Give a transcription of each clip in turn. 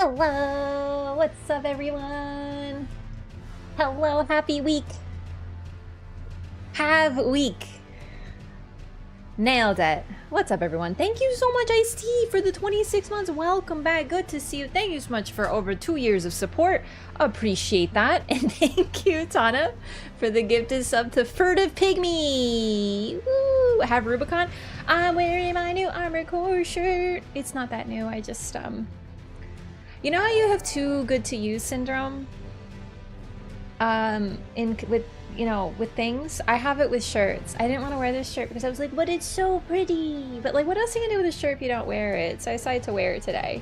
Hello! What's up, everyone? Hello, happy week! Have week! Nailed it. What's up, everyone? Thank you so much, Ice-T, for the 26 months. Welcome back. Good to see you. Thank you so much for over 2 years of support. Appreciate that. And thank you, Tana, for the gifted sub to Furtive Pygmy. Woo! Have Rubicon. I'm wearing my new Armored Core shirt. It's not that new. I just, You know how you have too good to use syndrome? With things? I have it with shirts. I didn't want to wear this shirt because I was like, but it's so pretty. But like, what else are you gonna do with a shirt if you don't wear it? So I decided to wear it today.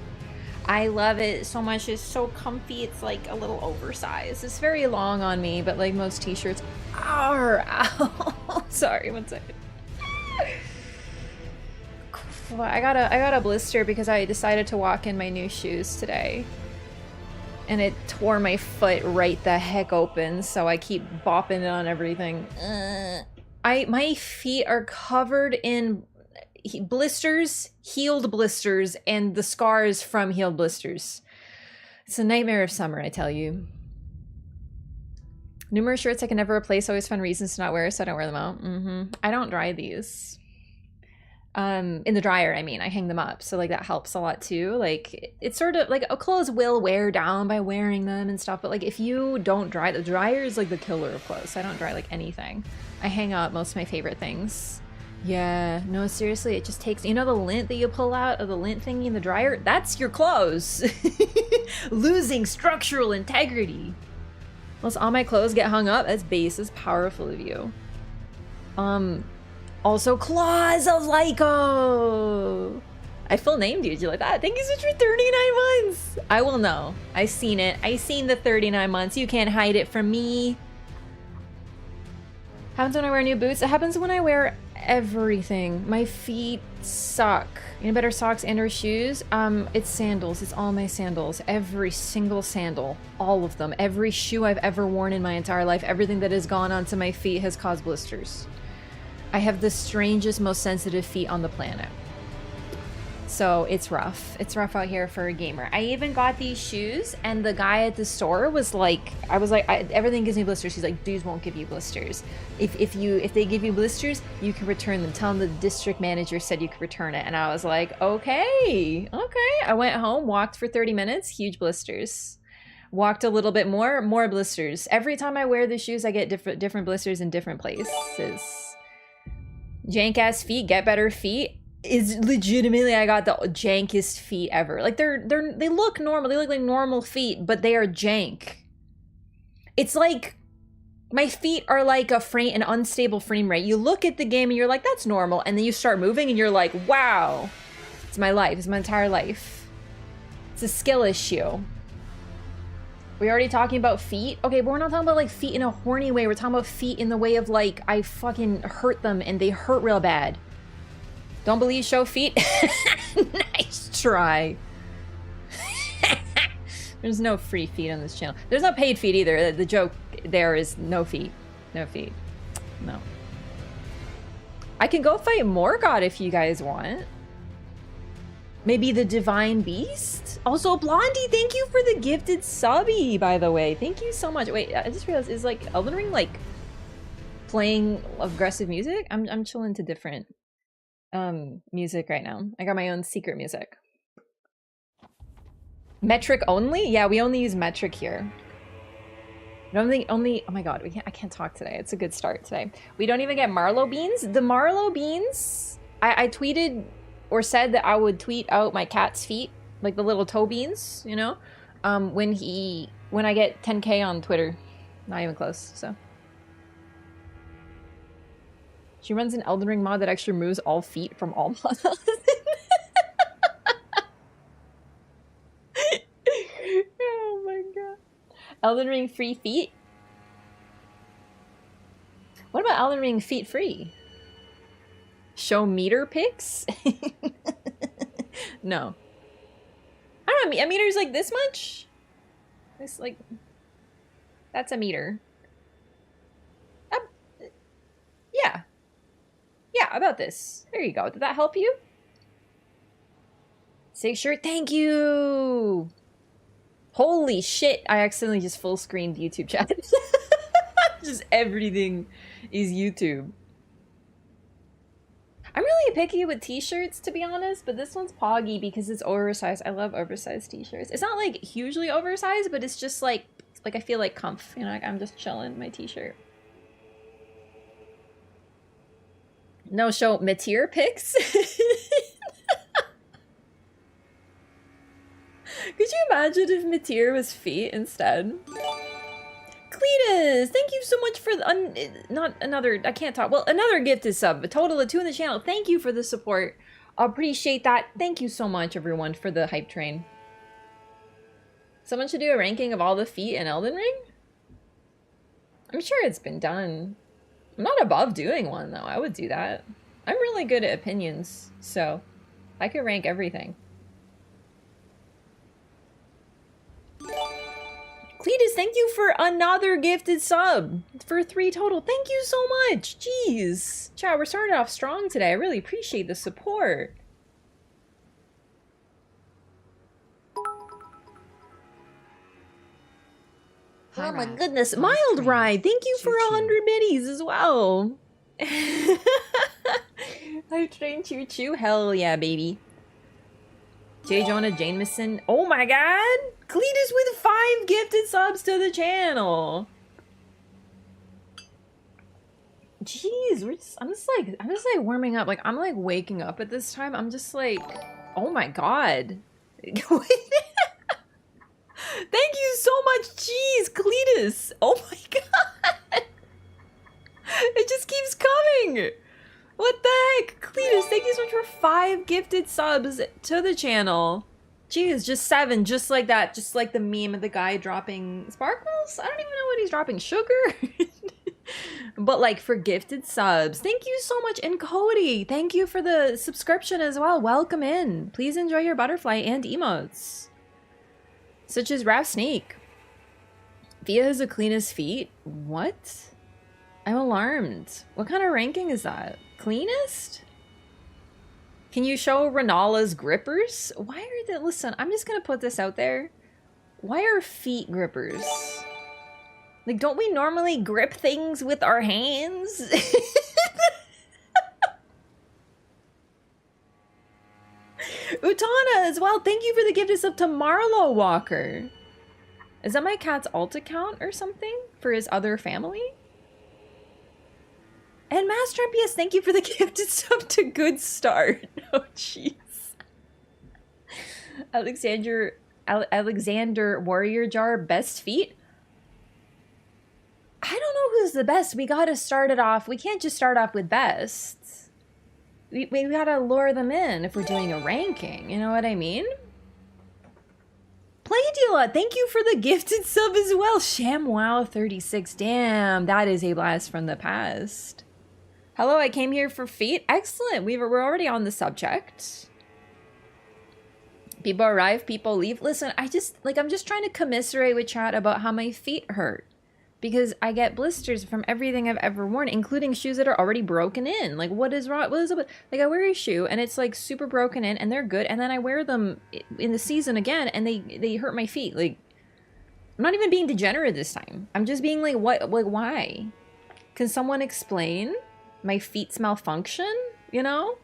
I love it so much. It's so comfy. It's like a little oversized. It's very long on me, but like most t-shirts are. Ow. Sorry, one second. I got a blister because I decided to walk in my new shoes today. And it tore my foot right the heck open, so I keep bopping it on everything. My feet are covered in blisters, healed blisters, and the scars from healed blisters. It's a nightmare of summer, I tell you. Numerous shirts I can never replace, always find reasons to not wear, so I don't wear them out. I don't dry these. In the dryer, I mean, I hang them up, so like that helps a lot too. Like it's sort of like clothes will wear down by wearing them and stuff, but like if you don't dry, the dryer is like the killer of clothes. So I don't dry like anything. I hang up most of my favorite things. Yeah, no, seriously, it just takes, you know, the lint that you pull out of the lint thingy in the dryer, that's your clothes. Losing structural integrity. Unless all my clothes get hung up, that's base. Is powerful of you. Also, Claws of Lyco! I full named you. Did you like that? Thank you so much for 39 months! I will know. I seen it. I seen the 39 months. You can't hide it from me. Happens when I wear new boots. It happens when I wear everything. My feet suck. You know better socks and or shoes? It's sandals. It's all my sandals. Every single sandal. All of them. Every shoe I've ever worn in my entire life. Everything that has gone onto my feet has caused blisters. I have the strangest, most sensitive feet on the planet. So it's rough. It's rough out here for a gamer. I even got these shoes and the guy at the store was like, everything gives me blisters. He's like, dudes won't give you blisters. If they give you blisters, you can return them. Tell them the district manager said you could return it. And I was like, okay. I went home, walked for 30 minutes, huge blisters. Walked a little bit more blisters. Every time I wear the shoes, I get different blisters in different places. Jank ass feet, get better feet is legitimately, I got the jankest feet ever. Like they look normal. They look like normal feet, but they are jank. It's like my feet are like an unstable frame rate. You look at the game and you're like, that's normal. And then you start moving and you're like, wow, it's my life. It's my entire life. It's a skill issue. We're already talking about feet? Okay, but we're not talking about like feet in a horny way. We're talking about feet in the way of like, I fucking hurt them and they hurt real bad. Don't believe, show feet? Nice try. There's no free feet on this channel. There's no paid feet either. The joke there is no feet. No feet. No. I can go fight Morgoth if you guys want. Maybe the Divine Beast? Also, Blondie, thank you for the gifted subby, by the way. Thank you so much. Wait, I just realized, is like Elden Ring like playing aggressive music? I'm chilling to different music right now. I got my own secret music. Metric only? Yeah, we only use metric here. Only, oh my god, I can't talk today. It's a good start today. We don't even get Marlow beans. The Marlow beans, I tweeted or said that I would tweet out my cat's feet, like the little toe beans, you know, when I get 10K on Twitter. Not even close, so. She runs an Elden Ring mod that actually removes all feet from all mods. Oh my god. Elden Ring free feet? What about Elden Ring feet free? Show meter pics? No. I don't know, a meter's like this much? This like, that's a meter. Yeah. Yeah, about this. There you go. Did that help you? Sig shirt, thank you! Holy shit, I accidentally just full screened YouTube chat. Just everything is YouTube. I'm really picky with t-shirts, to be honest, but this one's poggy because it's oversized. I love oversized t-shirts. It's not like hugely oversized, but it's just like I feel like comf, you know, like I'm just chilling in my t-shirt. No show Mateer pics. Could you imagine if Mateer was feet instead? Cletus, thank you so much for the not another, I can't talk, well, another gifted sub, a total of 2 in the channel. Thank you for the support. I appreciate that. Thank you so much, everyone, for the hype train. Someone should do a ranking of all the feet in Elden Ring? I'm sure it's been done. I'm not above doing one, though. I would do that. I'm really good at opinions, so I could rank everything. Cletus, thank you for another gifted sub. For 3 total. Thank you so much. Jeez. Chat, we're starting off strong today. I really appreciate the support. Oh my goodness. Mild Ride, thank you for 100 biddies as well. Hype train choo choo. Hell yeah, baby. J. Jonah Jameson. Oh my god! Cletus with 5 gifted subs to the channel. Jeez, I'm just like warming up. Like I'm like waking up at this time. I'm just like, oh my god. Thank you so much. Jeez, Cletus. Oh my god. It just keeps coming. What the heck? Cletus, thank you so much for 5 gifted subs to the channel. Jeez, just 7, just like that. Just like the meme of the guy dropping sparkles? I don't even know what he's dropping. Sugar? But like for gifted subs. Thank you so much. And Cody, thank you for the subscription as well. Welcome in. Please enjoy your butterfly and emotes. Such as Rap Snake. Via has the cleanest feet? What? I'm alarmed. What kind of ranking is that? Cleanest? Can you show Renala's grippers? Why are they... Listen, I'm just gonna put this out there. Why are feet grippers? Like, don't we normally grip things with our hands? Utana as well. Thank you for the gift of sub to Marlo Walker. Is that my cat's alt account or something? For his other family? And Master MPS, thank you for the gifted sub to Good Start. Oh, jeez. Alexander Warrior Jar, best feet? I don't know who's the best. We gotta start it off. We can't just start off with best. We gotta lure them in if we're doing a ranking. You know what I mean? Playdula, thank you for the gifted sub as well. ShamWow36. Damn, that is a blast from the past. Hello, I came here for feet. Excellent. We're already on the subject. People arrive, people leave. Listen, I'm just trying to commiserate with chat about how my feet hurt. Because I get blisters from everything I've ever worn, including shoes that are already broken in. Like, what is wrong? What is it? Like, I wear a shoe and it's like super broken in and they're good. And then I wear them in the season again and they hurt my feet. Like, I'm not even being degenerate this time. I'm just being like, what? Like, why? Can someone explain my feet's malfunction? You know?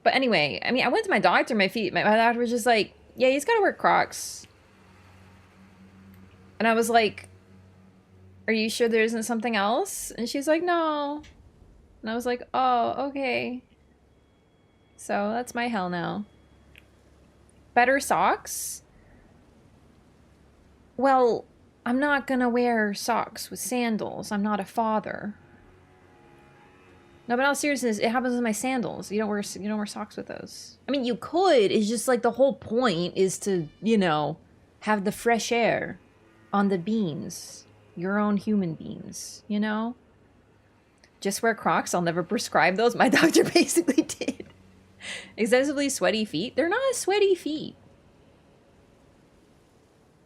But anyway, I mean, I went to my doctor, my doctor was just like, yeah, he's got to wear Crocs. And I was like, are you sure there isn't something else? And she's like, no. And I was like, oh, okay. So that's my hell now. Better socks? Well, I'm not gonna wear socks with sandals. I'm not a father. No, but in all seriousness, it happens with my sandals. You don't wear socks with those. I mean, you could. It's just like the whole point is to, you know, have the fresh air on the beans. Your own human beans, you know? Just wear Crocs. I'll never prescribe those. My doctor basically did. Excessively sweaty feet. They're not sweaty feet.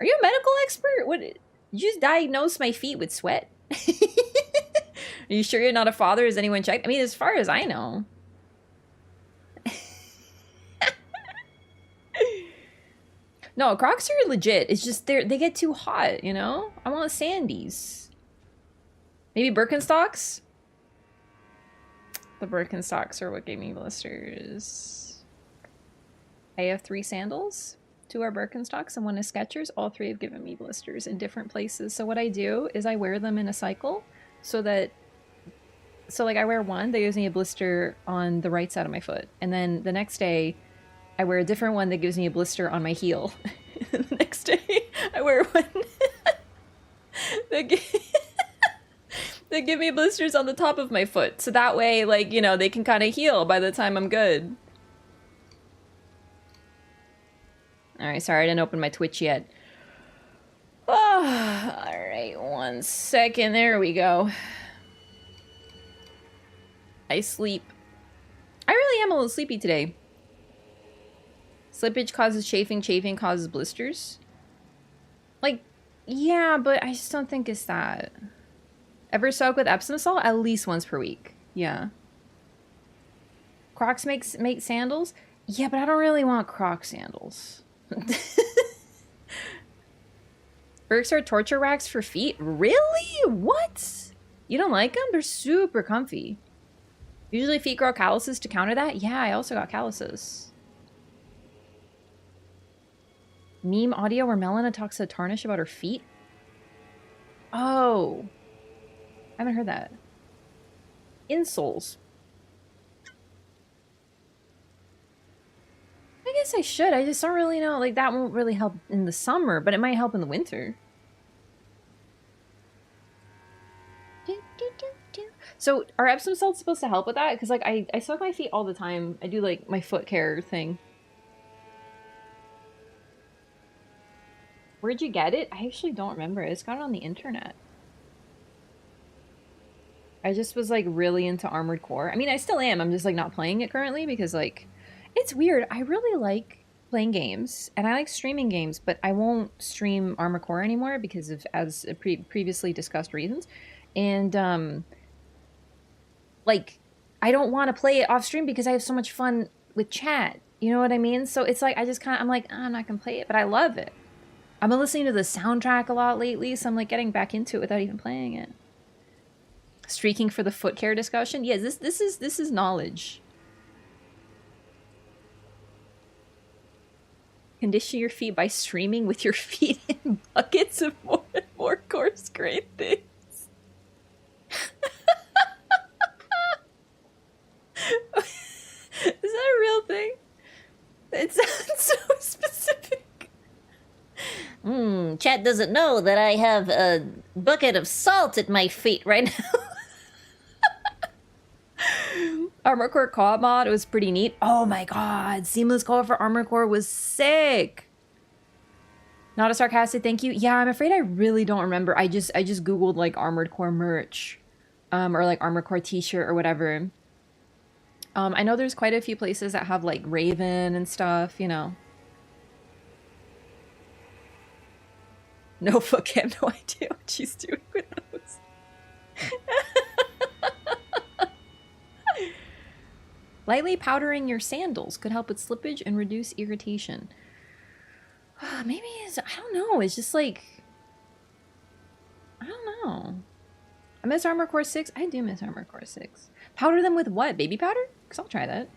Are you a medical expert? What? You just diagnosed my feet with sweat? Are you sure you're not a father? Has anyone checked? I mean, as far as I know. No, Crocs are legit. It's just they get too hot, you know? I want sandies. Maybe Birkenstocks? The Birkenstocks are what gave me blisters. I have 3 sandals. 2 are Birkenstocks and 1 is Skechers. All 3 have given me blisters in different places. So what I do is I wear them in a cycle so that... So like I wear one that gives me a blister on the right side of my foot. And then the next day I wear a different one that gives me a blister on my heel. The next day I wear one that give me blisters on the top of my foot. So that way, like, you know, they can kind of heal by the time I'm good. Alright, sorry, I didn't open my Twitch yet. Oh, alright, 1 second. There we go. I sleep. I really am a little sleepy today. Slippage causes chafing, chafing causes blisters. Like, yeah, but I just don't think it's that. Ever soak with Epsom salt? At least once per week. Yeah. Crocs make sandals? Yeah, but I don't really want Croc sandals. Birks are torture racks for feet? Really? What? You don't like them? They're super comfy. Usually feet grow calluses to counter that? Yeah, I also got calluses. Meme audio where Melina talks to Tarnish about her feet? Oh. I haven't heard that. Insoles. I guess I should. I just don't really know. Like, that won't really help in the summer, but it might help in the winter. So, are Epsom salts supposed to help with that? Because, like, I soak my feet all the time. I do, like, my foot care thing. Where'd you get it? I actually don't remember. I just got it on the internet. I just was, like, really into Armored Core. I mean, I still am. I'm just, like, not playing it currently because, like, it's weird. I really like playing games, and I like streaming games, but I won't stream Armored Core anymore because of, as previously discussed reasons. And, like, I don't want to play it off stream because I have so much fun with chat. You know what I mean? So it's like, I just kind of, I'm like, oh, I'm not going to play it, but I love it. I've been listening to the soundtrack a lot lately, so I'm, like, getting back into it without even playing it. Streaking for the foot care discussion? Yeah, this is knowledge. Condition your feet by streaming with your feet in buckets of more and more coarse-grained things. Is that a real thing? It sounds so specific. Chat doesn't know that I have a bucket of salt at my feet right now. Armored Core co-op mod, it was pretty neat. Oh my god, seamless co-op for Armored Core was sick. Not a sarcastic thank you. Yeah, I'm afraid I really don't remember. I just googled like Armored Core merch, or like Armored Core t-shirt or whatever. I know there's quite a few places that have like Raven and stuff, you know. No fuck, I have no idea what she's doing with those. Lightly powdering your sandals could help with slippage and reduce irritation. Maybe it's, I don't know. It's just like, I don't know. I miss Armored Core 6. I do miss Armored Core 6. Powder them with what? Baby powder? Because I'll try that.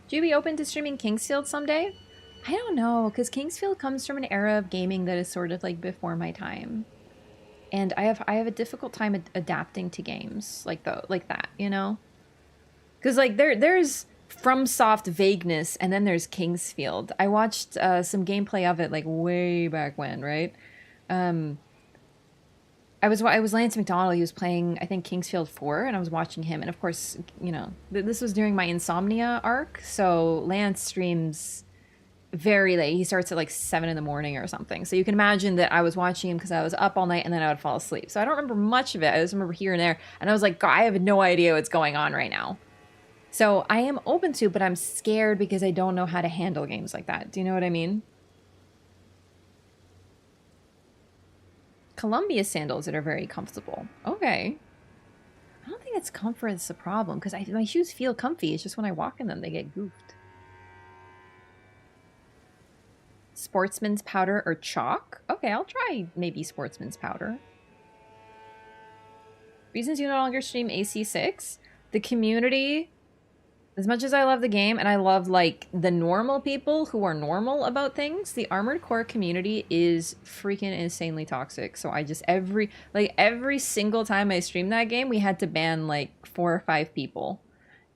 Do you be open to streaming Kingsfield someday? I don't know, because Kingsfield comes from an era of gaming that is sort of like before my time. And I have a difficult time adapting to games like that, you know? Because like there's FromSoft vagueness, and then there's Kingsfield. I watched some gameplay of it like way back when, right? I was Lance McDonald. He was playing, I think, Kingsfield 4, and I was watching him. And of course, you know, this was during my insomnia arc, so Lance streams very late. He starts at like 7 in the morning or something. So you can imagine that I was watching him because I was up all night and then I would fall asleep. So I don't remember much of it. I just remember here and there. And I was like, God, I have no idea what's going on right now. So I am open to, but I'm scared because I don't know how to handle games like that. Do you know what I mean? Columbia sandals that are very comfortable. Okay. I don't think it's comfort that's the problem because my shoes feel comfy. It's just when I walk in them, they get goofed. Sportsman's powder or chalk? Okay, I'll try maybe sportsman's powder. Reasons you no longer stream AC6? The community, as much as I love the game and I love like the normal people who are normal about things, the Armored Core community is freaking insanely toxic. So I just every single time I streamed that game, we had to ban like 4 or 5 people.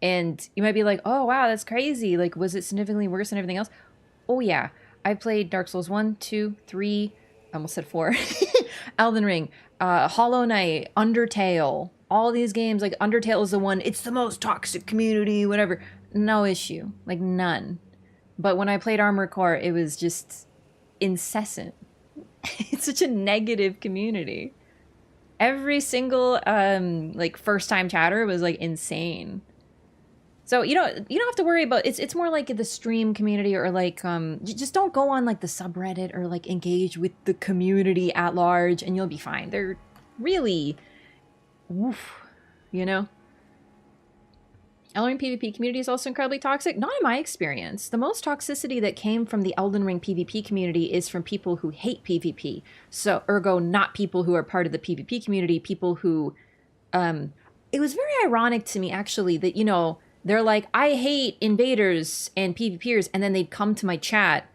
And you might be like, "Oh wow, that's crazy. Like was it significantly worse than everything else?" Oh yeah. I played Dark Souls 1, 2, 3, I almost said 4. Elden Ring, Hollow Knight, Undertale, all these games. Like Undertale is the one, it's the most toxic community, whatever. No issue, like none. But when I played Armored Core, it was just incessant. It's such a negative community. Every single like first time chatter was like insane. So you don't have to worry about it's more like the stream community or like just don't go on like the subreddit or like engage with the community at large and you'll be fine. They're really woof, you know. Elden Ring PvP community is also incredibly toxic. Not in my experience. The most toxicity that came from the Elden Ring PvP community is from people who hate PvP. So ergo not people who are part of the PvP community, people who it was very ironic to me actually that, you know, they're like, I hate invaders and PvPers, and then they'd come to my chat,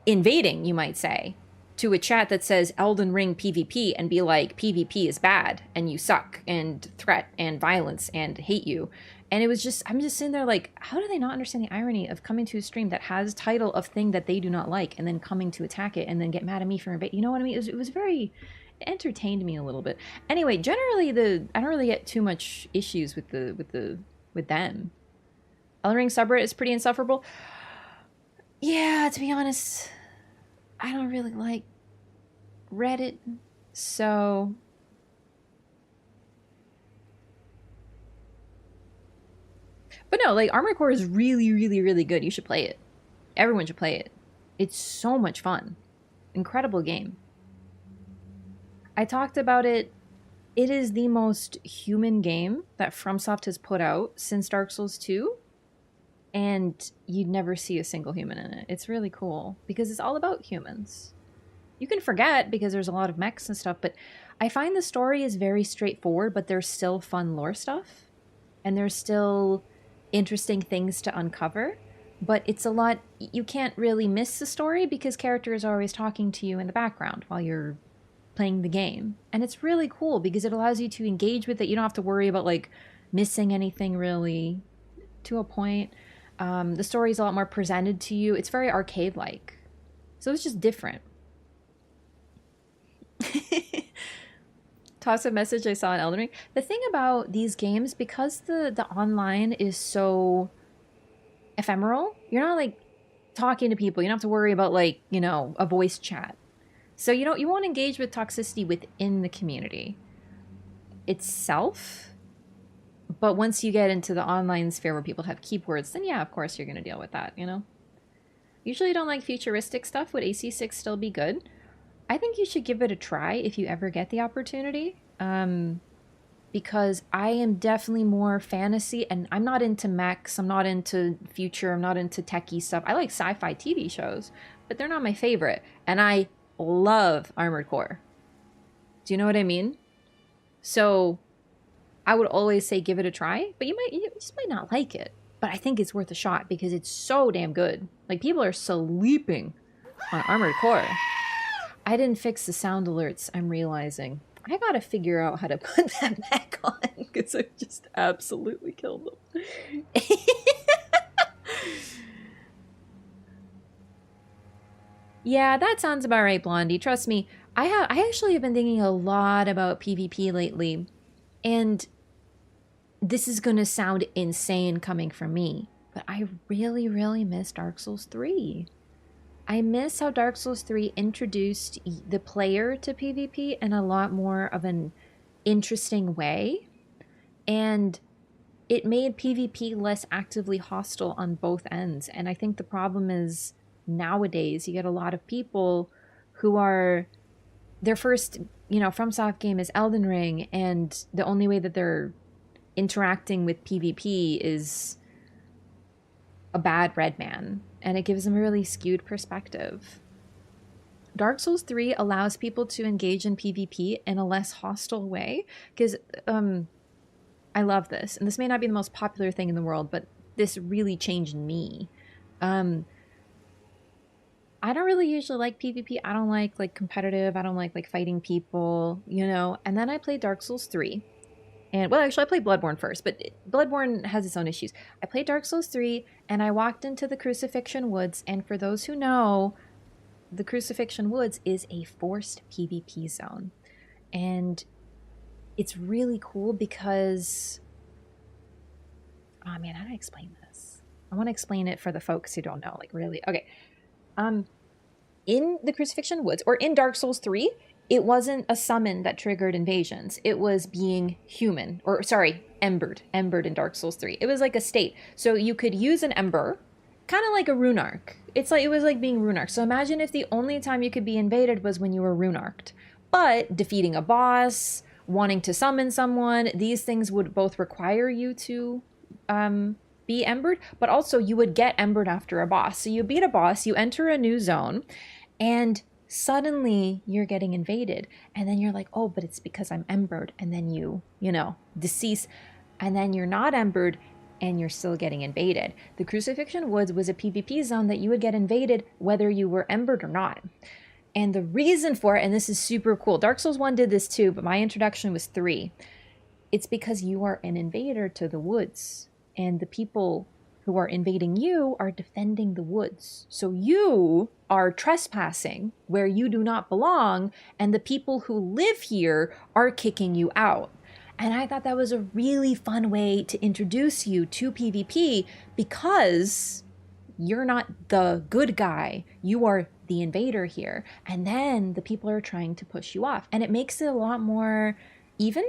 invading, you might say, to a chat that says Elden Ring PvP and be like, PvP is bad, and you suck, and threat, and violence, and hate you. And it was just, I'm just sitting there like, how do they not understand the irony of coming to a stream that has title of thing that they do not like, and then coming to attack it, and then get mad at me for invading? You know what I mean? It was very, it entertained me a little bit. Anyway, generally, I don't really get too much issues with them. Elden Ring subreddit is pretty insufferable. Yeah, to be honest, I don't really like Reddit, so but no, like Armored Core is really, really, really good. You should play it. Everyone should play it. It's so much fun. Incredible game. I talked about it. It is the most human game that FromSoft has put out since Dark Souls 2. And you'd never see a single human in it. It's really cool because it's all about humans. You can forget because there's a lot of mechs and stuff, but I find the story is very straightforward, but there's still fun lore stuff. And there's still interesting things to uncover. But it's a lot, you can't really miss the story because characters are always talking to you in the background while you're playing the game. And it's really cool because it allows you to engage with it. You don't have to worry about like missing anything really to a point. The story is a lot more presented to you. It's very arcade-like. So it's just different. Toss a message I saw in Elden Ring. The thing about these games, because the online is so ephemeral, you're not like talking to people. You don't have to worry about like, you know, a voice chat. So you won't engage with toxicity within the community itself. But once you get into the online sphere where people have keywords, then yeah, of course you're going to deal with that, you know? Usually don't like futuristic stuff. Would AC6 still be good? I think you should give it a try if you ever get the opportunity. Because I am definitely more fantasy, and I'm not into mechs, I'm not into future, I'm not into techie stuff. I like sci-fi TV shows, but they're not my favorite. And I love Armored Core. Do you know what I mean? So I would always say give it a try, but you just might not like it. But I think it's worth a shot because it's so damn good. Like, people are sleeping on Armored Core. I didn't fix the sound alerts, I'm realizing. I gotta figure out how to put that back on because I just absolutely killed them. Yeah, that sounds about right, Blondie. Trust me, I actually have been thinking a lot about PvP lately, and this is gonna sound insane coming from me, but I really, really miss Dark Souls 3. I miss how Dark Souls 3 introduced the player to PvP in a lot more of an interesting way, and it made PvP less actively hostile on both ends. And I think the problem is nowadays you get a lot of people who are, their first, you know, FromSoft game is Elden Ring, and the only way that they're interacting with PvP is a bad red man, and it gives them a really skewed perspective. Dark Souls 3 allows people to engage in PvP in a less hostile way. Because I love this. And this may not be the most popular thing in the world, but this really changed me. I don't really usually like PvP. I don't like competitive. I don't like fighting people, you know. And then I played Dark Souls 3. And well, actually I played Bloodborne first, but Bloodborne has its own issues. I played Dark Souls 3 and I walked into the Crucifixion Woods, and for those who know, the Crucifixion Woods is a forced PvP zone. And it's really cool because oh man, how do I explain this? I want to explain it for the folks who don't know, like really. Okay. In the Crucifixion Woods, or in Dark Souls 3, it wasn't a summon that triggered invasions. It was being human, or sorry, embered in Dark Souls 3. It was like a state. So you could use an ember, kind of like a rune arc. It was like being rune arc. So imagine if the only time you could be invaded was when you were rune arced. But defeating a boss, wanting to summon someone, these things would both require you to be embered, but also you would get embered after a boss. So you beat a boss, you enter a new zone, and suddenly you're getting invaded. And then you're like, oh, but it's because I'm embered. And then you decease. And then you're not embered and you're still getting invaded. The Crucifixion Woods was a PvP zone that you would get invaded whether you were embered or not. And the reason for it, and this is super cool, Dark Souls 1 did this too, but my introduction was 3. It's because you are an invader to the woods. And the people who are invading you are defending the woods. So you are trespassing where you do not belong, and the people who live here are kicking you out. And I thought that was a really fun way to introduce you to PvP, because you're not the good guy. You are the invader here. And then the people are trying to push you off. And it makes it a lot more even.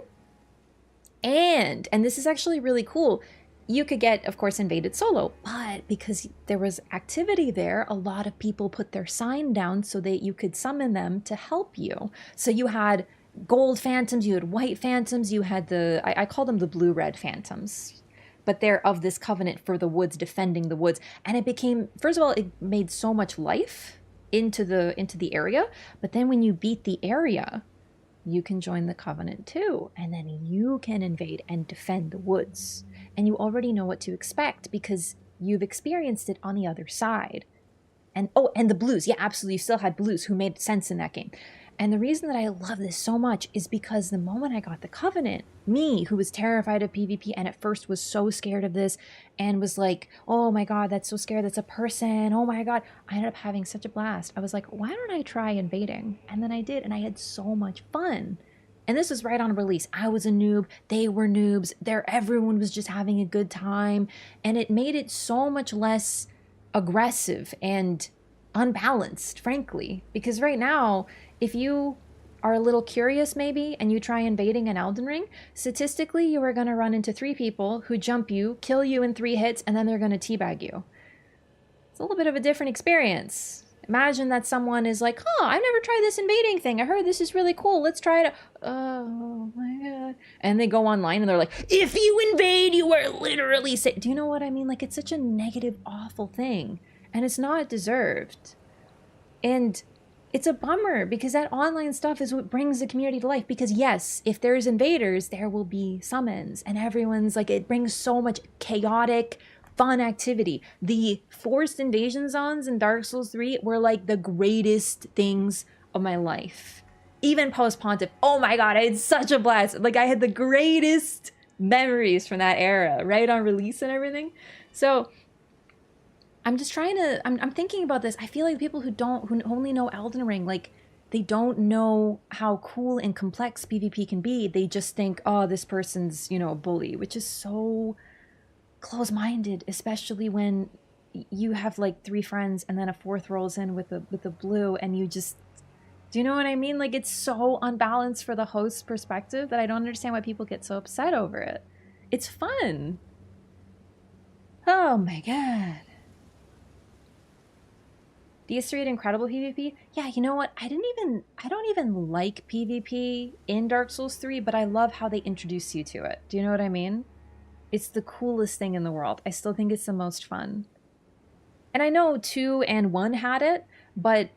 And this is actually really cool, you could get, of course, invaded solo, but because there was activity there, a lot of people put their sign down so that you could summon them to help you. So you had gold phantoms, you had white phantoms, you had I call them the blue-red phantoms, but they're of this covenant for the woods, defending the woods. And it became, first of all, it made so much life into the area, but then when you beat the area, you can join the covenant too, and then you can invade and defend the woods. And you already know what to expect because you've experienced it on the other side. And the blues. Yeah, absolutely. You still had blues who made sense in that game. And the reason that I love this so much is because the moment I got the covenant, me, who was terrified of PvP and at first was so scared of this and was like, oh my God, that's so scary. That's a person. Oh my God. I ended up having such a blast. I was like, why don't I try invading? And then I did, and I had so much fun. And this was right on release. I was a noob. They were noobs. Everyone was just having a good time. And it made it so much less aggressive and unbalanced, frankly. Because right now, if you are a little curious maybe and you try invading an Elden Ring, statistically you are going to run into 3 people who jump you, kill you in 3 hits, and then they're going to teabag you. It's a little bit of a different experience. Imagine that someone is like, I've never tried this invading thing. I heard this is really cool. Let's try it. Oh my God. And they go online and they're like, if you invade, you are literally safe. Do you know what I mean? Like, it's such a negative, awful thing. And it's not deserved. And it's a bummer because that online stuff is what brings the community to life. Because yes, if there's invaders, there will be summons. And everyone's like, it brings so much chaotic, fun activity. The forced invasion zones in Dark Souls 3 were like the greatest things of my life. Even post-Pontiff, oh my God, I had such a blast. Like, I had the greatest memories from that era, right on release and everything. So I'm just I'm thinking about this. I feel like people who only know Elden Ring, like, they don't know how cool and complex PvP can be. They just think, oh, this person's, a bully, which is so close-minded, especially when you have like 3 friends and then a 4th rolls in with the blue, and you just, do you know what I mean? Like, it's so unbalanced for the host's perspective that I don't understand why people get so upset over it. It's fun. Oh my God. DS3 had incredible PvP. Yeah, you know what? I don't even like PvP in Dark Souls 3, but I love how they introduce you to it. Do you know what I mean? It's the coolest thing in the world. I still think it's the most fun. And I know 2 and 1 had it, but,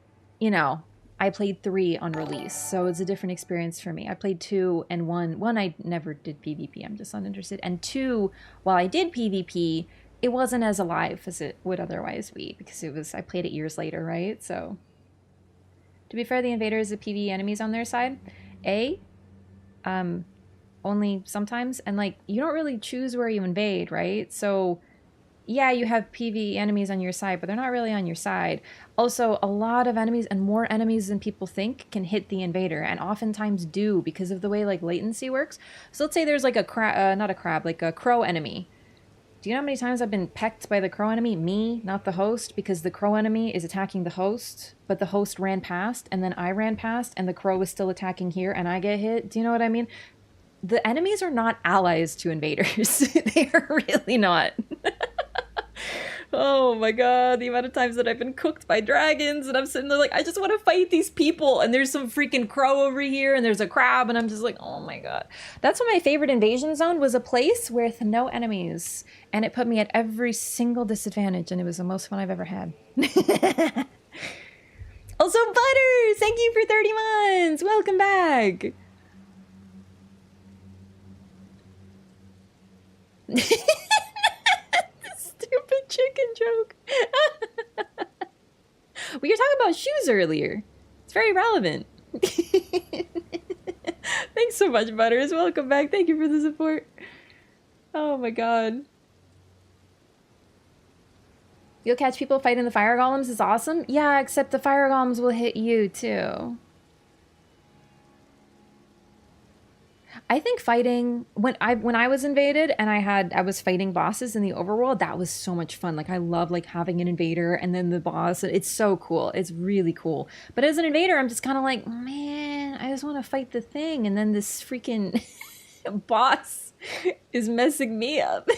I played 3 on release, so it's a different experience for me. I played 2 and 1. 1, I never did PvP, I'm just uninterested. And 2, while I did PvP, it wasn't as alive as it would otherwise be, because I played it years later, right? So, to be fair, the invaders have PvE enemies on their side. Only sometimes, and like, you don't really choose where you invade, right? So, yeah, you have PvE enemies on your side, but they're not really on your side. Also, a lot of enemies, and more enemies than people think, can hit the invader, and oftentimes do because of the way like latency works. So let's say there's like not a crab, like a crow enemy. Do you know how many times I've been pecked by the crow enemy? Me, not the host, because the crow enemy is attacking the host, but the host ran past, and then I ran past, and the crow was still attacking here, and I get hit. Do you know what I mean? The enemies are not allies to invaders. They are really not. Oh my god, the amount of times that I've been cooked by dragons, and I'm sitting there like, I just want to fight these people, and there's some freaking crow over here, and there's a crab, and I'm just like, oh my god. That's why my favorite invasion zone was a place with no enemies, and it put me at every single disadvantage, and it was the most fun I've ever had. Also, Butters! Thank you for 30 months! Welcome back! Stupid chicken joke. We were talking about shoes earlier. It's very relevant. Thanks so much, Butters. Welcome back. Thank you for the support. Oh my god. You'll catch people fighting the fire golems is awesome. Yeah, except the fire golems will hit you too. I think fighting when I was invaded and I was fighting bosses in the overworld, that was so much fun. Like I love like having an invader and then the boss. It's so cool. It's really cool. But as an invader, I'm just kind of like, man, I just want to fight the thing, and then this freaking boss is messing me up.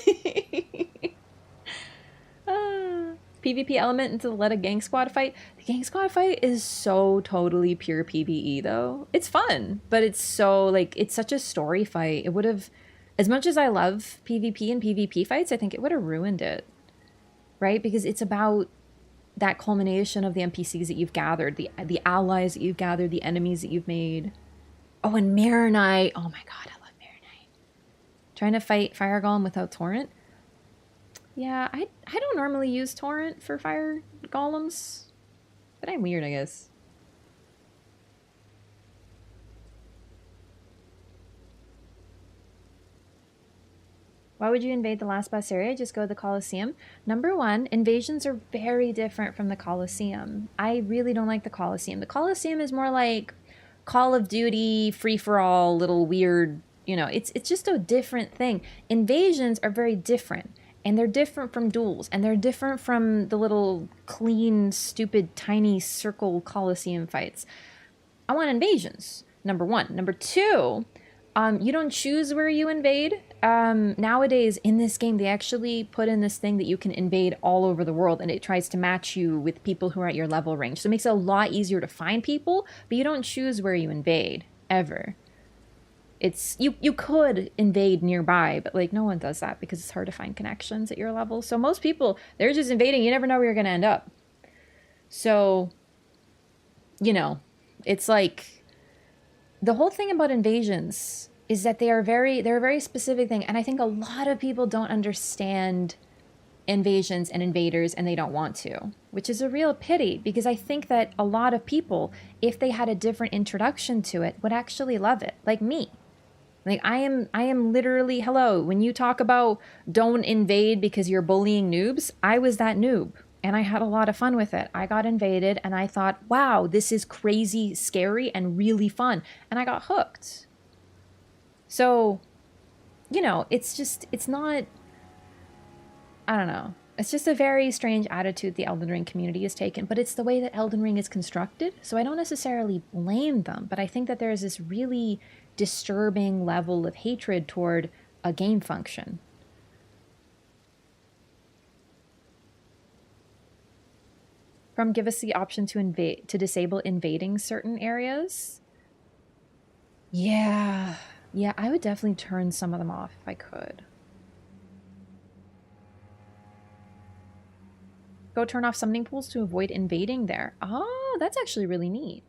PvP element into let a gang squad fight. The gang squad fight is so totally pure PvE though. It's fun, but it's so like, it's such a story fight. It would have, as much as I love PvP and PvP fights, I think it would have ruined it, right? Because it's about that culmination of the NPCs that you've gathered, the allies that you've gathered, the enemies that you've made. Oh, and Mirror Knight. Oh my god, I love Mirror Knight. Trying to fight Fire Golem without Torrent. Yeah, I don't normally use Torrent for fire golems, but I'm weird, I guess. Why would you invade the last boss area? Just go to the Colosseum. Number one, invasions are very different from the Colosseum. I really don't like the Colosseum. The Colosseum is more like Call of Duty, free-for-all, little weird, you know, it's just a different thing. Invasions are very different. And they're different from duels, and they're different from the little clean, stupid, tiny circle Colosseum fights. I want invasions, number one. Number two, you don't choose where you invade. Nowadays, in this game, they actually put in this thing that you can invade all over the world, and it tries to match you with people who are at your level range. So it makes it a lot easier to find people, but you don't choose where you invade, ever. It's you could invade nearby, but like no one does that because it's hard to find connections at your level. So most people, they're just invading. You never know where you're going to end up. So, you know, it's like the whole thing about invasions is that they're a very specific thing. And I think a lot of people don't understand invasions and invaders, and they don't want to, which is a real pity, because I think that a lot of people, if they had a different introduction to it, would actually love it, like me. Like I am literally, hello, when you talk about don't invade because you're bullying noobs, I was that noob and I had a lot of fun with it. I got invaded and I thought, wow, this is crazy, scary, and really fun. And I got hooked. So, you know, it's not, I don't know. It's just a very strange attitude the Elden Ring community has taken, but it's the way that Elden Ring is constructed. So I don't necessarily blame them, but I think that there's this really disturbing level of hatred toward a game function. From give us the option to disable invading certain areas. Yeah, I would definitely turn some of them off if I could. Go turn off summoning pools to avoid invading there. Oh, that's actually really neat.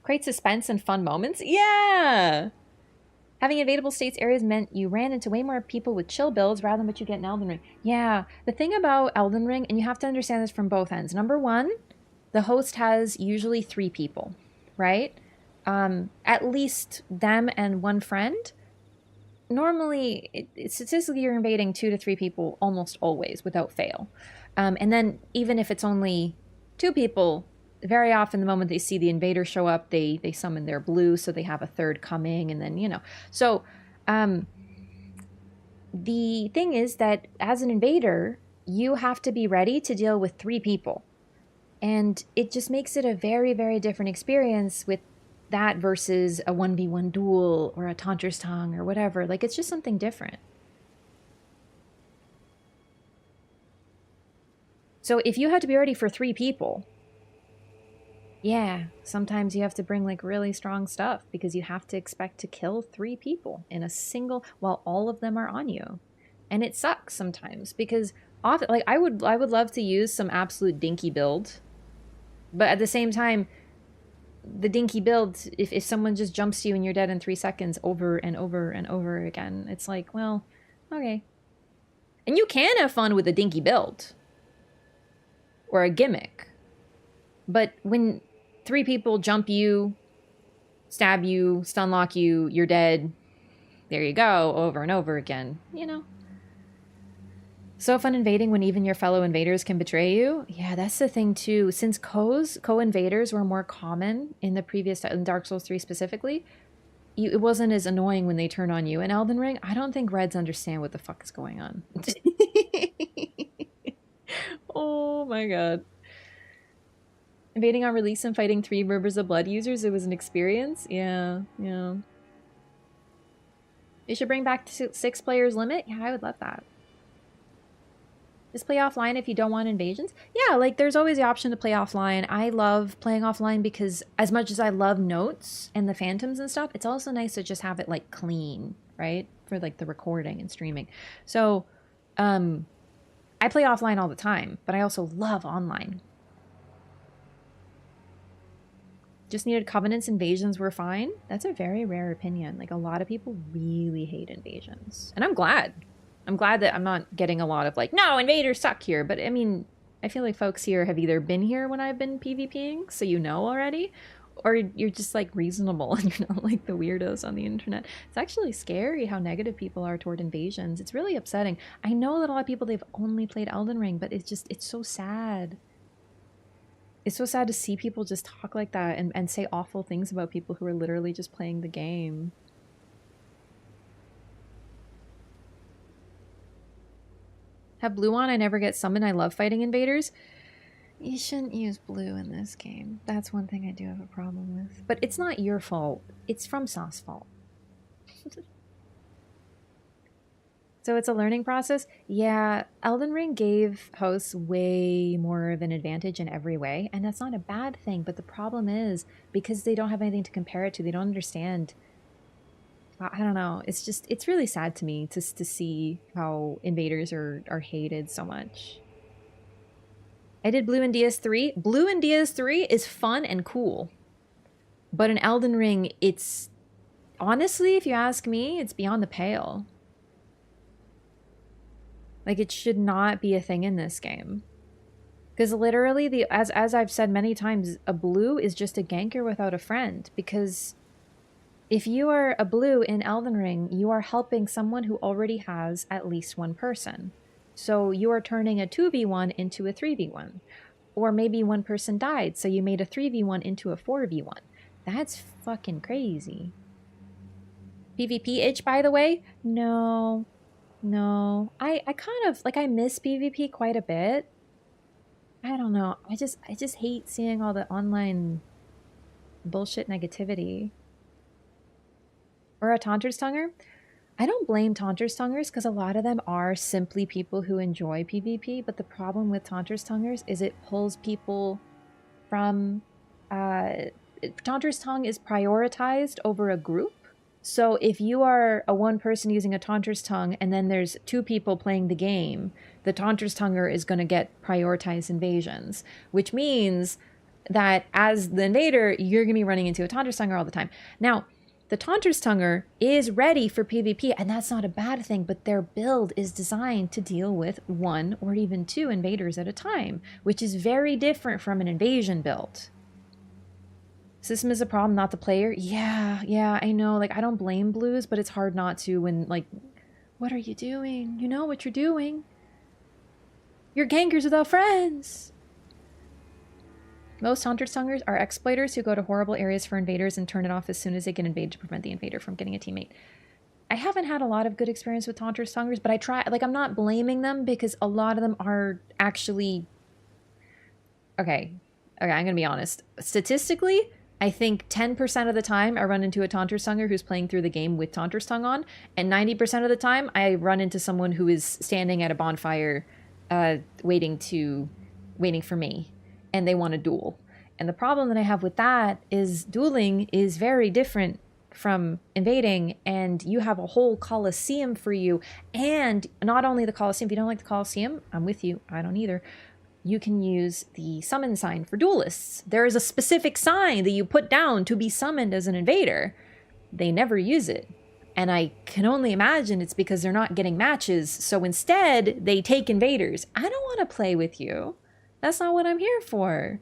Create suspense and fun moments. Yeah! Having invadable states areas meant you ran into way more people with chill builds rather than what you get in Elden Ring. Yeah, the thing about Elden Ring, and you have to understand this from both ends. Number one, the host has usually 3 people, right? At least them and one friend. Normally, statistically, you're invading 2 to 3 people almost always without fail. And then even if it's only 2 people, very often the moment they see the invader show up, they summon their blue, so they have a third coming, and then, you know. So the thing is that as an invader, you have to be ready to deal with 3 people. And it just makes it a very, very different experience with that versus a 1v1 duel or a Tantra's Tongue or whatever. Like, it's just something different. So if you have to be ready for 3 people, yeah, sometimes you have to bring like really strong stuff because you have to expect to kill 3 people in a single while all of them are on you. And it sucks sometimes because often, like, I would love to use some absolute dinky build, but at the same time, the dinky build, if someone just jumps you and you're dead in 3 seconds over and over and over again, it's like, well, okay. And you can have fun with a dinky build or a gimmick, but when 3 people jump you, stab you, stun lock you, you're dead, there you go, over and over again, you know. So fun invading when even your fellow invaders can betray you. Yeah, that's the thing too. Since co-invaders were more common in the previous, in Dark Souls 3 specifically, it wasn't as annoying when they turn on you. In Elden Ring, I don't think Reds understand what the fuck is going on. Oh my god. Invading on release and fighting 3 Rivers of Blood users, it was an experience? Yeah, yeah. You should bring back 6 players limit? Yeah, I would love that. Just play offline if you don't want invasions. Yeah, like there's always the option to play offline. I love playing offline because as much as I love notes and the phantoms and stuff, it's also nice to just have it like clean, right? For like the recording and streaming. So I play offline all the time, but I also love online. Just needed covenants. Invasions were fine. That's a very rare opinion. Like a lot of people really hate invasions. And I'm glad. I'm glad that I'm not getting a lot of like, no, invaders suck here. But I mean, I feel like folks here have either been here when I've been PvPing, so you know already, or you're just like reasonable and you're not like the weirdos on the internet. It's actually scary how negative people are toward invasions. It's really upsetting. I know that a lot of people, they've only played Elden Ring, but it's so sad. It's so sad to see people just talk like that and say awful things about people who are literally just playing the game. Have blue on, I never get summoned. I love fighting invaders. You shouldn't use blue in this game. That's one thing I do have a problem with. But it's not your fault. It's from Sauce's fault. So it's a learning process. Yeah, Elden Ring gave hosts way more of an advantage in every way. And that's not a bad thing. But the problem is, because they don't have anything to compare it to, they don't understand. I don't know. It's really sad to me to see how invaders are hated so much. I did Blue in DS3. Blue in DS3 is fun and cool. But in Elden Ring, it's... honestly, if you ask me, it's beyond the pale. Like, it should not be a thing in this game. Because literally, as I've said many times, a blue is just a ganker without a friend. Because if you are a blue in Elden Ring, you are helping someone who already has at least one person. So you are turning a 2v1 into a 3v1. Or maybe one person died, so you made a 3v1 into a 4v1. That's fucking crazy. PvP itch, by the way? No. No. I kind of, like, I miss PvP quite a bit. I don't know. I just hate seeing all the online bullshit negativity. Or a Taunter's Tonguer? I don't blame Taunter's Tonguers because a lot of them are simply people who enjoy PvP, but the problem with Taunter's Tonguers is it pulls people from... Taunter's Tongue is prioritized over a group. So if you are a one person using a Taunter's Tongue and then there's 2 people playing the game, the Taunter's Tonguer is going to get prioritized invasions, which means that as the invader, you're going to be running into a Taunter-Stunger all the time. Now, the Taunter-Stunger is ready for PvP, and that's not a bad thing, but their build is designed to deal with 1 or even 2 invaders at a time, which is very different from an invasion build. System is a problem, not the player. Yeah, I know. Like, I don't blame blues, but it's hard not to when, like, what are you doing? You know what you're doing. You're gankers without friends. Most Taunter-Stungers are exploiters who go to horrible areas for invaders and turn it off as soon as they get invaded to prevent the invader from getting a teammate. I haven't had a lot of good experience with Taunter-Stungers, but I try, like, I'm not blaming them because a lot of them are actually... Okay, I'm gonna be honest. Statistically, I think 10% of the time I run into a Taunter-Stunger who's playing through the game with Taunter-Stung on, and 90% of the time I run into someone who is standing at a bonfire waiting for me, and they want to duel. And the problem that I have with that is dueling is very different from invading, and you have a whole Colosseum for you. And not only the Colosseum, if you don't like the Colosseum, I'm with you, I don't either. You can use the summon sign for duelists. There is a specific sign that you put down to be summoned as an invader. They never use it. And I can only imagine it's because they're not getting matches. So instead, they take invaders. I don't want to play with you. That's not what I'm here for.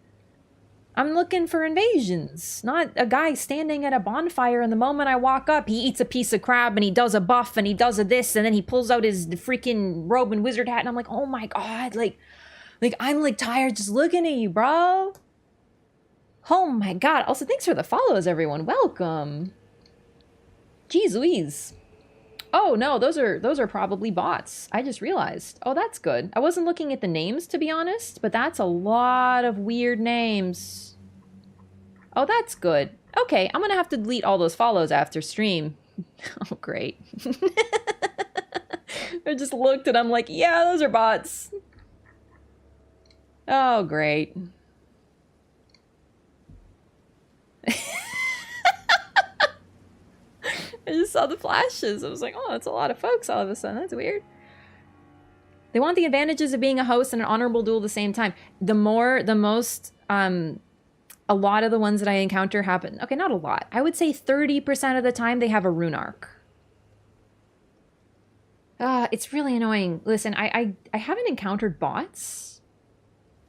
I'm looking for invasions, not a guy standing at a bonfire and the moment I walk up, he eats a piece of crab and he does a buff and he does a this and then he pulls out his freaking robe and wizard hat and I'm like, oh my god, like I'm like tired just looking at you, bro. Oh my god. Also, thanks for the follows, everyone. Welcome. Jeez Louise. Oh no, those are probably bots. I just realized. Oh, that's good. I wasn't looking at the names, to be honest, but that's a lot of weird names. Oh, that's good. Okay, I'm gonna have to delete all those follows after stream. Oh, great. I just looked and I'm like, yeah, those are bots. Oh, great. I just saw the flashes. I was like, oh, that's a lot of folks all of a sudden. That's weird. They want the advantages of being a host and an honorable duel at the same time. A lot of the ones that I encounter happen. Okay, not a lot. I would say 30% of the time they have a rune arc. It's really annoying. Listen, I haven't encountered bots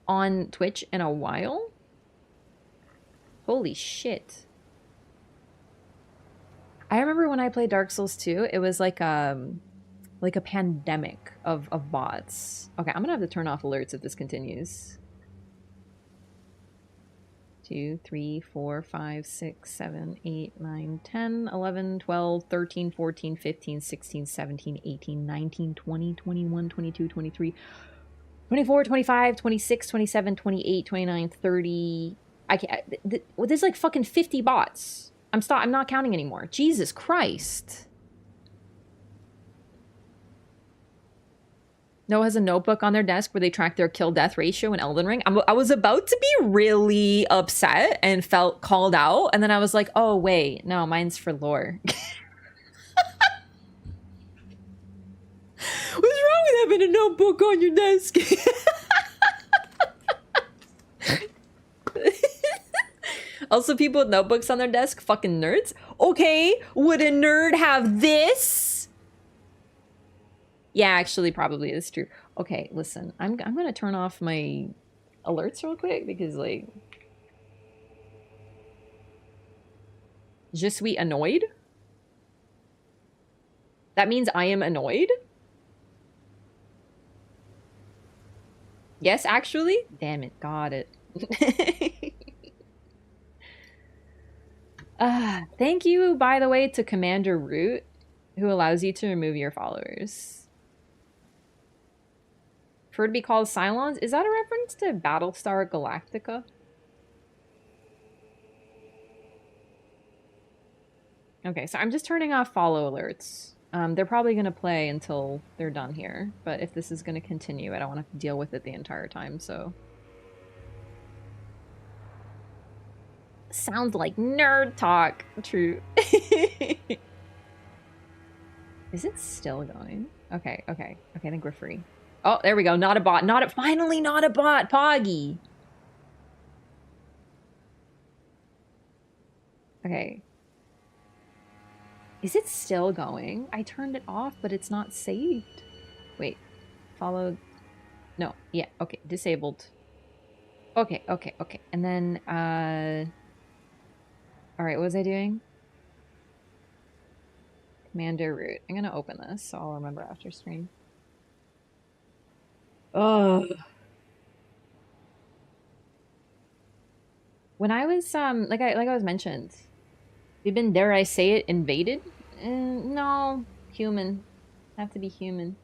on Twitch in a while. Holy shit. I remember when I played Dark Souls 2, it was like a pandemic of bots. Okay, I'm gonna have to turn off alerts if this continues. 2, 3, 4, 5, 6, 7, 8, 9, 10, 11, 12, 13, 14, 15, 16, 17, 18, 19, 20, 21, 22, 23, 24, 25, 26, 27, 28, 29, 30. I can't. There's like fucking 50 bots. I'm not counting anymore. Jesus Christ. Noah has a notebook on their desk where they track their kill-death ratio in Elden Ring. I was about to be really upset and felt called out. And then I was like, oh, wait. No, mine's for lore. What's wrong with having a notebook on your desk? Also, people with notebooks on their desk, fucking nerds. Okay, would a nerd have this? Yeah, actually, probably is true. Okay, listen, I'm gonna turn off my alerts real quick because, like, je suis annoyed? That means I am annoyed? Yes, actually? Damn it, got it. Thank you, by the way, to Commander Root, who allows you to remove your followers. For it to be called Cylons, is that a reference to Battlestar Galactica? Okay, so I'm just turning off follow alerts. They're probably going to play until they're done here, but if this is going to continue, I don't want to have to deal with it the entire time, so... Sounds like nerd talk. True. Is it still going? Okay, I think we're free. Oh, there we go. Not a bot. Finally not a bot. Poggy. Okay. Is it still going? I turned it off, but it's not saved. Wait. Followed. No. Yeah. Okay. Disabled. Okay. Okay. Okay. And then, all right. What was I doing? Commander root. I'm gonna open this so I'll remember after stream. Oh. When I was like I was mentioned, we've been, dare I say it, invaded? No, human. Have to be human.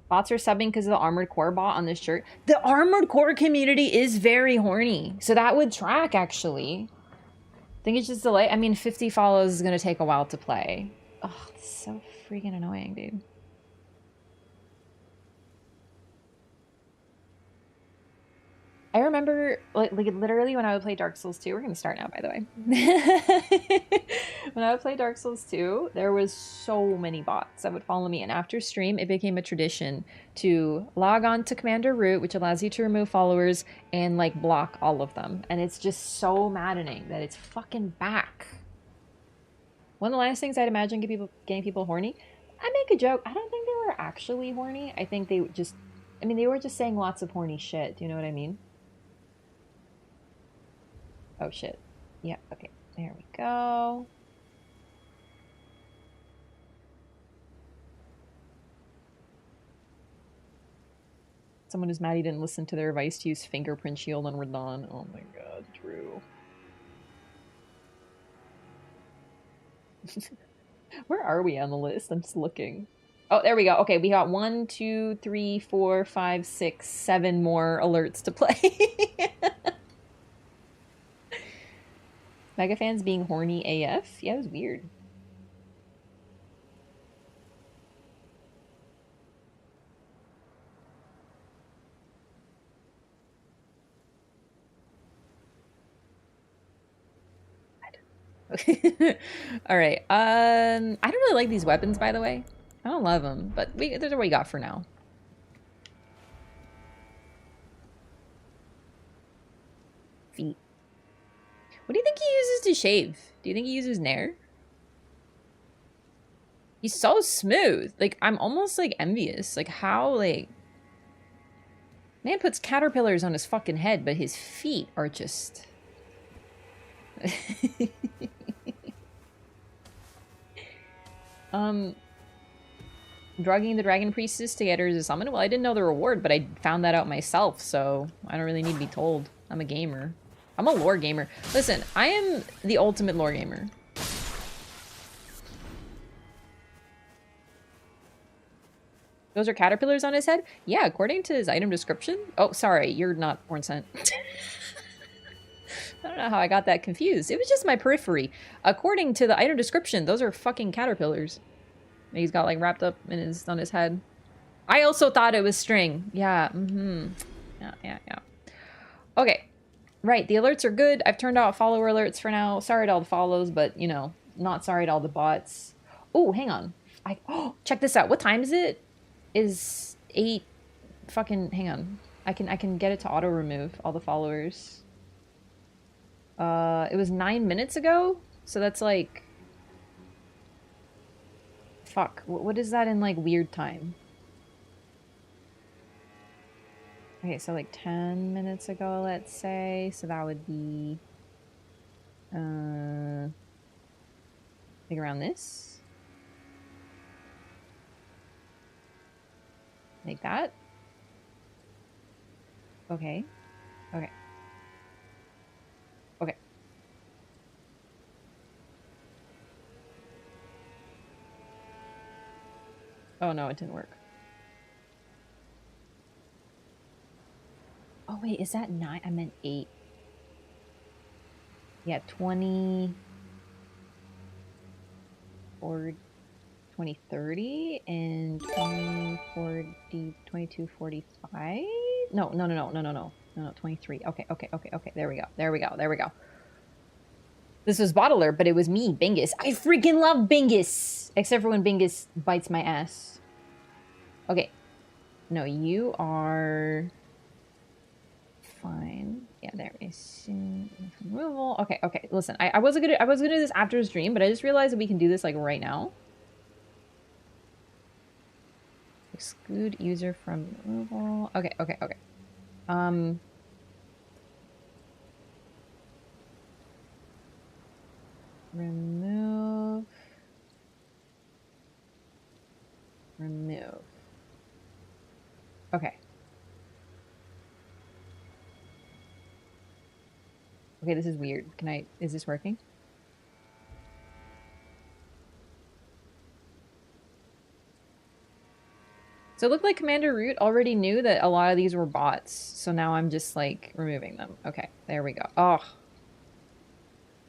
Bots are subbing because of the Armored Core bot on this shirt. The Armored Core community is very horny, so that would track actually. I think it's just delay. I mean, 50 follows is gonna take a while to play. Oh, this is so freaking annoying, dude. I remember, like literally when I would play Dark Souls 2, we're gonna start now, by the way. When I would play Dark Souls 2, there was so many bots that would follow me, and after stream, it became a tradition to log on to Commander Root, which allows you to remove followers and like block all of them, and it's just so maddening that it's fucking back. One of the last things I'd imagine getting people horny. I make a joke. I don't think they were actually horny. I think they just, I mean, they were just saying lots of horny shit. Do you know what I mean? Oh shit. Yeah, okay. There we go. Someone who's mad he didn't listen to their advice to use fingerprint shield on Radon. Oh my god, true. Where are we on the list? I'm just looking. Oh, there we go. Okay, we got 1, 2, 3, 4, 5, 6, 7 more alerts to play. Mega fans being horny AF? Yeah, it was weird. Okay. All right. I don't really like these weapons, by the way. I don't love them, but there's what we got for now. Feet. What do you think he uses to shave? Do you think he uses Nair? He's so smooth. Like, I'm almost, like, envious. Like, how, like... Man puts caterpillars on his fucking head, but his feet are just... Drugging the dragon priestess to get her to summon? Well, I didn't know the reward, but I found that out myself, so I don't really need to be told. I'm a gamer. I'm a lore gamer. Listen, I am the ultimate lore gamer. Those are caterpillars on his head? Yeah, according to his item description. Oh, sorry, you're not Born Scent. I don't know how I got that confused. It was just my periphery. According to the item description, those are fucking caterpillars. He's got like wrapped up in on his head. I also thought it was string. Yeah, Yeah. Okay. Right, the alerts are good. I've turned off follower alerts for now. Sorry to all the follows, but you know, not sorry to all the bots. Oh, hang on. Oh, check this out. What time is it? Is 8 fucking, hang on. I can get it to auto remove all the followers. It was 9 minutes ago, so that's like, fuck, what is that in like weird time? Okay, so like 10 minutes ago, let's say, so that would be like around this, like that. Okay. Oh no, it didn't work. Oh wait, is that 9? I meant 8. Yeah, 20 or 2030 and 2040, 2245. No, 23. Okay. There we go. This was bot alert, but it was me, Bingus. I freaking love Bingus! Except for when Bingus bites my ass. Okay. No, you are fine. Yeah, there is removal. Okay, okay. Listen, I wasn't gonna do this after the stream, but I just realized that we can do this like right now. Exclude user from removal. Okay, okay, okay. Remove. Remove. Okay. Okay, this is weird. Is this working? So it looked like Commander Root already knew that a lot of these were bots. So now I'm just like removing them. Okay, there we go. Oh.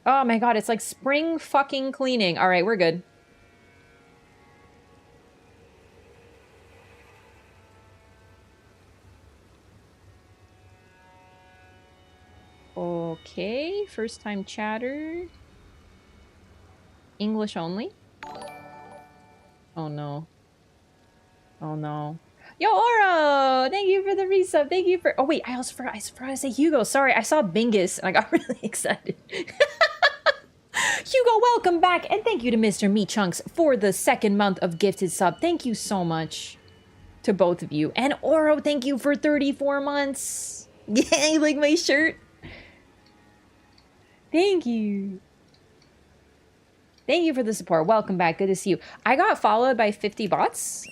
Oh my god, it's like spring fucking cleaning. All right, we're good. Okay, first time chatter. English only. Oh no. Oh no. Yo, Oro! Thank you for the resub. Thank you for... Oh wait, I forgot to say Hugo. Sorry, I saw Bingus and I got really excited. Hugo, welcome back. And thank you to Mr. Meat Chunks for the second month of gifted sub. Thank you so much to both of you. And Oro, thank you for 34 months. Yeah, you like my shirt? Thank you. Thank you for the support. Welcome back. Good to see you. I got followed by 50 bots.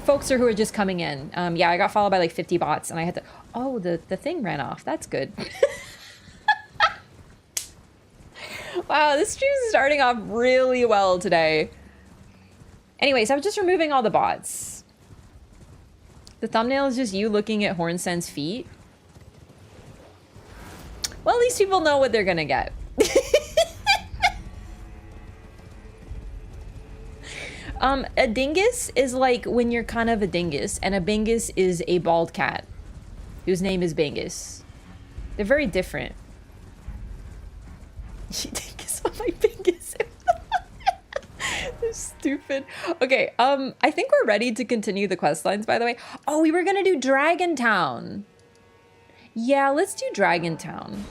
Folks who are just coming in. Yeah, I got followed by like 50 bots and I had to... Oh, the thing ran off. That's good. Wow, this stream is starting off really well today. Anyways, I'm just removing all the bots. The thumbnail is just you looking at Hornsen's feet. Well, at least people know what they're gonna get. A dingus is like when you're kind of a dingus, and a bingus is a bald cat whose name is Bingus. They're very different. She dingus on my bingus. They're stupid. Okay, I think we're ready to continue the quest lines, by the way. Oh, we were gonna do Dragon Town. Yeah, let's do Dragon Town.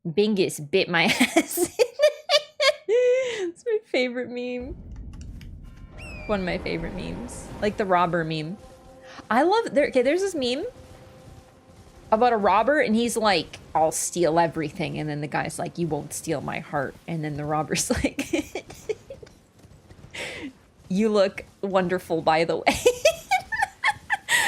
Bingus bit my ass. It's my favorite meme. One of my favorite memes. Like the robber meme. I love... Okay, there's this meme about a robber and he's like, I'll steal everything. And then the guy's like, you won't steal my heart. And then the robber's like, you look wonderful, by the way.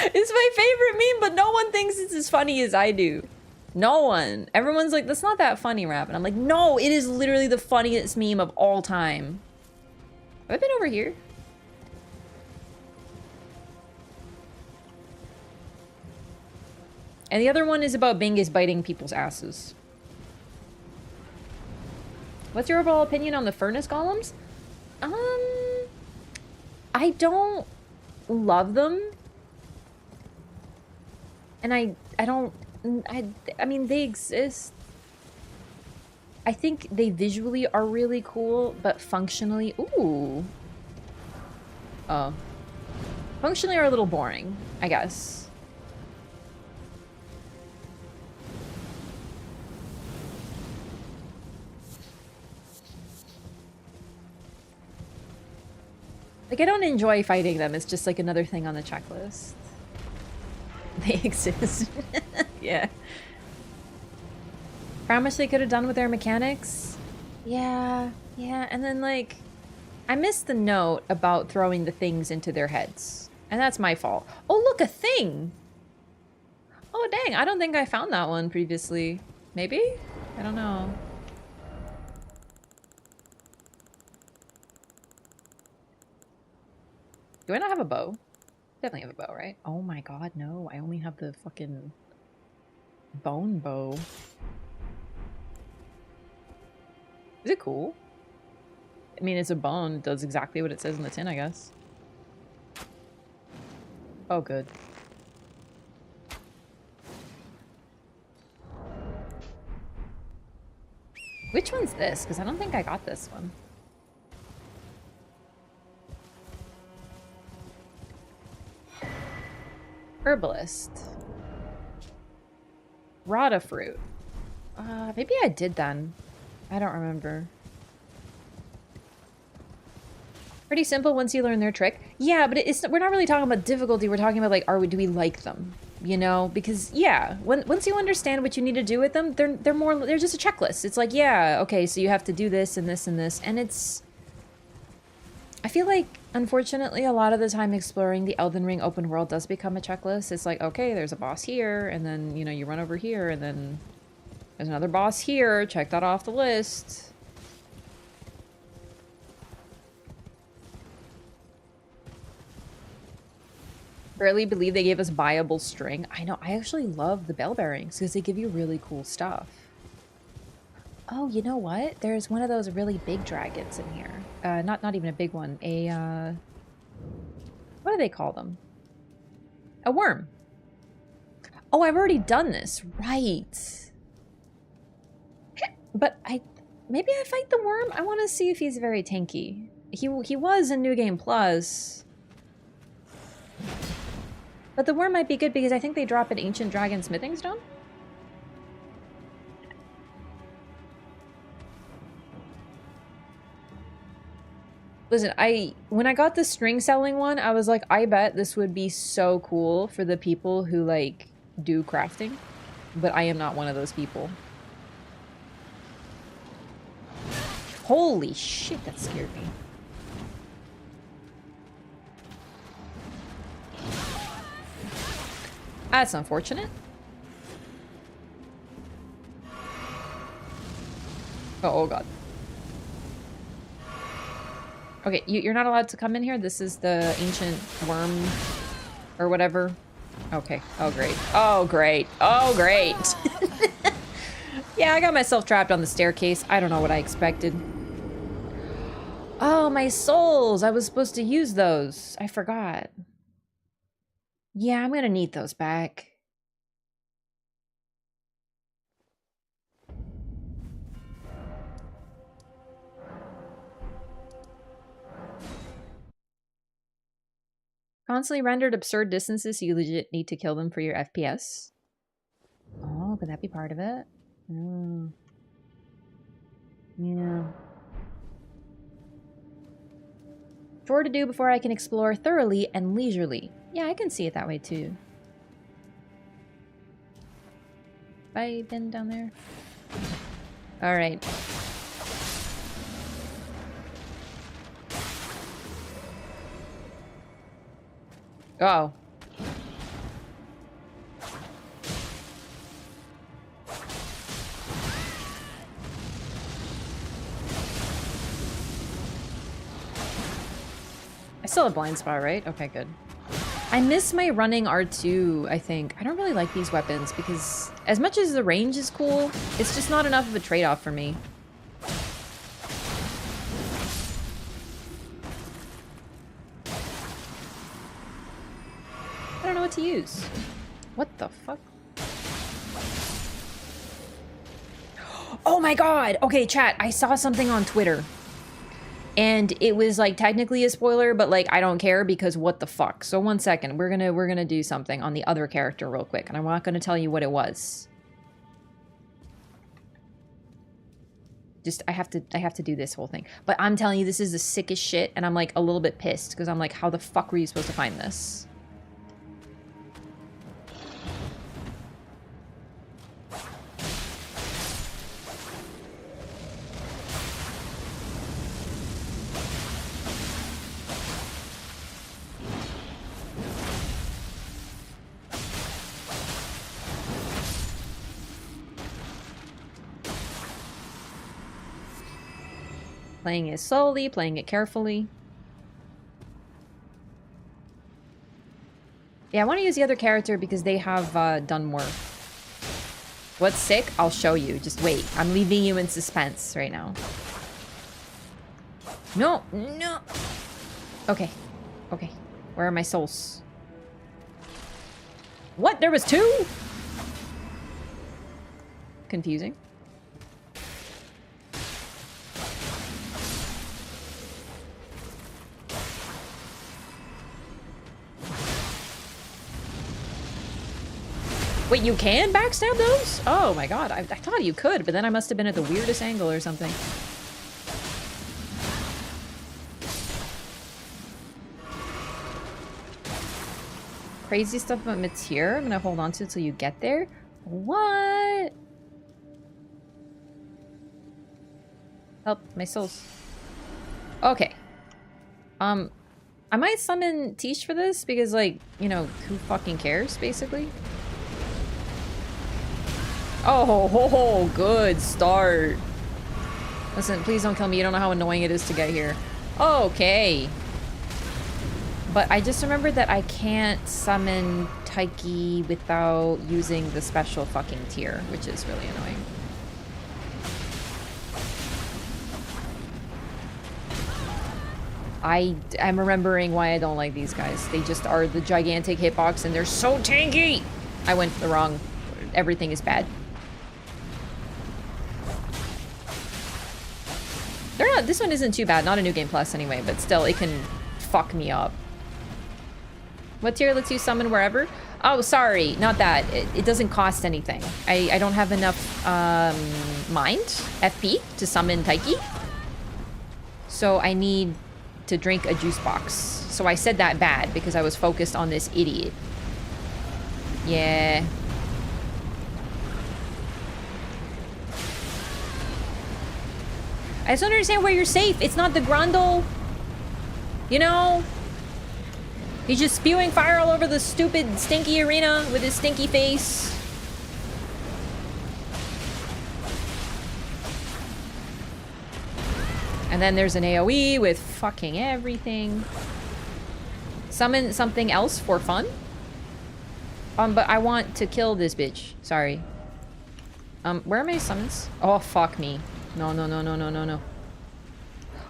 It's my favorite meme, but no one thinks it's as funny as I do. No one. Everyone's like, that's not that funny, Rap. And I'm like, no, it is literally the funniest meme of all time. Have I been over here? And the other one is about Bingus biting people's asses. What's your overall opinion on the furnace golems? I don't love them. And I mean, they exist. I think they visually are really cool, but functionally... Ooh. Oh. Functionally are a little boring, I guess. Like, I don't enjoy fighting them. It's just like another thing on the checklist. They exist. Yeah. How much they could have done with their mechanics? Yeah, yeah. And then, like, I missed the note about throwing the things into their heads. And that's my fault. Oh, look, a thing! Oh, dang. I don't think I found that one previously. Maybe? I don't know. Do I not have a bow? Definitely have a bow, right? Oh my god, no. I only have the fucking bone bow. Is it cool? I mean, it's a bone. It does exactly what it says in the tin, I guess. Oh, good. Which one's this? Because I don't think I got this one. herbalist. Rata fruit. Maybe I did then. I don't remember. Pretty simple once you learn their trick. Yeah, but we're not really talking about difficulty. We're talking about like, do we like them? You know, because yeah, once you understand what you need to do with them, they're just a checklist. It's like, yeah, okay, so you have to do this and this and this, and it's. I feel like, unfortunately, a lot of the time exploring the Elden Ring open world does become a checklist. It's like, okay, there's a boss here, and then you know you run over here, and then there's another boss here. Check that off the list. Barely believe they gave us buyable string. I know, I actually love the bell bearings because they give you really cool stuff. Oh, you know what? There's one of those really big dragons in here. Not even a big one. What do they call them? A worm. Oh, I've already done this. Right. But maybe I fight the worm? I want to see if he's very tanky. He was in New Game Plus. But the worm might be good because I think they drop an ancient dragon smithing stone. Listen, when I got the string selling one, I was like, I bet this would be so cool for the people who like do crafting, but I am not one of those people. Holy shit, that scared me. That's unfortunate. Oh god. Okay, you're not allowed to come in here? This is the ancient worm or whatever. Okay. Oh, great. Oh, great. Oh, great. Yeah, I got myself trapped on the staircase. I don't know what I expected. Oh, my souls. I was supposed to use those. I forgot. Yeah, I'm gonna need those back. Constantly rendered absurd distances, so you legit need to kill them for your FPS. Oh, could that be part of it? Oh. Yeah. Chore to do before I can explore thoroughly and leisurely. Yeah, I can see it that way too. Have I been down there? Alright. Oh. I still have blind spot, right? Okay, good. I miss my running R2, I think. I don't really like these weapons because as much as the range is cool, it's just not enough of a trade-off for me. I don't know what to use. What the fuck? Oh my god! Okay, chat, I saw something on Twitter. And it was like technically a spoiler, but like I don't care because what the fuck. So 1 second, we're gonna do something on the other character real quick, and I'm not gonna tell you what it was. Just I have to do this whole thing. But I'm telling you, this is the sickest shit, and I'm like a little bit pissed because I'm like, how the fuck were you supposed to find this? Playing it slowly, playing it carefully. Yeah, I want to use the other character because they have done more. What's sick? I'll show you. Just wait. I'm leaving you in suspense right now. No, no. Okay, okay. Where are my souls? What? There was two? Confusing. Wait, you can backstab those? Oh my god, I thought you could, but then I must have been at the weirdest angle or something. Crazy stuff about Mateer. I'm gonna hold on to it till you get there. What? Help, my souls. Okay. I might summon Tish for this because, like, you know, who fucking cares, basically? Oh, good start. Listen, please don't kill me. You don't know how annoying it is to get here. Okay. But I just remembered that I can't summon Taiki without using the special fucking tier, which is really annoying. I'm remembering why I don't like these guys. They just are the gigantic hitbox and they're so tanky! I went the wrong... Everything is bad. They're not... This one isn't too bad. Not a New Game Plus anyway, but still, it can fuck me up. What tier lets you summon wherever? Oh, sorry. Not that. It doesn't cost anything. I don't have enough mind, FP, to summon Taiki. So I need to drink a juice box. So I said that bad because I was focused on this idiot. Yeah. I just don't understand where you're safe. It's not the Grundle. You know? He's just spewing fire all over the stupid, stinky arena with his stinky face. And then there's an AoE with fucking everything. Summon something else for fun? But I want to kill this bitch. Sorry. Where are my summons? Oh, fuck me. No, no, no, no, no, no, no.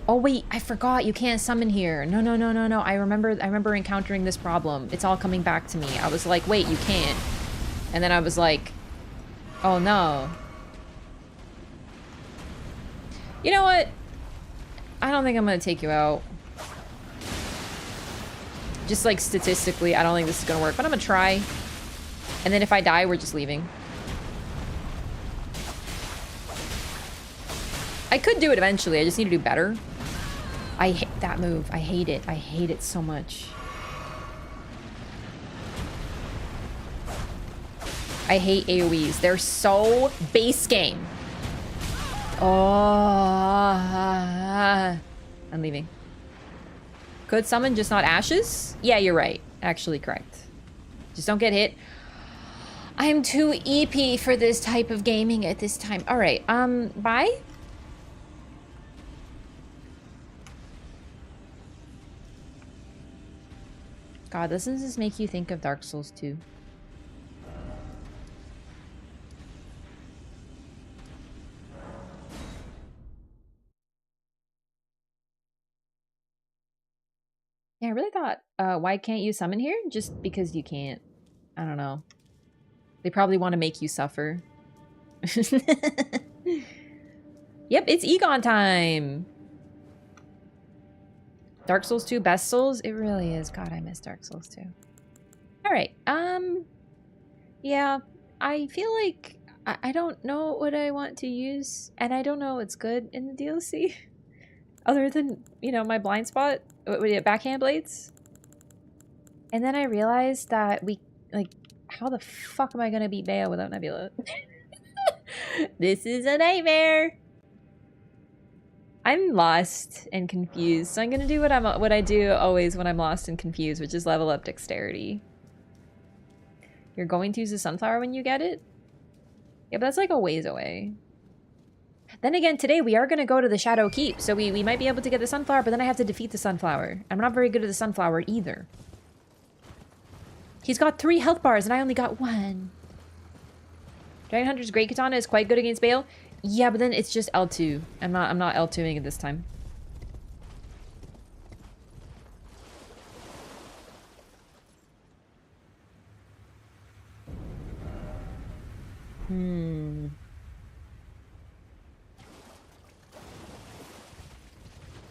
Oh, wait, I forgot. You can't summon here. No, no, no, no, no. I remember encountering this problem. It's all coming back to me. I was like, wait, you can't. And then I was like, oh, no. You know what? I don't think I'm gonna take you out. Just like statistically, I don't think this is gonna work, but I'm gonna try. And then if I die, we're just leaving. I could do it eventually, I just need to do better. I hate that move. I hate it. I hate it so much. I hate AoEs. They're so base game. Oh, I'm leaving. Could summon, just not ashes? Yeah, you're right. Actually correct. Just don't get hit. I'm too EP for this type of gaming at this time. All right, bye. God, doesn't this make you think of Dark Souls 2? Yeah, I really thought, why can't you summon here? Just because you can't. I don't know. They probably want to make you suffer. Yep, it's Igon time! Dark Souls 2, best Souls? It really is. God, I miss Dark Souls 2. Alright, yeah, I feel like I don't know what I want to use, and I don't know what's good in the DLC. Other than, you know, my blind spot. Backhand blades? And then I realized that like, how the fuck am I gonna beat Bale without Nebula? This is a nightmare! I'm lost and confused, so I'm gonna do what I do always when I'm lost and confused, which is level up dexterity. You're going to use the sunflower when you get it? Yeah, but that's like a ways away. Then again, today we are going to go to the Shadow Keep, so we might be able to get the sunflower, but then I have to defeat the sunflower. I'm not very good at the sunflower either. He's got 3 health bars and I only got 1. Dragon Hunter's Great Katana is quite good against Bale. Yeah, but then it's just L2. I'm not L2ing it this time.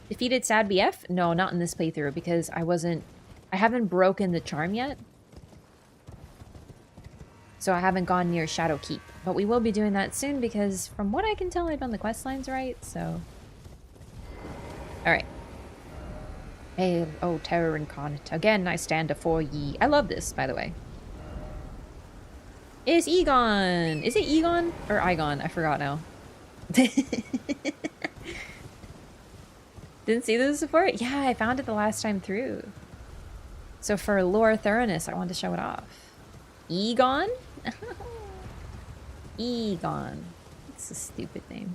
Defeated Sad BF? No, not in this playthrough because I haven't broken the charm yet. So I haven't gone near Shadow Keep. But we will be doing that soon because from what I can tell, I've done the quest lines right, so... Alright. Hail, O terror incarnate. Again I stand afore ye. I love this, by the way. It's Igon! Is it Egon? Or Igon? I forgot now. Didn't see this before? Yeah, I found it the last time through. So for lore thoroughness, I wanted to show it off. Egon? Egon. It's a stupid name.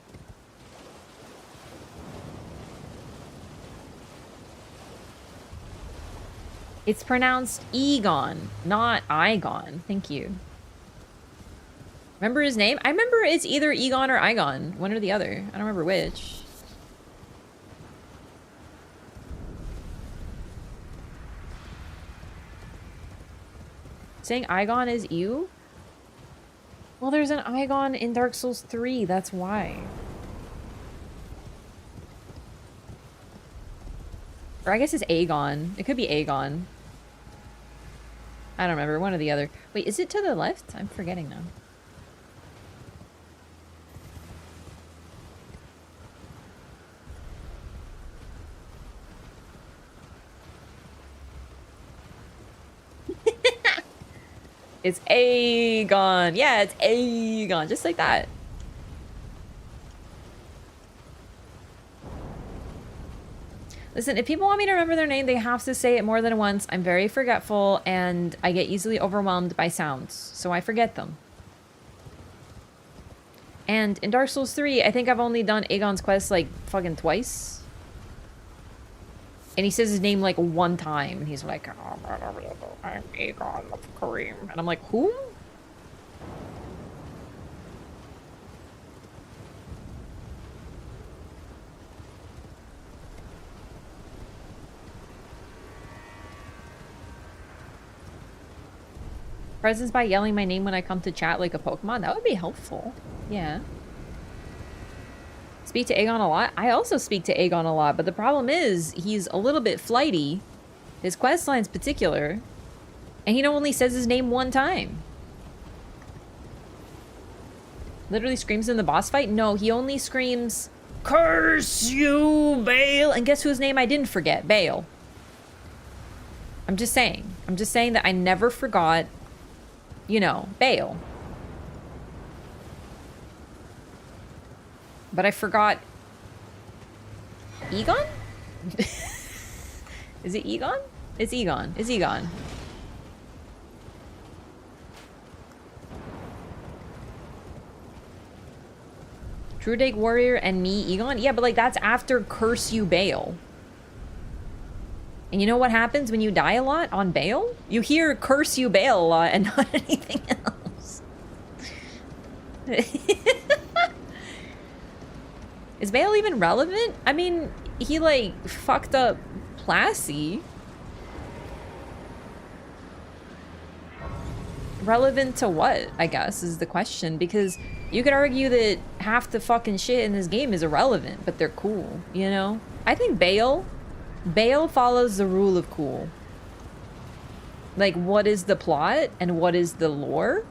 It's pronounced Egon, not Igon. Thank you. Remember his name? I remember it's either Egon or Igon. One or the other. I don't remember which. Saying Igon is you? Well, there's an Igon in Dark Souls 3. That's why. Or I guess it's Aegon. It could be Aegon. I don't remember. One or the other. Wait, is it to the left? I'm forgetting now. It's Aegon. Yeah, it's Aegon. Just like that. Listen, if people want me to remember their name, they have to say it more than once. I'm very forgetful, and I get easily overwhelmed by sounds, so I forget them. And in Dark Souls 3, I think I've only done Aegon's quest, like, fucking twice. And he says his name, like, one time, and he's like, oh, I'm Aegon of Karim. And I'm like, who? Presents by yelling my name when I come to chat like a Pokemon? That would be helpful. Yeah. Speak to Aegon a lot? I also speak to Aegon a lot, but the problem is he's a little bit flighty. His quest line's particular. And he only says his name one time. Literally screams in the boss fight? No, he only screams, "Curse you, Bale!" And guess whose name I didn't forget? Bale. I'm just saying. I'm just saying that I never forgot, you know, Bale. But I forgot Egon? Is it Egon? It's Egon. It's Egon. True Dake Warrior and me, Egon? Yeah, but like that's after Curse You Bale. And you know what happens when you die a lot on Bale? You hear Curse You Bale a lot and not anything else. Is Bale even relevant? I mean, he like fucked up Plassey. Relevant to what, I guess, is the question. Because you could argue that half the fucking shit in this game is irrelevant, but they're cool, you know? I think Bale follows the rule of cool. Like, what is the plot and what is the lore?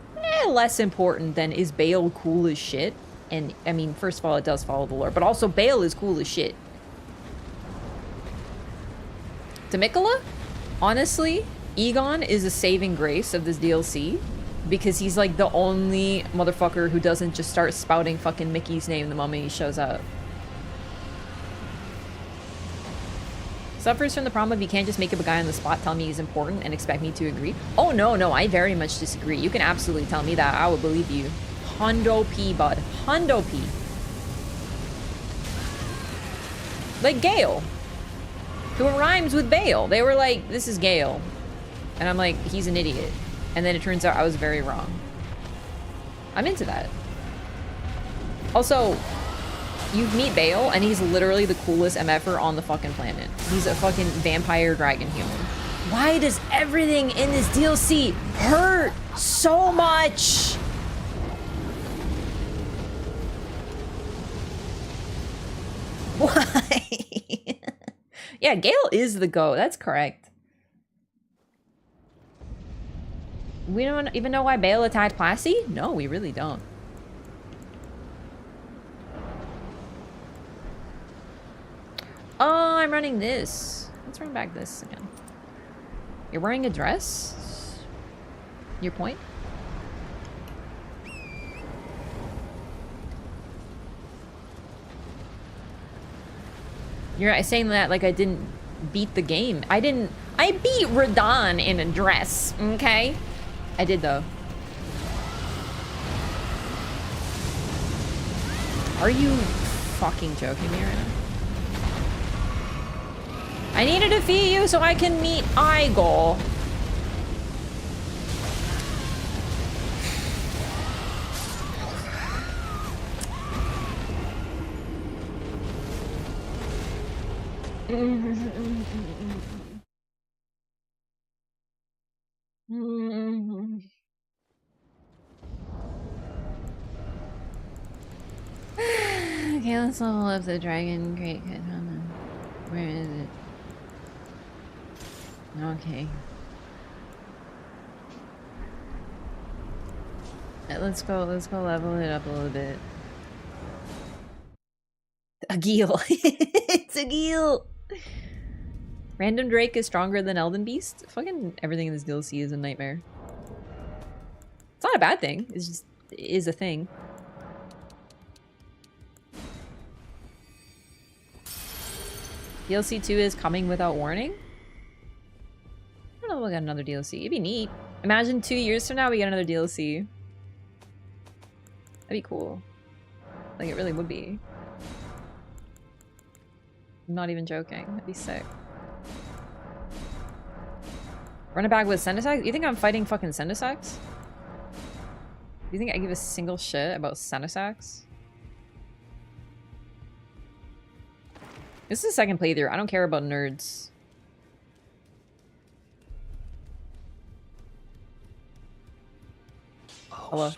Less important than is Bale cool as shit. And, I mean, first of all, it does follow the lore, but also Bale is cool as shit. To Miquella, honestly, Egon is a saving grace of this DLC because he's like the only motherfucker who doesn't just start spouting fucking Mickey's name the moment he shows up. Suffers from the problem of you can't just make up a guy on the spot tell me he's important and expect me to agree. Oh, no, I very much disagree. You can absolutely tell me that. I would believe you. Hundo P, bud. Hundo P. Like Gale. Who rhymes with Bale. They were like, this is Gale. And I'm like, he's an idiot. And then it turns out I was very wrong. I'm into that. Also, you meet Bale, and he's literally the coolest MFer on the fucking planet. He's a fucking vampire dragon human. Why does everything in this DLC hurt so much? Why? Yeah, Gale is the GOAT. That's correct. We don't even know why Bale attacked Classy? No, we really don't. Oh, I'm running this. Let's run back this again. You're wearing a dress? Your point? You're saying that like I didn't beat the game. I didn't. I beat Radon in a dress, okay? I did though. Are you fucking joking me right now? I need to defeat you so I can meet Igon. Okay, let's level up the dragon. Great. Where is it? Okay. Let's go level it up a little bit. A Geel. It's a Geel. Random Drake is stronger than Elden Beast? Fucking everything in this DLC is a nightmare. It's not a bad thing. It's just, it is a thing. DLC 2 is coming without warning? I don't know if we'll get another DLC. It'd be neat. Imagine 2 years from now we get another DLC. That'd be cool. Like, it really would be. I'm not even joking. That'd be sick. Run it back with Sendisax? You think I'm fighting fucking Sendisax? Do you think I give a single shit about Sendisax? This is the second playthrough. I don't care about nerds. Hello?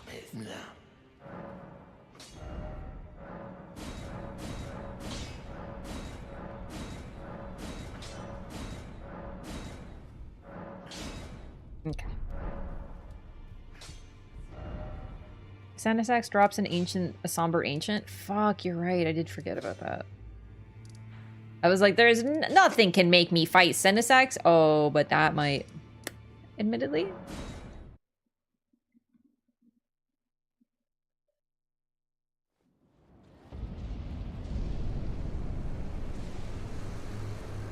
Okay. Sendisax drops a somber ancient. Fuck, you're right. I did forget about that. I was like, there's nothing can make me fight Sendisax. Oh, but that might. Admittedly.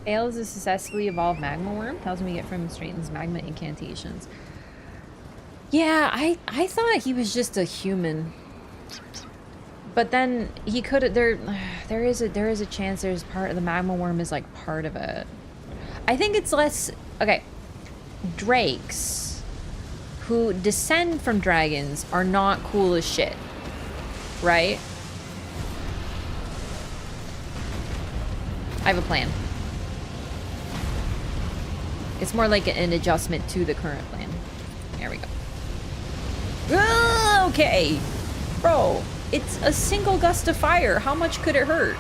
Bale is a successfully evolved magma worm. 1,000 we get from Straiten's magma incantations. Yeah, I thought he was just a human. But then he could there is a chance there's part of the magma worm is like part of it. I think it's less okay. Drakes who descend from dragons are not cool as shit. Right? I have a plan. It's more like an adjustment to the current plan. There we go. Okay. Bro, it's a single gust of fire. How much could it hurt?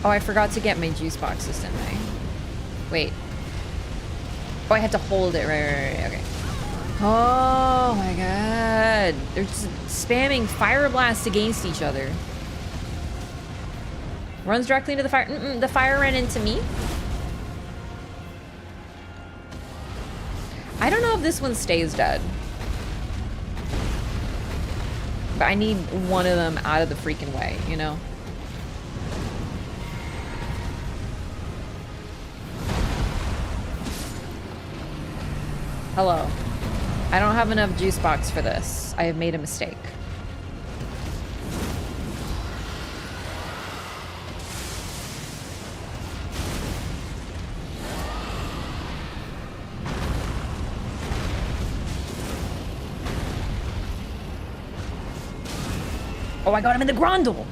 Oh, I forgot to get my juice boxes, didn't I? Wait. Oh, I have to hold it. Right. Okay. Oh my god. They're just spamming fire blasts against each other. Runs directly into the fire. The fire ran into me. I don't know if this one stays dead. But I need one of them out of the freaking way, you know? Hello. I don't have enough juice box for this. I have made a mistake. Oh, I got him in the grundle.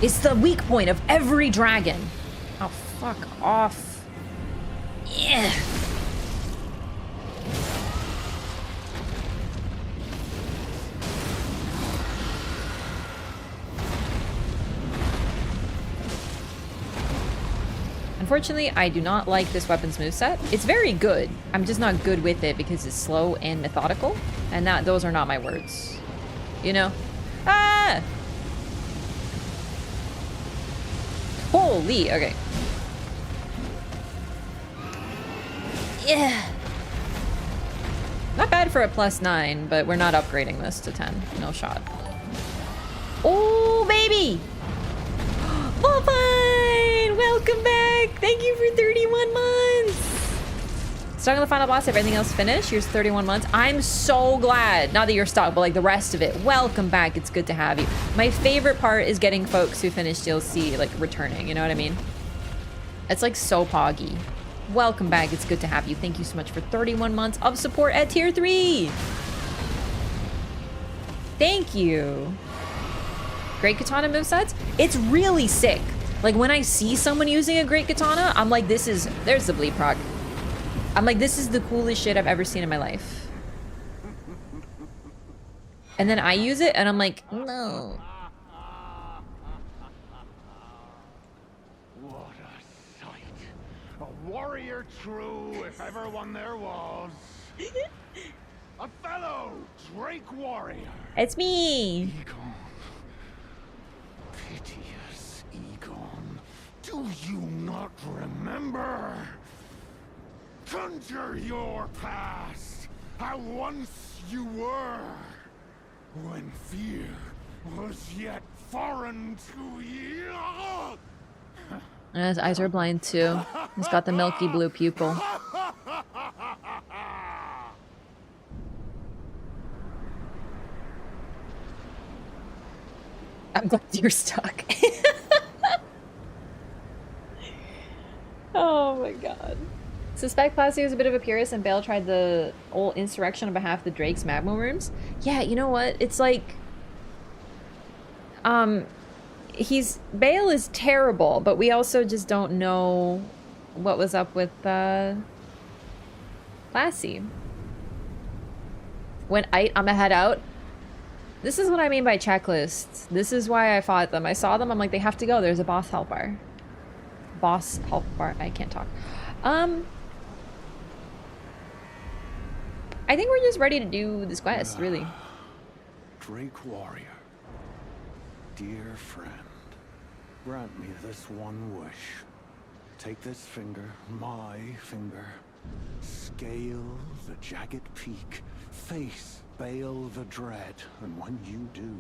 It's the weak point of every dragon. Oh, fuck off. Yeah. Unfortunately, I do not like this weapon's moveset. It's very good. I'm just not good with it because it's slow and methodical. And those are not my words. You know? Ah! Holy, okay. Yeah. Not bad for a +9, but we're not upgrading this to 10. No shot. Oh, baby! Wolfine! Welcome back! Thank you for 31 months! Stuck on the final boss, everything else finished. Here's 31 months. I'm so glad. Not that you're stuck, but like the rest of it. Welcome back. It's good to have you. My favorite part is getting folks who finish DLC, like, returning. You know what I mean? It's like so poggy. Welcome back. It's good to have you. Thank you so much for 31 months of support at tier 3. Thank you. Great katana movesets. It's really sick. Like when I see someone using a great katana, I'm like, there's the bleed proc. I'm like, this is the coolest shit I've ever seen in my life. And then I use it and I'm like, no. What a sight. A warrior true, if ever one there was. A fellow Drake warrior. It's me. Igon. Piteous Igon. Do you not remember? Conjure your past. How once you were. When fear was yet foreign to you. And his eyes are blind too. He's got the milky blue pupil. I'm glad you're stuck. Oh my god. Suspect Plasty was a bit of a purist and Bale tried the old insurrection on behalf of the Drake's magma worms. Yeah, you know what? It's like... Bale is terrible, but we also just don't know what was up with, Plasty. When I'm a head out. This is what I mean by checklists. This is why I fought them. I saw them, I'm like, they have to go. There's a boss health bar. Boss health bar. I can't talk. I think we're just ready to do this quest, really. Drake warrior. Dear friend, grant me this one wish. Take this finger, my finger. Scale the jagged peak. Face Bale the dread, and when you do,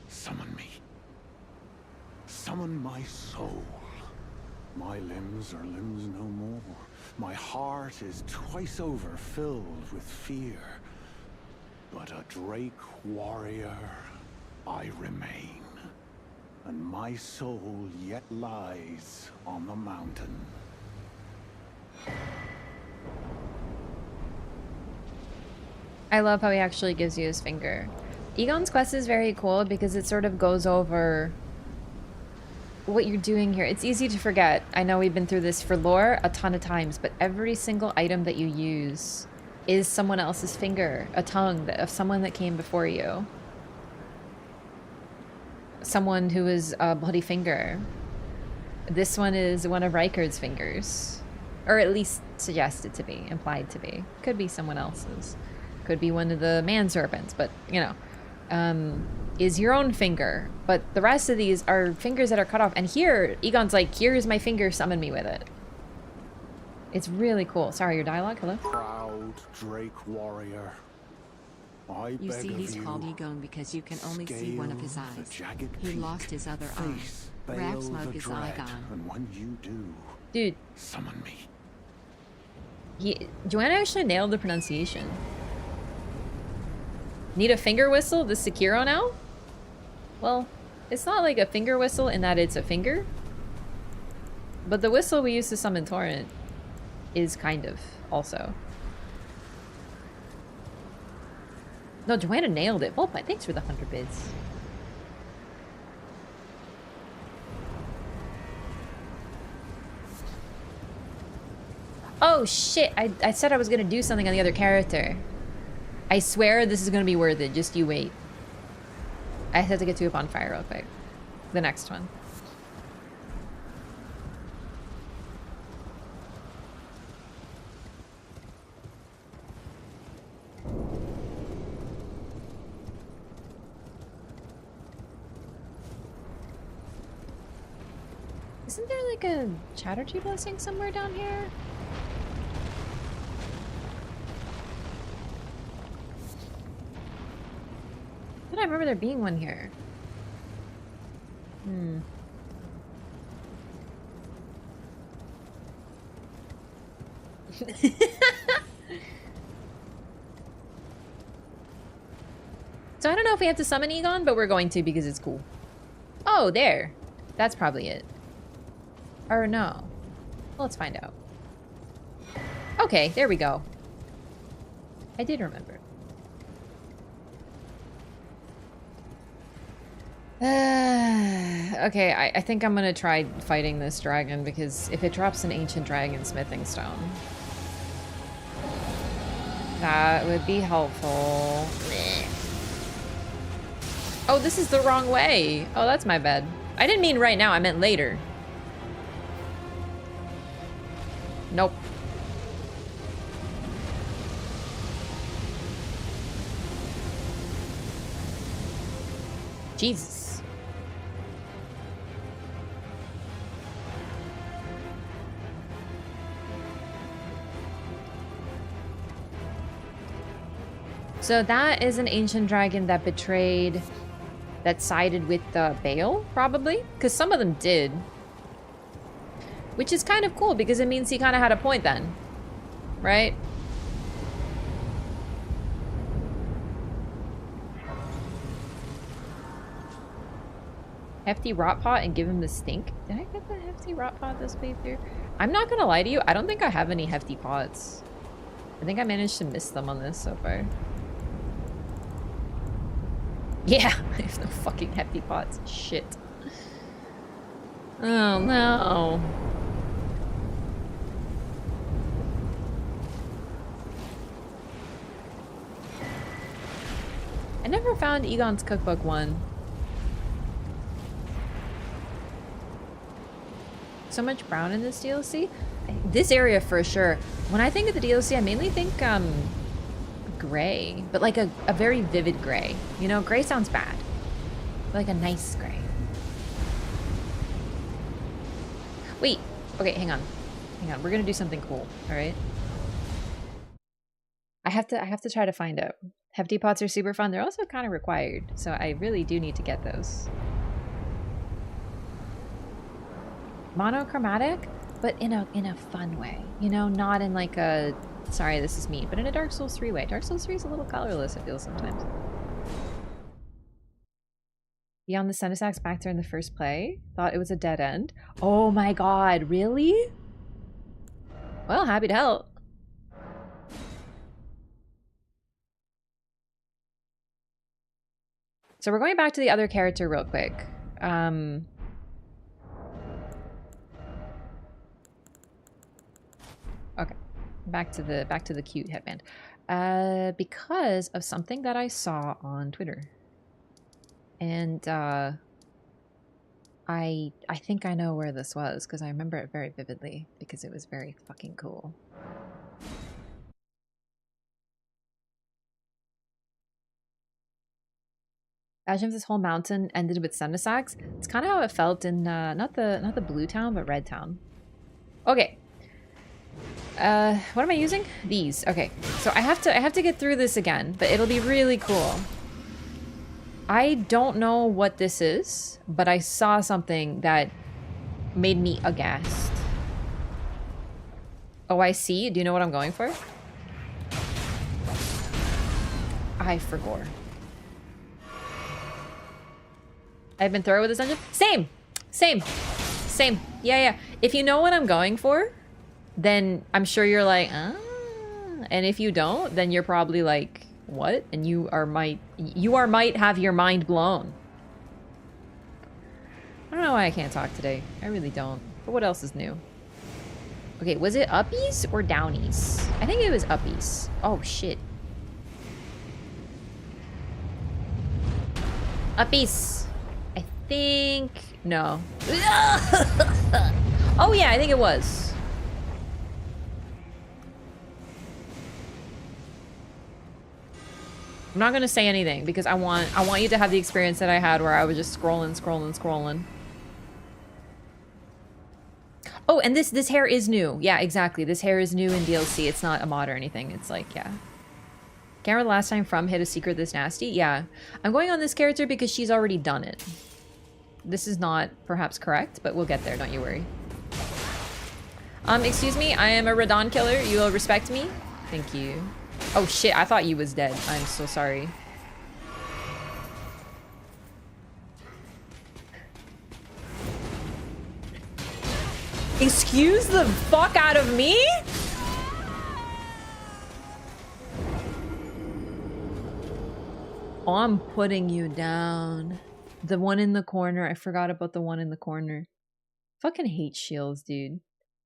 summon me. Summon my soul. My limbs are limbs no more. My heart is twice over filled with fear. But a Drake warrior I remain. And my soul yet lies on the mountain. I love how he actually gives you his finger. Egon's quest is very cool because it sort of goes over what you're doing here. It's easy to forget. I know we've been through this for lore a ton of times, but every single item that you use is someone else's finger, a tongue of someone that came before you. Someone who is a bloody finger. This one is one of Rikard's fingers. Or at least suggested to be, implied to be. Could be someone else's. Could be one of the manservants, but, you know. Is your own finger. But the rest of these are fingers that are cut off. And here, Egon's like, here's my finger, summon me with it. It's really cool. Sorry, your dialogue? Hello? Proud Drake warrior. I You beg see, of he's you, called Igon because you can only see one of his scale the eyes. jagged He peak, lost his other eye. face Bale Rap the smoke is dread, Igon. and when you do, Dude, summon me. Joanna actually nailed the pronunciation. Need a finger whistle to Sekiro now? Well, it's not like a finger whistle in that it's a finger. But the whistle we use to summon Torrent is kind of also. No, Joanna nailed it. Well, thanks for the 100 bids. Oh shit, I said I was gonna do something on the other character. I swear this is gonna be worth it, just you wait. I have to get to a bonfire real quick. The next one. Isn't there like a Chatterjee blessing somewhere down here? I don't remember there being one here. Hmm. So I don't know if we have to summon Egon, but we're going to because it's cool. Oh, there. That's probably it. Or no. Well, let's find out. Okay, there we go. I did remember. Okay, I think I'm gonna try fighting this dragon because if it drops an ancient dragon smithing stone, that would be helpful. Oh, this is the wrong way. Oh, that's my bad. I didn't mean right now, I meant later. Nope. Jesus. So that is an ancient dragon that betrayed, that sided with Bale, probably? Because some of them did. Which is kind of cool, because it means he kind of had a point then. Right? Hefty rot pot and give him the stink. Did I get the hefty rot pot this playthrough? I'm not gonna lie to you, I don't think I have any hefty pots. I think I managed to miss them on this so far. Yeah, I have no fucking hefty pots. Shit. Oh no. I never found Egon's Cookbook one. So much brown in this DLC? This area for sure. When I think of the DLC, I mainly think gray, but like a very vivid gray. You know, gray sounds bad. Like a nice gray. Wait, okay, hang on. Hang on, we're gonna do something cool, all right? I have to try to find out. Hefty pots are super fun. They're also kind of required, so I really do need to get those. Monochromatic, but in a fun way. You know, not in like a, sorry, this is me, but in a Dark Souls 3 way. Dark Souls 3 is a little colorless, I feel sometimes. Beyond the Cenisax back there in the first play? Thought it was a dead end. Oh my god, really? Well, happy to help. So we're going back to the other character real quick. Okay, back to the cute headband. Because of something that I saw on Twitter, and I think I know where this was because I remember it very vividly because it was very fucking cool. Imagine if this whole mountain ended with Cenisax. It's kind of how it felt in not the blue town but red town. Okay. What am I using? These. Okay. So I have to get through this again, but it'll be really cool. I don't know what this is, but I saw something that made me aghast. Oh, I see. Do you know what I'm going for? I forgot. I've been through with this dungeon. Same. Yeah. If you know what I'm going for, then I'm sure you're like, ah. And if you don't, then you're probably like, what? And you might have your mind blown. I don't know why I can't talk today. I really don't. But what else is new? Okay, was it uppies or downies? I think it was uppies. Oh shit. Uppies. I think no. Oh yeah, I think it was. I'm not gonna say anything because I want you to have the experience that I had where I was just scrolling. Oh, and this hair is new. Yeah, exactly. This hair is new in DLC. It's not a mod or anything. It's like, yeah. Can't remember the last time From hit a secret this nasty. Yeah. I'm going on this character because she's already done it. This is not perhaps correct, but we'll get there. Don't you worry. Excuse me. I am a Radon killer. You will respect me. Thank you. Oh shit, I thought you was dead. I'm so sorry. Excuse the fuck out of me? Oh, I'm putting you down. The one in the corner. I forgot about the one in the corner. Fucking hate shields, dude.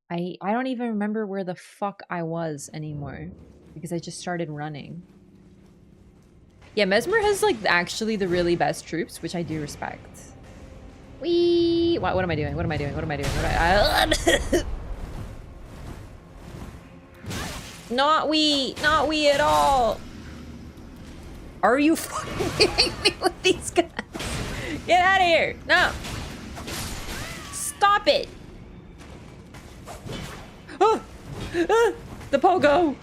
I don't even remember where the fuck I was anymore. Because I just started running. Yeah, Mesmer has like actually the really best troops, which I do respect. Wee! What am I doing? What am I doing? What am I doing? Not we at all. Are you fucking hitting me with these guys? Get out of here! No! Stop it! Oh! The pogo!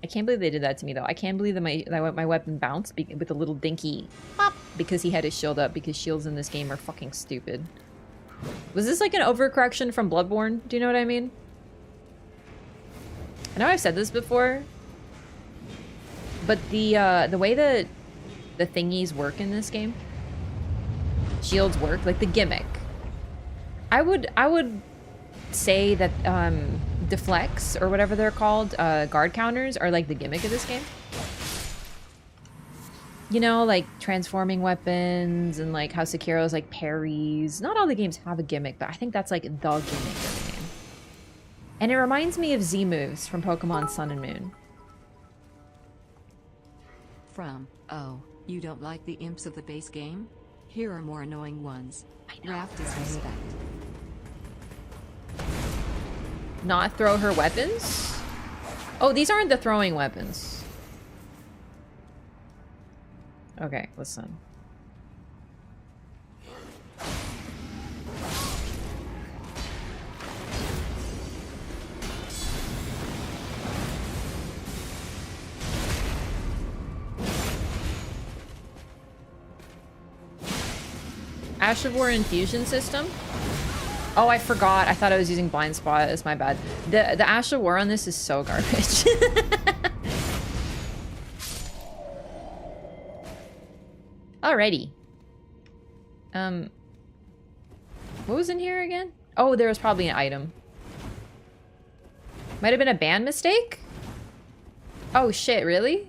I can't believe they did that to me though. I can't believe that my weapon bounced with a little dinky pop because he had his shield up, because shields in this game are fucking stupid. Was this like an overcorrection from Bloodborne? Do you know what I mean? I know I've said this before, but the way that the thingies work in this game, shields work, like the gimmick. I would say that deflects, or whatever they're called, guard counters, are like the gimmick of this game. You know, like transforming weapons and like how Sekiro's like parries. Not all the games have a gimmick, but I think that's like the gimmick of the game. And it reminds me of Z moves from Pokemon Sun and Moon. From, oh, you don't like the imps of the base game? Here are more annoying ones. Raft is respect. Not throw her weapons? Oh, these aren't the throwing weapons. Okay, listen. Ash of War infusion system? Oh, I forgot. I thought I was using blind spot. It's my bad. The Ash of War on this is so garbage. Alrighty. What was in here again? Oh, there was probably an item. Might have been a band mistake? Oh shit, really?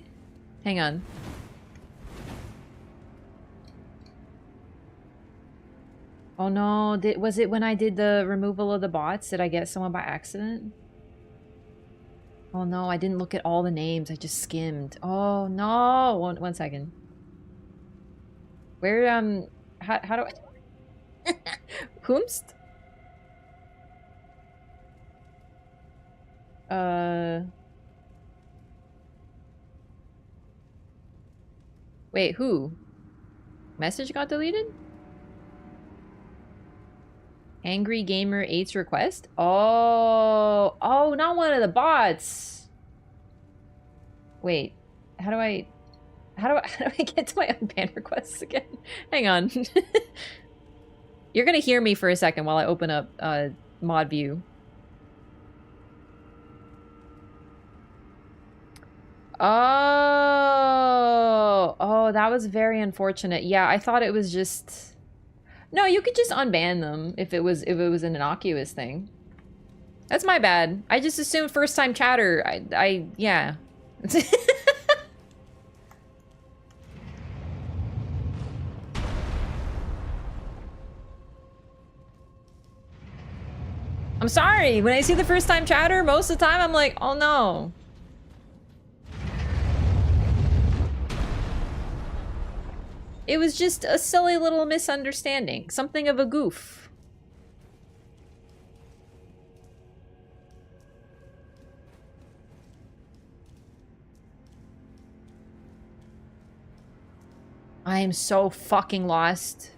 Hang on. Oh no, was it when I did the removal of the bots? Did I get someone by accident? Oh no, I didn't look at all the names. I just skimmed. Oh no! One second. Where, how do I... Whomst? Wait, who? Message got deleted? Angry Gamer 8's request? Oh, not one of the bots. Wait, how do I get to my unbanned requests again? Hang on. You're gonna hear me for a second while I open up mod view. Oh, that was very unfortunate. Yeah, I thought it was just... No, you could just unban them if it was an innocuous thing. That's my bad. I just assumed first time chatter. Yeah. I'm sorry. When I see the first time chatter, most of the time I'm like, oh no. It was just a silly little misunderstanding. Something of a goof. I am so fucking lost.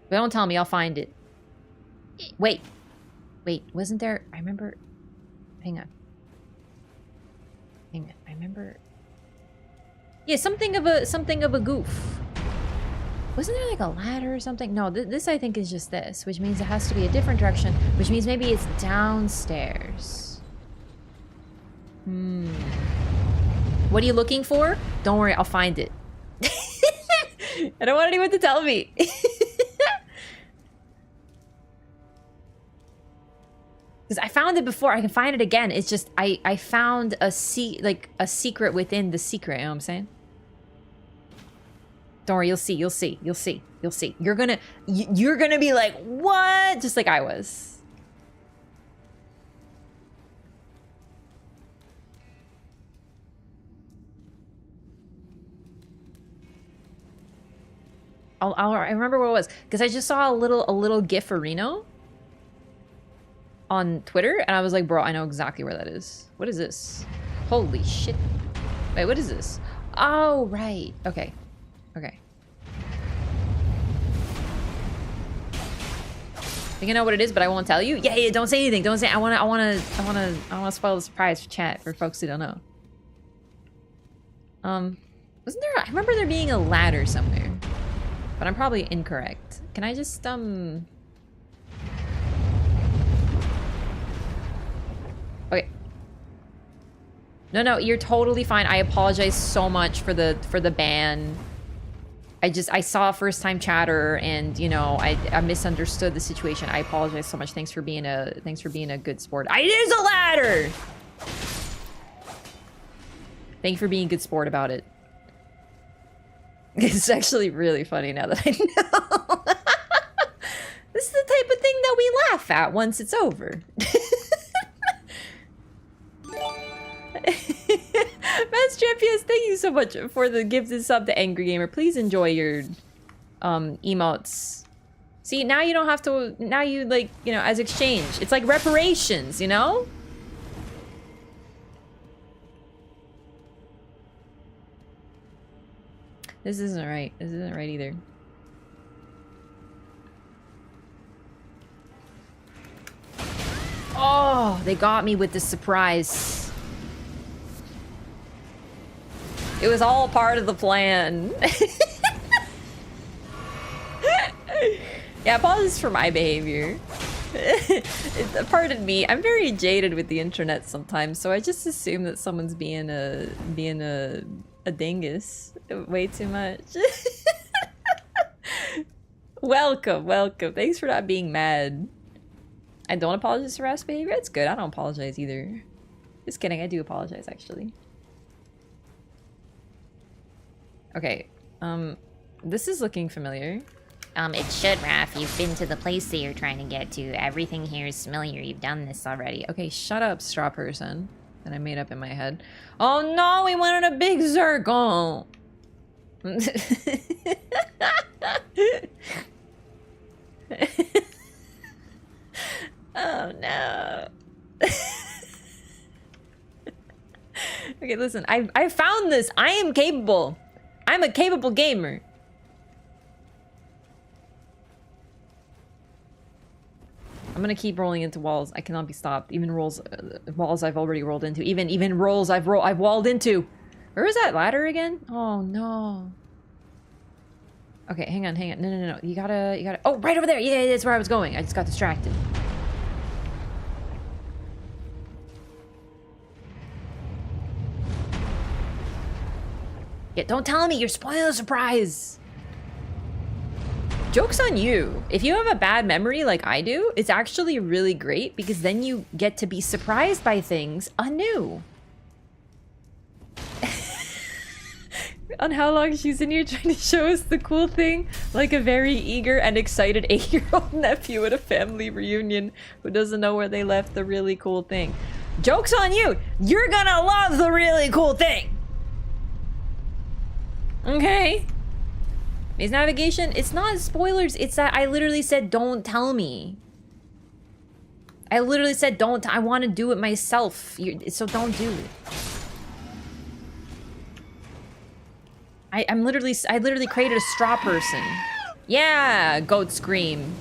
But don't tell me, I'll find it. Wait. Wait, wasn't there... I remember... Hang on. Hang on, I remember... Yeah, something of a goof. Wasn't there like a ladder or something? No, this I think is just this, which means it has to be a different direction, which means maybe it's downstairs. What are you looking for? Don't worry, I'll find it. I don't want anyone to tell me. Because I found it before, I can find it again. It's just I found a secret within the secret. You know what I'm saying? Don't worry, you'll see. You're gonna be like, what? Just like I was. I remember what it was because I just saw a little gif of Reno on Twitter, and I was like, bro, I know exactly where that is. What is this? Holy shit! Wait, what is this? Oh, right. Okay. Okay. I think I know what it is, but I won't tell you. Yeah, don't say anything. Don't say. I wanna spoil the surprise for chat for folks who don't know. Wasn't there? I remember there being a ladder somewhere, but I'm probably incorrect. Can I just Okay. No, you're totally fine. I apologize so much for the ban. I saw first time chatter, and you know I misunderstood the situation. I apologize so much. Thanks for being a good sport. It is a ladder. Thank you for being a good sport about it. It's actually really funny now that I know. This is the type of thing that we laugh at once it's over. Mass Champions, thank you so much for the gifted sub to Angry Gamer. Please enjoy your emotes. See, now you don't have to, now you like, you know, as exchange. It's like reparations, you know? This isn't right. This isn't right either. Oh, they got me with the surprise. It was all part of the plan. Yeah, apologies for my behavior. Pardon me, I'm very jaded with the internet sometimes, so I just assume that someone's being a dingus way too much. Welcome. Thanks for not being mad. I don't apologize for rash behavior. It's good. I don't apologize either. Just kidding. I do apologize, actually. Okay. This is looking familiar. It should, Raph. You've been to the place that you're trying to get to. Everything here is familiar. You've done this already. Okay, shut up, straw person. That I made up in my head. Oh no, we went in a big circle. Oh no. Okay, listen. I found this. I am capable. I'm a capable gamer. I'm gonna keep rolling into walls. I cannot be stopped. Even walls I've already rolled into. Even rolls I've walled into. Where is that ladder again? Oh no. Okay, hang on. No. You gotta. Oh, right over there. Yeah, that's where I was going. I just got distracted. Yeah, don't tell me. You're spoiling the surprise. Joke's on you. If you have a bad memory like I do, it's actually really great because then you get to be surprised by things anew. On how long she's in here trying to show us the cool thing, like a very eager and excited 8-year-old nephew at a family reunion who doesn't know where they left the really cool thing. Joke's on you. You're gonna love the really cool thing. Okay. Maze navigation, it's not spoilers, it's that I literally said don't tell me. I literally said don't. I want to do it myself. So don't do it. I literally created a straw person. Yeah, goat scream.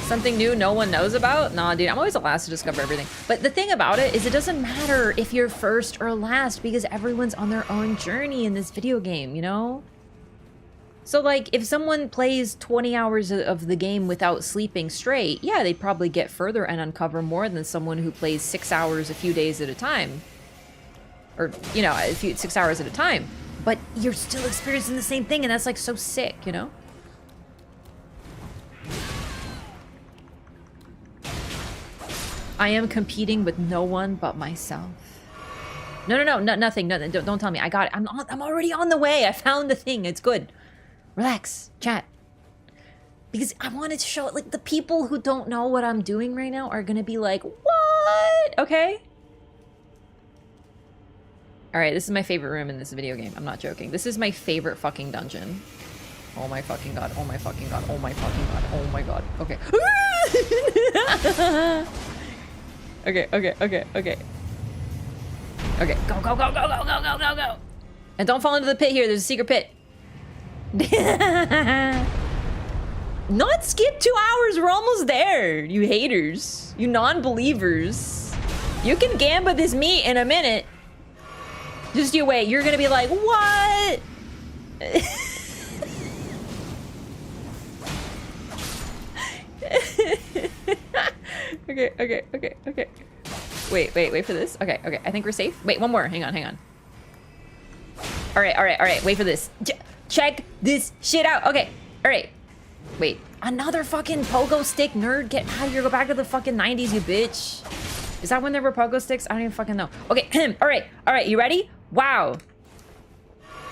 Something new no one knows about? Nah, dude, I'm always the last to discover everything. But the thing about it is it doesn't matter if you're first or last because everyone's on their own journey in this video game, you know? So like, if someone plays 20 hours of the game without sleeping straight, yeah, they'd probably get further and uncover more than someone who plays 6 hours a few days at a time. Or, you know, 6 hours at a time. But you're still experiencing the same thing, and that's like so sick, you know? I am competing with no one but myself. No, nothing. Don't tell me. I got it. I'm already on the way. I found the thing. It's good. Relax, chat. Because I wanted to show it. Like, the people who don't know what I'm doing right now are gonna be like, what? Okay. All right, this is my favorite room in this video game. I'm not joking. This is my favorite fucking dungeon. Oh my fucking god. Oh my fucking god. Oh my fucking god. Oh my god. Okay. Okay. Okay, go. And don't fall into the pit here. There's a secret pit. Not skip 2 hours. We're almost there. You haters. You non-believers. You can gamba this meat in a minute. Just you wait. You're gonna be like, what? Okay. Wait for this. Okay. I think we're safe. Wait, one more. Hang on. All right. Wait for this. Check this shit out. Okay. All right. Wait. Another fucking pogo stick nerd. Get out of here. Go back to the fucking 90s, you bitch. Is that when there were pogo sticks? I don't even fucking know. Okay. All right. You ready? Wow.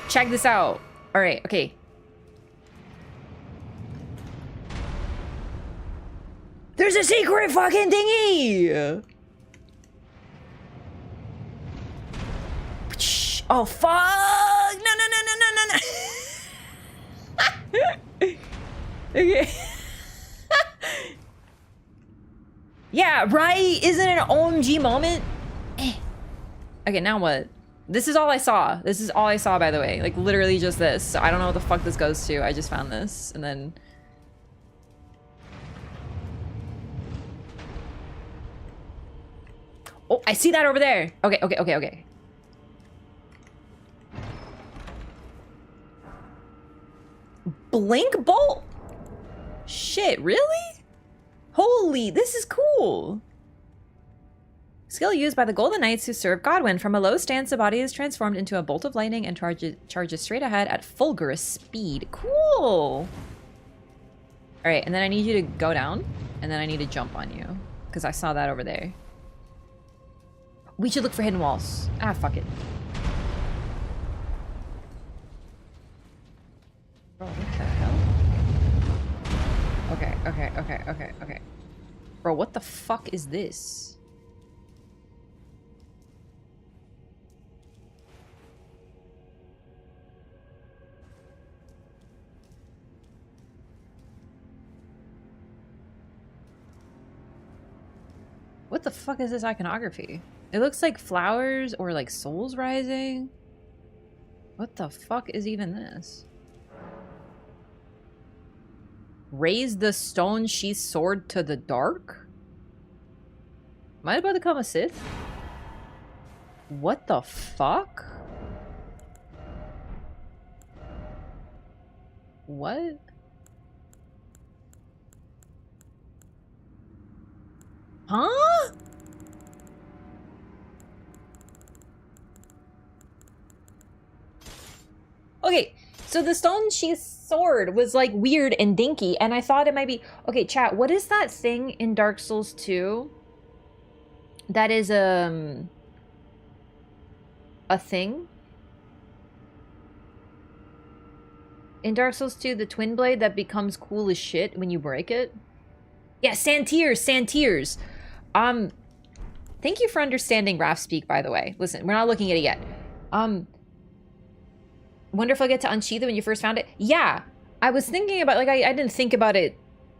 Check this out. All right. Okay. There's a secret fucking thingy! Oh, fuck! No. Okay. Yeah, right? Isn't it an OMG moment? Okay, now what? This is all I saw. This is all I saw, by the way. Like, literally just this. So I don't know what the fuck this goes to. I just found this, and then... Oh, I see that over there. Okay. Blink bolt? Shit, really? Holy, this is cool. Skill used by the Golden Knights who serve Godwin. From a low stance, the body is transformed into a bolt of lightning and charges straight ahead at fulgurous speed. Cool. All right, and then I need you to go down, and then I need to jump on you, because I saw that over there. We should look for hidden walls. Ah, fuck it. Bro, what the hell? Okay. Bro, what the fuck is this? What the fuck is this iconography? It looks like flowers or like souls rising. What the fuck is even this? Raise the stone sheath sword to the dark? Am I about to become a Sith? What the fuck? What? Huh? Okay, so the stone sheath sword was like weird and dinky, and I thought it might be... Okay, chat, what is that thing in Dark Souls 2 that is a thing? In Dark Souls 2, the twin blade that becomes cool as shit when you break it? Yeah, Santiers. Thank you for understanding Raph speak, by the way. Listen, we're not looking at it yet. Wonder if I'll get to unsheath it when you first found it? Yeah, I was thinking about, like, I didn't think about it,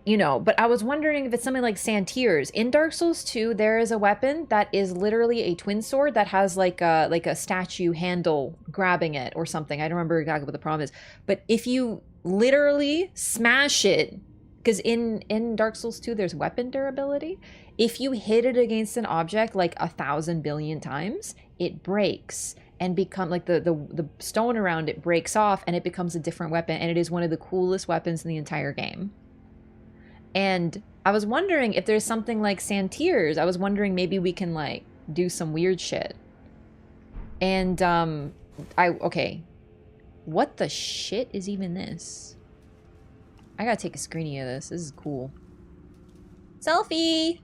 you know, but I was wondering if it's something like Santir's. In Dark Souls 2, there is a weapon that is literally a twin sword that has like a statue handle grabbing it or something. I don't remember exactly what the problem is. But if you literally smash it, because in Dark Souls 2, there's weapon durability. If you hit it against an object like 1,000 billion times, it breaks and become like the stone around it breaks off and it becomes a different weapon, and it is one of the coolest weapons in the entire game. And I was wondering if there's something like Santir's. I was wondering maybe we can like do some weird shit. And okay. What the shit is even this? I gotta take a screenie of this. This is cool. Selfie!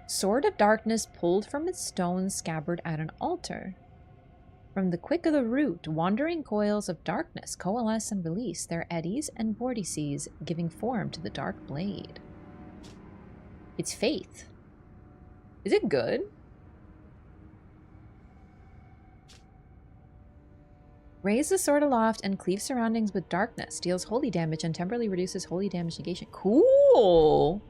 Sword of Darkness pulled from its stone scabbard at an altar. From the quick of the root, wandering coils of darkness coalesce and release their eddies and vortices, giving form to the dark blade. It's faith. Is it good? Raise the sword aloft and cleave surroundings with darkness. Deals holy damage and temporarily reduces holy damage negation. Cool!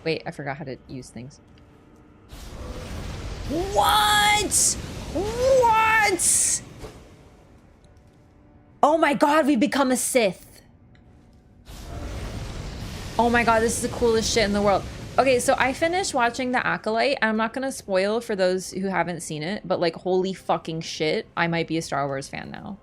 Wait, I forgot how to use things. What? What? Oh my god, we've become a Sith. Oh my god, this is the coolest shit in the world. Okay, so I finished watching The Acolyte. I'm not gonna spoil for those who haven't seen it, but like, holy fucking shit, I might be a Star Wars fan now.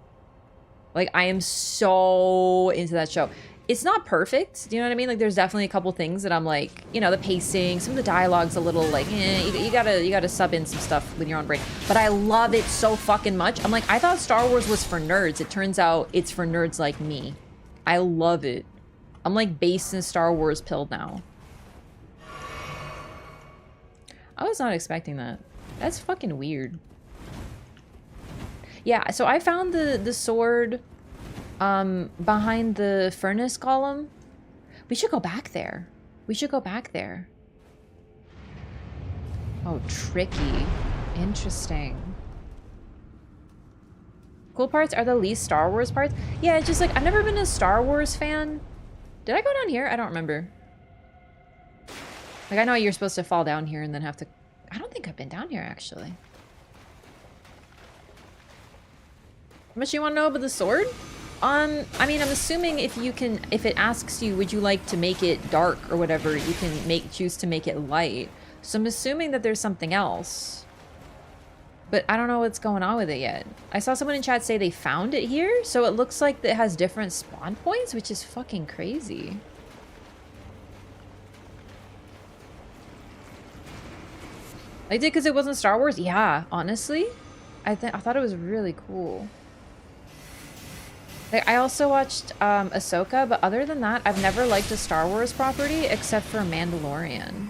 Like, I am so into that show. It's not perfect, do you know what I mean? Like, there's definitely a couple things that I'm like, you know, the pacing, some of the dialogue's a little like, you gotta sub in some stuff with your own brain. But I love it so fucking much. I'm like, I thought Star Wars was for nerds. It turns out it's for nerds like me. I love it. I'm like based in Star Wars pilled now. I was not expecting that. That's fucking weird. Yeah, so I found the sword behind the furnace golem. We should go back there. We should go back there. Oh, tricky. Interesting. Cool parts are the least Star Wars parts. Yeah, it's just like, I've never been a Star Wars fan. Did I go down here? I don't remember. Like, I know you're supposed to fall down here and then have to... I don't think I've been down here, actually. How much you want to know about the sword? I mean, I'm assuming if it asks you, would you like to make it dark or whatever, you can choose to make it light. So I'm assuming that there's something else. But I don't know what's going on with it yet. I saw someone in chat say they found it here, so it looks like it has different spawn points, which is fucking crazy. I did because it wasn't Star Wars? Yeah, honestly. I thought it was really cool. Like, I also watched Ahsoka, but other than that, I've never liked a Star Wars property except for Mandalorian.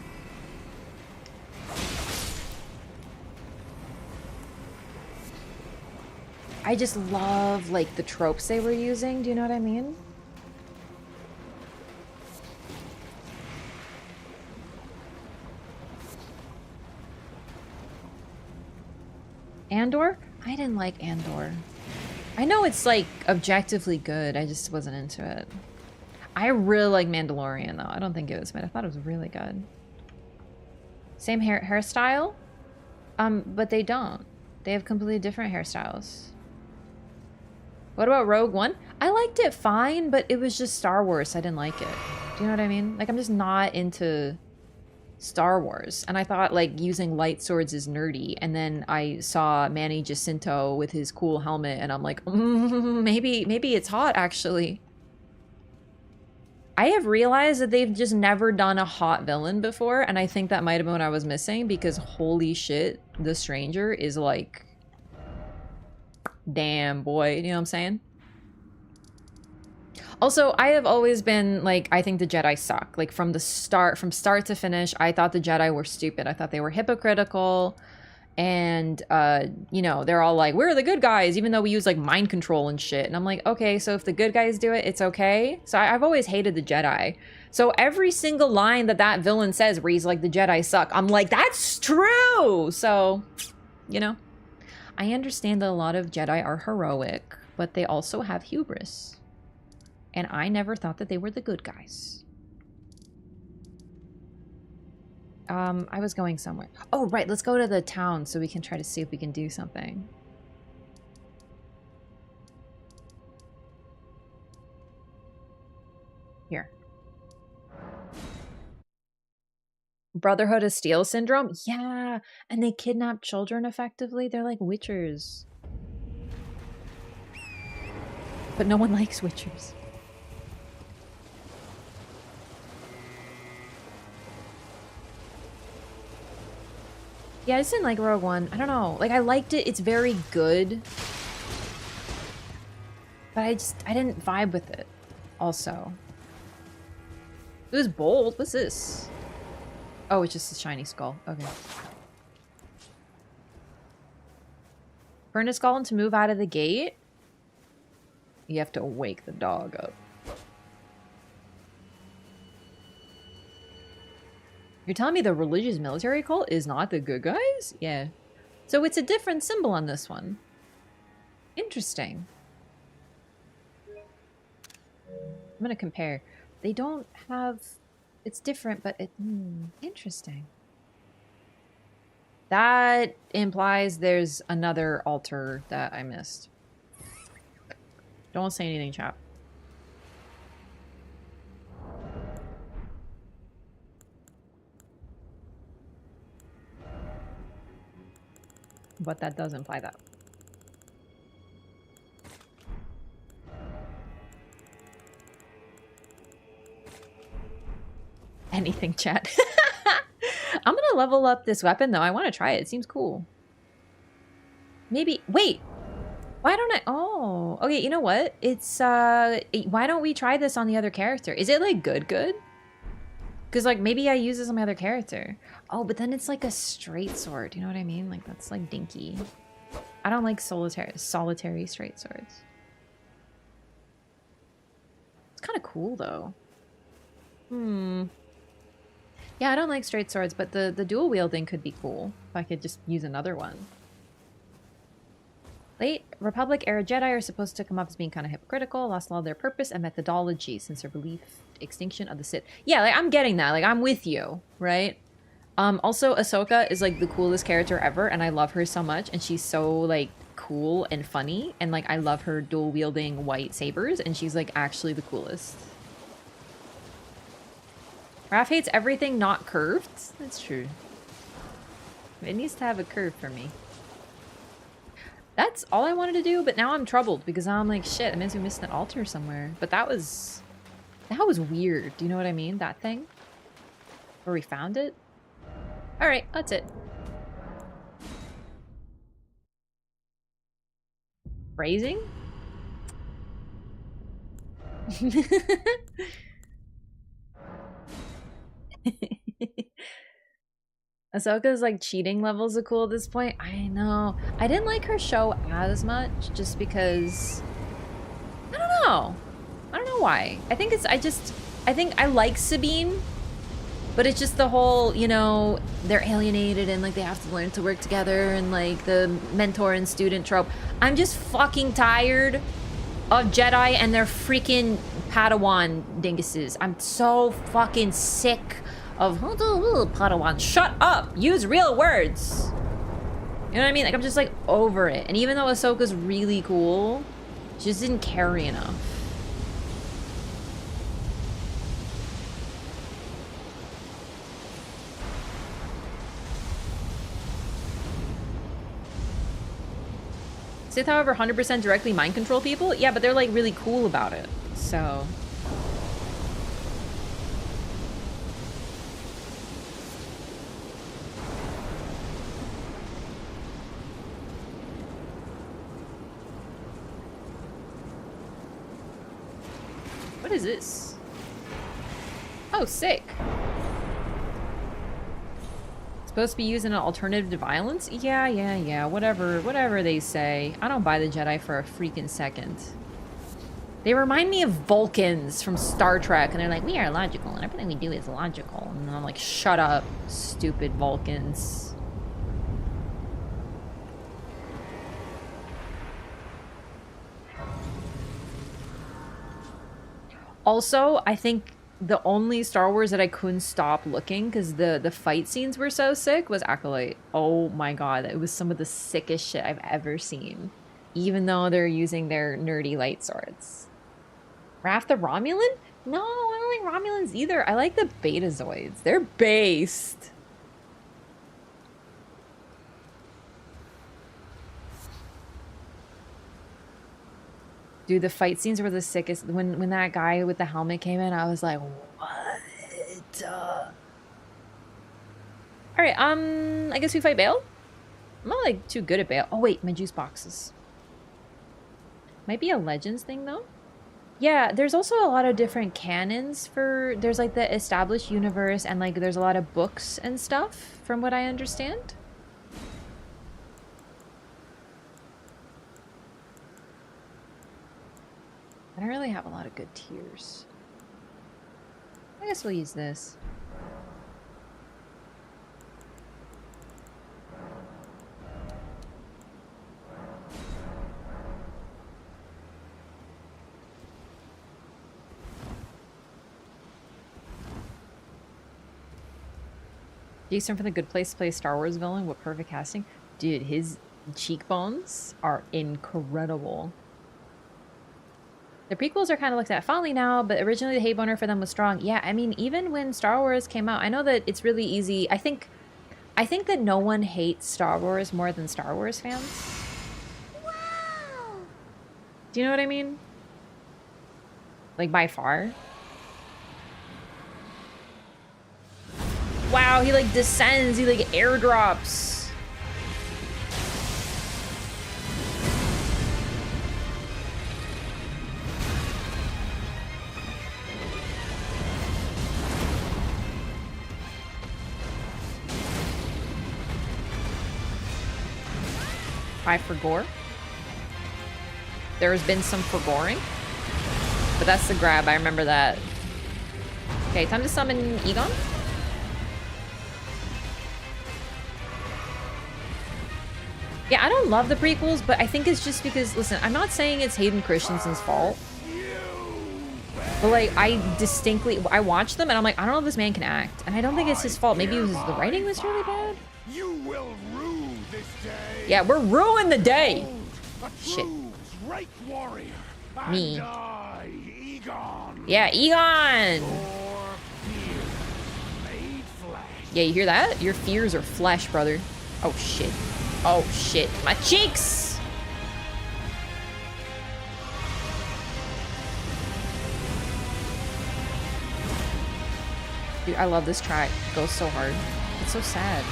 I just love, like, the tropes they were using. Do you know what I mean? Andor? I didn't like Andor. I know it's like objectively good. I just wasn't into it. I really like Mandalorian though. I don't think it was bad. I thought it was really good. Same hairstyle, but they don't. They have completely different hairstyles. What about Rogue One? I liked it fine, but it was just Star Wars. So I didn't like it. Do you know what I mean? Like, I'm just not into Star Wars, and I thought like using light swords is nerdy, and then I saw Manny Jacinto with his cool helmet and I'm like, maybe it's hot actually. I have realized that they've just never done a hot villain before, and I think that might have been what I was missing, because holy shit, the Stranger is like, damn boy, you know what I'm saying? Also, I have always been like, I think the Jedi suck. Like, from start to finish, I thought the Jedi were stupid. I thought they were hypocritical, and you know, they're all like, we're the good guys, even though we use like mind control and shit. And I'm like, okay, so if the good guys do it, it's okay. So I've always hated the Jedi. So every single line that villain says where he's like, the Jedi suck, I'm like, that's true. So, you know, I understand that a lot of Jedi are heroic, but they also have hubris. And I never thought that they were the good guys. I was going somewhere. Oh, right, let's go to the town so we can try to see if we can do something. Here. Brotherhood of Steel syndrome? Yeah, and they kidnap children effectively. They're like witchers. But no one likes witchers. Yeah, I just didn't like Rogue One. I don't know. Like, I liked it. It's very good. But I didn't vibe with it. Also. It was bold. What's this? Oh, it's just a shiny skull. Okay. Burn a skull and to move out of the gate, you have to wake the dog up. You're telling me the religious military cult is not the good guys? Yeah. So it's a different symbol on this one. Interesting. I'm gonna compare. They don't have... It's different, but it... interesting. That implies there's another altar that I missed. Don't say anything, chap. But that does imply that. Anything, chat. I'm gonna level up this weapon, though. I want to try it. It seems cool. Maybe... Wait! Why don't I... Oh, okay, you know what? It's, why don't we try this on the other character? Is it, like, good? Because, like, maybe I use this on my other character. Oh, but then it's, like, a straight sword. You know what I mean? Like, that's, like, dinky. I don't like solitary straight swords. It's kind of cool, though. Yeah, I don't like straight swords, but the dual wielding could be cool. If I could just use another one. Late Republic era Jedi are supposed to come up as being kind of hypocritical, lost all their purpose and methodology since their belief extinction of the Sith. Yeah, like, I'm getting that. Like, I'm with you, right? Also, Ahsoka is, like, the coolest character ever, and I love her so much, and she's so, like, cool and funny, and, like, I love her dual-wielding white sabers, and she's, like, actually the coolest. Raph hates everything not curved? That's true. It needs to have a curve for me. That's all I wanted to do, but now I'm troubled because now I'm like, shit, I meant to miss an altar somewhere. But that was weird. Do you know what I mean? That thing? Where we found it? Alright, that's it. Phrasing? Ahsoka's, like, cheating levels are cool at this point. I know. I didn't like her show as much just because... I don't know. I don't know why. I think I like Sabine, but it's just the whole, you know, they're alienated and, like, they have to learn to work together and, like, the mentor and student trope. I'm just fucking tired of Jedi and their freaking Padawan dinguses. I'm so fucking sick of Padawan. Shut up! Use real words! You know what I mean? Like, I'm just, like, over it. And even though Ahsoka's really cool, she just didn't carry enough. Sith, however, 100% directly mind control people? Yeah, but they're, like, really cool about it. So... What is this? Oh, sick. Supposed to be using an alternative to violence? Yeah. Whatever they say. I don't buy the Jedi for a freaking second. They remind me of Vulcans from Star Trek, and they're like, we are logical, and everything we do is logical. And I'm like, shut up, stupid Vulcans. Also, I think the only Star Wars that I couldn't stop looking because the fight scenes were so sick was Acolyte. Oh my god, it was some of the sickest shit I've ever seen. Even though they're using their nerdy light swords. Raph the Romulan? No, I don't like Romulans either. I like the Betazoids. They're based. Dude, the fight scenes were the sickest. When that guy with the helmet came in, I was like, what? Alright, I guess we fight Bale? I'm not, like, too good at Bale. Oh, wait, my juice boxes. Might be a Legends thing, though. Yeah, there's also a lot of different canons for... There's, like, the established universe, and, like, there's a lot of books and stuff, from what I understand. I don't really have a lot of good tiers. I guess we'll use this. Jason from The Good Place plays Star Wars villain. What perfect casting. Dude, his cheekbones are incredible. The prequels are kind of looked at fondly now, but originally the hate boner for them was strong. Yeah, I mean, even when Star Wars came out, I know that it's really easy. I think that no one hates Star Wars more than Star Wars fans. Wow. Do you know what I mean? Like, by far. Wow, he, like, descends. He, like, airdrops. For gore. There has been some for goring, but that's the grab. I remember that. Okay, time to summon Egon. Yeah, I don't love the prequels, but I think it's just because, listen, I'm not saying it's Hayden Christensen's fault, but like I watched them and I'm like, I don't know if this man can act, and I don't think it's his fault. Maybe it was the writing was really bad. You will rue this day. Yeah, we're ruining the day. Shit. Great warrior. Me. I, Igon. Yeah, Egon. Yeah, you hear that? Your fears are flesh, brother. Oh shit. Oh shit. My cheeks. Dude, I love this track. It goes so hard. It's so sad.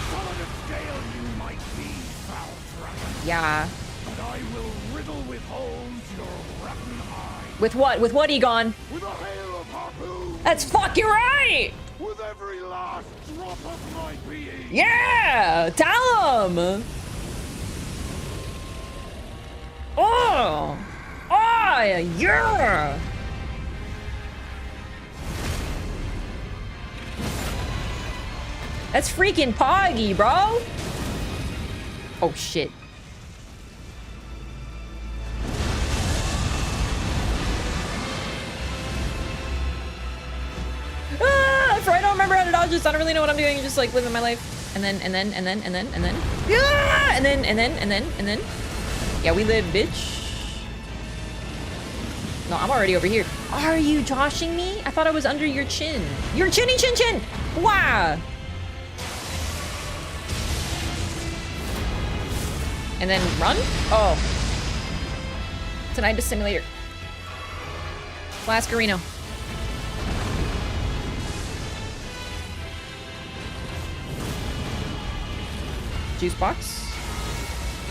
Yeah. But I will riddle with holes your rotten eye. With what? With what, Egon? With a hail of harpoons. That's fucking right! With every last drop of my being. Yeah! Tell him! Oh! Oh, yeah! That's freaking Poggy, bro! Oh, shit. Ah, I don't remember how to dodge this. I don't really know what I'm doing. Just like living my life. And then. Yeah! And then. Yeah, we live, bitch. No, I'm already over here. Are you joshing me? I thought I was under your chin. Your chinny chin chin! Wow! And then run? Oh. Tonight, the simulator. Last Garino. Juice box.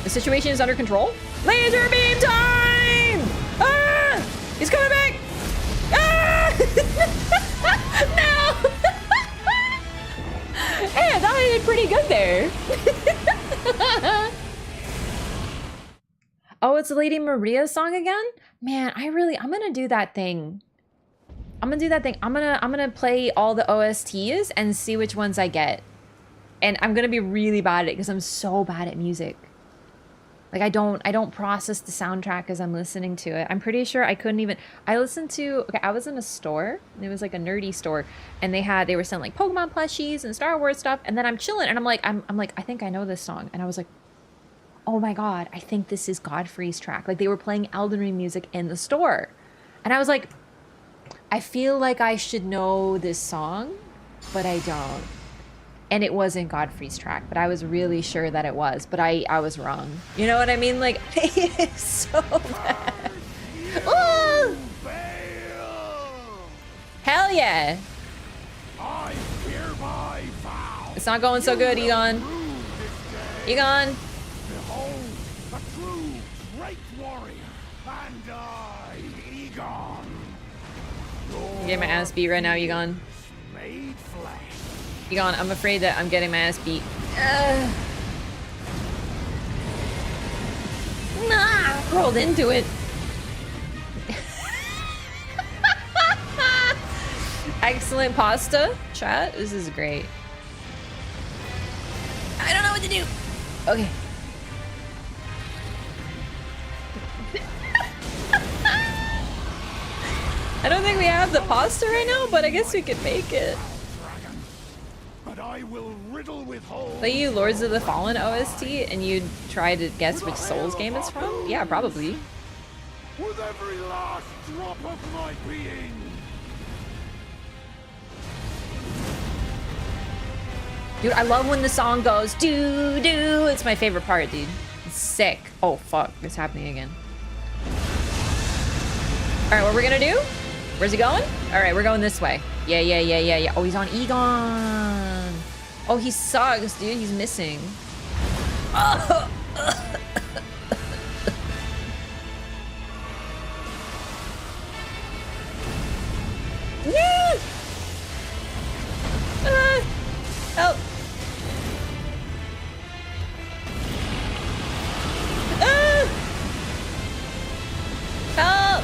The situation is under control. Laser beam time! Ah! He's coming back! Ah! No! Hey, I thought I did pretty good there. Oh, it's Lady Maria's song again? Man, I'm gonna do that thing. I'm gonna play all the OSTs and see which ones I get. And I'm gonna be really bad at it because I'm so bad at music. Like I don't process the soundtrack as I'm listening to it. I'm pretty sure I couldn't even. I listened to. Okay, I was in a store. And it was like a nerdy store, and they were selling like Pokemon plushies and Star Wars stuff. And then I'm chilling, and I'm like, I think I know this song, and I was like, oh my god, I think this is Godfrey's track. Like they were playing Elden Ring music in the store, and I was like, I feel like I should know this song, but I don't. And it wasn't Godfrey's track, but I was really sure that it was, but I was wrong. You know what I mean? Like, it's so bad. Ooh! Hell yeah! It's not going so good, Egon. Egon! Behold, a true great warrior, and I, Igon. I'm getting my ass beat right now, Egon. Made flesh. Egon, I'm afraid that I'm getting my ass beat. Nah, rolled into it. Excellent pasta, chat. This is great. I don't know what to do. Okay. I don't think we have the pasta right now, but I guess we could make it. But I will riddle with holes. Play you Lords of the Fallen OST and you'd try to guess which Souls game it's from? Yeah, probably. With every last drop of my being. Dude, I love when the song goes doo doo. It's my favorite part, dude. It's sick. Oh fuck, it's happening again. Alright, what we're gonna do? Where's he going? Alright, we're going this way. Yeah. Oh, he's on Igon. Oh, he sucks, dude. He's missing. Oh. Help. Help.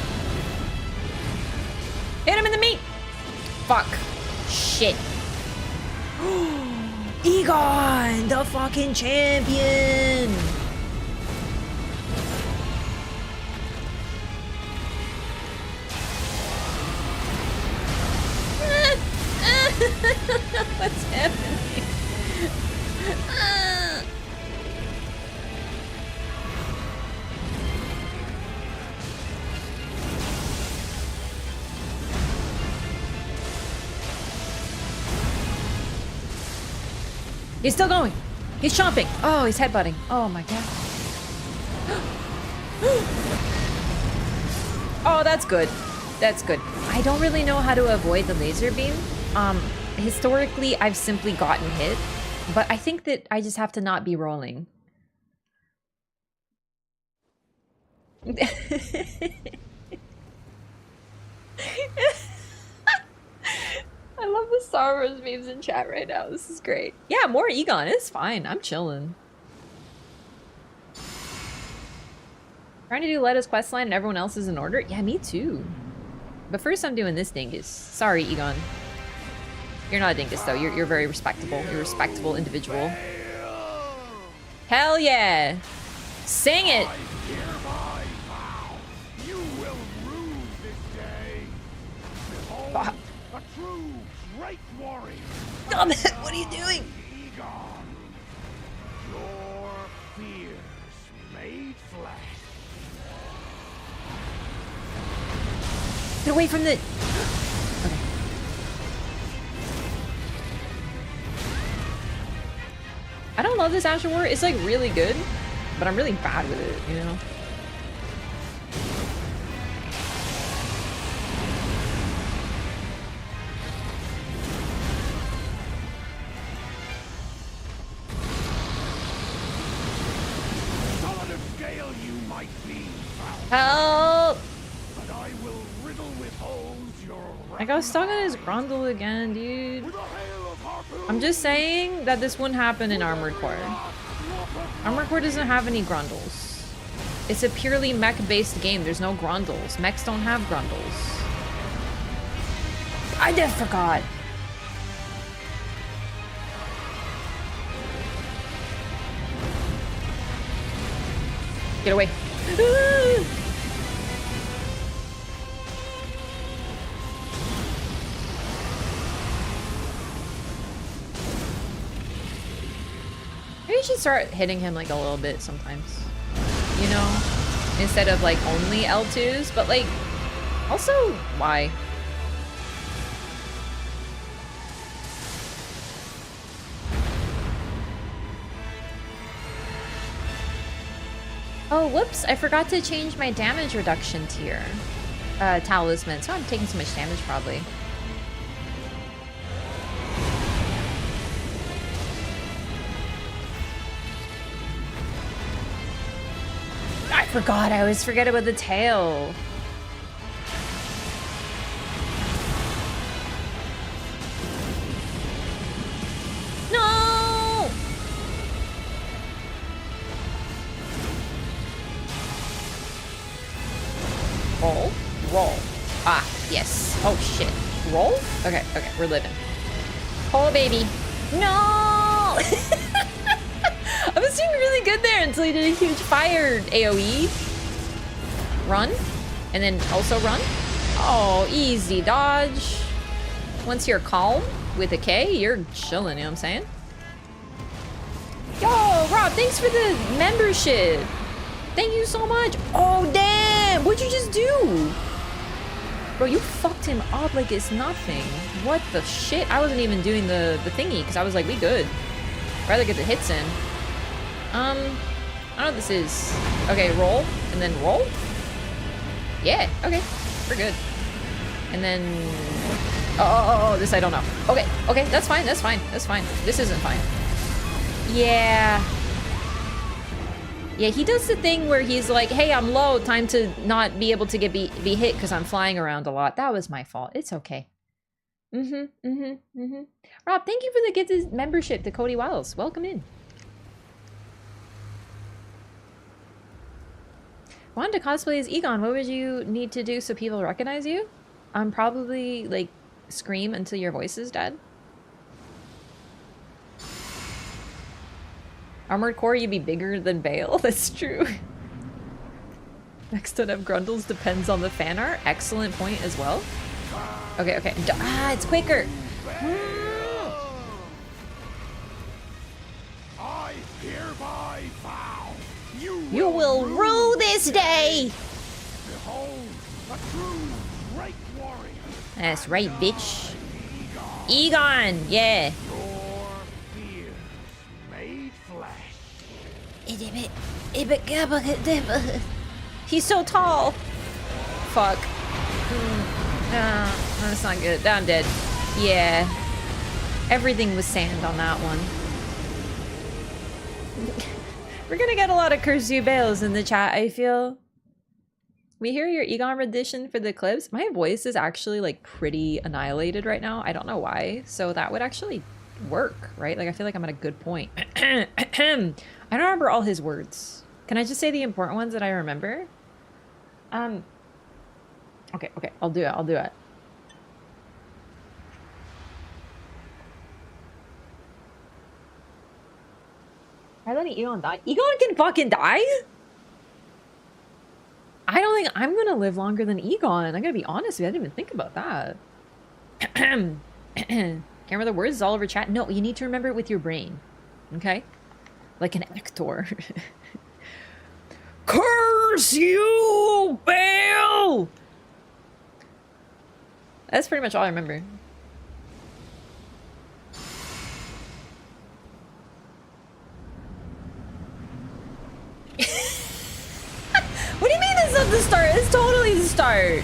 Hit him in the meat. Fuck. Shit. Igon, the fucking champion. What's happening? He's still going. He's chomping. Oh, he's headbutting. Oh my god. Oh, that's good. That's good. I don't really know how to avoid the laser beam. Historically, I've simply gotten hit, but I think that I just have to not be rolling. I love the Star Wars memes in chat right now. This is great. Yeah, more Egon. It's fine. I'm chilling. Trying to do Letta's questline and everyone else is in order? Yeah, me too. But first I'm doing this dingus. Sorry, Egon. You're not a dingus, though. You're very respectable. You're a respectable individual. Hell yeah! Sing it! You will rue this day. Behold, a true great warrior. Stop it! What are you doing? Egon, your fears made flesh. Get away from the... Okay. I don't love this Asher War. It's like really good, but I'm really bad with it, you know? Solid of scale you might be, Help! but I will riddle with holes your I got stuck on his grundle again, dude. with a hail of harpoons. I'm just saying that this wouldn't happen in Armored Core. Armored Core doesn't have any grundles. It's a purely mech-based game. There's no grundles. Mechs don't have grundles. I just forgot. Get away. Maybe you should start hitting him like a little bit sometimes. You know? Instead of like only L2s, but like also why? Oh, whoops, I forgot to change my damage reduction tier. Talisman, so I'm taking so much damage probably. I forgot, I always forget about the tail. No! Roll, roll. Ah, yes. Oh shit. Roll? Okay, okay, we're living. Oh baby. No! I was doing really good there until he did a huge fire AoE. Run. And then also run. Oh, easy dodge. Once you're calm with a K, you're chilling, you know what I'm saying? Yo, Rob, thanks for the membership. Thank you so much. Oh, damn. What'd you just do? Bro, you fucked him up like it's nothing. What the shit? I wasn't even doing the thingy because I was like, we good. Rather get the hits in. I don't know what this is. Okay, roll. And then roll? Yeah, okay. We're good. And then... Oh, this I don't know. Okay, okay, that's fine, that's fine, that's fine. This isn't fine. Yeah. Yeah, he does the thing where he's like, hey, I'm low, time to not be able to be hit because I'm flying around a lot. That was my fault. It's okay. Rob, thank you for the gifted membership to Cody Wiles. Welcome in. Wanted to cosplay as Igon. What would you need to do so people recognize you? Probably, like, scream until your voice is dead. Armored Core, you'd be bigger than Bale. That's true. Next to have Grundles depends on the fan art. Excellent point as well. Okay, okay. Ah, it's quicker. I hereby vow You will rue this day! behold a true great warrior. That's right, bitch. Igon, yeah. Your fears made flesh. He's so tall. Fuck. No, that's not good. I'm dead. Yeah. Everything was sand on that one. We're gonna get a lot of Curse You Bales in the chat, I feel. We hear your Egon rendition for the clips. My voice is actually like pretty annihilated right now. I don't know why. So that would actually work, right? Like I feel like I'm at a good point. I don't remember all his words. Can I just say the important ones that I remember? Okay, okay, I'll do it, I'll do it. I letting Egon die? Egon can fucking die? I don't think I'm gonna live longer than Egon. I gotta be honest with you, I didn't even think about that. Can't remember the words all over chat? No, you need to remember it with your brain. Okay? Like an actor. Curse you, Bale! That's pretty much all I remember. What do you mean it's not the start? It's totally the start.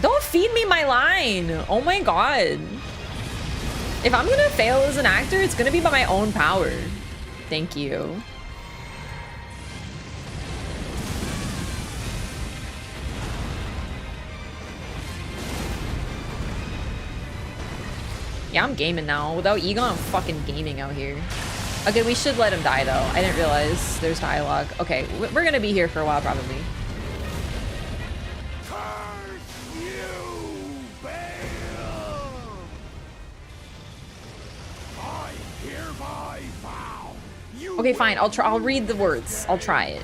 Don't feed me my line. Oh my god. If I'm gonna fail as an actor, it's gonna be by my own power. Thank you. Yeah, I'm gaming now. Without Egon, I'm fucking gaming out here. Okay, we should let him die, though. I didn't realize there's dialogue. Okay, we're gonna be here for a while, probably. Curse you, Bale! I hereby vow you Okay, fine. I'll try. I'll read the words. I'll try it.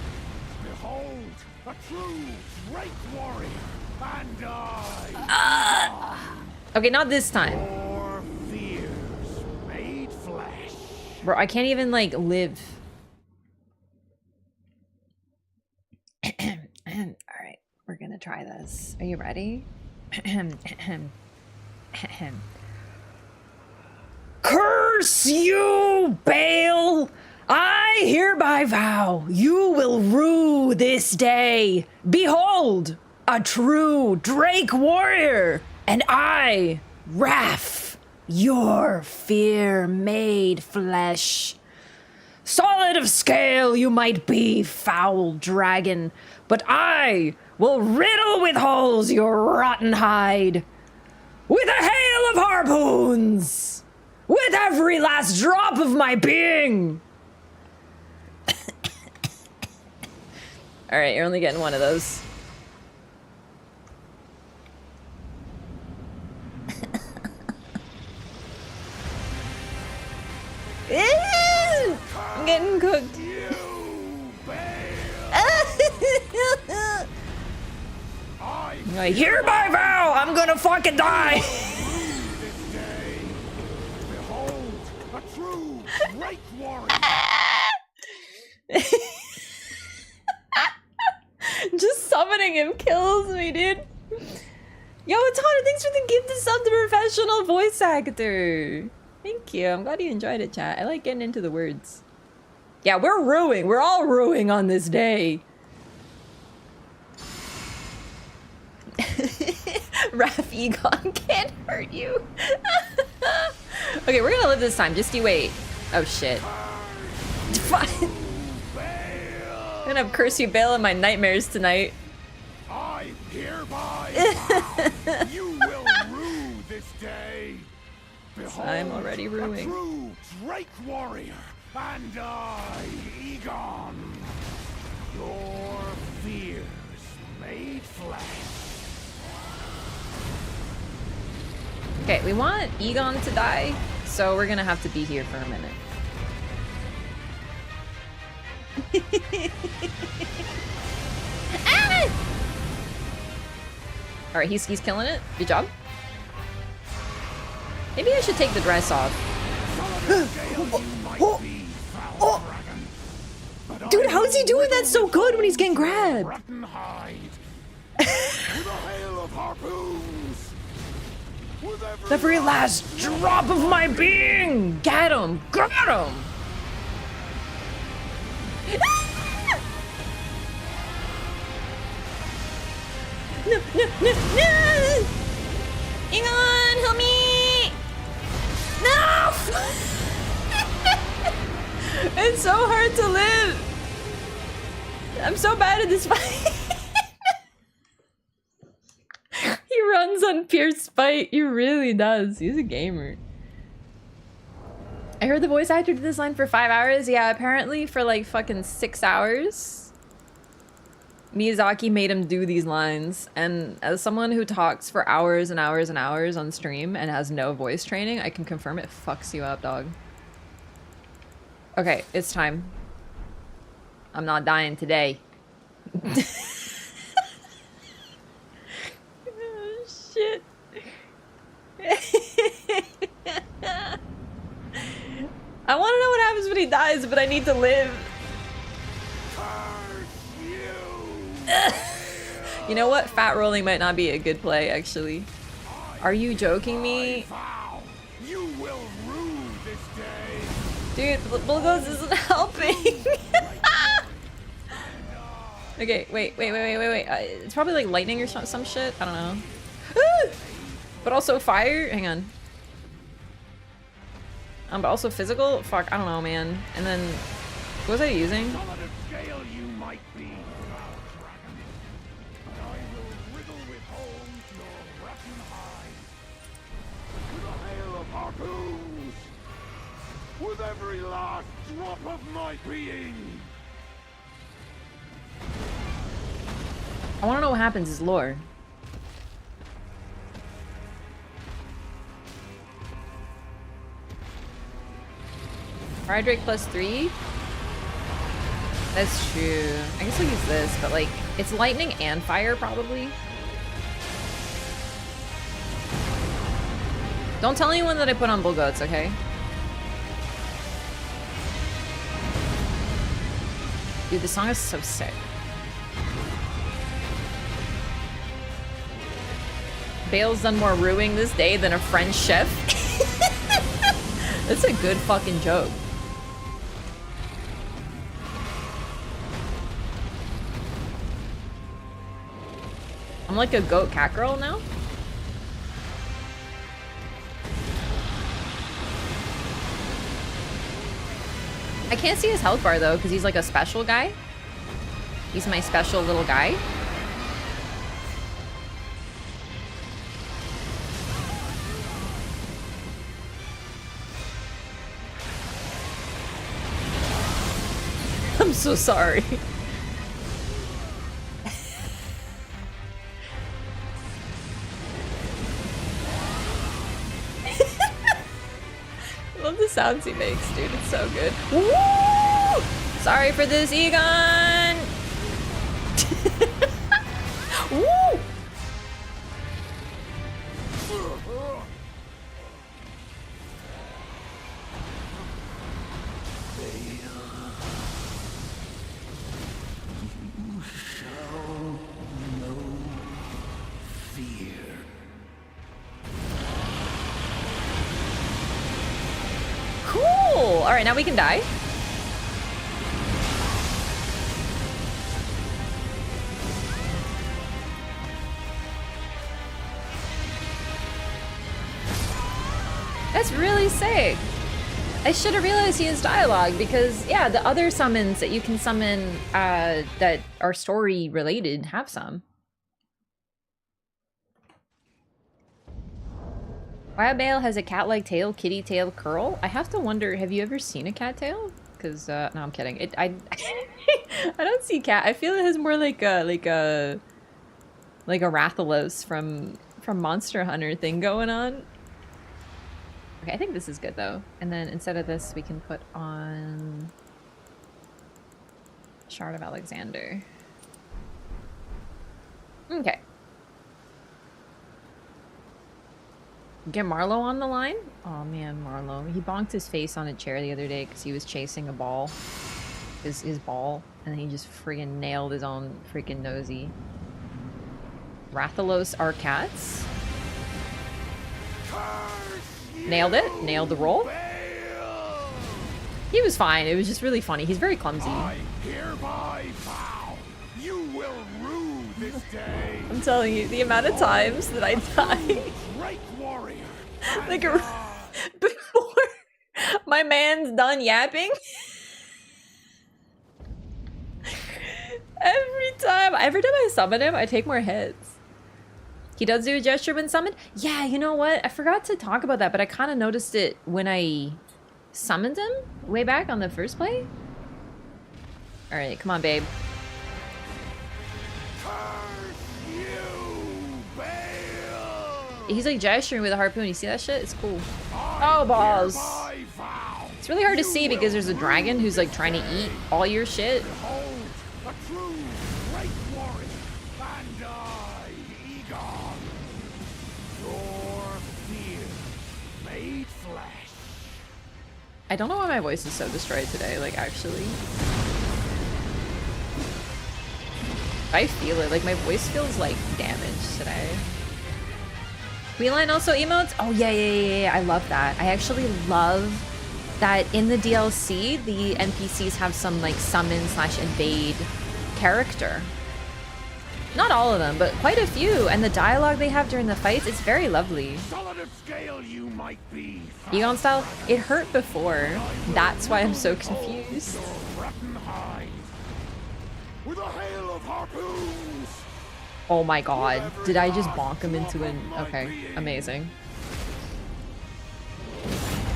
Behold, a true great warrior, and Okay, not this time. your fears made flesh. Bro, I can't even, like, live. Alright, we're gonna try this. Are you ready? Curse you, Bale! I hereby vow you will rue this day. Behold, a true Drake warrior, and I, Raph, your fear made flesh. Solid of scale you might be, foul dragon, but I will riddle with holes your rotten hide. With a hail of harpoons! With every last drop of my being! Alright, you're only getting one of those. I'm getting cooked. I hereby vow I'm gonna fucking die. Behold, a true great warrior. Just summoning him kills me, dude. Yo, it's Hunter. Thanks for the gift of sub to professional voice actor. Thank you. I'm glad you enjoyed it, chat. I like getting into the words. Yeah, we're ruining. We're all ruining on this day. Raph Egon can't hurt you. Okay, we're gonna live this time. Just you wait. Oh shit. Fine. I'm gonna have Curse You Bale in my nightmares tonight. I hereby vow you will rue this day. Behold, I'm already ruining. a true Drake warrior, and I, Igon, your fears made flesh. Okay, we want Egon to die, so we're gonna have to be here for a minute. Ah! Alright, he's killing it. Good job. Maybe I should take the dress off. Dude, how is he doing that so good when he's getting grabbed? Rotten hide. With a hail of harpoons. With Every last drop of my being! Get him! Get him! No, no, no, no! Egon, help me! No! It's so hard to live! I'm so bad at this fight. He runs on pure spite. He really does. He's a gamer. I heard the voice actor did this line for 5 hours. Yeah, apparently for like fucking 6 hours. Miyazaki made him do these lines. And as someone who talks for hours and hours and hours on stream and has no voice training, I can confirm it fucks you up, dog. Okay, it's time. I'm not dying today. Oh, shit. I want to know what happens when he dies, but I need to live. You know what? Fat rolling might not be a good play, actually. Are you joking me? You will rue this day. Dude, Bulgos isn't helping. Okay, wait. It's probably like lightning or some shit. I don't know. But also fire? Hang on. But also physical? Fuck, I don't know, man. And then, what was I using? You might be, foul dragon, but I will riddle with holes your rotten hide. With a hail of harpoons, with every last drop of my being. I want to know what happens is lore. Fire Drake +3? That's true. I guess I'll use this, but like, it's lightning and fire probably. Don't tell anyone that I put on bull goats, okay? Dude, this song is so sick. Bale's done more ruining this day than a French chef. That's a good fucking joke. I'm like a goat cat girl now. I can't see his health bar though, because he's like a special guy. He's my special little guy. I'm so sorry. I love the sounds he makes, dude. It's so good. Woo! Sorry for this, Igon! Woo! All right, now we can die. That's really sick. I should have realized he has dialogue because, yeah, the other summons that you can summon that are story related have some. Why Bale has a cat-like tail, kitty tail curl? I have to wonder, have you ever seen a cat tail? Because, no, I'm kidding. I don't see cat. I feel it has more like a Rathalos from Monster Hunter thing going on. Okay, I think this is good though. And then instead of this, we can put on Shard of Alexander. Okay. Get Marlo on the line? Oh man, Marlo. He bonked his face on a chair the other day because he was chasing a ball. His ball. And he just friggin' nailed his own freaking nosy. Rathalos are cats. Nailed it. Nailed the roll. He was fine. It was just really funny. He's very clumsy. I hereby vow you will rue this day. I'm telling you, the amount of times that I die. Great warrior. Like before my man's done yapping. Every time I summon him, I take more hits. He does do a gesture when summoned? Yeah, you know what? I forgot to talk about that, but I kind of noticed it when I summoned him way back on the first play. All right, come on, babe. He's like gesturing with a harpoon. You see that shit? It's cool. Oh, balls. It's really hard to see because there's a dragon who's like trying to eat all your shit. I don't know why my voice is so destroyed today, like actually. I feel it, like my voice feels like damaged today. Questline also emotes? Oh yeah, I love that. I actually love that in the DLC, the NPCs have some like summon / invade character. Not all of them, but quite a few, and the dialogue they have during the fights, it's very lovely. Egon style, it hurt before. That's why I'm so confused. Oh my god, did I just bonk him into an... Okay, amazing.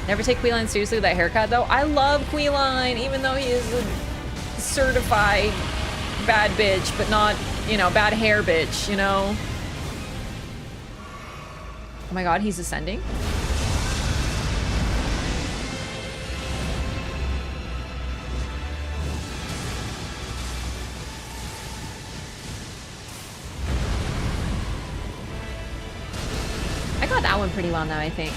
Never take Questline seriously with that haircut though. I love Questline, even though he is a certified bad bitch, but not, you know, bad hair bitch, you know? Oh my god, he's ascending. that one pretty well now, I think.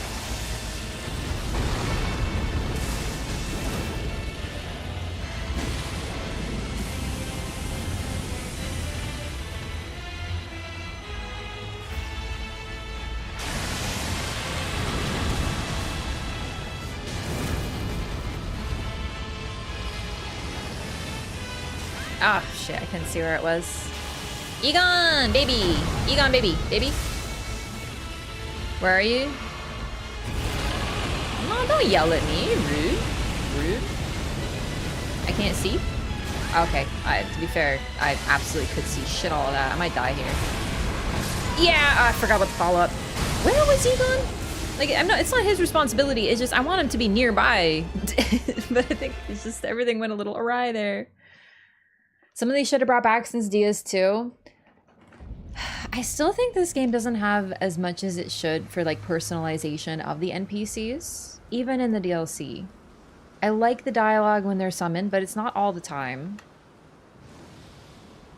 Ah, shit, I couldn't see where it was. Igon, baby! Igon, baby! Baby? Where are you? No, don't yell at me. Rude. Rude. I can't see? Okay, to be fair, I absolutely could see shit all of that. I might die here. Yeah, I forgot about the follow-up. Where was Igon? Like, it's not his responsibility, it's just I want him to be nearby. But I think it's just everything went a little awry there. Some of these should have brought back since DS2. I still think this game doesn't have as much as it should for like personalization of the NPCs, even in the DLC. I like the dialogue when they're summoned, but it's not all the time.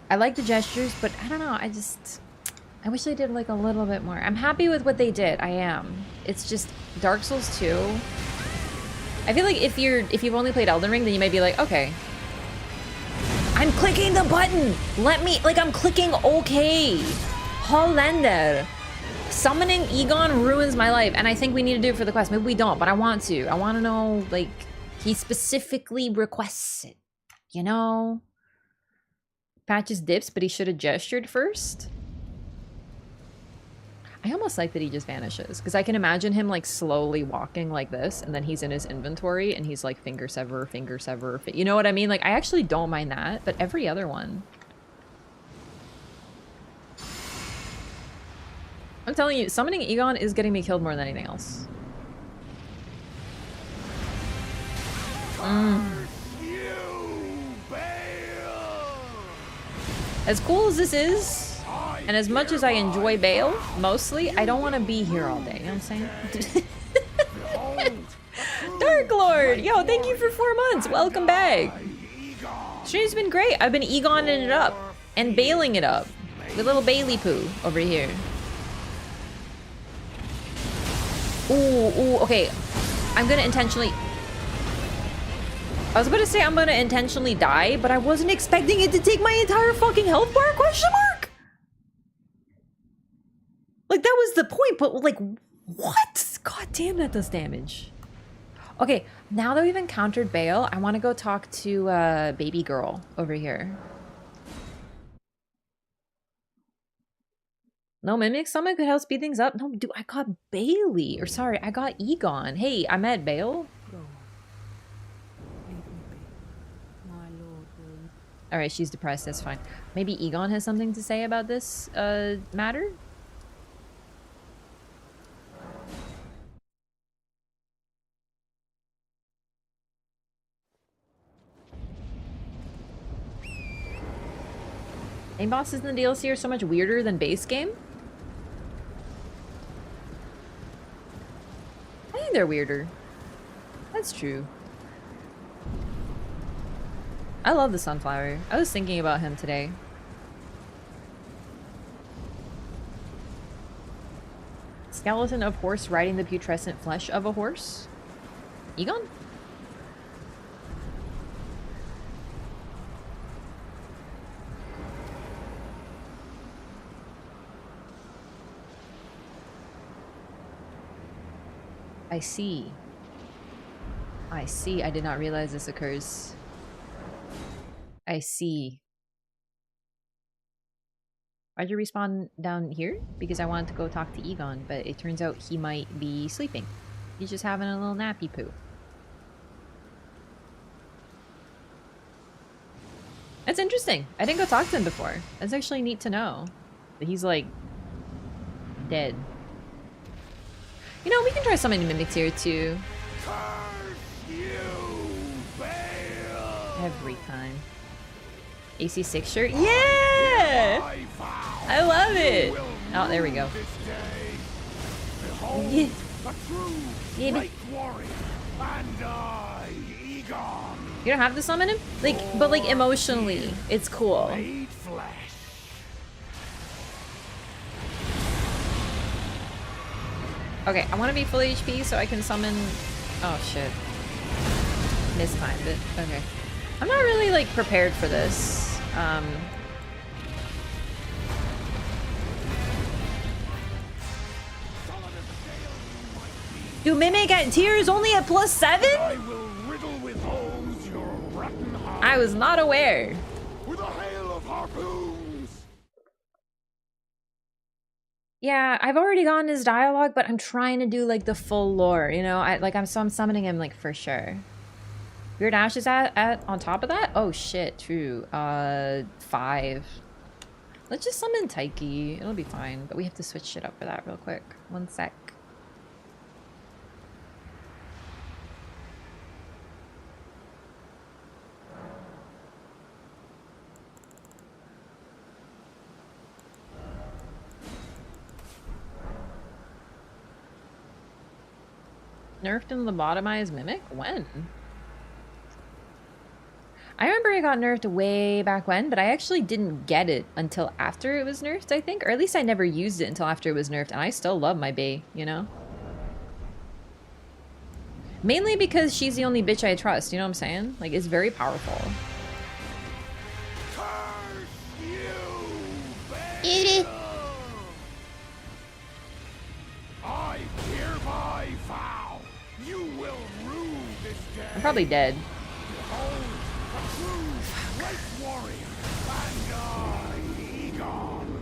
I like the gestures, but I don't know, I wish they did like a little bit more. I'm happy with what they did, I am. It's just Dark Souls 2. I feel like if you've only played Elden Ring, then you might be like, okay. I'm clicking the button! Let me, like, I'm clicking okay! Hollander! Summoning Igon ruins my life, and I think we need to do it for the quest. Maybe we don't, but I want to. I want to know, like, he specifically requests it. You know? Patches dips, but he should have gestured first. I almost like that he just vanishes, because I can imagine him, like, slowly walking like this, and then he's in his inventory, and he's like, finger sever, you know what I mean? Like, I actually don't mind that, but every other one. I'm telling you, summoning Igon is getting me killed more than anything else. As cool as this is, and as much as I enjoy Bale, mostly, I don't want to be here all day, you know what I'm saying? Dark Lord! Yo, thank you for 4 months! Welcome back! Stream's been great! I've been Egoning it up, and Baling it up. With little Bailey poo over here. Ooh, okay. I'm gonna intentionally... I was about to say I'm gonna intentionally die, but I wasn't expecting it to take my entire fucking health bar? Question mark? Like, that was the point, but, like, what? God damn, that does damage. Okay, now that we've encountered Bale, I want to go talk to, baby girl over here. No, Mimic Summon could help speed things up. No, dude, I got Bailey. Or, sorry, I got Igon. Hey, I met Bale. Alright, she's depressed, that's fine. Maybe Igon has something to say about this, matter? Main bosses in the DLC are so much weirder than base game? I think they're weirder. That's true. I love the Sunflower. I was thinking about him today. Skeleton of horse riding the putrescent flesh of a horse? Egon? I see. I see. I did not realize this occurs. I see. Why'd you respawn down here? Because I wanted to go talk to Egon, but it turns out he might be sleeping. He's just having a little nappy poo. That's interesting. I didn't go talk to him before. That's actually neat to know. But he's like... dead. You know, we can try summoning mimics here too. Every time. AC6 shirt? Yeah! I love it! Oh, there we go. Yeah. Yeah. You don't have to summon him? Like, but like emotionally, it's cool. Okay, I want to be full HP so I can summon... Oh, shit. Mistimed it. Okay. I'm not really, like, prepared for this. Do Mimic at tiers only at +7? I will riddle with holes your rotten heart I was not aware. with a hail of harpoons. Yeah, I've already gotten his dialogue, but I'm trying to do like the full lore, you know? I'm summoning him like for sure. Weird Ash is at on top of that? Oh shit, true. 5. Let's just summon Taiki. It'll be fine, but we have to switch shit up for that real quick. 1 sec. Nerfed and lobotomized Mimic? When? I remember it got nerfed way back when, but I actually didn't get it until after it was nerfed, I think. Or at least I never used it until after it was nerfed, and I still love my Bae, you know? Mainly because she's the only bitch I trust, you know what I'm saying? Like, it's very powerful. Curse you, Edie. I hereby vow you will rue this day. I'm probably dead. Behold, a true great warrior, and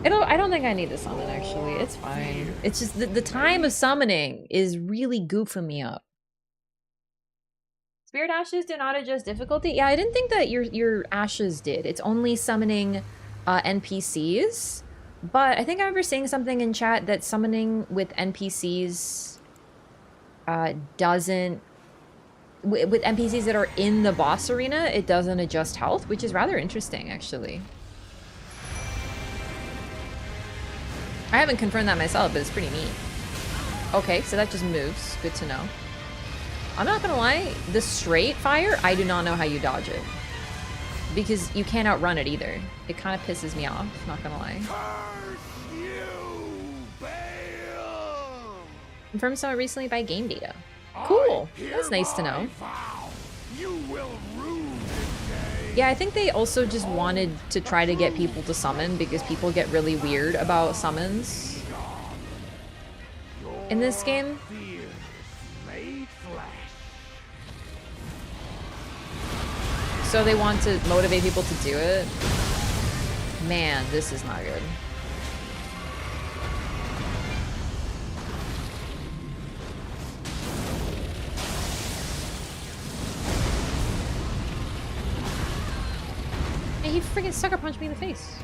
Igon. I don't think I need to summon, actually. It's fine. It's just the time of summoning is really goofing me up. Spirit Ashes do not adjust difficulty? Yeah, I didn't think that your Ashes did. It's only summoning NPCs. But I think I remember seeing something in chat that summoning with NPCs doesn't... With NPCs that are in the boss arena, it doesn't adjust health, which is rather interesting, actually. I haven't confirmed that myself, but it's pretty neat. Okay, so that just moves. Good to know. I'm not gonna lie, the straight fire, I do not know how you dodge it. Because you can't outrun it either. It kind of pisses me off, not gonna lie. Curse you, Bale. Confirmed summit recently by game data. Cool, that's nice to know. Vow you will rue this day. Yeah, I think they also just wanted to try to get people to summon because people get really weird about summons in this game. Fear made flesh. So they want to motivate people to do it. Man, this is not good. Hey, he freaking sucker punched me in the face.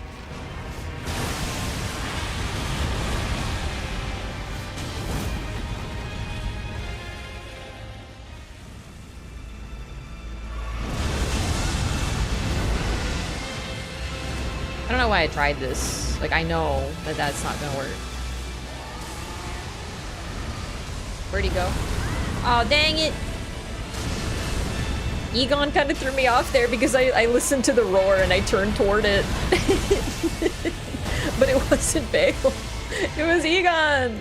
I don't know why I tried this. Like, I know that that's not gonna work. Where'd he go? Oh, dang it! Igon kind of threw me off there because I listened to the roar and I turned toward it. But it wasn't Bale. It was Igon!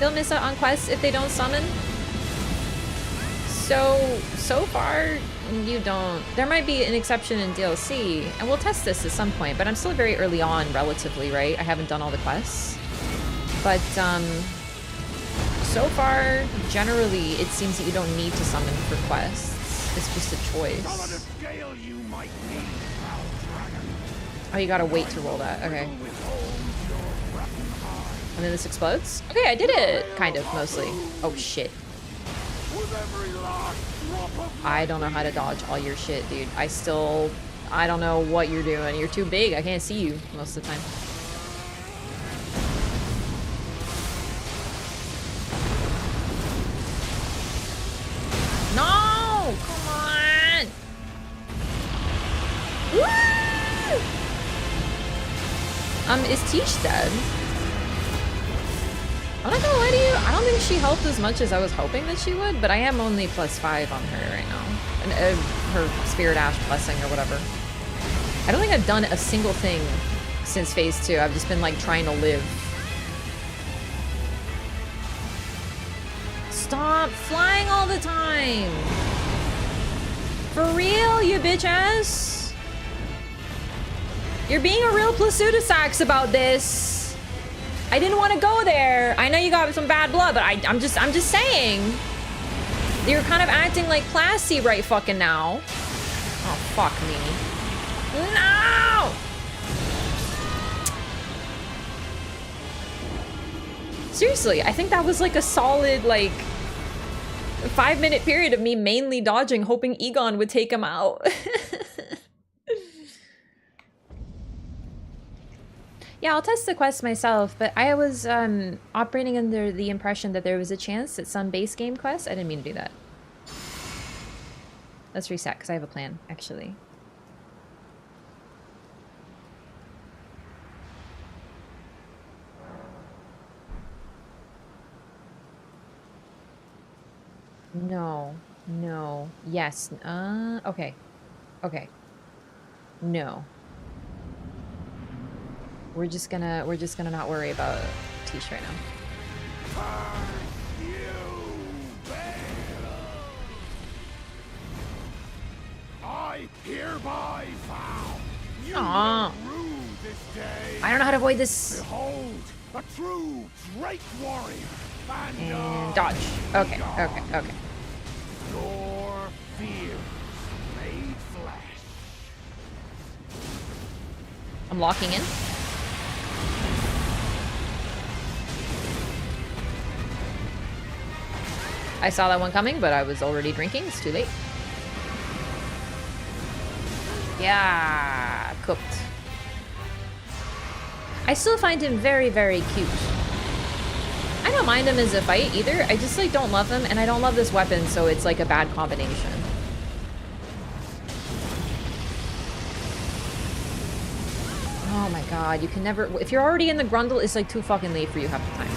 They'll miss out on quests if they don't summon. So far, you don't. There might be an exception in DLC, and we'll test this at some point, but I'm still very early on, relatively, right? I haven't done all the quests. But, so far, generally, it seems that you don't need to summon for quests. It's just a choice. Oh, you gotta wait to roll that. Okay. And then this explodes? Okay, I did it! Kind of, mostly. Oh, shit. I don't know how to dodge all your shit, dude. I don't know what you're doing. You're too big. I can't see you most of the time. No! Come on! Woo! Is Teach dead? I'm not gonna lie to you, I don't think she helped as much as I was hoping that she would, but I am only +5 on her right now. And her Spirit Ash blessing or whatever. I don't think I've done a single thing since phase 2. I've just been like trying to live. Stop flying all the time. For real, you bitch ass? You're being a real Plasudasax about this. I didn't want to go there. I know you got some bad blood, but I'm just saying. You're kind of acting like classy right fucking now. Oh, fuck me. No! Seriously, I think that was like a solid, like, 5-minute period of me mainly dodging, hoping Igon would take him out. Yeah, I'll test the quest myself, but I was operating under the impression that there was a chance that some base game quests... I didn't mean to do that. Let's reset, because I have a plan, actually. No. No. Yes. Okay. Okay. No. We're just gonna not worry about Tish right now. I hereby vow you Aww. will rue this day. I don't know how to avoid this. Behold, a true great warrior. And dodge. Okay, okay, okay. Your fear made flesh. I'm locking in. I saw that one coming, but I was already drinking. It's too late. Yeah, cooked. I still find him very, very cute. I don't mind him as a fight either. I just like don't love him, and I don't love this weapon, so it's like a bad combination. Oh my god, you can never... If you're already in the Grundle, it's like too fucking late for you half the time.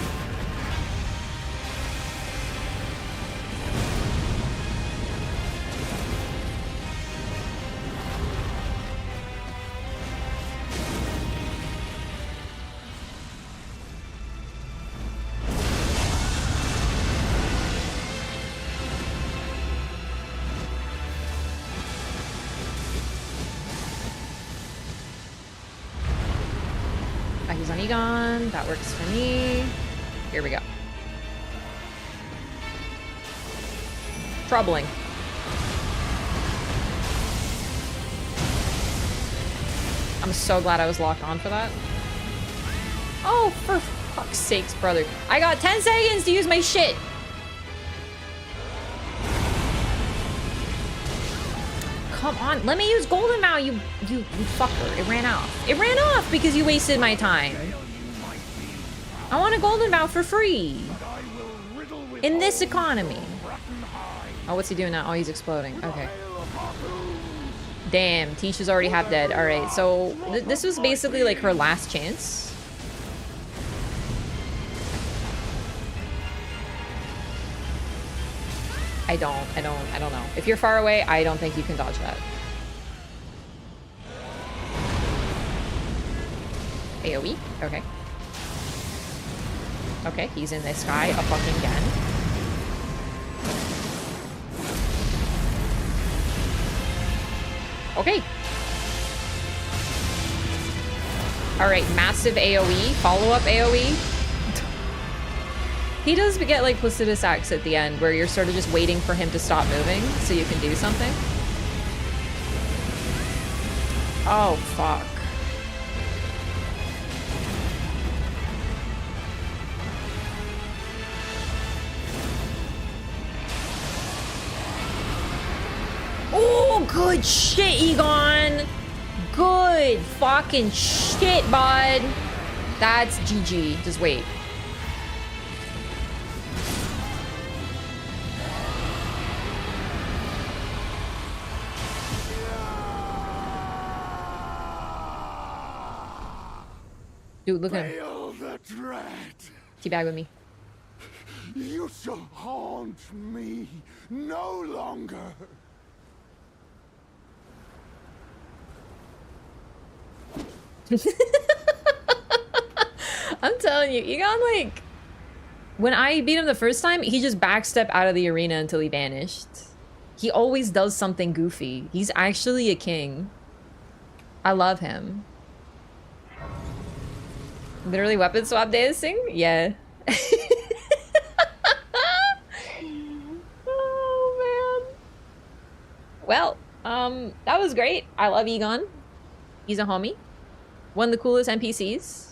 He's on Igon. That works for me. Here we go. Troubling. I'm so glad I was locked on for that. Oh, for fuck's sakes, brother. I got 10 seconds to use my shit. Come on, let me use Golden Mow, you fucker. It ran off. It ran off because you wasted my time. I want a Golden Mow for free. In this economy. Oh, what's he doing now? Oh, he's exploding. Okay. Damn, Tish is already half dead. Alright, so this was basically like her last chance. I don't know. If you're far away, I don't think you can dodge that. AoE? Okay. Okay, he's in the sky a fucking again. Okay. Alright, massive AoE, follow-up AoE. He does get like Plasudasax at the end, where you're sort of just waiting for him to stop moving so you can do something. Oh, fuck. Oh, good shit, Igon. Good fucking shit, bud. That's GG. Just wait. Dude, look at him. Teabag with me. You shall haunt me no longer. I'm telling you, Egon, like, when I beat him the first time, he just backstepped out of the arena until he vanished. He always does something goofy. He's actually a king. I love him. Literally weapon swap dancing? Yeah. Oh, man. Well, that was great. I love Egon. He's a homie. One of the coolest NPCs.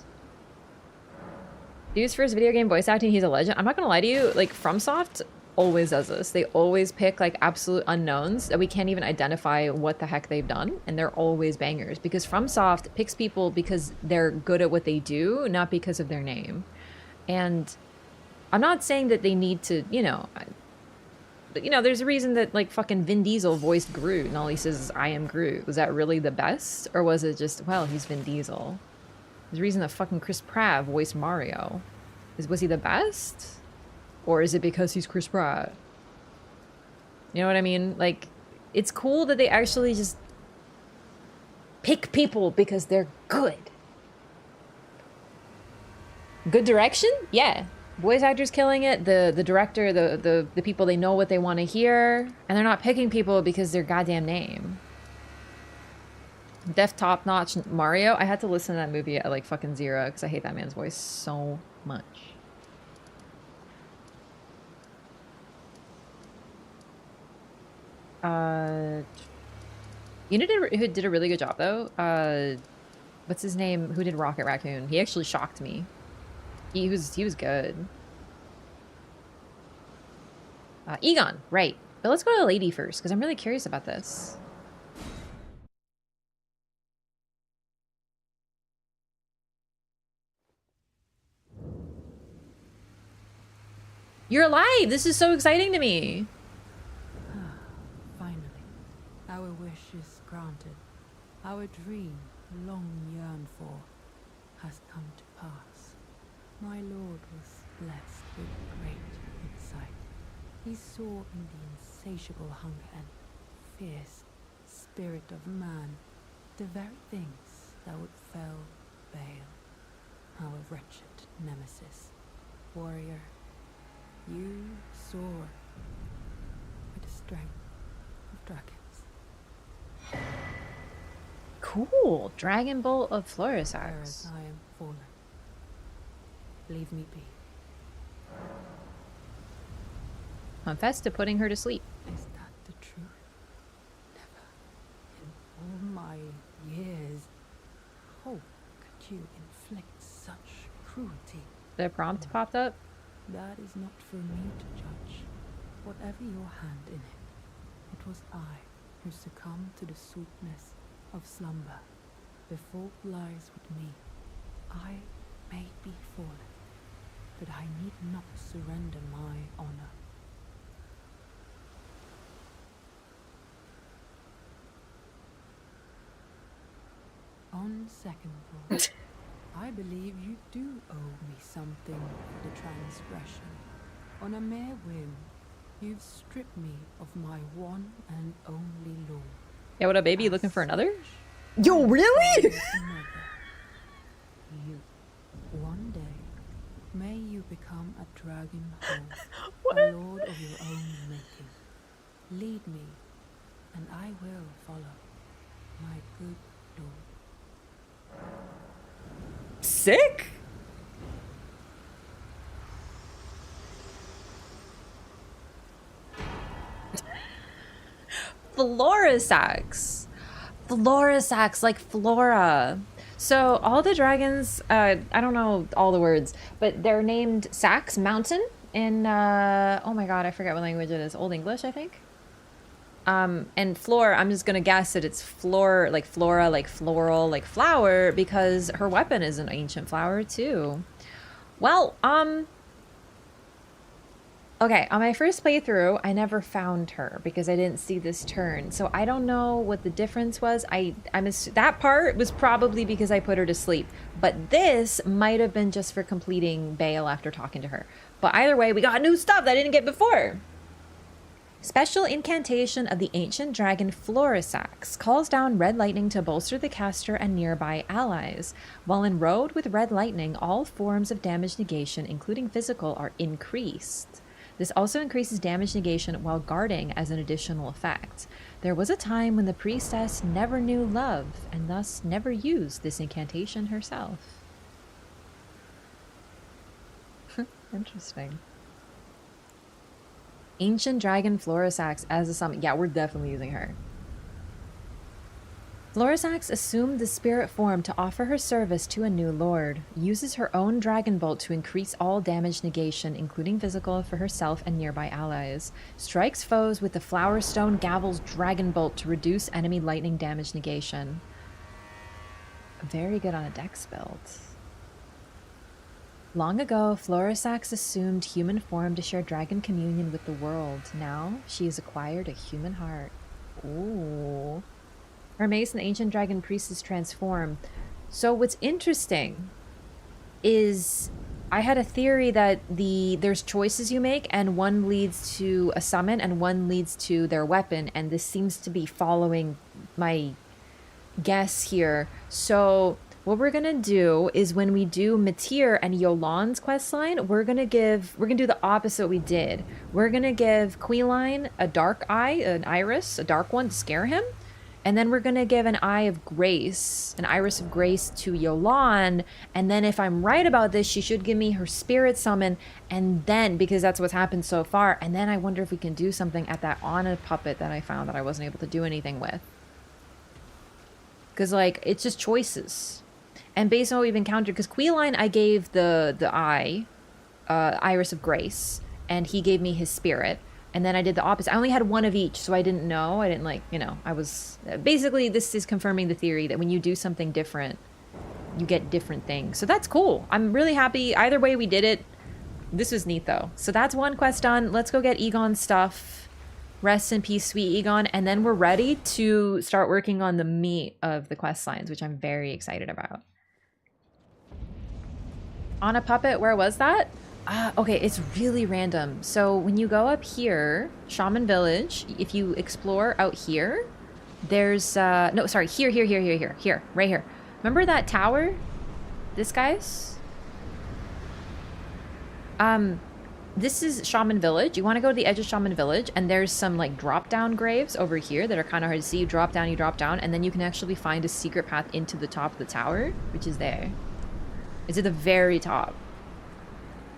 Dude's first video game voice acting, he's a legend. I'm not gonna lie to you, like, FromSoft always does this. They always pick, like, absolute unknowns that we can't even identify what the heck they've done, and they're always bangers. Because FromSoft picks people because they're good at what they do, not because of their name. And I'm not saying that they need to, you know, but, you know, there's a reason that, like, fucking Vin Diesel voiced Groot, and all he says is, I am Groot. Was that really the best? Or was it just, well, he's Vin Diesel? There's a reason that fucking Chris Pratt voiced Mario. Was he the best? Or is it because he's Chris Pratt? You know what I mean? Like, it's cool that they actually just pick people because they're good. Good direction? Yeah. Voice actors killing it, the director, the people, they know what they want to hear, and they're not picking people because their goddamn name. Def top notch Mario. I had to listen to that movie at like fucking 0 because I hate that man's voice so much. You know who did a really good job though? What's his name? Who did Rocket Raccoon? He actually shocked me. He was good. Egon, right. But let's go to the lady first, because I'm really curious about this. You're alive! This is so exciting to me! Finally, our wish is granted. Our dream, long yearned for, has come to pass. My lord was blessed with great insight. He saw in the insatiable hunger and fierce spirit of man the very things that would fell Bale, our wretched nemesis. Warrior, you soar with the strength of dragons. Cool! Dragon Bolt of Whereas Florisax. I am fallen. Leave me be. Confess to putting her to sleep. Is that the truth? Never in all my years. How could you inflict such cruelty? The prompt popped up. That is not for me to judge. Whatever your hand in it, it was I who succumbed to the sweetness of slumber. The fault lies with me. I may be fallen, but I need not surrender my honor. On second thought, I believe you do owe me something for the transgression. On a mere whim, you've stripped me of my one and only law. Yeah, what up, baby? Looking for another? Yo, really? You. One day, may you become a dragon whole, a lord of your own making. Lead me, and I will follow, my good lord. Sick? Florisax. Florisax, like Flora. So all the dragons, I don't know all the words, but they're named Sax Mountain in, oh my god, I forget what language it is. Old English, I think. And Flora, I'm just gonna guess that it's flora, like floral, like flower, because her weapon is an ancient flower too. Well, okay, on my first playthrough, I never found her because I didn't see this turn. So I don't know what the difference was. That part was probably because I put her to sleep, but this might have been just for completing Bale after talking to her. But either way, we got new stuff that I didn't get before. Special incantation of the ancient dragon Florisax calls down red lightning to bolster the caster and nearby allies. While enrobed with red lightning, all forms of damage negation, including physical, are increased. This also increases damage negation while guarding as an additional effect. There was a time when the priestess never knew love, and thus never used this incantation herself. Interesting. Ancient Dragon Florisax as a summon. Yeah, we're definitely using her. Florisax assumed the spirit form to offer her service to a new lord. Uses her own Dragon Bolt to increase all damage negation, including physical, for herself and nearby allies. Strikes foes with the Flowerstone Gavel's Dragon Bolt to reduce enemy lightning damage negation. Very good on a dex build. Long ago, Florisax assumed human form to share dragon communion with the world. Now, she has acquired a human heart. Ooh. Her mace and ancient dragon priestess transform. So what's interesting is I had a theory that there's choices you make, and one leads to a summon and one leads to their weapon, and this seems to be following my guess here. So what we're gonna do is when we do Matir and Yolan's questline, we're gonna do the opposite we did. We're gonna give Questline a dark eye, an iris, a dark one to scare him. And then we're gonna give an eye of grace, an iris of grace to Yolan. And then if I'm right about this, she should give me her spirit summon. And then, because that's what's happened so far, and then I wonder if we can do something at that Anna puppet that I found that I wasn't able to do anything with. Because, like, it's just choices. And based on what we've encountered, because Questline I gave the eye, iris of grace, and he gave me his spirit. And then I did the opposite. I only had one of each, so I didn't know. I didn't, like, you know, I was... Basically, this is confirming the theory that when you do something different, you get different things. So that's cool. I'm really happy. Either way we did it. This was neat, though. So that's one quest done. Let's go get Igon's stuff. Rest in peace, sweet Igon. And then we're ready to start working on the meat of the quest lines, which I'm very excited about. On a puppet, where was that? Okay, it's really random. So when you go up here, Shaman Village, if you explore out here, there's, no, sorry, here, right here. Remember that tower? This guy's? This is Shaman Village. You want to go to the edge of Shaman Village, and there's some, like, drop-down graves over here that are kind of hard to see. You drop down, and then you can actually find a secret path into the top of the tower, which is there. It's at the very top.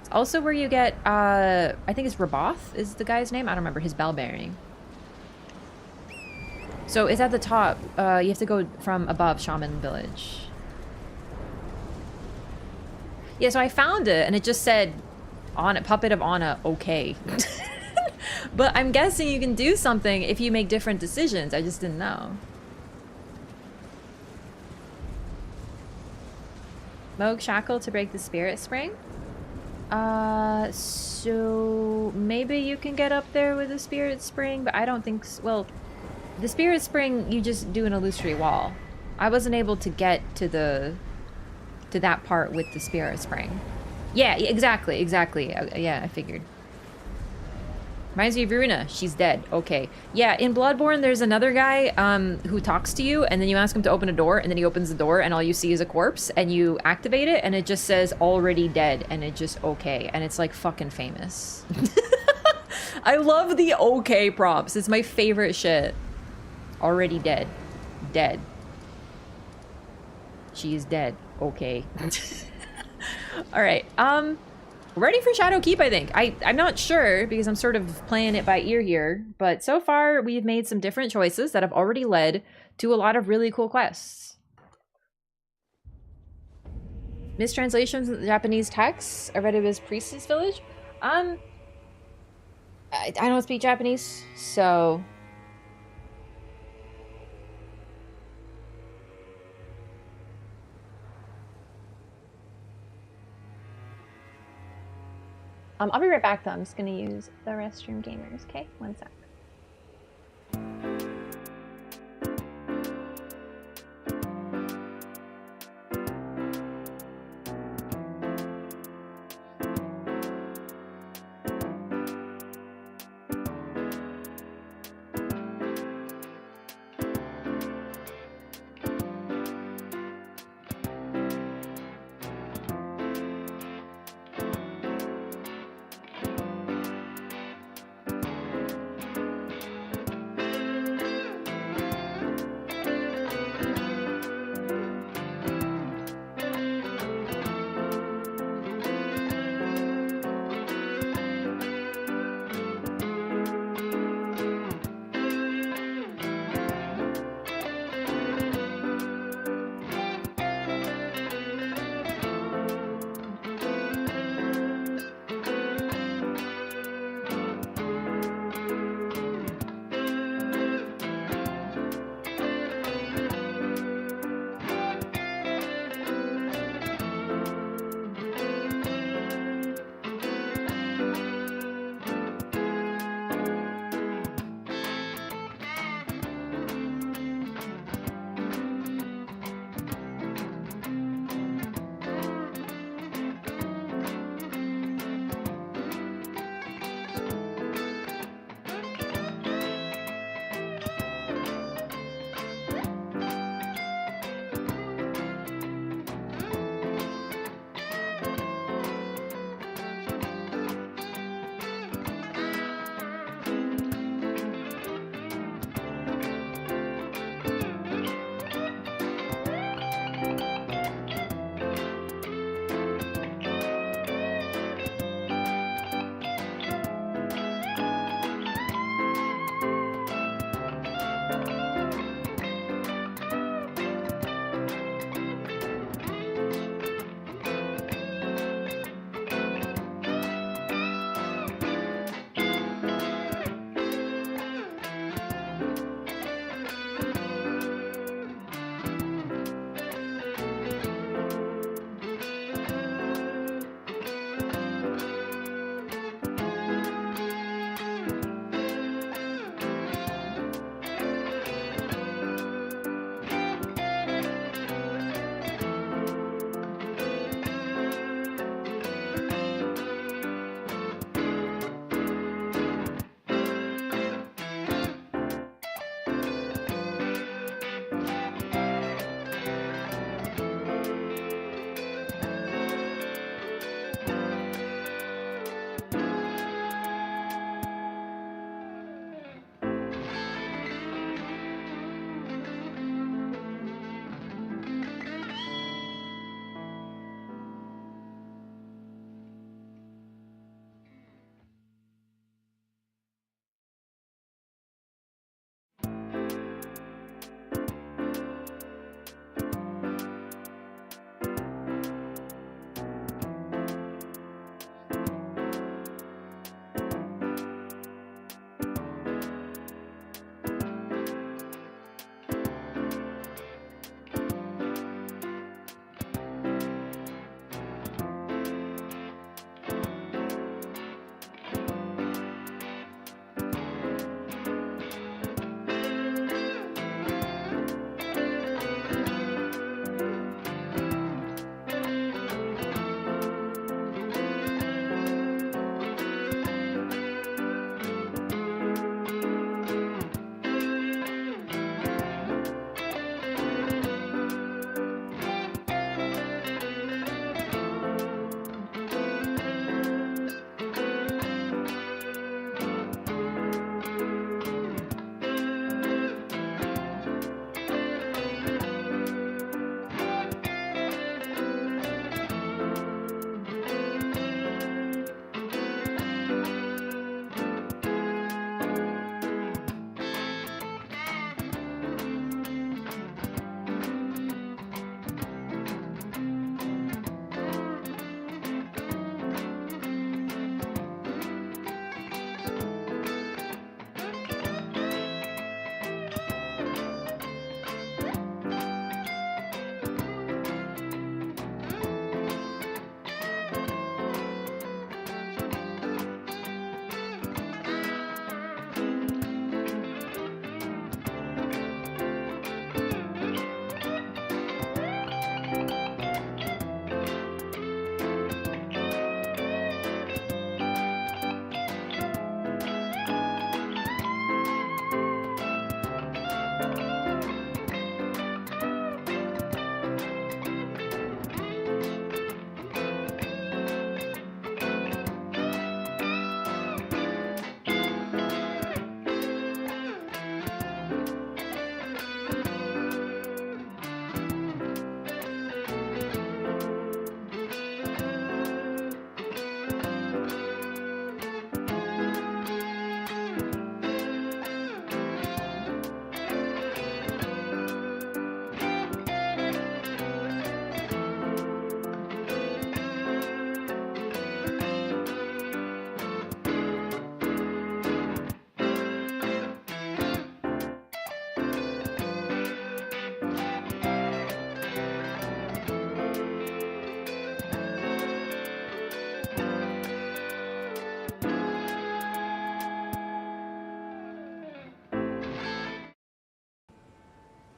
It's also where you get, I think it's Raboth is the guy's name. I don't remember. His bell bearing. So it's at the top. You have to go from above Shaman Village. Yeah, so I found it, and it just said, Puppet of Anna, okay. But I'm guessing you can do something if you make different decisions. I just didn't know. Moog Shackle to break the Spirit Spring? So maybe you can get up there with the Spirit Spring, but I don't think so. Well, the Spirit Spring, you just do an illusory wall. I wasn't able to get to that part with the Spirit Spring. Yeah, exactly. Yeah, I figured. Reminds me of Runa. She's dead. Okay. Yeah, in Bloodborne, there's another guy who talks to you, and then you ask him to open a door, and then he opens the door, and all you see is a corpse, and you activate it, and it just says, already dead, and it just, okay. And it's, like, fucking famous. I love the okay prompts. It's my favorite shit. Already dead. Dead. She is dead. Okay. Alright, ready for Shadowkeep, I think. I'm not sure, because I'm sort of playing it by ear here, but so far we've made some different choices that have already led to a lot of really cool quests. Mistranslations of the Japanese texts. I read it as Priestess Village. I don't speak Japanese, so... I'll be right back, though. I'm just going to use the restroom gamers, okay? One sec.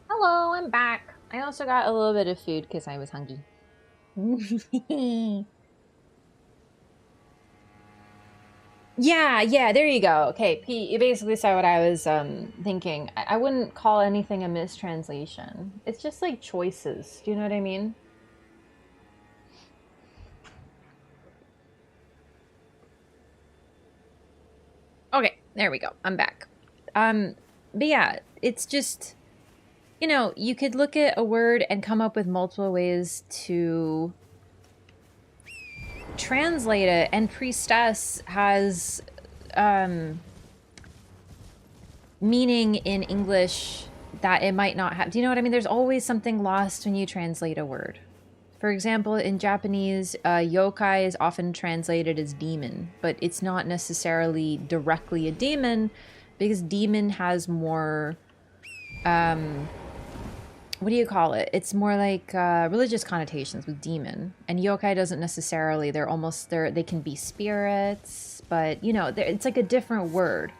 Hello, I'm back. I also got a little bit of food because I was hungry. Yeah, there you go. Okay, Pete, you basically said what I was thinking. I wouldn't call anything a mistranslation. It's just like choices. Do you know what I mean? Okay, there we go. I'm back. But yeah, it's just, you know, you could look at a word and come up with multiple ways to translate it, and priestess has meaning in English that it might not have. Do you know what I mean? There's always something lost when you translate a word. For example, in Japanese, yokai is often translated as demon, but it's not necessarily directly a demon because demon has more, what do you call it? It's more like religious connotations with demon. And yokai doesn't necessarily, they can be spirits, but you know, it's like a different word.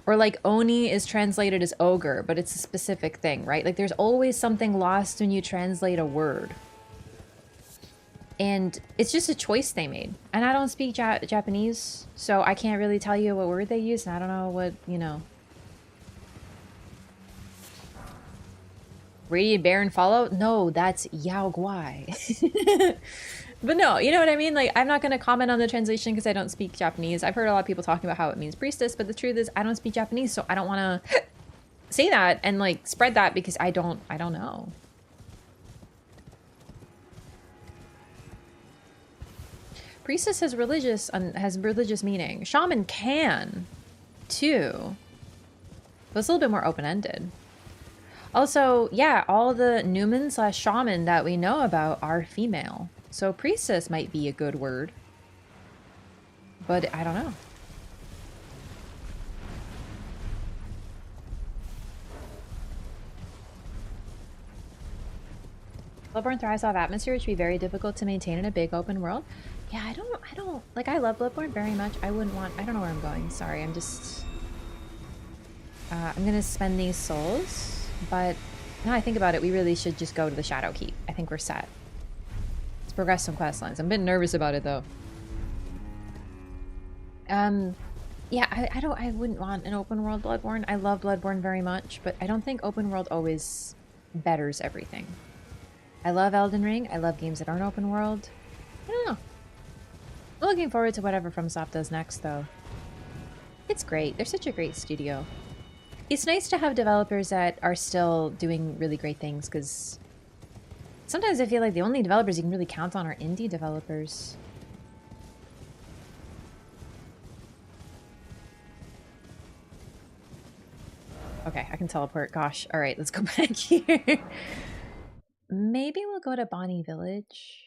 Or like oni is translated as ogre, but it's a specific thing, right? Like there's always something lost when you translate a word. And it's just a choice they made. And I don't speak Japanese, so I can't really tell you what word they use, and I don't know what, you know. Radiant Baron Fallout? No, that's Yao Guai. But no, you know what I mean? Like, I'm not going to comment on the translation because I don't speak Japanese. I've heard a lot of people talking about how it means priestess, but the truth is I don't speak Japanese, so I don't want to say that and like spread that because I don't know. Priestess has religious meaning. Shaman can too. But it's a little bit more open-ended. Also, yeah, all the Newman/shaman that we know about are female. So priestess might be a good word. But I don't know. Bloodborne thrives off atmosphere, which would be very difficult to maintain in a big open world. Yeah, I don't, like, I love Bloodborne very much. I don't know where I'm going. Sorry, I'm just, I'm gonna spend these souls, but now I think about it, we really should just go to the Shadow Keep. I think we're set. Let's progress some quest lines. I'm a bit nervous about it, though. Yeah, I wouldn't want an open world Bloodborne. I love Bloodborne very much, but I don't think open world always betters everything. I love Elden Ring. I love games that aren't open world. I don't know. I'm looking forward to whatever FromSoft does next, though. It's great. They're such a great studio. It's nice to have developers that are still doing really great things, because sometimes I feel like the only developers you can really count on are indie developers. Okay, I can teleport. Gosh. All right, let's go back here. Maybe we'll go to Bonnie Village.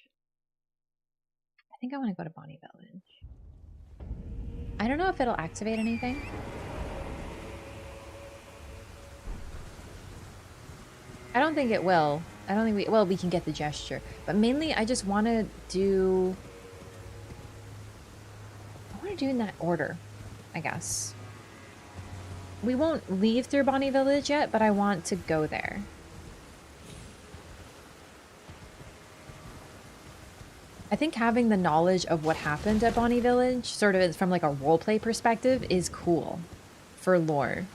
I think I want to go to Bonnie Village. I don't know if it'll activate anything. I don't think it will. I don't think well, we can get the gesture. But mainly, I just want to do... I want to do in that order, I guess. We won't leave through Bonnie Village yet, but I want to go there. I think having the knowledge of what happened at Bonnie Village, sort of from like a roleplay perspective, is cool for lore.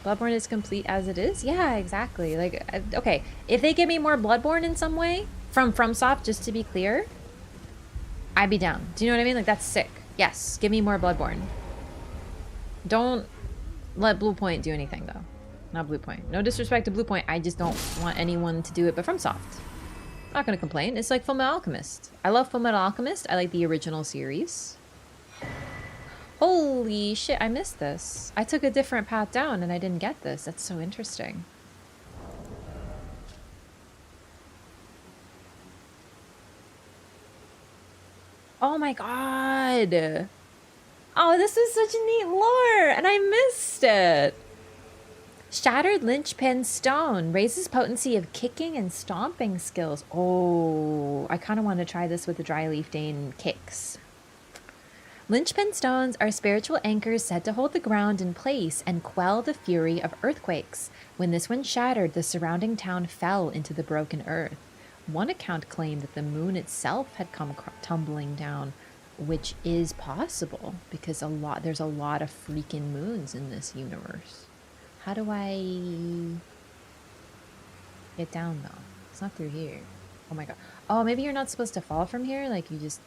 Bloodborne is complete as it is? Yeah, exactly. Like, okay, if they give me more Bloodborne in some way, from FromSoft, just to be clear, I'd be down. Do you know what I mean? Like, that's sick. Yes, give me more Bloodborne. Don't let Blue Point do anything, though. Not Blue Point. No disrespect to Blue Point, I just don't want anyone to do it, but FromSoft. I'm not gonna complain. It's like Fullmetal Alchemist. I love Fullmetal Alchemist. I like the original series. Holy shit, I missed this. I took a different path down and I didn't get this. That's so interesting. Oh my god. Oh, this is such a neat lore, and I missed it. Shattered Linchpin Stone raises potency of kicking and stomping skills. Oh, I kind of want to try this with the Dryleaf Dane kicks. Linchpin stones are spiritual anchors said to hold the ground in place and quell the fury of earthquakes. When this one shattered, the surrounding town fell into the broken earth. One account claimed that the moon itself had come tumbling down, which is possible because there's a lot of freaking moons in this universe. How do I get down though? It's not through here. Oh my god. Oh, maybe you're not supposed to fall from here? Like you just...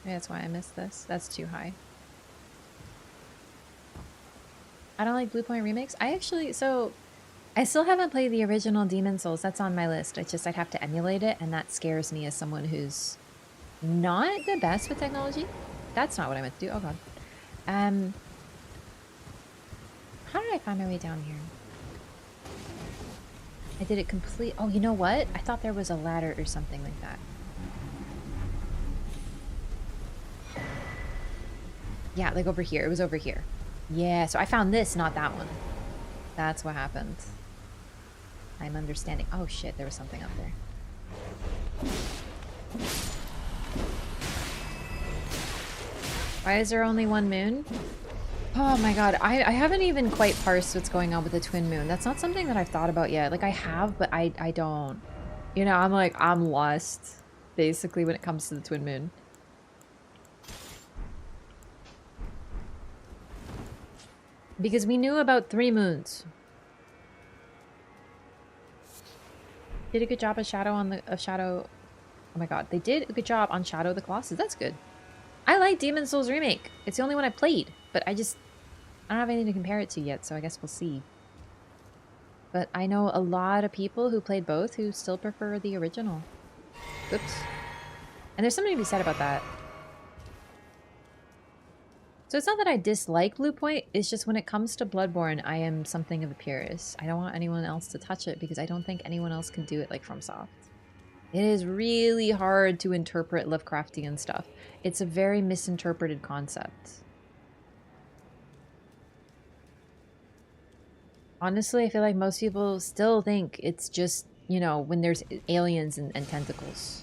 Maybe that's why I missed this. That's too high. I don't like Blue Point remakes. I still haven't played the original Demon Souls. That's on my list. It's just I'd have to emulate it, and that scares me as someone who's not the best with technology. That's not what I meant to do. Oh god. How did I find my way down here? I did it complete... Oh, you know what? I thought there was a ladder or something like that. Yeah, like over here. It was over here. Yeah, so I found this, not that one. That's what happened. I'm understanding. Oh shit, there was something up there. Why is there only one moon? Oh my god, I haven't even quite parsed what's going on with the twin moon. That's not something that I've thought about yet. Like I have, but I don't. You know, I'm lost, basically, when it comes to the twin moon. Because we knew about 3 moons. Did a good job of Shadow. Oh my god, they did a good job on Shadow of the Colossus. That's good. I like Demon Souls Remake. It's the only one I played, but I don't have anything to compare it to yet, so I guess we'll see. But I know a lot of people who played both who still prefer the original. Oops. And there's something to be said about that. So it's not that I dislike Blue Point, it's just when it comes to Bloodborne, I am something of a purist. I don't want anyone else to touch it because I don't think anyone else can do it like FromSoft. It is really hard to interpret Lovecraftian stuff. It's a very misinterpreted concept. Honestly, I feel like most people still think it's just, you know, when there's aliens and tentacles.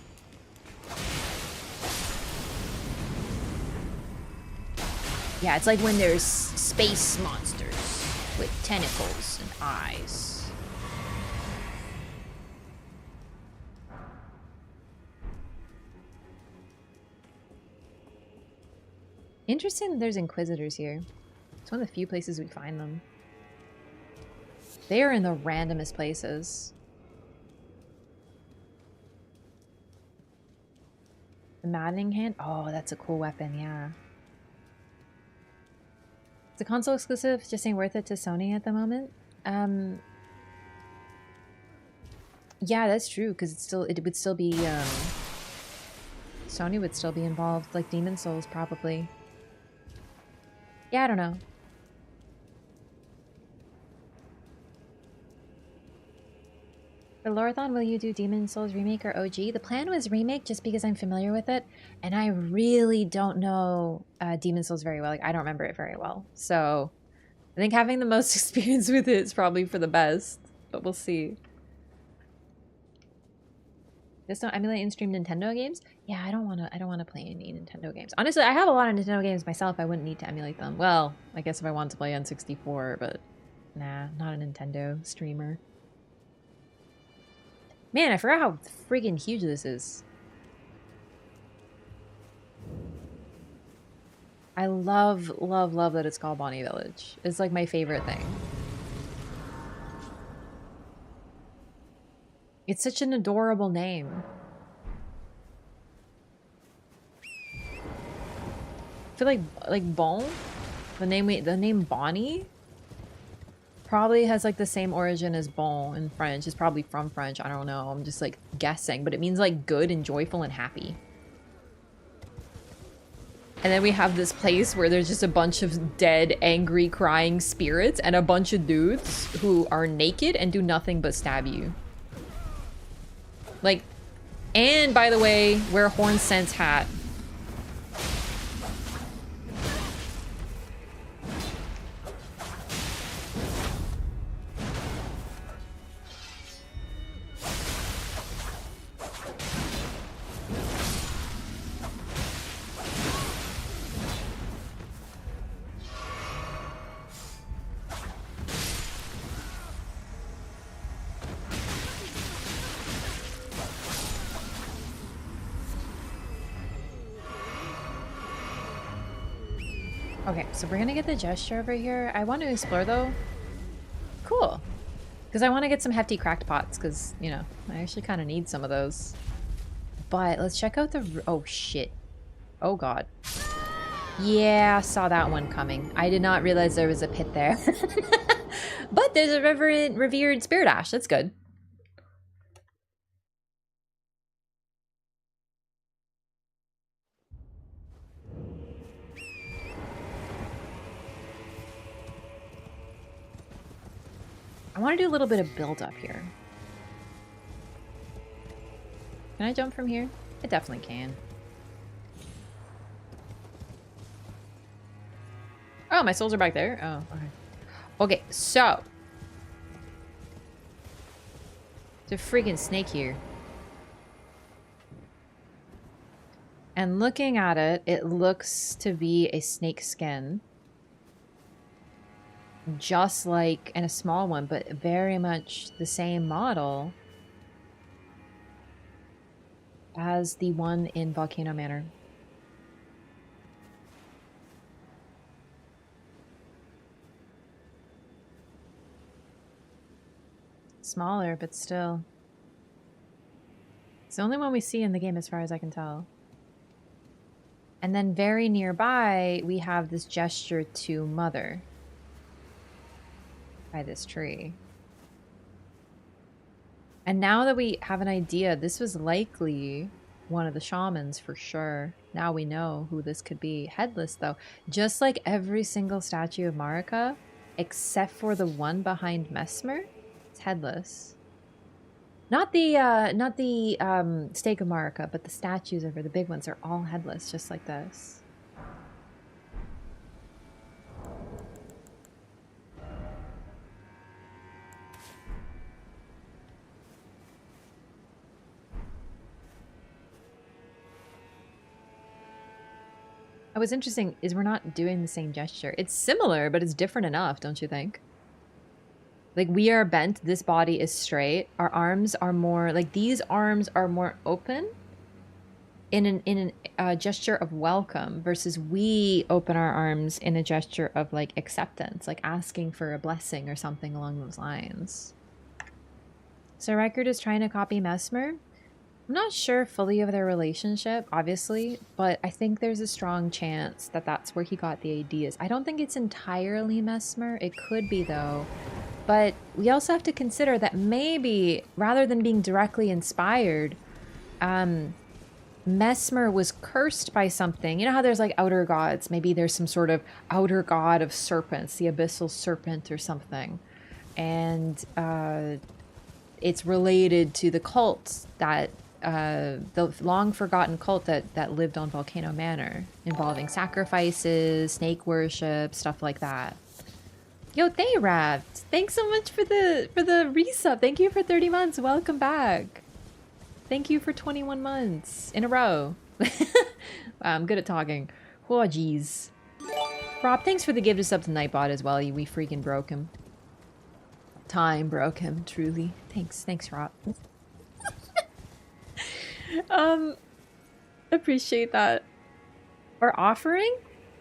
Yeah, it's like when there's space monsters with tentacles and eyes. Interesting that there's Inquisitors here. It's one of the few places we find them. They are in the randomest places. The Maddening Hand? Oh, that's a cool weapon, yeah. It's a console exclusive, just ain't worth it to Sony at the moment. Yeah, that's true, because it would still be, Sony would still be involved, like Demon Souls, probably. Yeah, I don't know. For Lorathon, will you do Demon Souls Remake or OG? The plan was Remake just because I'm familiar with it, and I really don't know Demon Souls very well. Like, I don't remember it very well. So, I think having the most experience with it is probably for the best, but we'll see. Just don't emulate in-stream Nintendo games? Yeah, I don't want to play any Nintendo games. Honestly, I have a lot of Nintendo games myself. I wouldn't need to emulate them. Well, I guess if I wanted to play on 64, but nah, not a Nintendo streamer. Man, I forgot how freaking huge this is. I love, love, love that it's called Bonnie Village. It's like my favorite thing. It's such an adorable name. feel like Bon, the name Bonnie probably has like the same origin as Bon in French. It's probably from French. I don't know. I'm just like guessing, but it means like good and joyful and happy. And then we have this place where there's just a bunch of dead, angry, crying spirits and a bunch of dudes who are naked and do nothing but stab you. Like, and by the way, wear a Horn Sense hat. Okay, so we're gonna get the gesture over here. I want to explore though. Cool. Because I want to get some hefty cracked pots because, you know, I actually kind of need some of those. But let's check out the... Oh, shit. Oh, God. Yeah, I saw that one coming. I did not realize there was a pit there. But there's a revered spirit ash. That's good. I want to do a little bit of build up here. Can I jump from here? I definitely can. Oh, my souls are back there? Oh, okay. Okay, so. There's a freaking snake here. And looking at it, it looks to be a snake skin. Just like, and a small one, but very much the same model as the one in Volcano Manor. Smaller, but still. It's the only one we see in the game as far as I can tell. And then very nearby, we have this gesture to Mother. By this tree. And now that we have an idea, this was likely one of the shamans for sure. Now we know who this could be. Headless though. Just like every single statue of Marika, except for the one behind Mesmer, it's headless. Not the stake of Marika, but the statues over the big ones are all headless, just like this. What's interesting is we're not doing the same gesture. It's similar, but it's different enough, don't you think? Like, we are bent, this body is straight. Our arms are more, like, these arms are more open in a gesture of welcome versus we open our arms in a gesture of, like, acceptance, like asking for a blessing or something along those lines. So Record is trying to copy Mesmer. I'm not sure fully of their relationship, obviously, but I think there's a strong chance that that's where he got the ideas. I don't think it's entirely Mesmer. It could be, though. But we also have to consider that maybe, rather than being directly inspired, Mesmer was cursed by something. You know how there's, like, outer gods? Maybe there's some sort of outer god of serpents, the abyssal serpent or something. And it's related to the cult that... the long-forgotten cult that lived on Volcano Manor, involving sacrifices, snake worship, stuff like that. Yo, Thayraft, thanks so much for the resub. Thank you for 30 months. Welcome back. Thank you for 21 months in a row. Wow, I'm good at talking. Oh, jeez. Rob, thanks for the gift of sub to Nightbot as well. We freaking broke him. Time broke him, truly. Thanks, Rob. Appreciate that. Or offering?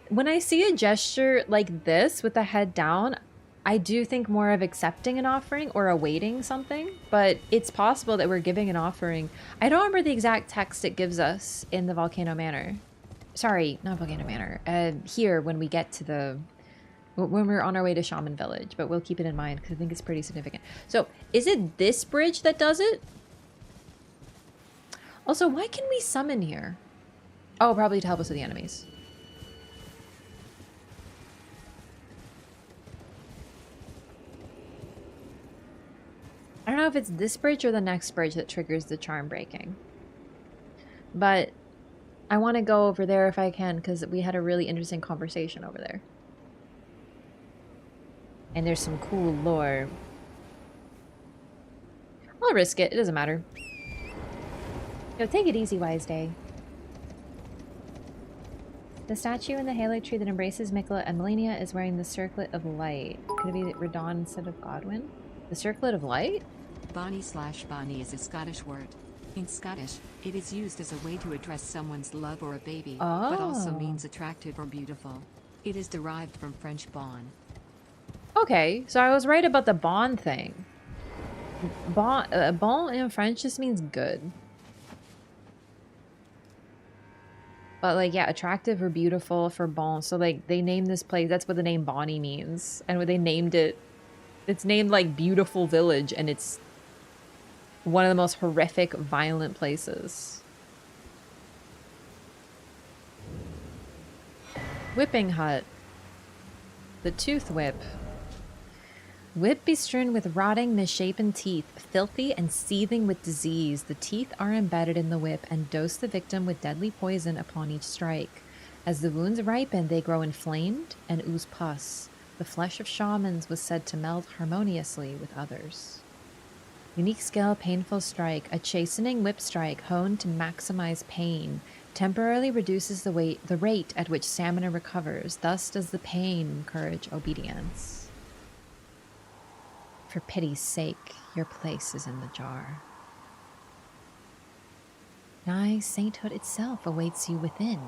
When I see a gesture like this with the head down, I do think more of accepting an offering or awaiting something, but it's possible that we're giving an offering. I don't remember the exact text it gives us in the Volcano Manor. sorry, not Volcano Manor. Here when we get to the... When we're on our way to Shaman Village, but we'll keep it in mind because I think it's pretty significant. So, is it this bridge that does it? Also, why can we summon here? Oh, probably to help us with the enemies. I don't know if it's this bridge or the next bridge that triggers the charm breaking. But I want to go over there if I can because we had a really interesting conversation over there. And there's some cool lore. I'll risk it. It doesn't matter. Yo, take it easy, Wise Day. The statue in the halo tree that embraces Miquella and Melania is wearing the circlet of light. Could it be Radon instead of Godwin? The circlet of light? Bonnie is a Scottish word. In Scottish, it is used as a way to address someone's love or a baby, but also means attractive or beautiful. It is derived from French bon. Okay, so I was right about the bon thing. Bon in French just means good. But like, yeah, attractive or beautiful for bon. So like, they named this place, that's what the name Bonnie means. And when they named it, it's named like Beautiful Village, and it's one of the most horrific, violent places. Whipping hut. The tooth whip. Whip bestrewn with rotting, misshapen teeth, filthy and seething with disease. The teeth are embedded in the whip and dose the victim with deadly poison upon each strike. As the wounds ripen, they grow inflamed and ooze pus. The flesh of shamans was said to meld harmoniously with others. Unique skill, painful strike. A chastening whip strike honed to maximize pain. Temporarily reduces the rate at which stamina recovers. Thus does the pain encourage obedience. For pity's sake, your place is in the jar. Nigh sainthood itself awaits you within.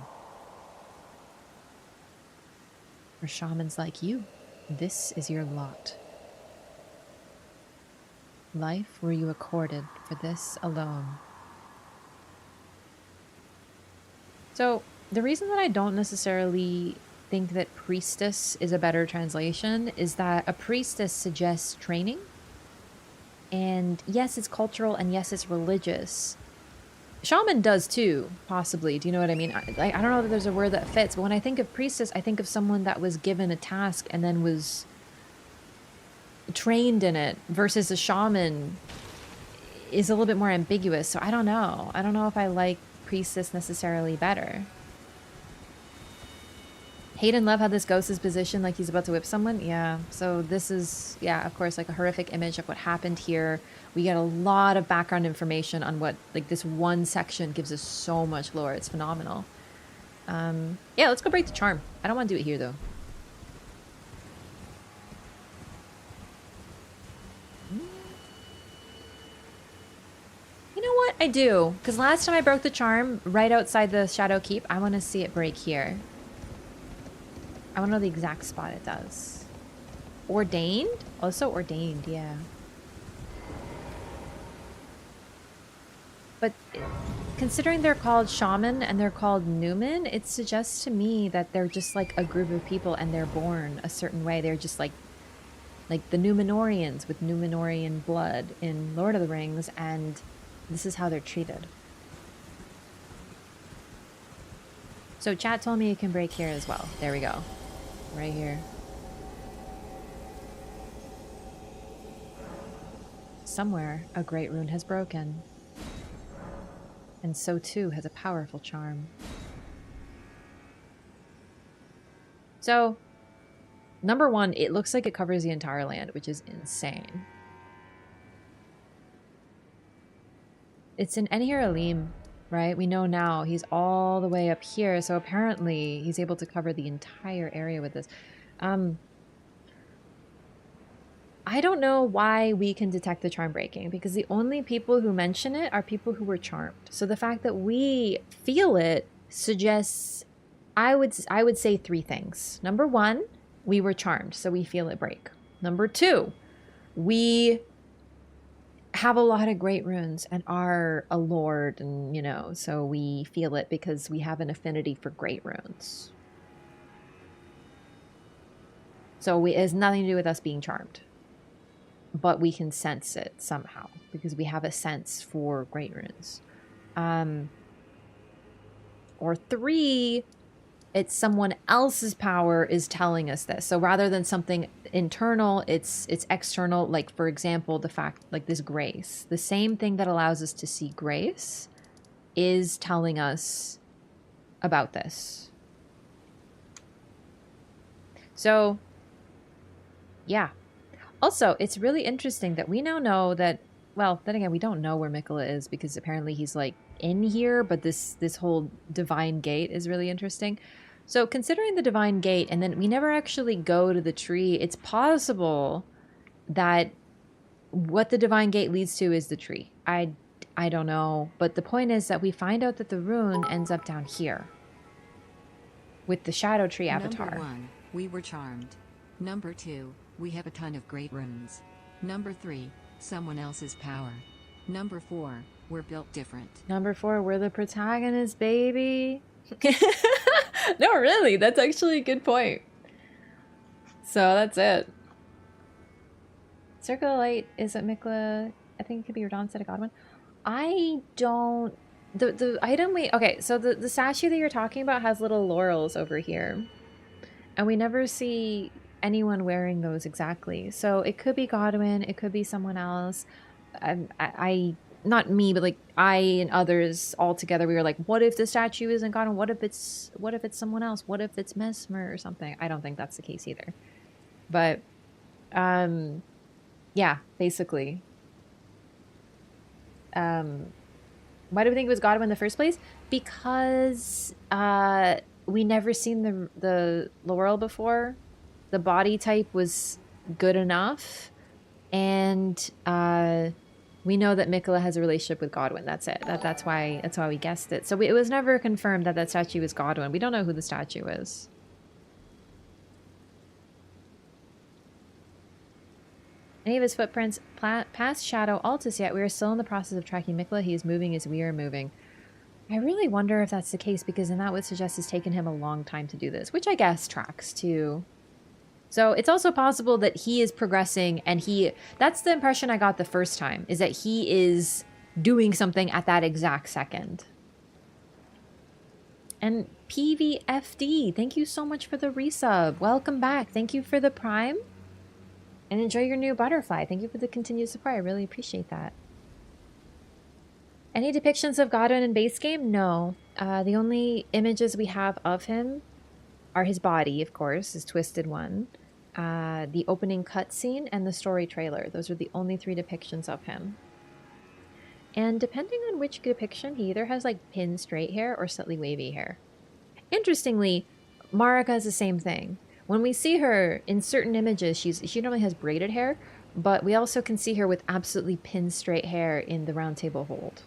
For shamans like you, this is your lot. Life were you accorded for this alone. So, the reason that I don't necessarily think that priestess is a better translation is that a priestess suggests training. And yes, it's cultural, and yes, it's religious. Shaman does too, possibly. Do you know what I mean? I don't know that there's a word that fits, but when I think of priestess, I think of someone that was given a task and then was trained in it, versus a shaman is a little bit more ambiguous. So I don't know. I don't know if I like priestess necessarily better. Hayden love how this ghost is positioned like he's about to whip someone. Yeah, so this is, yeah, of course, like a horrific image of what happened here. We get a lot of background information on what, like, this one section gives us so much lore. It's phenomenal. Yeah, let's go break the charm. I don't want to do it here, though. You know what? I do. Because last time I broke the charm right outside the Shadow Keep, I want to see it break here. I want to know the exact spot it does. Ordained? Also ordained, yeah. But considering they're called shaman and they're called Newman, it suggests to me that they're just like a group of people and they're born a certain way. They're just like the Numenorians with Numenorian blood in Lord of the Rings, and this is how they're treated. So chat told me you can break here as well. There we go. Right here. Somewhere, a great rune has broken. And so too has a powerful charm. So, number one, it looks like it covers the entire land, which is insane. It's in Enhir Alim, right? We know now he's all the way up here, so apparently he's able to cover the entire area with this. I don't know why we can detect the charm breaking, because the only people who mention it are people who were charmed. So the fact that we feel it suggests, I would say three things. Number one, we were charmed, so we feel it break. Number two, we have a lot of great runes and are a lord, and you know, so we feel it because we have an affinity for great runes. So it has nothing to do with us being charmed, but we can sense it somehow because we have a sense for great runes. Or 3, it's someone else's power is telling us this. So rather than something internal, it's external. Like, for example, the fact, like this grace, the same thing that allows us to see grace is telling us about this. So yeah. Also, it's really interesting that we now know that, well, then again, we don't know where Miquella is because apparently he's like in here, but this whole divine gate is really interesting. So considering the divine gate, and then we never actually go to the tree, it's possible that what the divine gate leads to is the tree. I don't know, but the point is that we find out that the rune ends up down here with the shadow tree avatar. Number 1, we were charmed. Number 2, we have a ton of great runes. Number 3, someone else's power. Number 4, we're built different. Number 4, we're the protagonist, baby. No, really, that's actually a good point. So that's it. Circle of Light is at Miquella. I think it could be Radahn instead of Godwin. I don't... The item we... Okay, so the statue that you're talking about has little laurels over here. And we never see anyone wearing those exactly. So it could be Godwin, it could be someone else. I not me, but like I and others all together, we were like, what if the statue isn't Godwin? What if it's someone else? What if it's Mesmer or something? I don't think that's the case either. But yeah, basically. Why do we think it was Godwin in the first place? Because we never seen the laurel before. The body type was good enough, and we know that Miquella has a relationship with Godwin. That's it. That's why we guessed it. So it was never confirmed that statue was Godwin. We don't know who the statue is. Any of his footprints past Shadow Altus yet? We are still in the process of tracking Miquella. He is moving as we are moving. I really wonder if that's the case, because then that would suggest it's taken him a long time to do this, which I guess tracks too. So it's also possible that he is progressing, and that's the impression I got the first time, is that he is doing something at that exact second. And PVFD, thank you so much for the resub. Welcome back. Thank you for the Prime. And enjoy your new butterfly. Thank you for the continued support. I really appreciate that. Any depictions of Godwin in base game? No. The only images we have of him are his body, of course, his twisted one, the opening cutscene, and the story trailer. Those are the only 3 depictions of him. And depending on which depiction, he either has like pin straight hair or slightly wavy hair. Interestingly, Marika is the same thing. When we see her in certain images, she normally has braided hair, but we also can see her with absolutely pin straight hair in the Round Table Hold.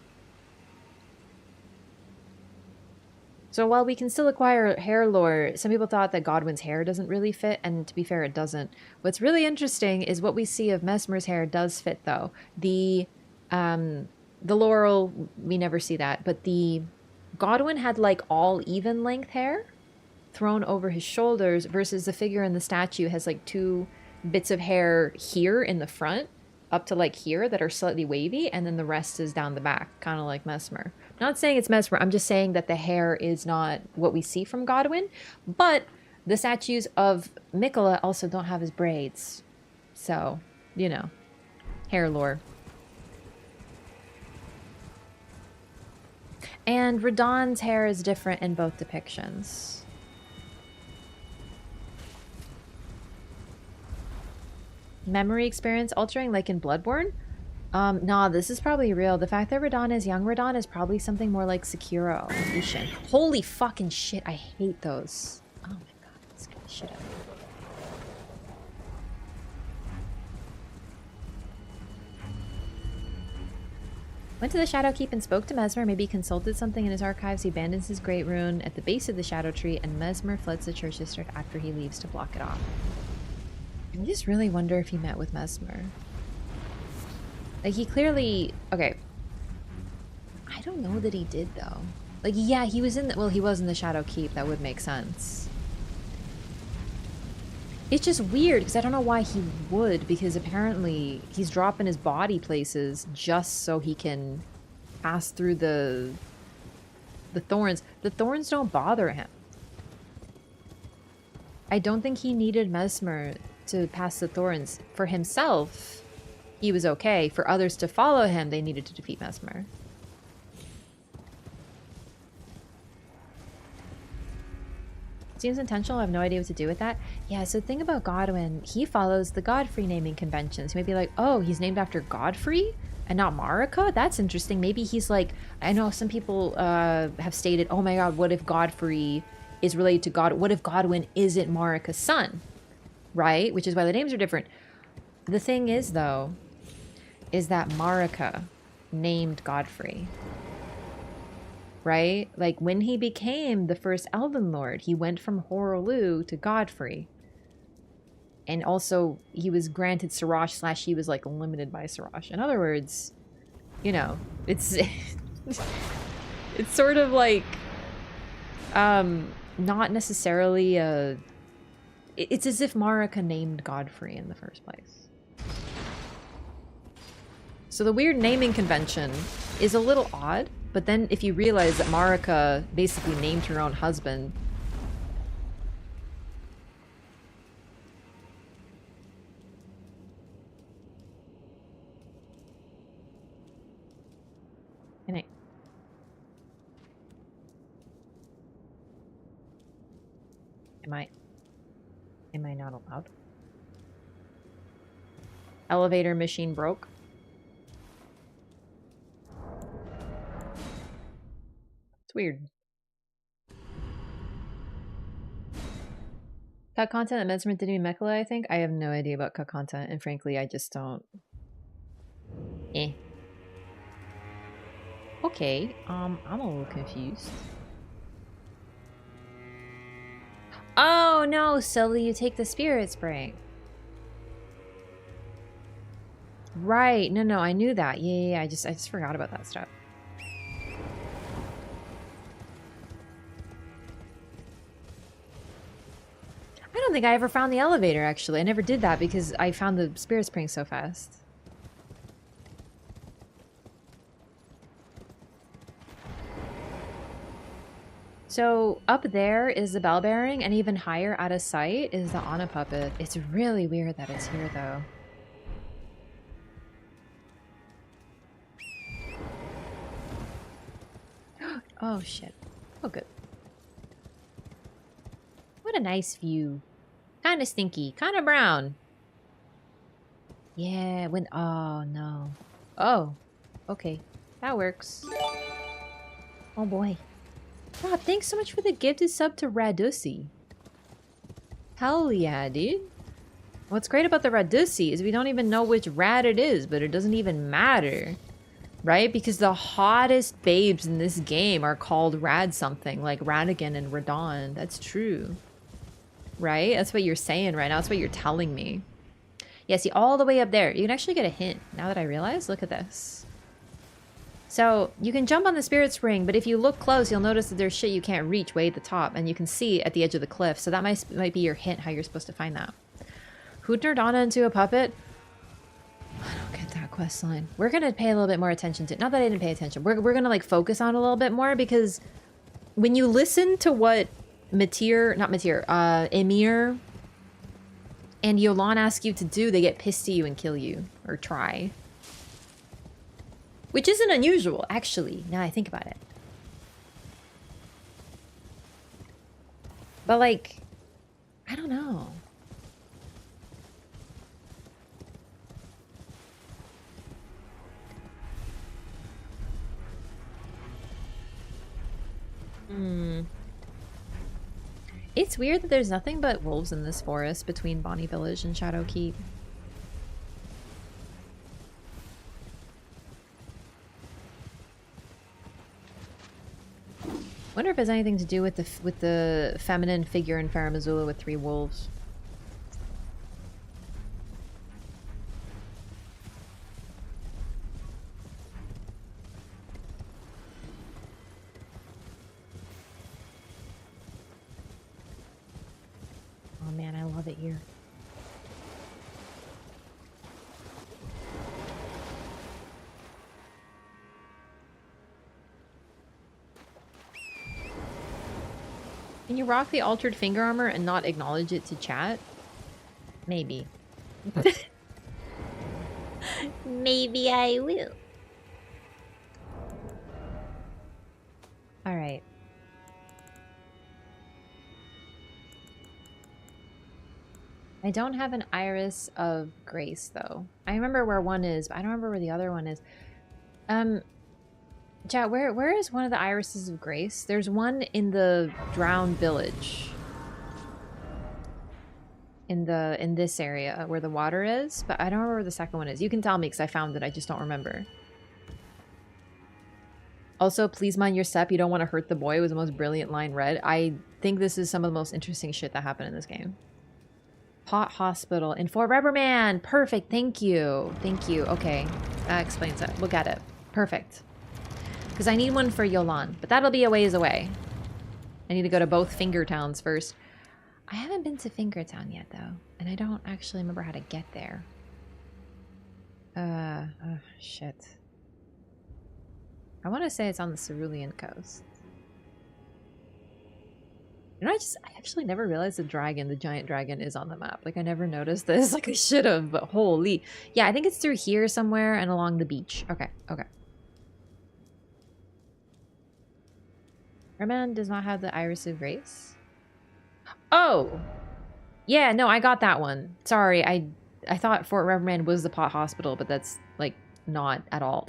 So while we can still acquire hair lore, some people thought that Godwin's hair doesn't really fit, and to be fair, it doesn't. What's really interesting is what we see of Mesmer's hair does fit, though. The laurel, we never see that, but the Godwin had like all even length hair thrown over his shoulders, versus the figure in the statue has like 2 bits of hair here in the front, up to like here, that are slightly wavy, and then the rest is down the back, kind of like Mesmer. I'm not saying it's Mesmer, I'm just saying that the hair is not what we see from Godwin, but the statues of Miquella also don't have his braids. So, you know, hair lore. And Radahn's hair is different in both depictions. Memory experience altering like in Bloodborne? Nah, this is probably real. The fact that Radahn is young Radahn is probably something more like Sekiro and Ishin. Holy fucking shit, I hate those. Oh my god, this scared the shit out of me. Went to the Shadow Keep and spoke to Mesmer. Maybe consulted something in his archives. He abandons his great rune at the base of the Shadow Tree, and Mesmer floods the church district after he leaves to block it off. I just really wonder if he met with Mesmer. Like, he clearly... Okay. I don't know that he did, though. Like, yeah, he was in the... Well, he was in the Shadow Keep. That would make sense. It's just weird, because I don't know why he would, because apparently he's dropping his body places just so he can pass through the thorns. The thorns don't bother him. I don't think he needed Mesmer to pass the thorns. For himself, he was okay. For others to follow him, they needed to defeat Mesmer. Seems intentional. I have no idea what to do with that. Yeah, so the thing about Godwin, he follows the Godfrey naming conventions. He may be like, oh, he's named after Godfrey and not Marika? That's interesting. Maybe he's like, I know some people have stated, oh my god, what if Godfrey is related to God? What if Godwin isn't Marika's son? Right? Which is why the names are different. The thing is, though, is that Marika named Godfrey. Right? Like, when he became the first Elden Lord, he went from Horaloo to Godfrey. And also, he was granted Siraj / he was, like, limited by Siraj. In other words, you know, it's... it's sort of like... not necessarily a... It's as if Marika named Godfrey in the first place. So the weird naming convention is a little odd. But then if you realize that Marika basically named her own husband. And Am I not allowed? Elevator machine broke. Weird. Cut content at Mesmer didn't even Miquella, I think. I have no idea about cut content, and frankly, I just don't. Okay, I'm a little confused. Oh no, Silly, you take the spirit spring. Right, no, I knew that. Yeah, I just forgot about that stuff. I don't think I ever found the elevator, actually. I never did that because I found the spirit spring so fast. So up there is the bell bearing, and even higher out of sight is the Ana puppet. It's really weird that it's here, though. Oh, shit. Oh, good. What a nice view. Kind of stinky. Kind of brown. Yeah, when... Oh, no. Oh. Okay. That works. Oh, boy. Rob, thanks so much for the gifted sub to Radussi. Hell yeah, dude. What's great about the Radussi is we don't even know which rad it is, but it doesn't even matter. Right? Because the hottest babes in this game are called Rad something, like Radigan and Radon. That's true. Right? That's what you're saying right now. That's what you're telling me. Yeah, see, all the way up there. You can actually get a hint. Now that I realize, look at this. So, you can jump on the spirit spring, but if you look close, you'll notice that there's shit you can't reach way at the top, and you can see at the edge of the cliff. So that might be your hint how you're supposed to find that. Who turned Anna into a puppet? I don't get that quest line. We're gonna pay a little bit more attention to it. Not that I didn't pay attention. We're gonna like focus on it a little bit more, because when you listen to what Emir and Yolan ask you to do, they get pissed at you and kill you. Or try. Which isn't unusual, actually, now I think about it. But like, I don't know. It's weird that there's nothing but wolves in this forest between Bonnie Village and Shadow Keep. Wonder if it has anything to do with the feminine figure in Farum Azula with 3 wolves. the ear. Can you rock the altered finger armor and not acknowledge it to chat? Maybe. Maybe I will. Alright. I don't have an Iris of Grace, though. I remember where one is, but I don't remember where the other one is. Chat, where is one of the Irises of Grace? There's one in the Drowned Village. In this area where the water is, but I don't remember where the second one is. You can tell me because I found it, I just don't remember. Also, please mind your step. You don't want to hurt the boy. It was the most brilliant line read. I think this is some of the most interesting shit that happened in this game. Pot Hospital in Fort Rubberman. Perfect. Thank you. Thank you. Okay. That explains it. We'll get it. Perfect. Because I need one for Yolan, but that'll be a ways away. I need to go to both Finger Towns first. I haven't been to Fingertown yet, though, and I don't actually remember how to get there. Oh, shit. I want to say it's on the Cerulean coast. You know, I actually never realized the giant dragon is on the map. Like, I never noticed this. Like, I should have, but holy. Yeah, I think it's through here somewhere and along the beach. Okay, okay. Rubberman does not have the Iris of Grace. Oh! Yeah, no, I got that one. Sorry, I thought Fort Rubberman was the Pot Hospital, but that's, like, not at all.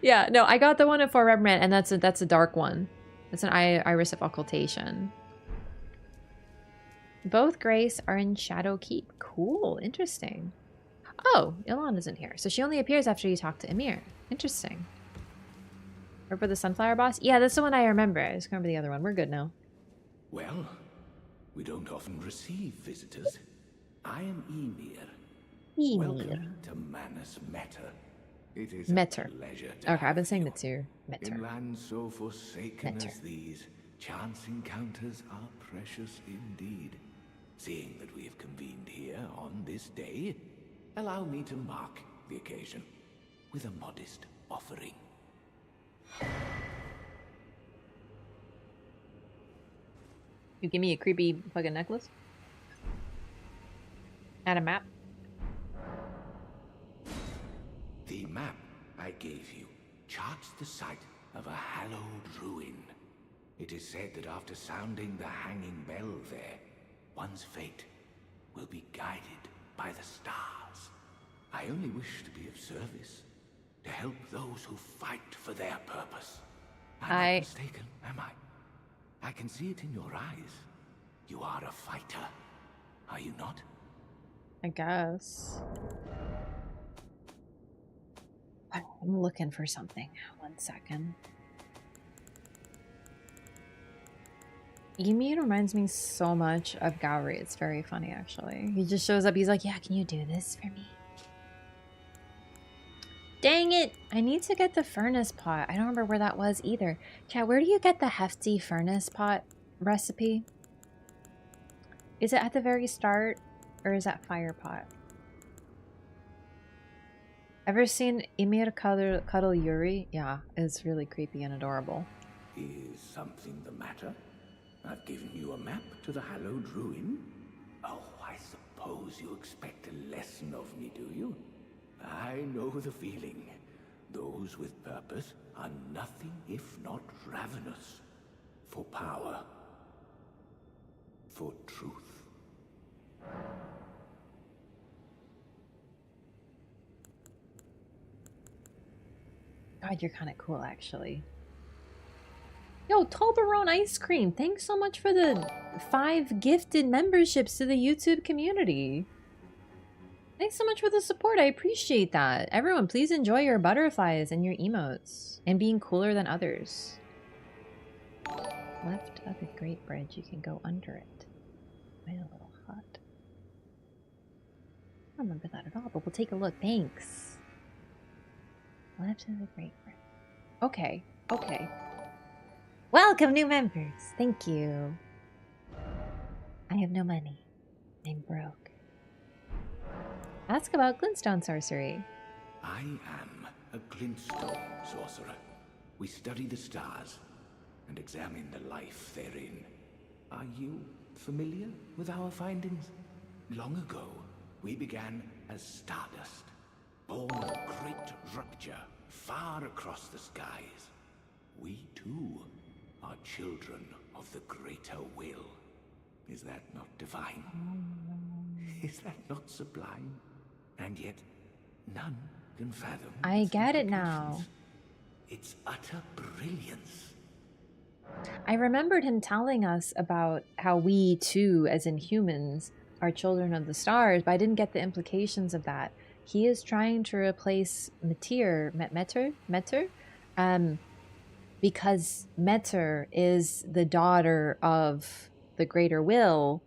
Yeah, no, I got the one at Fort Rubberman, and that's a dark one. That's an Iris of Occultation. Both Grace are in Shadow Keep. Cool, interesting. Oh, Ilan isn't here, so she only appears after you talk to Emir. Interesting. Or for the Sunflower Boss? Yeah, that's the one I remember. I just remember the other one. We're good now. Well, we don't often receive visitors. I am Emir. Welcome to Manus Metter. It is Metter. a pleasure to Okay, I've been saying that too. In Metter. lands so forsaken Metter. as these, chance encounters are precious indeed. Seeing that we have convened here on this day, allow me to mark the occasion with a modest offering. You give me a creepy fucking necklace? And a map? The map I gave you charts the site of a hallowed ruin. It is said that after sounding the hanging bell there, one's fate will be guided by the stars. I only wish to be of service, to help those who fight for their purpose. I'm not mistaken, am I? I can see it in your eyes. You are a fighter, are you not? I guess. I'm looking for something. 1 second. Ymir reminds me so much of Gowry. It's very funny, actually. He just shows up. He's like, yeah, can you do this for me? Dang it! I need to get the furnace pot. I don't remember where that was either. Chat, where do you get the hefty furnace pot recipe? Is it at the very start? Or is that fire pot? Ever seen Ymir cuddle Yuri? Yeah, it's really creepy and adorable. Is something the matter? I've given you a map to the hallowed ruin. Oh, I suppose you expect a lesson of me, do you? I know the feeling. Those with purpose are nothing if not ravenous. For power. For truth. God, you're kind of cool, actually. Yo, Toblerone Ice Cream, thanks so much for the 5 gifted memberships to the YouTube community. Thanks so much for the support. I appreciate that. Everyone, please enjoy your butterflies and your emotes and being cooler than others. Left of the Great Bridge, you can go under it. Made a little hut. I don't remember that at all, but we'll take a look. Thanks. Left of the Great Bridge. Okay, okay. Welcome, new members. Thank you. I have no money. I'm broke. Ask about glintstone sorcery. I am a glintstone sorcerer. We study the stars and examine the life therein. Are you familiar with our findings? Long ago, we began as stardust, born of great rupture far across the skies. We too are children of the greater will. Is that not divine? Is that not sublime? And yet, none can fathom. I its get it now. implications. Its utter brilliance. I remembered him telling us about how we too, as in humans, are children of the stars, but I didn't get the implications of that. He is trying to replace Meter, because Meter is the daughter of the greater will,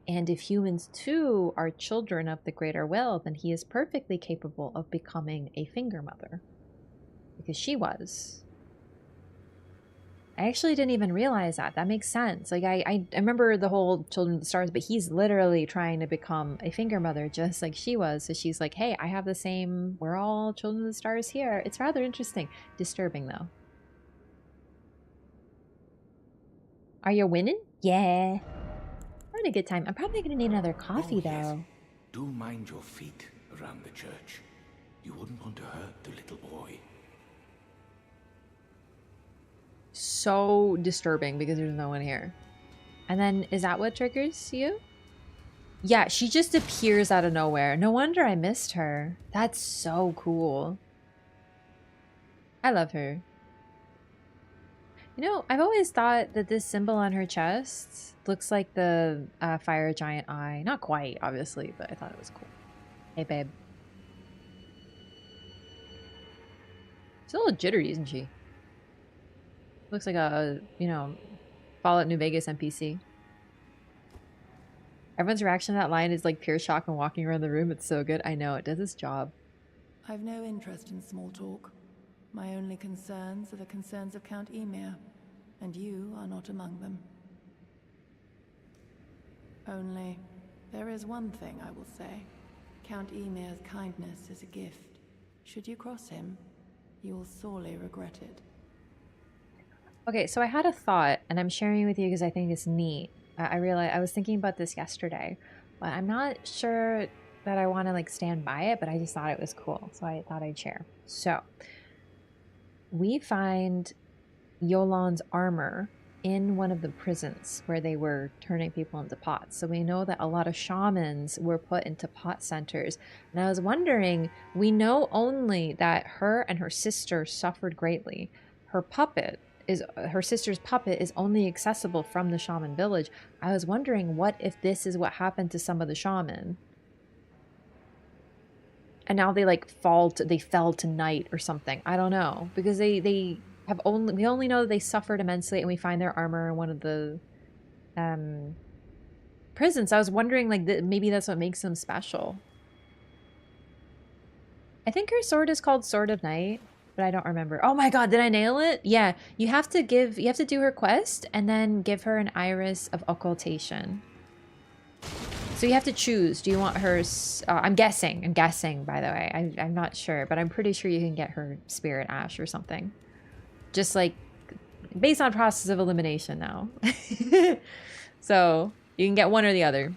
and if humans too are children of the greater will, then he is perfectly capable of becoming a finger mother, because she was. I actually didn't even realize that. That makes sense. Like, I remember the whole Children of the Stars, but he's literally trying to become a finger mother just like she was. So she's like, hey, I have the same, we're all Children of the Stars here. It's rather interesting. Disturbing, though. Are you winning? Yeah. Having a good time. I'm probably going to need another coffee, Oh, yes. though. Do mind your feet around the church. You wouldn't want to hurt the little boy. So disturbing because there's no one here. And then, is that what triggers you? Yeah, she just appears out of nowhere. No wonder I missed her. That's so cool. I love her. You know, I've always thought that this symbol on her chest looks like the fire giant eye. Not quite, obviously, but I thought it was cool. Hey, babe. She's a little jittery, isn't she? Looks like a, you know, Fallout New Vegas NPC. Everyone's reaction to that line is like pure shock and walking around the room. It's so good. I know, it does its job. I've no interest in small talk. My only concerns are the concerns of Count Emir, and you are not among them. Only, there is one thing I will say. Count Emir's kindness is a gift. Should you cross him, you will sorely regret it. Okay, so I had a thought, and I'm sharing it with you because I think it's neat. I realized I was thinking about this yesterday, but I'm not sure that I want to like stand by it, but I just thought it was cool, so I thought I'd share. So, we find Yolan's armor in one of the prisons where they were turning people into pots. So we know that a lot of shamans were put into pot centers. And I was wondering, we know only that her and her sister suffered greatly. Her sister's puppet is only accessible from the Shaman Village. I was wondering, what if this is what happened to some of the shaman? And now they like fell to night or something. I don't know, because we only know that they suffered immensely, and we find their armor in one of the prisons. I was wondering, like, maybe that's what makes them special. I think her sword is called Sword of Night, but I don't remember. Oh my god, did I nail it? Yeah, you have to do her quest and then give her an iris of occultation. So you have to choose. Do you want her... I'm guessing, by the way. I'm not sure, but I'm pretty sure you can get her Spirit Ash or something. Just like, based on process of elimination now. So, you can get one or the other.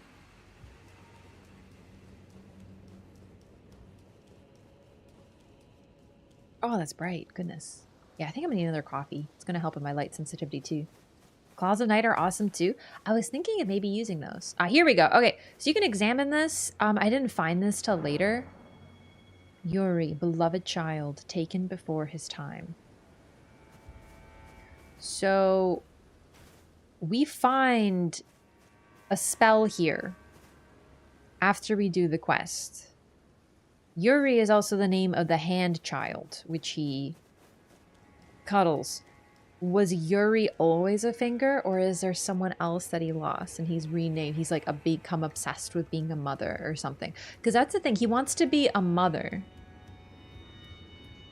Oh, that's bright. Goodness. Yeah, I think I'm gonna need another coffee. It's gonna help with my light sensitivity too. Claws of Night are awesome too. I was thinking of maybe using those. Here we go. Okay, so you can examine this. I didn't find this till later. Yuri, beloved child, taken before his time. So we find a spell here after we do the quest. Yuri is also the name of the hand child, which he cuddles. Was Yuri always a finger, or is there someone else that he lost and he's renamed? He's like become obsessed with being a mother or something. Because that's the thing, he wants to be a mother.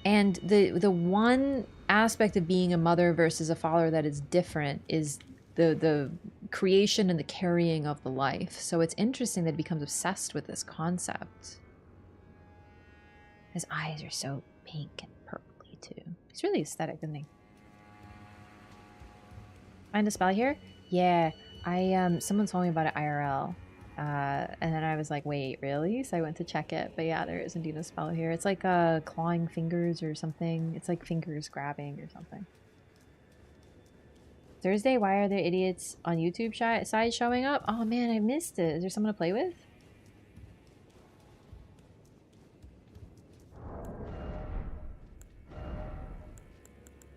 And the one aspect of being a mother versus a father that is different is the creation and the carrying of the life. So it's interesting that he becomes obsessed with this concept. His eyes are so pink and purpley too. He's really aesthetic, isn't he? Find a spell here? Yeah, someone told me about it IRL. And then I was like, wait, really? So I went to check it. But yeah, there is indeed a spell here. It's like clawing fingers or something. It's like fingers grabbing or something. Thursday, why are there idiots on YouTube side showing up? Oh man, I missed it. Is there someone to play with?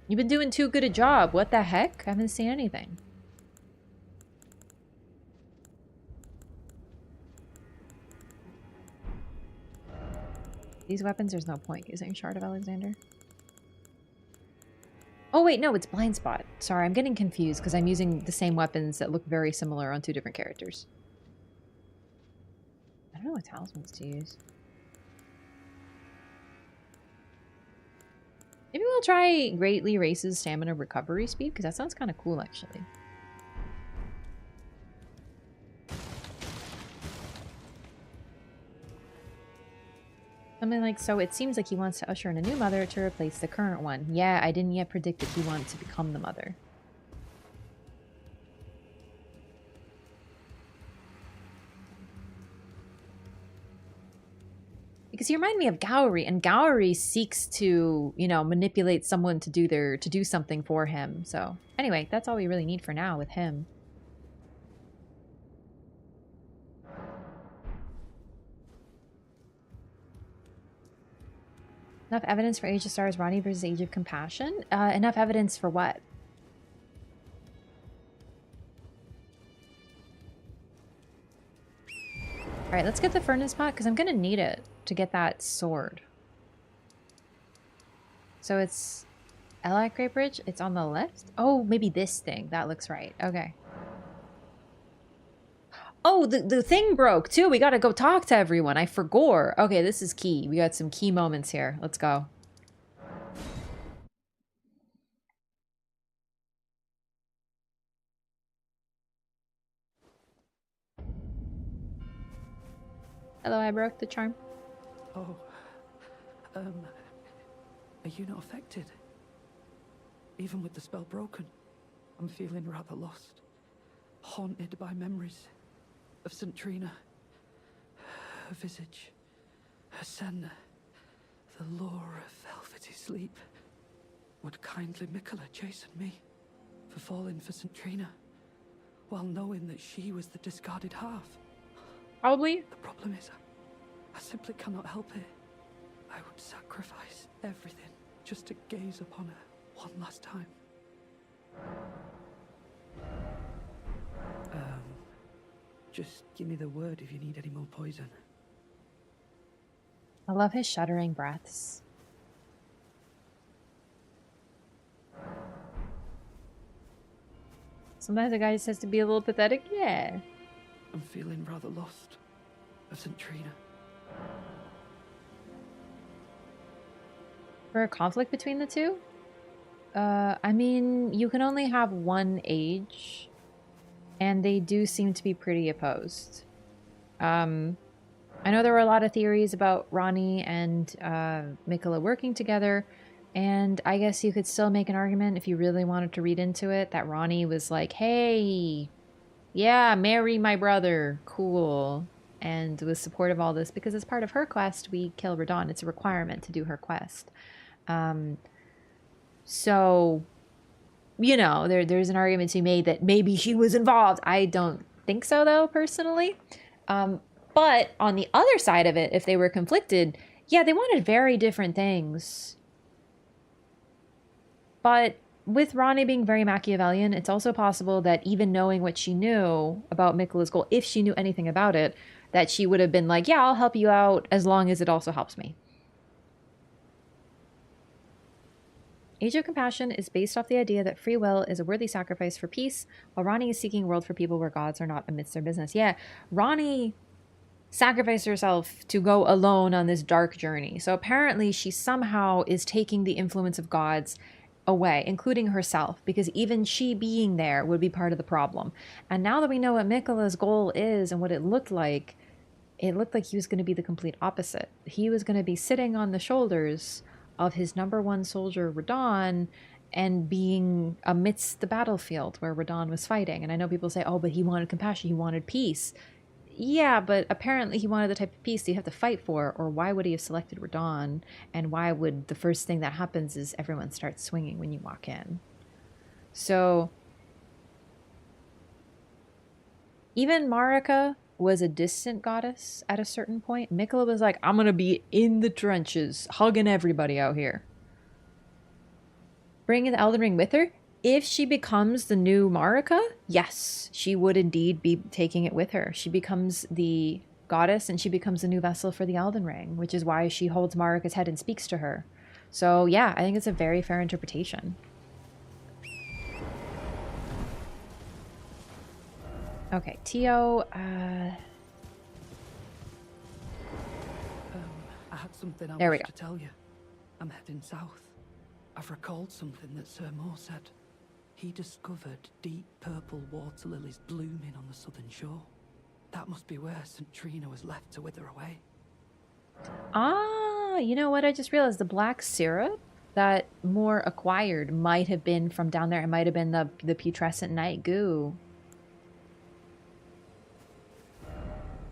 You've been doing too good a job. What the heck? I haven't seen anything. These weapons, there's no point using Shard of Alexander. Oh wait, no, it's Blind Spot. Sorry, I'm getting confused because I'm using the same weapons that look very similar on two different characters. I don't know what talismans to use. Maybe we'll try Greatly Race's stamina recovery speed, because that sounds kind of cool, actually. Something like, so it seems like he wants to usher in a new mother to replace the current one. Yeah, I didn't yet predict that he wanted to become the mother. Because he reminded me of Gowry, and Gowry seeks to, you know, manipulate someone to do something for him. So anyway, that's all we really need for now with him. Enough evidence for Age of Stars, Ronnie versus Age of Compassion? Enough evidence for what? Alright, let's get the furnace pot, because I'm going to need it to get that sword. So it's Elak Great Bridge. It's on the left? Oh, maybe this thing. That looks right. Okay. Oh, the thing broke, too. We got to go talk to everyone. I forgot. Okay, this is key. We got some key moments here. Let's go. Hello, I broke the charm. Oh, are you not affected? Even with the spell broken, I'm feeling rather lost. Haunted by memories of St. Trina. Her visage, her scent, the lure of velvety sleep. Would kindly Miquella chasten me for falling for St. Trina, while knowing that she was the discarded half? Probably. The problem is, I simply cannot help it. I would sacrifice everything just to gaze upon her one last time. Just give me the word if you need any more poison. I love his shuddering breaths. Sometimes a guy just has to be a little pathetic. Yeah. I'm feeling rather lost of St. Trina. For a conflict between the two? I mean, you can only have one age, and they do seem to be pretty opposed. I know there were a lot of theories about Ronnie and Miquella working together, and I guess you could still make an argument if you really wanted to read into it that Ronnie was like, hey, yeah, marry my brother, cool, and was supportive of all this because as part of her quest, we kill Radon. It's a requirement to do her quest. So, you know, there's an argument to be made that maybe she was involved. I don't think so, though, personally. But on the other side of it, if they were conflicted, yeah, they wanted very different things. But with Ronnie being very Machiavellian, it's also possible that even knowing what she knew about Miquella's goal, if she knew anything about it, that she would have been like, yeah, I'll help you out as long as it also helps me. Age of Compassion is based off the idea that free will is a worthy sacrifice for peace, while Ronnie is seeking a world for people where gods are not amidst their business. Yeah, Ronnie sacrificed herself to go alone on this dark journey. So apparently she somehow is taking the influence of gods away, including herself, because even she being there would be part of the problem. And now that we know what Miquella's goal is and what it looked like he was going to be the complete opposite. He was going to be sitting on the shoulders of his number one soldier, Radahn, and being amidst the battlefield where Radahn was fighting. And I know people say, oh, but he wanted compassion, he wanted peace. Yeah, but apparently he wanted the type of peace that you have to fight for, or why would he have selected Radahn? And why would the first thing that happens is everyone starts swinging when you walk in? So even Marika was a distant goddess at a certain point. Miquella was like, I'm gonna be in the trenches, hugging everybody out here. Bringing the Elden Ring with her? If she becomes the new Marika, yes, she would indeed be taking it with her. She becomes the goddess and she becomes the new vessel for the Elden Ring, which is why she holds Marika's head and speaks to her. So yeah, I think it's a very fair interpretation. Okay, Tio, I had something I there we wish go. to tell you. I'm heading south. I've recalled something that Sir Moore said. He discovered deep purple water lilies blooming on the southern shore. That must be where St. Trina was left to wither away. Ah, you know what? I just realized the black syrup that Moore acquired might have been from down there. It might have been the putrescent night goo.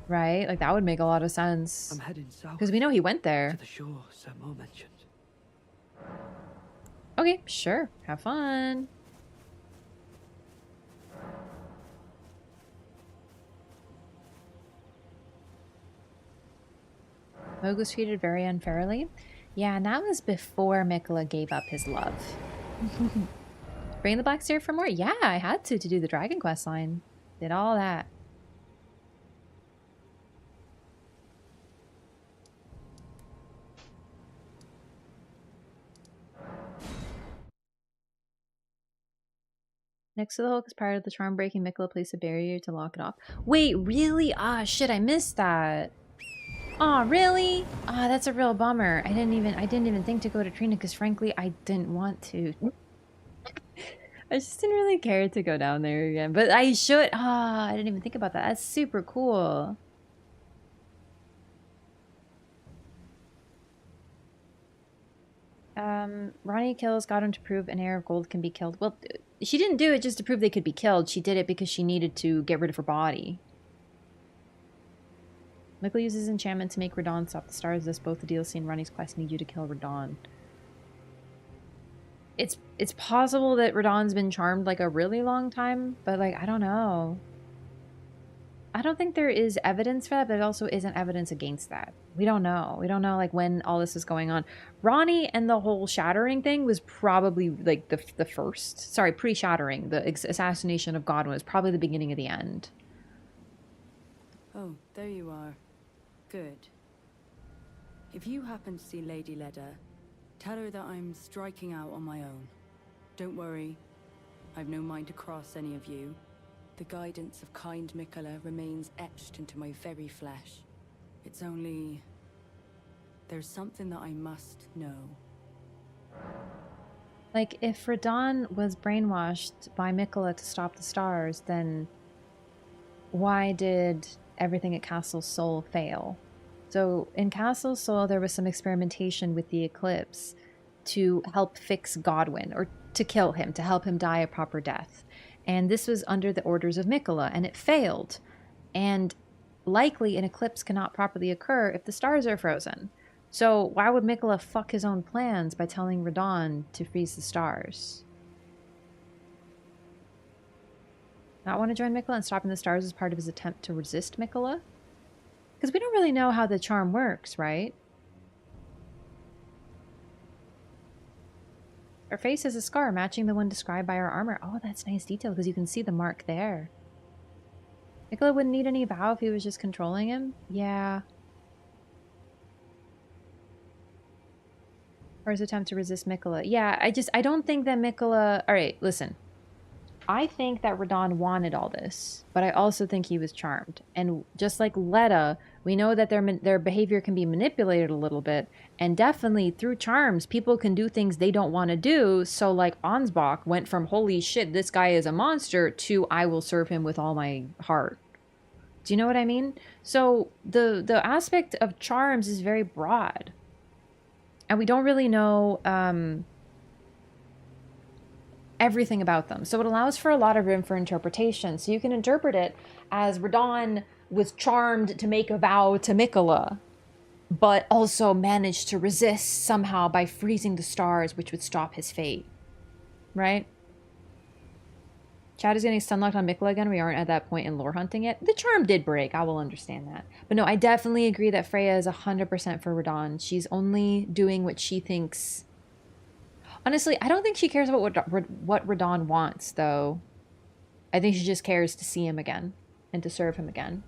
Right? Like, that would make a lot of sense. I'm heading south. Because we know he went there. To the shore Sir Moore mentioned. Okay, sure. Have fun. Moog was treated very unfairly. Yeah, and that was before Miquella gave up his love. Bring the black syrup for more? Yeah, I had to do the Dragon Quest line. Did all that. Next to the Hulk is part of the charm breaking. Miquella placed a barrier to lock it off. Wait, really? Ah, shit, I missed that. Aw, really? Ah, that's a real bummer. I didn't even think to go to Trina because frankly, I didn't want to. I just didn't really care to go down there again. But I should. Ah, I didn't even think about that. That's super cool. Ronnie kills got him to prove an heir of gold can be killed. Well, she didn't do it just to prove they could be killed. She did it because she needed to get rid of her body. Miquella uses enchantment to make Radahn stop the stars. This both the DLC and Ronnie's quest need you to kill Radahn. It's possible that Radahn's been charmed like a really long time, but like I don't know. I don't think there is evidence for that, but it also isn't evidence against that. We don't know. We don't know like when all this is going on. Ronnie and the whole shattering thing was probably like the first. Sorry, pre-shattering. The assassination of Godwin was probably the beginning of the end. Oh, there you are. Good. If you happen to see Lady Leda, tell her that I'm striking out on my own. Don't worry. I've no mind to cross any of you. The guidance of kind Miquella remains etched into my very flesh. It's only... there's something that I must know. Like, if Radahn was brainwashed by Miquella to stop the stars, then why did everything at Castle Sol fail? So, in Castle Sol, there was some experimentation with the eclipse to help fix Godwin, or to kill him, to help him die a proper death. And this was under the orders of Miquella, and it failed. And likely an eclipse cannot properly occur if the stars are frozen. So why would Miquella fuck his own plans by telling Radahn to freeze the stars? Not want to join Miquella and stopping the stars as part of his attempt to resist Miquella? Because we don't really know how the charm works, right? Her face has a scar matching the one described by her armor. Oh, that's nice detail because you can see the mark there. Miquella wouldn't need any vow if he was just controlling him? Yeah. Or his attempt to resist Miquella. Yeah, I don't think that Miquella... Alright, listen. I think that Radahn wanted all this, but I also think he was charmed. And just like Leda We know that their behavior can be manipulated a little bit, and definitely through charms, people can do things they don't want to do. So like Ansbach went from holy shit, this guy is a monster to I will serve him with all my heart. Do you know what I mean? So the aspect of charms is very broad. And we don't really know everything about them. So it allows for a lot of room for interpretation. So you can interpret it as Radon was charmed to make a vow to Miquella, but also managed to resist somehow by freezing the stars, which would stop his fate. Right? Chad is getting stunlocked on Miquella again. We aren't at that point in lore hunting yet. The charm did break. I will understand that. But no, I definitely agree that Freya is 100% for Radon. She's only doing what she thinks. Honestly, I don't think she cares about what Radon wants, though. I think she just cares to see him again and to serve him again.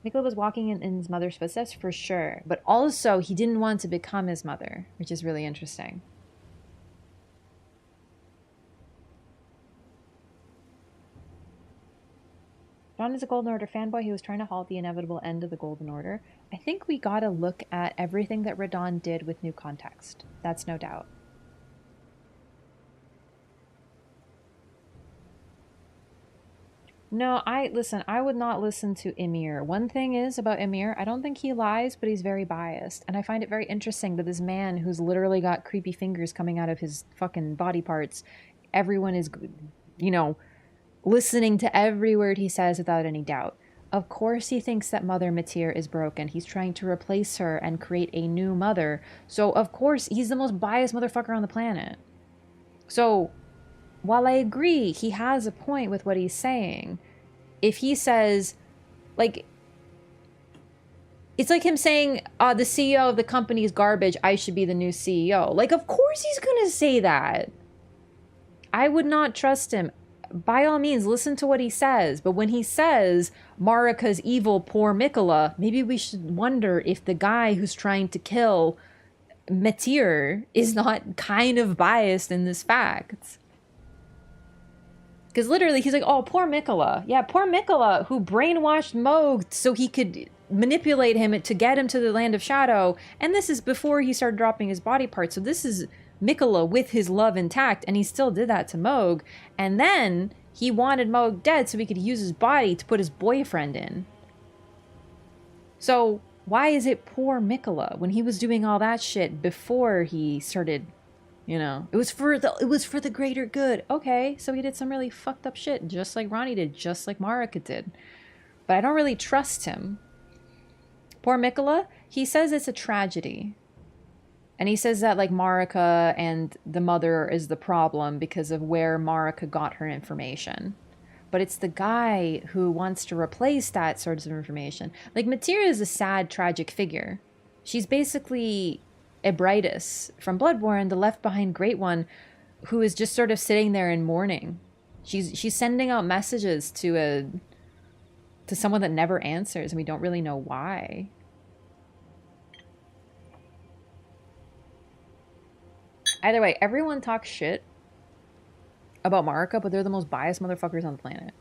Miquella was walking in his mother's footsteps for sure, but also he didn't want to become his mother, which is really interesting. John is a Golden Order fanboy. He was trying to halt the inevitable end of the Golden Order. I think we gotta look at everything that Radon did with new context. That's no doubt. No, listen, I would not listen to Ymir. One thing is about Ymir, I don't think he lies, but he's very biased. And I find it very interesting that this man who's literally got creepy fingers coming out of his fucking body parts, everyone is, you know, listening to every word he says without any doubt. Of course he thinks that Mother Matir is broken. He's trying to replace her and create a new mother. So of course he's the most biased motherfucker on the planet. So while I agree he has a point with what he's saying, if he says, like, it's like him saying, the CEO of the company is garbage, I should be the new CEO. Like, of course he's gonna say that. I would not trust him. By all means, listen to what he says. But when he says Marika's evil, poor Miquella, maybe we should wonder if the guy who's trying to kill Matir is not kind of biased in this fact. Because literally, he's like, oh, poor Miquella. Yeah, poor Miquella, who brainwashed Moog so he could manipulate him to get him to the Land of Shadow. And this is before he started dropping his body parts. So this is Miquella with his love intact, and he still did that to Moog. And then he wanted Moog dead so he could use his body to put his boyfriend in. So why is it poor Miquella when he was doing all that shit before he started, you know, it was for the greater good. Okay, so he did some really fucked up shit, just like Ronnie did, just like Marika did. But I don't really trust him. Poor Miquella, he says it's a tragedy. And he says that, like, Marika and the mother is the problem because of where Marika got her information. But it's the guy who wants to replace that sort of information. Like, Matir is a sad, tragic figure. She's basically Ebrightus from Bloodborne, the left-behind Great One, who is just sort of sitting there in mourning. She's sending out messages to someone that never answers, and we don't really know why. Either way, everyone talks shit about Marika, but they're the most biased motherfuckers on the planet.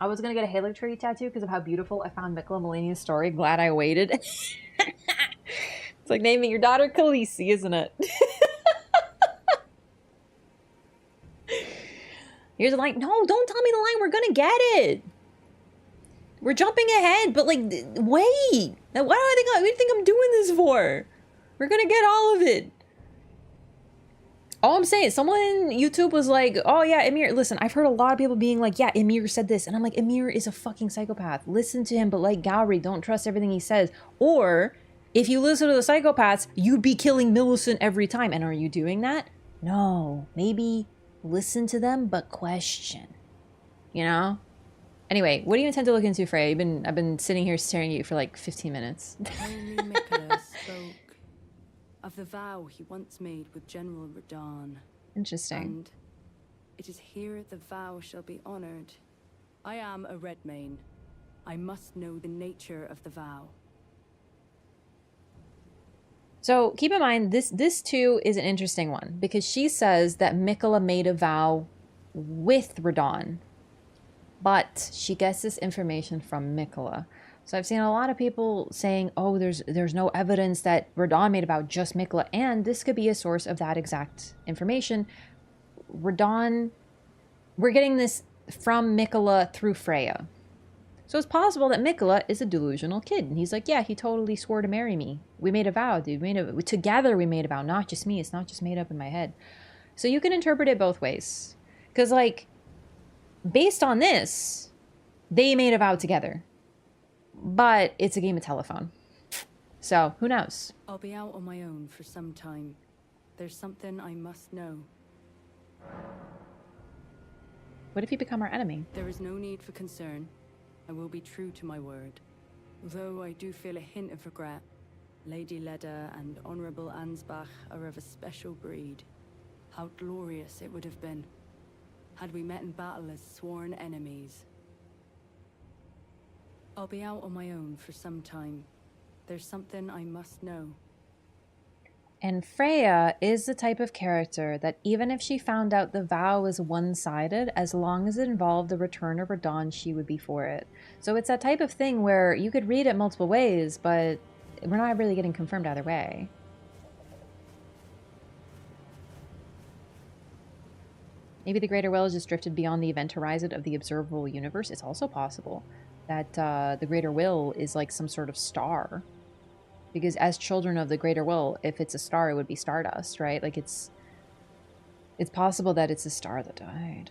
I was gonna get a Halo Tree tattoo because of how beautiful I found Miquella Melania's story. Glad I waited. It's like naming your daughter Khaleesi, isn't it? Here's a line. No, don't tell me the line. We're gonna get it. We're jumping ahead, but like, wait. Now, what do you think I'm doing this for? We're gonna get all of it. All I'm saying, someone in YouTube was like, oh yeah, Ymir, listen, I've heard a lot of people being like, yeah, Ymir said this. And I'm like, Ymir is a fucking psychopath. Listen to him, but like Gowry, don't trust everything he says. Or, if you listen to the psychopaths, you'd be killing Millicent every time. And are you doing that? No. Maybe listen to them, but question. You know? Anyway, what do you intend to look into, Freya? I've been sitting here staring at you for like 15 minutes. Only Miquella spoke of the vow he once made with General Radon. Interesting. And it is here the vow shall be honored. I am a Redmane. I must know the nature of the vow. So keep in mind, this too is an interesting one, because she says that Miquella made a vow with Radon, but she gets this information from Miquella. So I've seen a lot of people saying, oh, there's no evidence that Radon made a vow, just Miquella, and this could be a source of that exact information. Radon, we're getting this from Miquella through Freya. So it's possible that Miquella is a delusional kid. And he's like, yeah, he totally swore to marry me. We made a vow, dude. Together we made a vow, not just me. It's not just made up in my head. So you can interpret it both ways. Because, like, based on this, they made a vow together. But it's a game of telephone. So, who knows? I'll be out on my own for some time. There's something I must know. What if you become our enemy? There is no need for concern. I will be true to my word. Though I do feel a hint of regret. Lady Leda and Honorable Ansbach are of a special breed. How glorious it would have been had we met in battle as sworn enemies. I'll be out on my own for some time. There's something I must know. And Freya is the type of character that even if she found out the vow was one-sided, as long as it involved the return of Radon, she would be for it. So it's that type of thing where you could read it multiple ways, but we're not really getting confirmed either way. Maybe the Greater Will has just drifted beyond the event horizon of the observable universe. It's also possible that the Greater Will is like some sort of star. Because as children of the Greater Will, if it's a star, it would be Stardust, right? Like, it's possible that it's a star that died.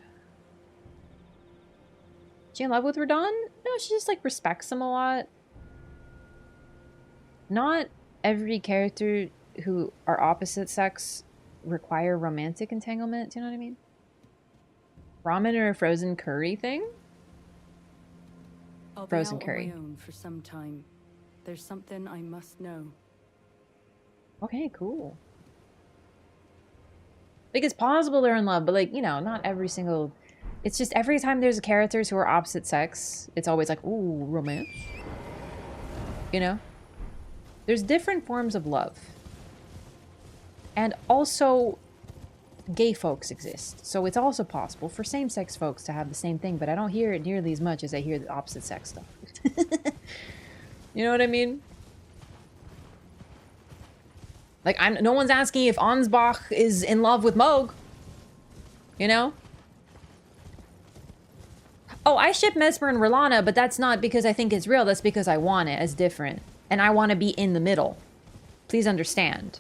Is she in love with Radon? No, she just, like, respects him a lot. Not every character who are opposite sex require romantic entanglement, do you know what I mean? Ramen or a frozen curry thing? Frozen curry. I'll be out on my own for some time. There's something I must know. Okay, cool. Like, it's possible they're in love, but, like, you know, not every single... It's just every time there's characters who are opposite sex, it's always like, ooh, romance. You know? There's different forms of love. And also, gay folks exist. So it's also possible for same-sex folks to have the same thing, but I don't hear it nearly as much as I hear the opposite sex stuff. You know what I mean? Like, no one's asking if Ansbach is in love with Moog. You know? Oh, I ship Mesmer and R'hllana, but that's not because I think it's real. That's because I want it as different. And I want to be in the middle. Please understand.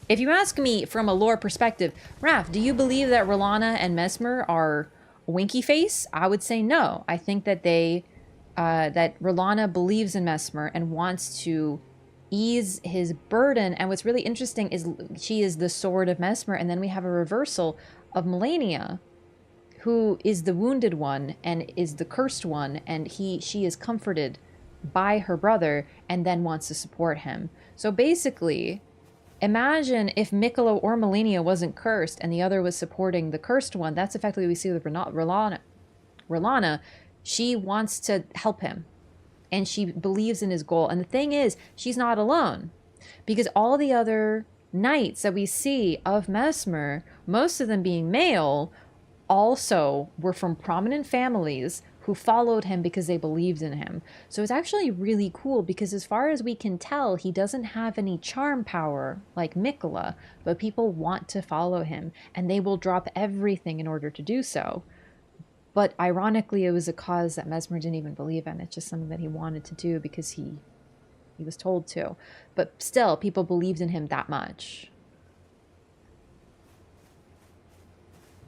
If you ask me from a lore perspective, Raph, do you believe that R'hllana and Mesmer are winky face? I would say no. I think that that R'hllana believes in Mesmer and wants to ease his burden. And what's really interesting is she is the sword of Mesmer, and then we have a reversal of Melania, who is the wounded one and is the cursed one, and she is comforted by her brother and then wants to support him. So basically, imagine if Miquella or Melania wasn't cursed and the other was supporting the cursed one. That's effectively what we see with R'hllana. She wants to help him, and she believes in his goal. And the thing is, she's not alone, because all the other knights that we see of Mesmer, most of them being male, also were from prominent families who followed him because they believed in him. So it's actually really cool, because as far as we can tell, he doesn't have any charm power like Miquella, but people want to follow him, and they will drop everything in order to do so. But ironically, it was a cause that Mesmer didn't even believe in. It's just something that he wanted to do because he was told to. But still, people believed in him that much.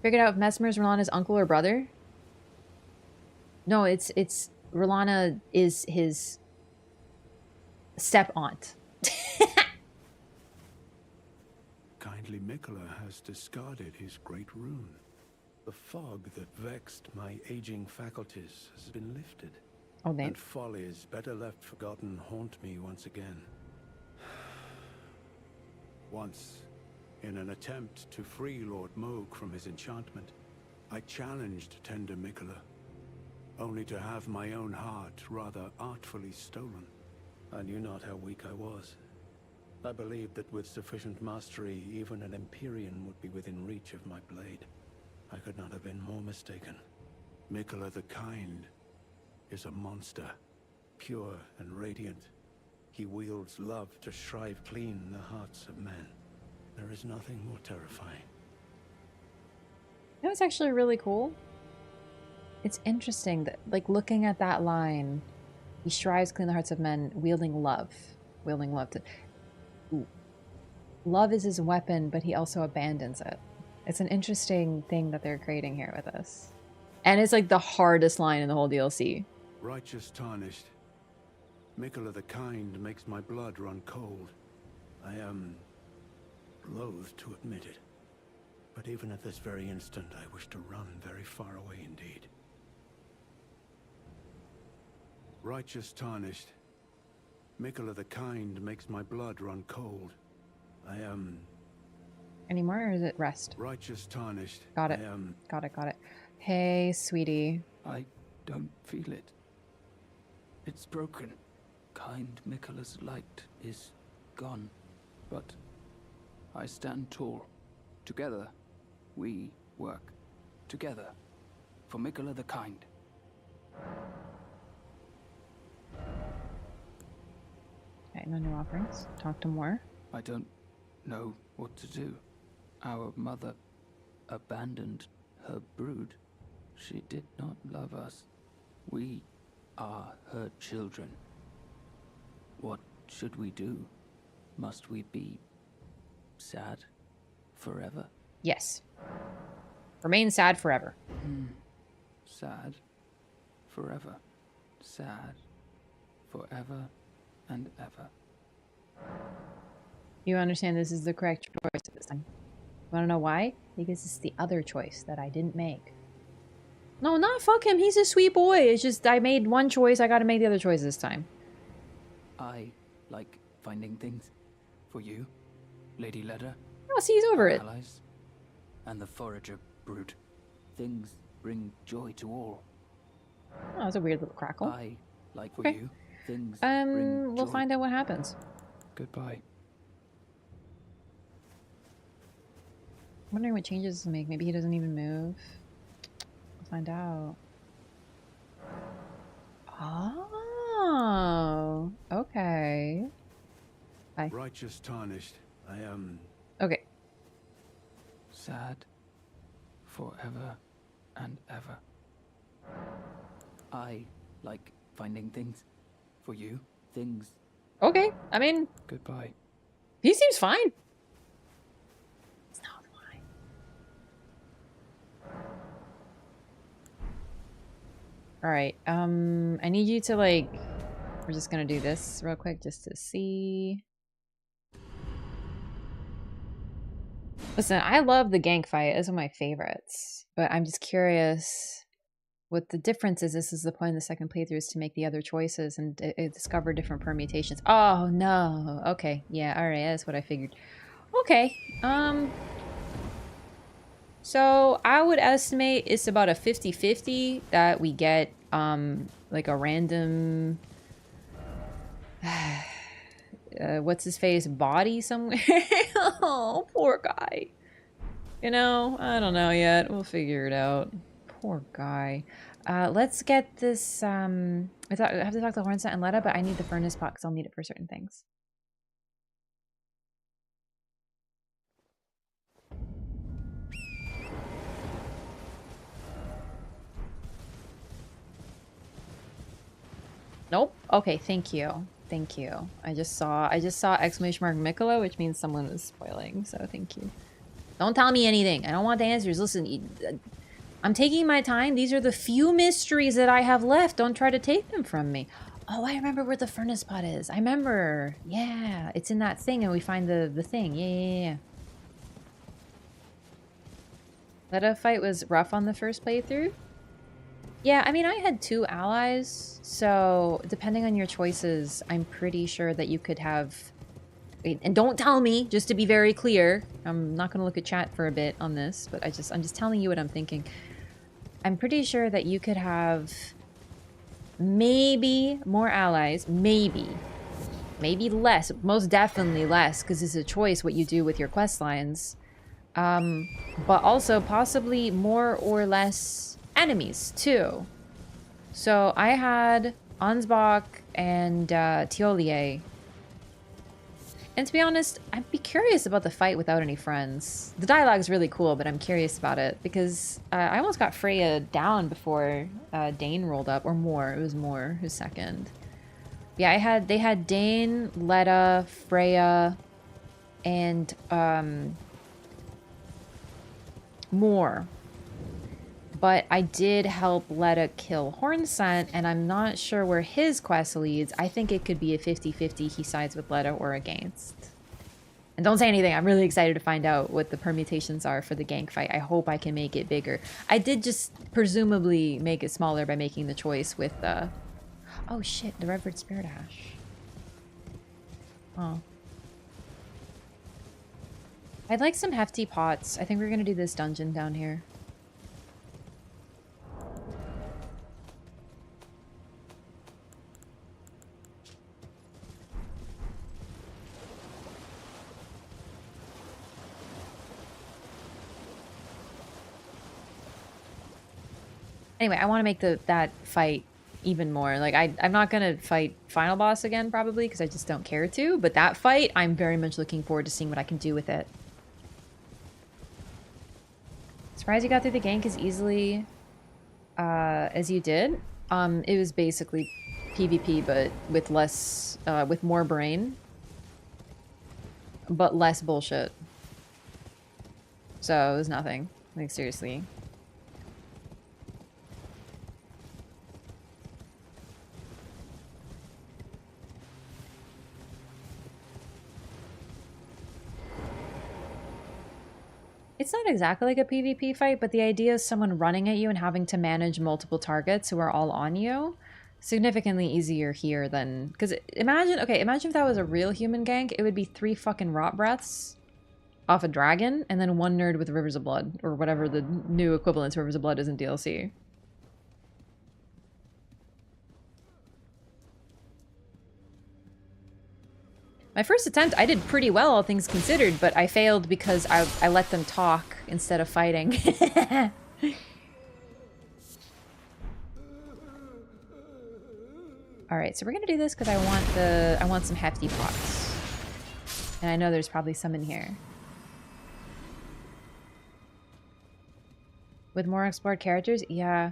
Figured out if Mesmer is R'hllana's uncle or brother? No, it's R'hllana is his step-aunt. Kindly Miquella has discarded his great rune. The fog that vexed my aging faculties has been lifted. Oh, thanks. And follies better left forgotten haunt me once again. Once, in an attempt to free Lord Moog from his enchantment, I challenged tender Miquella, only to have my own heart rather artfully stolen. I knew not how weak I was, I believed that with sufficient mastery, even an Empyrean would be within reach of my blade. I could not have been more mistaken. Miquella the Kind is a monster, pure and radiant. He wields love to shrive clean the hearts of men. There is nothing more terrifying. That was actually really cool. It's interesting that, like, looking at that line, he strives clean the hearts of men, wielding love. Wielding love to... Ooh. Love is his weapon, but he also abandons it. It's an interesting thing that they're creating here with us. And it's like the hardest line in the whole DLC. Righteous tarnished. Miquella the Kind makes my blood run cold. I am loath to admit it. But even at this very instant, I wish to run very far away indeed. Righteous tarnished. Miquella the Kind makes my blood run cold. I am... Any more, or is it rest? Righteous tarnished. Got it. Got it. Hey, sweetie. I don't feel it. It's broken. Kind Miquella's light is gone. But I stand tall. Together, we work. Together. For Miquella the Kind. Okay, no new offerings. Talk to more. I don't know what to do. Our mother abandoned her brood. She did not love us. We are her children. What should we do? Must we be sad forever? Yes. Remain sad forever. Sad forever. Sad forever and ever. You understand this is the correct choice this time. You wanna know why? Because it's the other choice that I didn't make. No, not fuck him. He's a sweet boy. It's just I made one choice. I gotta make the other choice this time. I like finding things for you, Lady Leda. Oh, see, he's over it. Allies, and the forager brood. Things bring joy to all. Oh, that was a weird little crackle. I like for you. Things bring we'll joy. find out what happens. Goodbye. I'm wondering what changes to make. Maybe he doesn't even move. We'll find out. Oh, okay. Bye. Righteous tarnished. I am... Okay. Sad forever and ever. I like finding things for you. Things. Okay, I mean... Goodbye. He seems fine. It's not fine. Alright, I need you to, like... We're just gonna do this real quick just to see... Listen, I love the gank fight. It's one of my favorites. But I'm just curious what the difference is. This is the point of the second playthrough, is to make the other choices and discover different permutations. Oh, no. Okay. Yeah, alright. That's what I figured. Okay. So I would estimate it's about a 50-50 that we get, like a random... what's his face body somewhere. Oh, poor guy. You know, I don't know yet. We'll figure it out. Poor guy. Let's get this. I have to talk to Hornset and Letta, but I need the furnace pot because I'll need it for certain things. Nope. Okay, thank you. Thank you. I just saw exclamation mark Miquella, which means someone is spoiling, so thank you. Don't tell me anything. I don't want the answers. Listen, I'm taking my time. These are the few mysteries that I have left. Don't try to take them from me. Oh, I remember where the furnace pot is. I remember. Yeah, it's in that thing and we find the thing. Yeah. Letta fight was rough on the first playthrough. Yeah, I mean, I had 2 allies, so depending on your choices, I'm pretty sure that you could have... Wait, and don't tell me, just to be very clear. I'm not going to look at chat for a bit on this, but I'm just telling you what I'm thinking. I'm pretty sure that you could have maybe more allies, maybe. Maybe less. Most definitely less, because it's a choice what you do with your quest lines. But also possibly more or less enemies, too. So I had Ansbach and Tiolier. And to be honest, I'd be curious about the fight without any friends. The dialogue's really cool, but I'm curious about it because I almost got Freya down before Dane rolled up, or more. It was more who's second. Yeah, they had Dane, Letta, Freya, and more. But I did help Letta kill Hornsent, and I'm not sure where his quest leads. I think it could be a 50-50 he sides with Letta or against. And don't say anything. I'm really excited to find out what the permutations are for the gank fight. I hope I can make it bigger. I did just presumably make it smaller by making the choice with oh shit, the Revered Spirit Ash. Oh. I'd like some hefty pots. I think we're gonna do this dungeon down here. Anyway, I want to make that fight even more. Like, I'm not going to fight Final Boss again, probably, because I just don't care to. But that fight, I'm very much looking forward to seeing what I can do with it. Surprised you got through the gank as easily as you did. It was basically PvP, but with less, with more brain. But less bullshit. So, it was nothing. Like, seriously. It's not exactly like a PvP fight, but the idea is someone running at you and having to manage multiple targets who are all on you. Significantly easier here than... Because imagine if that was a real human gank, it would be 3 fucking rot breaths off a dragon, and then 1 nerd with Rivers of Blood, or whatever the new equivalent to Rivers of Blood is in DLC. My first attempt, I did pretty well, all things considered, but I failed because I let them talk instead of fighting. Alright, so we're gonna do this because I want some hefty pots. And I know there's probably some in here. With more explored characters? Yeah.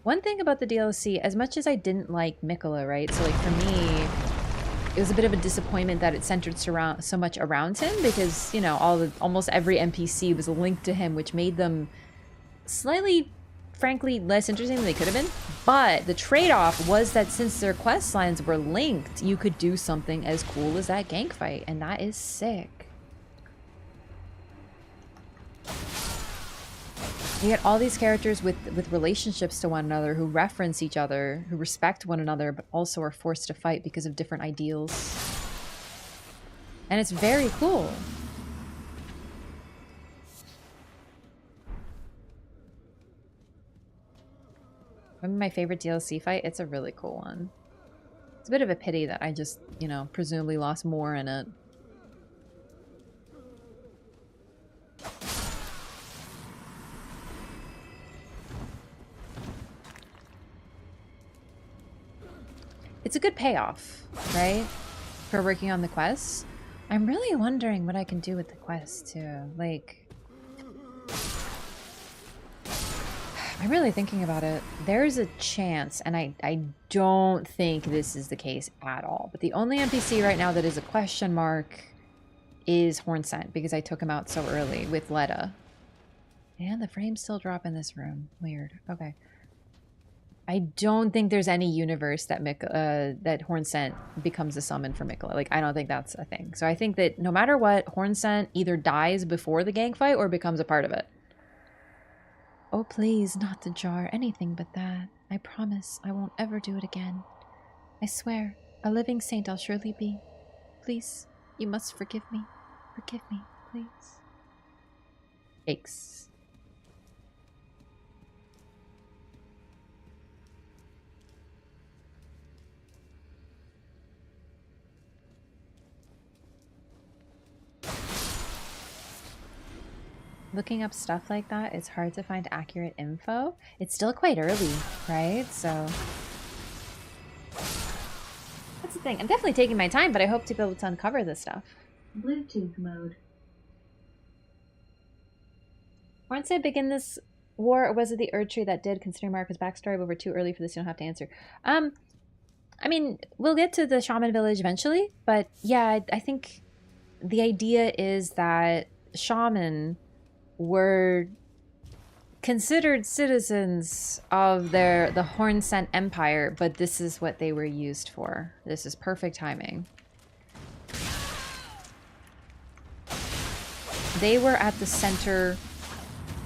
One thing about the DLC, as much as I didn't like Miquella, right? So like for me, it was a bit of a disappointment that it centered so much around him because, you know, almost every NPC was linked to him, which made them slightly, frankly, less interesting than they could have been. But the trade-off was that since their quest lines were linked, you could do something as cool as that gank fight, and that is sick. You get all these characters with relationships to one another, who reference each other, who respect one another, but also are forced to fight because of different ideals. And it's very cool. Remember my favorite DLC fight? It's a really cool one. It's a bit of a pity that I just, you know, presumably lost more in it. It's a good payoff, right? For working on the quests. I'm really wondering what I can do with the quests too. Like, I'm really thinking about it. There's a chance, and I don't think this is the case at all, but the only NPC right now that is a question mark is Hornsent, because I took him out so early with Letta. And the frames still drop in this room. Weird. Okay. I don't think there's any universe that that Hornsent becomes a summon for Miquella. Like, I don't think that's a thing. So I think that no matter what, Hornsent either dies before the gank fight or becomes a part of it. Oh, please, not the jar. Anything but that. I promise I won't ever do it again. I swear, a living saint I'll surely be. Please, you must forgive me. Forgive me, please. Yikes. Looking up stuff like that, it's hard to find accurate info. It's still quite early, right? So that's the thing. I'm definitely taking my time, but I hope to be able to uncover this stuff. Bluetooth mode. Once I begin this war, or was it the Erd Tree that did? Considering Marika's backstory, but we're too early for this. You don't have to answer. I mean, we'll get to the Shaman Village eventually, but yeah, I think the idea is that shaman were considered citizens of the Horn-Sent Empire, but this is what they were used for. This is perfect timing. They were at the center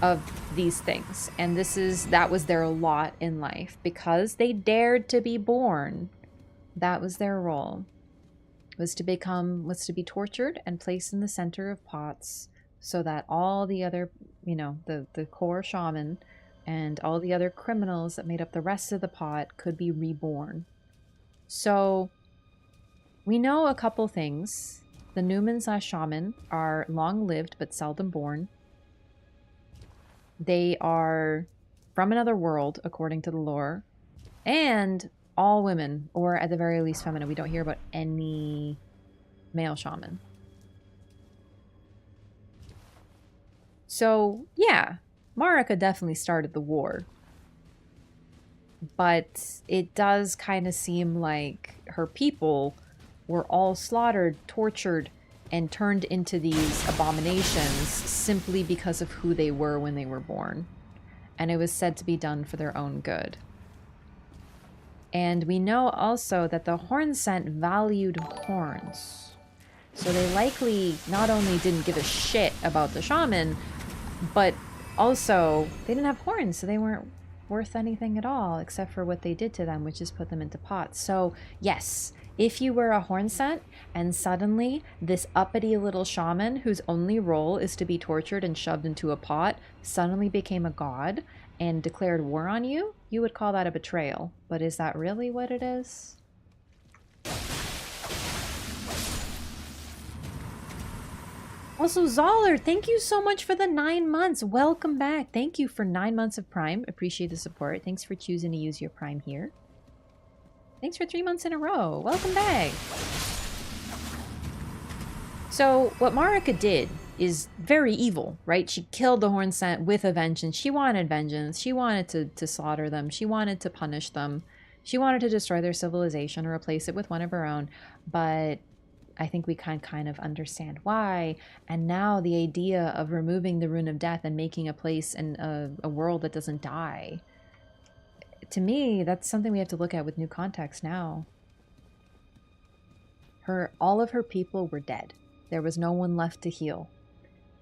of these things, and that was their lot in life because they dared to be born. That was their role, was to be tortured and placed in the center of pots so that all the other, you know, the core shaman and all the other criminals that made up the rest of the pot could be reborn. So we know a couple things. The Newman/Shaman are long-lived but seldom born. They are from another world, according to the lore, and all women, or at the very least feminine. We don't hear about any male shaman. So, yeah, Marika definitely started the war. But it does kind of seem like her people were all slaughtered, tortured, and turned into these abominations simply because of who they were when they were born. And it was said to be done for their own good. And we know also that the Horn-Sent valued horns. So they likely not only didn't give a shit about the shaman, but also they didn't have horns, so they weren't worth anything at all except for what they did to them, which is put them into pots. So yes, if you were a Horn-Sent and suddenly this uppity little shaman whose only role is to be tortured and shoved into a pot suddenly became a god and declared war on you, you would call that a betrayal. But is that really what it is? Also, Zoller, thank you so much for the 9 months. Welcome back. Thank you for 9 months of Prime. Appreciate the support. Thanks for choosing to use your Prime here. Thanks for 3 months in a row. Welcome back. So, what Marika did is very evil, right? She killed the Horn-Sent with a vengeance. She wanted vengeance. She wanted to slaughter them. She wanted to punish them. She wanted to destroy their civilization or replace it with one of her own. But I think we can kind of understand why. And now the idea of removing the Rune of Death and making a place in a world that doesn't die, to me, that's something we have to look at with new context now. All of her people were dead. There was no one left to heal.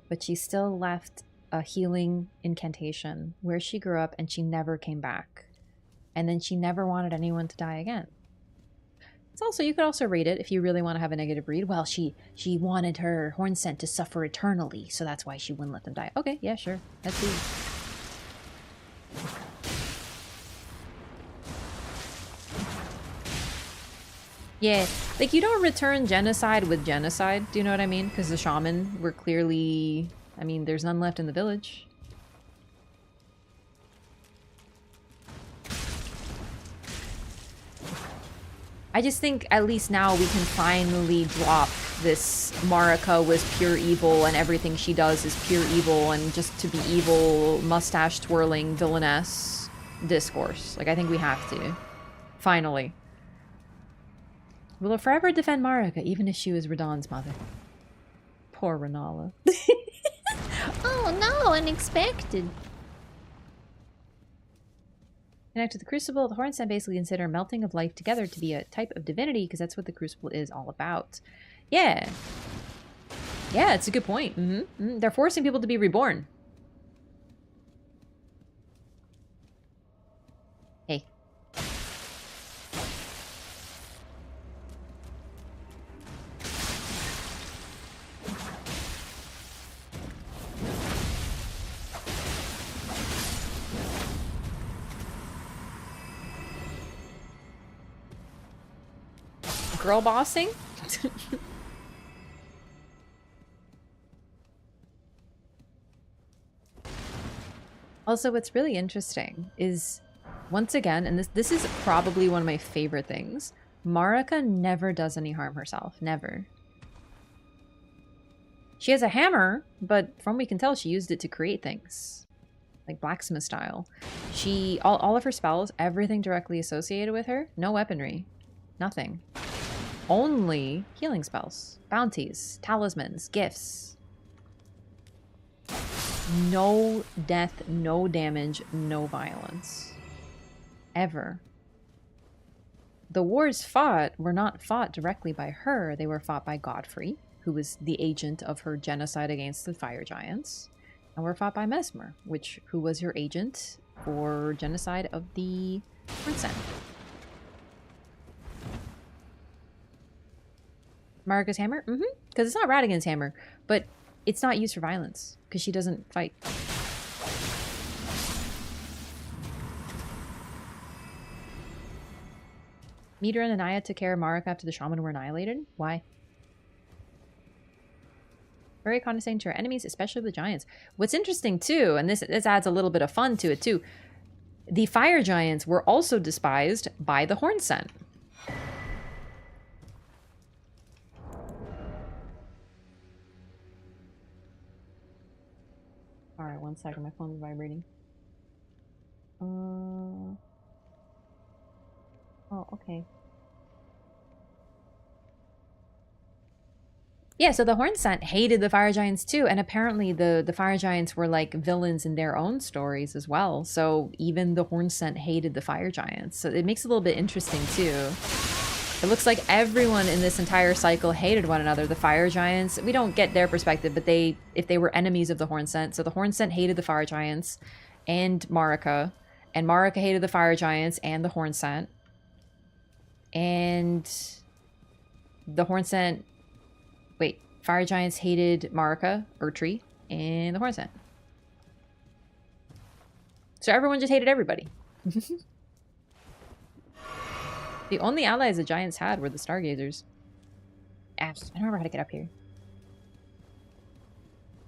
But she still left a healing incantation where she grew up, and she never came back. And then she never wanted anyone to die again. It's also, you could also read it if you really want to have a negative read. Well, she wanted her Horn-Sent to suffer eternally, so that's why she wouldn't let them die. Okay, yeah, sure. That's easy. Yeah, like you don't return genocide with genocide, do you know what I mean? Because the shaman were clearly, I mean, there's none left in the village. I just think at least now we can finally drop this Marika was pure evil and everything she does is pure evil and just to be evil, mustache twirling villainess discourse. Like, I think we have to. Finally. Will forever defend Marika, even if she was Radahn's mother. Poor Renala. Oh no, unexpected. Connected to the Crucible, the Horn-Sent basically consider melting of life together to be a type of divinity, because that's what the Crucible is all about. Yeah. Yeah, it's a good point. They're forcing people to be reborn. Hey. Girl bossing? Also, what's really interesting is, once again, and this is probably one of my favorite things, Marika never does any harm herself. Never. She has a hammer, but from what we can tell, she used it to create things. Like blacksmith style. All of her spells, everything directly associated with her, no weaponry. Nothing. Only healing spells. Bounties. Talismans. Gifts. No death, no damage, no violence. Ever. The wars fought were not fought directly by her. They were fought by Godfrey, who was the agent of her genocide against the fire giants, and were fought by Mesmer, who was her agent for genocide of the Hornsent. Marika's hammer? Mm-hmm. Because it's not Radigan's hammer, but it's not used for violence, because she doesn't fight. Meter and Anaya took care of Marika after the shaman were annihilated? Why? Very condescending to her enemies, especially the giants. What's interesting too, and this adds a little bit of fun to it too, the fire giants were also despised by the Hornsent. Alright, 1 second, my phone's vibrating. Oh, okay. Yeah, so the Hornsent hated the fire giants too, and apparently the fire giants were like villains in their own stories as well. So even the Hornsent hated the fire giants. So it makes it a little bit interesting too. It looks like everyone in this entire cycle hated one another. The fire giants, we don't get their perspective, but if they were enemies of the Hornsent. So the Hornsent hated the fire giants and Marika hated the fire giants and the Hornsent. And the Hornsent... Wait, fire giants hated Marika, Erdtree, and the Hornsent. So everyone just hated everybody. The only allies the giants had were the Stargazers. I don't remember how to get up here.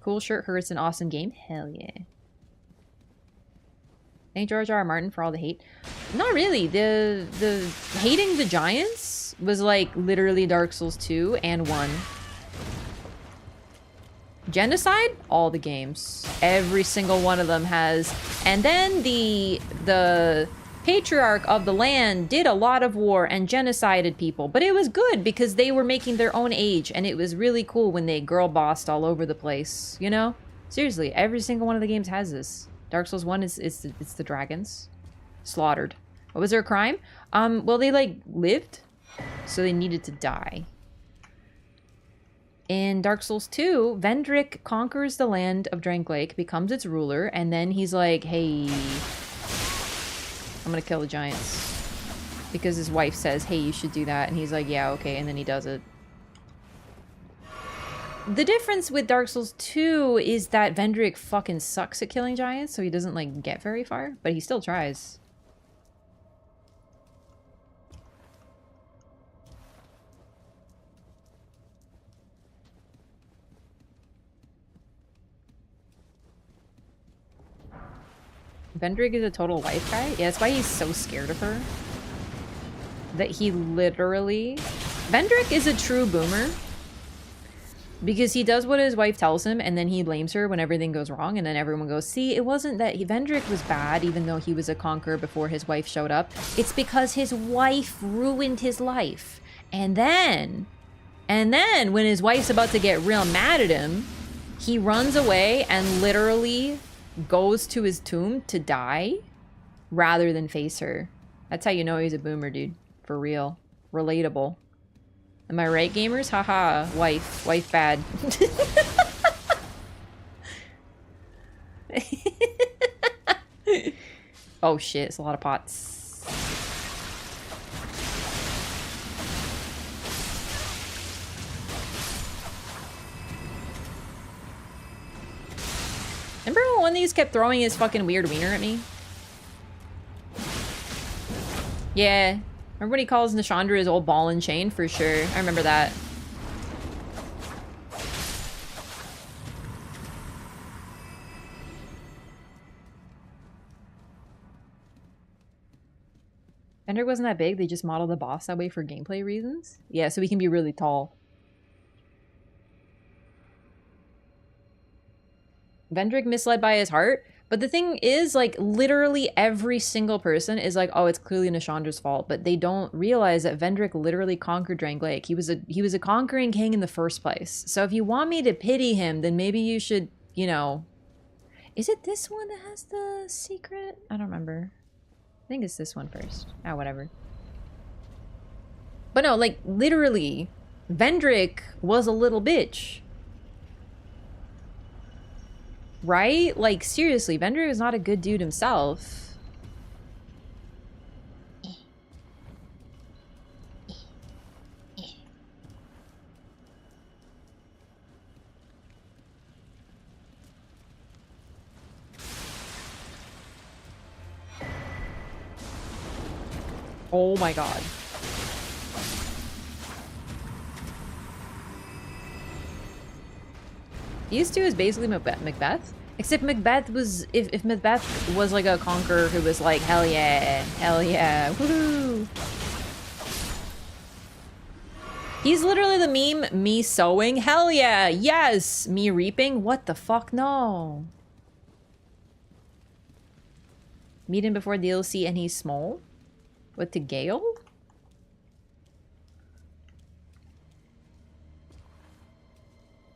Cool shirt hurts, an awesome game. Hell yeah. Thank George R. R. Martin for all the hate. Not really. The hating the giants was like literally Dark Souls 2 and 1. Genocide? All the games. Every single one of them has. And then the patriarch of the land did a lot of war and genocided people. But it was good because they were making their own age. And it was really cool when they girl bossed all over the place. You know? Seriously, every single one of the games has this. Dark Souls 1 it's the dragons. Slaughtered. What was their crime? Well, they like lived. So they needed to die. In Dark Souls 2, Vendrick conquers the land of Dranklake, becomes its ruler, and then he's like, hey, I'm gonna kill the giants. Because his wife says, hey, you should do that, and he's like, yeah, okay, and then he does it. The difference with Dark Souls 2 is that Vendrick fucking sucks at killing giants, so he doesn't, like, get very far, but he still tries. Vendrick is a total wife guy? Yeah, that's why he's so scared of her. That he literally... Vendrick is a true boomer. Because he does what his wife tells him, and then he blames her when everything goes wrong, and then everyone goes, see, it wasn't that Vendrick was bad, even though he was a conqueror before his wife showed up. It's because his wife ruined his life. And then, when his wife's about to get real mad at him, he runs away and literally goes to his tomb to die, rather than face her. That's how you know he's a boomer, dude. For real. Relatable. Am I right, gamers? Haha. Wife bad. Oh shit, it's a lot of pots. Remember when one of these kept throwing his fucking weird wiener at me? Yeah. Remember when he calls Nishandra his old ball and chain? For sure. I remember that. Vendrick wasn't that big, they just modeled the boss that way for gameplay reasons? Yeah, so he can be really tall. Vendrick misled by his heart? But the thing is, like, literally every single person is like, oh, it's clearly Nishandra's fault, but they don't realize that Vendrick literally conquered Drangleic. He was a conquering king in the first place. So if you want me to pity him, then maybe you should, you know... Is it this one that has the secret? I don't remember. I think it's this one first. Ah, whatever. But no, like, literally, Vendrick was a little bitch. Right? Like, seriously, Vendrick is not a good dude himself. Oh my god. These two is basically Macbeth. Except Macbeth was, if Macbeth was like a conqueror who was like, hell yeah, woohoo. He's literally the meme, me sowing, hell yeah, yes, me reaping, what the fuck, no. Meet him before DLC and he's small? What, to Gale?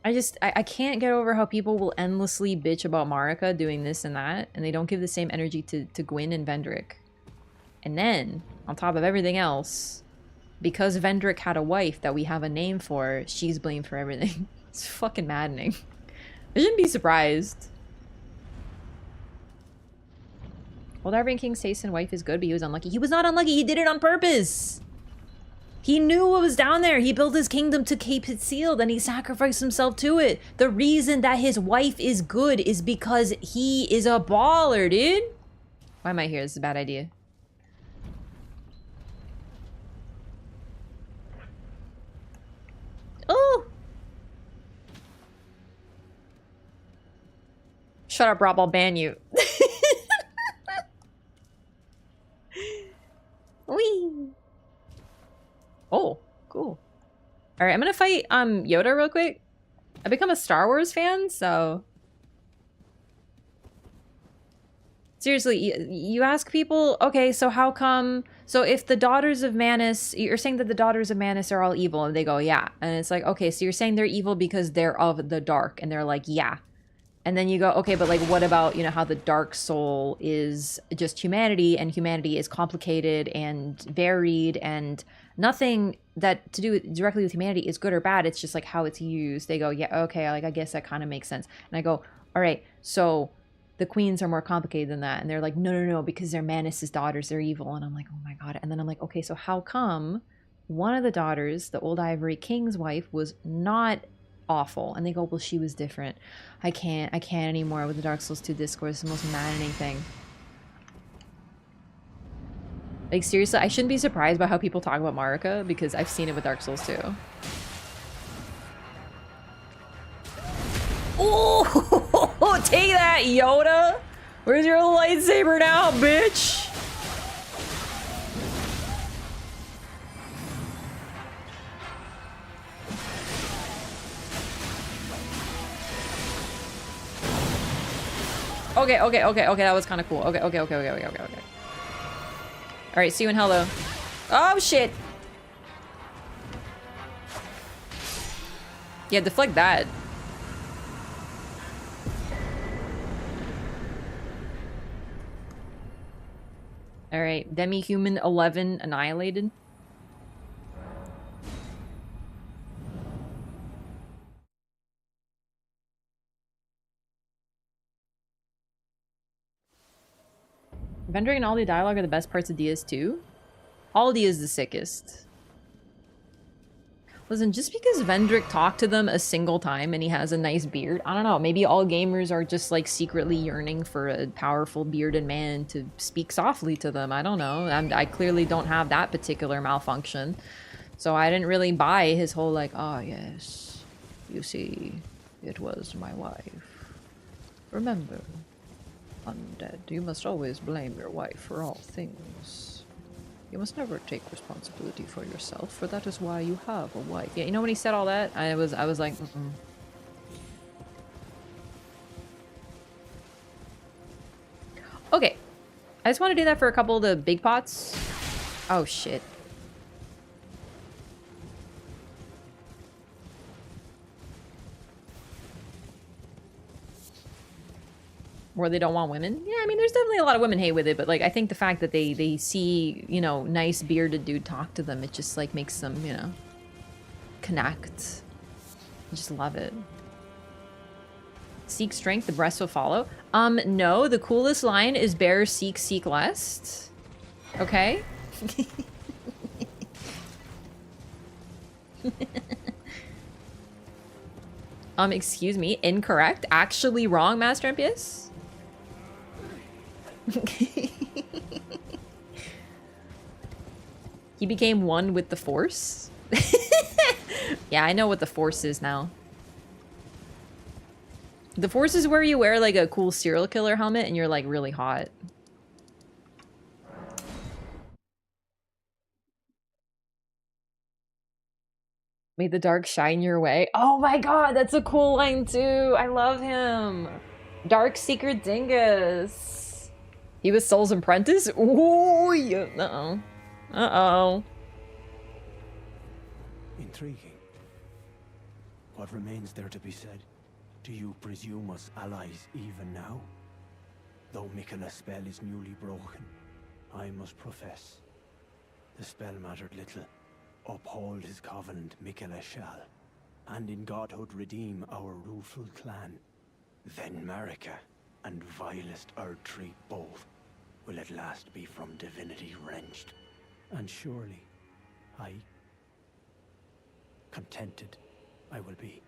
I can't get over how people will endlessly bitch about Marika doing this and that, and they don't give the same energy to Gwyn and Vendrick. And then, on top of everything else, because Vendrick had a wife that we have a name for, she's blamed for everything. It's fucking maddening. I shouldn't be surprised. Well, Darwin King's taste in wife is good, but he was unlucky. He was not unlucky, he did it on purpose! He knew what was down there. He built his kingdom to keep it sealed and he sacrificed himself to it. The reason that his wife is good is because he is a baller, dude. Why am I here? This is a bad idea. Oh! Shut up, Rob. I'll ban you. Whee! Oh, cool. Alright, I'm gonna fight Yoda real quick. I've become a Star Wars fan, so... Seriously, you ask people, okay, so how come... So if the Daughters of Manus... You're saying that the Daughters of Manus are all evil, and they go, yeah. And it's like, okay, so you're saying they're evil because they're of the dark, and they're like, yeah. And then you go, okay, but like, what about, you know, how the dark soul is just humanity, and humanity is complicated and varied, and nothing that to do directly with humanity is good or bad. It's just like how it's used. They go, yeah, okay, like I guess that kind of makes sense. And I go, all right, so the queens are more complicated than that. And they're like, no, because they're Manus' daughters, they're evil. And I'm like, oh my god. And then I'm like, okay, so how come one of the daughters, the Old Ivory King's wife, was not awful? And they go, well, she was different. I can't anymore with the Dark Souls 2 Discord. It's the most maddening thing. Like, seriously, I shouldn't be surprised by how people talk about Marika, because I've seen it with Dark Souls 2. Oh, take that, Yoda! Where's your lightsaber now, bitch? Okay, that was kind of cool. Okay. Alright, see you in hell, though. Oh, shit! Yeah, deflect that. Alright, Demi-Human 11 annihilated. Vendrick and all the dialogue are the best parts of DS2. Aldi is the sickest. Listen, just because Vendrick talked to them a single time and he has a nice beard, I don't know, maybe all gamers are just like secretly yearning for a powerful bearded man to speak softly to them. I don't know. I clearly don't have that particular malfunction. So I didn't really buy his whole like, oh yes, you see, it was my wife. Remember, undead, you must always blame your wife for all things. You must never take responsibility for yourself, for that is why you have a wife. Yeah, you know when he said all that, I was like, mm-mm. Okay. I just want to do that for a couple of the big pots. Oh, shit. Where they don't want women. Yeah, I mean, there's definitely a lot of women hate with it, but, like, I think the fact that they see, you know, nice bearded dude talk to them, it just, like, makes them, you know, connect. I just love it. Seek strength, the breast will follow. No, the coolest line is bear seek, seek lest. Okay? Excuse me, incorrect. Actually wrong, Master MPS? He became one with the Force? Yeah, I know what the Force is now. The Force is where you wear, like, a cool serial killer helmet and you're, like, really hot. May the dark shine your way. Oh my god, that's a cool line too. I love him. Dark Seeker Dingus. He was Soul's apprentice? Ooh, yeah. Uh-oh. Uh-oh. Intriguing. What remains there to be said? Do you presume us allies even now? Though Miquella's spell is newly broken, I must profess, the spell mattered little. Uphold his covenant, Miquella shall, and in godhood redeem our rueful clan. Then Marika and vilest Erdtree both will at last be from divinity wrenched. And surely, contented I will be.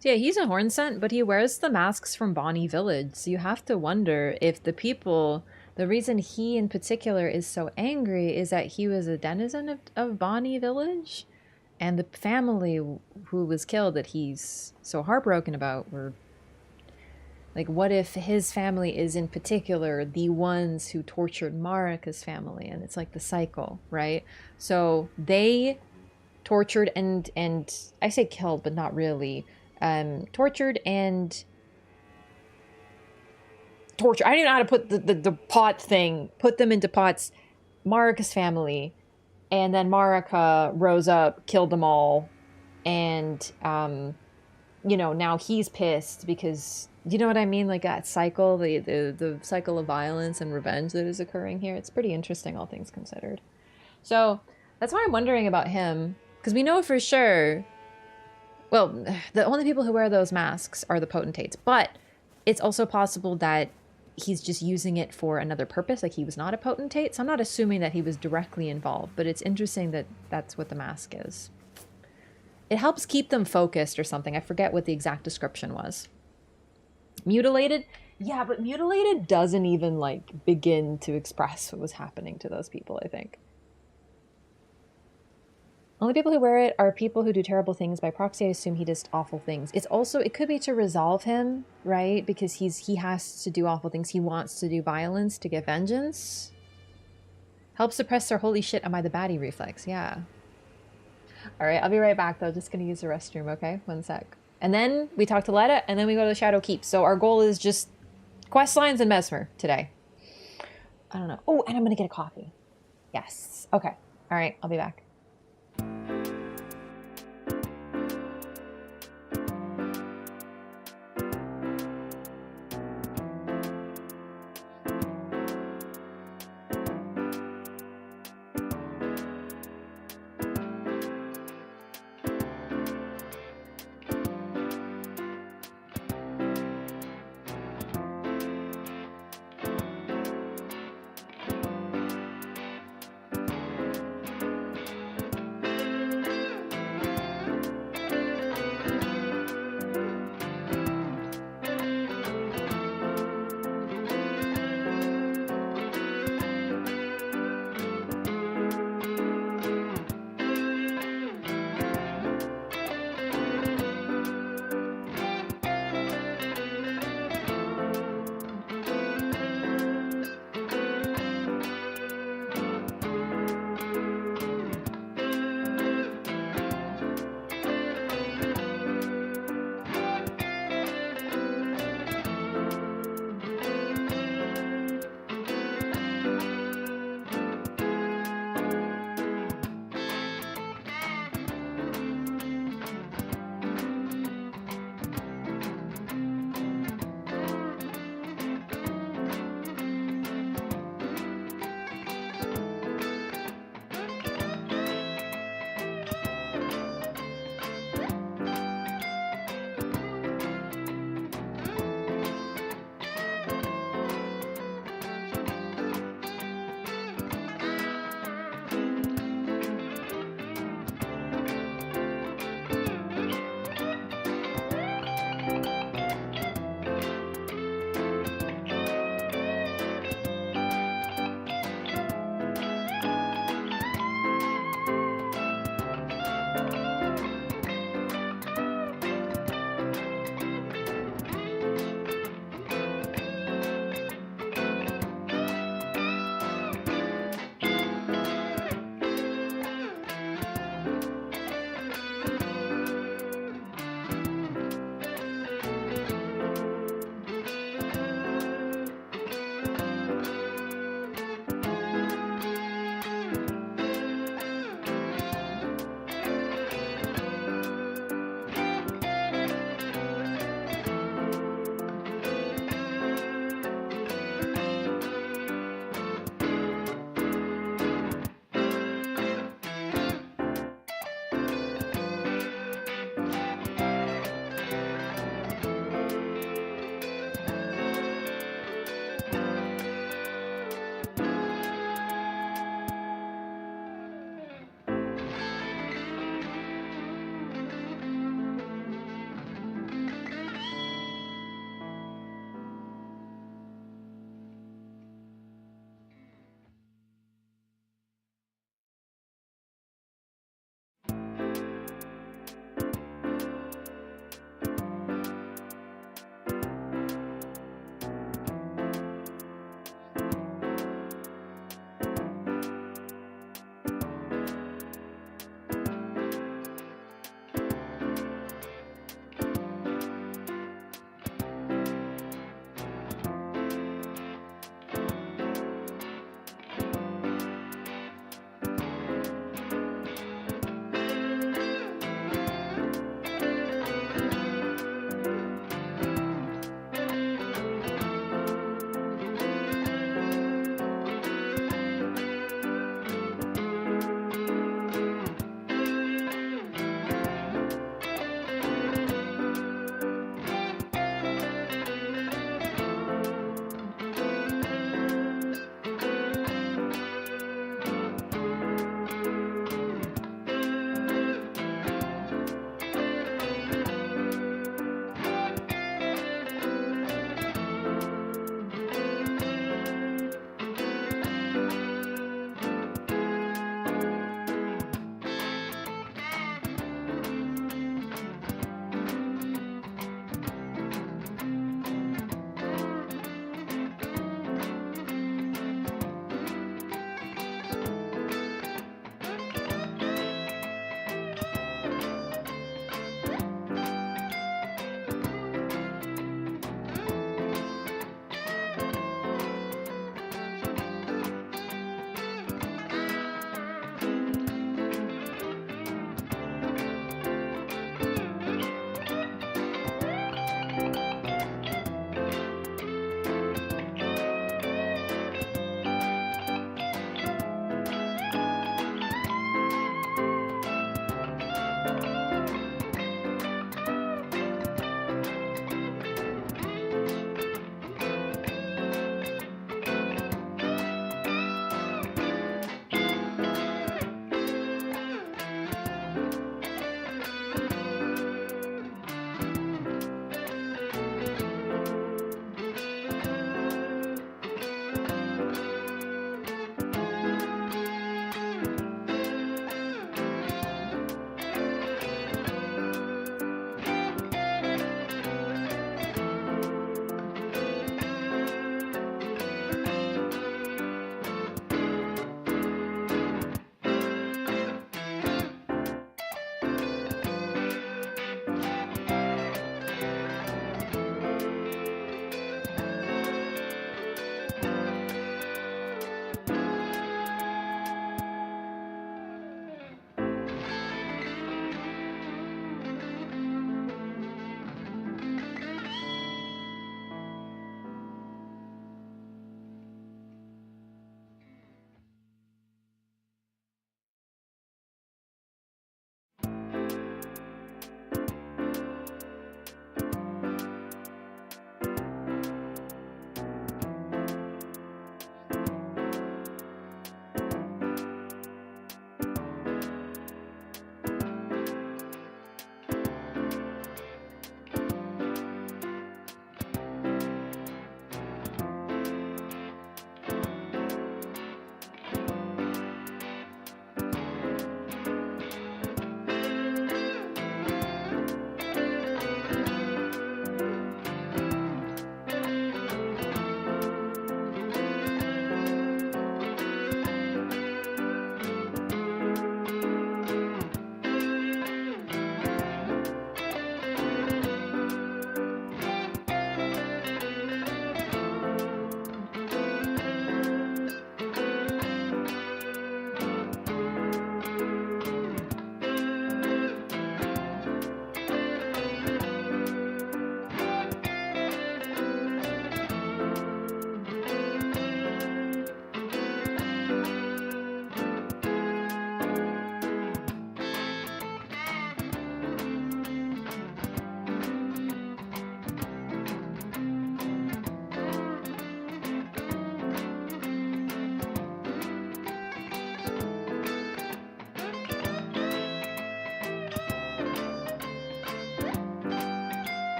So yeah, he's a horn scent, but he wears the masks from Bonnie Village. So you have to wonder if the people, the reason he in particular is so angry is that he was a denizen of Bonnie Village. And the family who was killed that he's so heartbroken about were... Like, what if his family is in particular the ones who tortured Marika's family? And it's like the cycle, right? So they tortured and I say killed, but not really. Tortured and torture. I don't even know how to put the pot thing, put them into pots. Marika's family, and then Marika rose up, killed them all, and you know, now he's pissed because, you know what I mean, like that cycle, the cycle of violence and revenge that is occurring here. It's pretty interesting, all things considered. So that's why I'm wondering about him, because we know for sure. Well, the only people who wear those masks are the potentates, but it's also possible that he's just using it for another purpose, like he was not a potentate. So I'm not assuming that he was directly involved, but it's interesting that that's what the mask is. It helps keep them focused or something. I forget what the exact description was. Mutilated? Yeah, but mutilated doesn't even, like, begin to express what was happening to those people, I think. Only people who wear it are people who do terrible things. By proxy, I assume he does awful things. It's also, it could be to resolve him, right? Because he has to do awful things. He wants to do violence to get vengeance. Help suppress their holy shit, am I the baddie reflex? Yeah. Alright, I'll be right back though. Just gonna use the restroom, okay? One sec. And then we talk to Letta, and then we go to the Shadow Keep. So our goal is just quest lines and Mesmer today. I don't know. Oh, and I'm gonna get a coffee. Yes. Okay. Alright, I'll be back.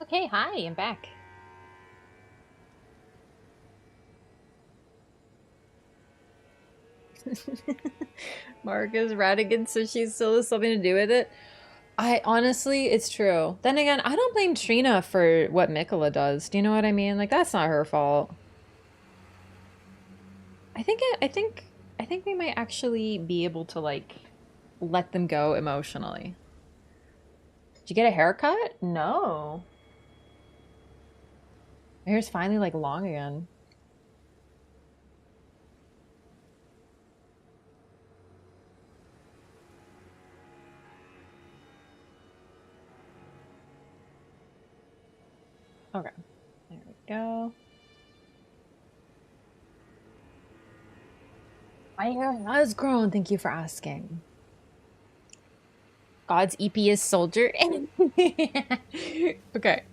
Okay, hi, I'm back. Marika's Radigan, so she still has something to do with it. I honestly, it's true. Then again, I don't blame Trina for what Miquella does. Do you know what I mean? Like, that's not her fault. I think we might actually be able to, like, let them go emotionally. Did you get a haircut? No. My hair's finally, like, long again. Okay. There we go. My hair has grown, thank you for asking. God's EPS soldier. Okay.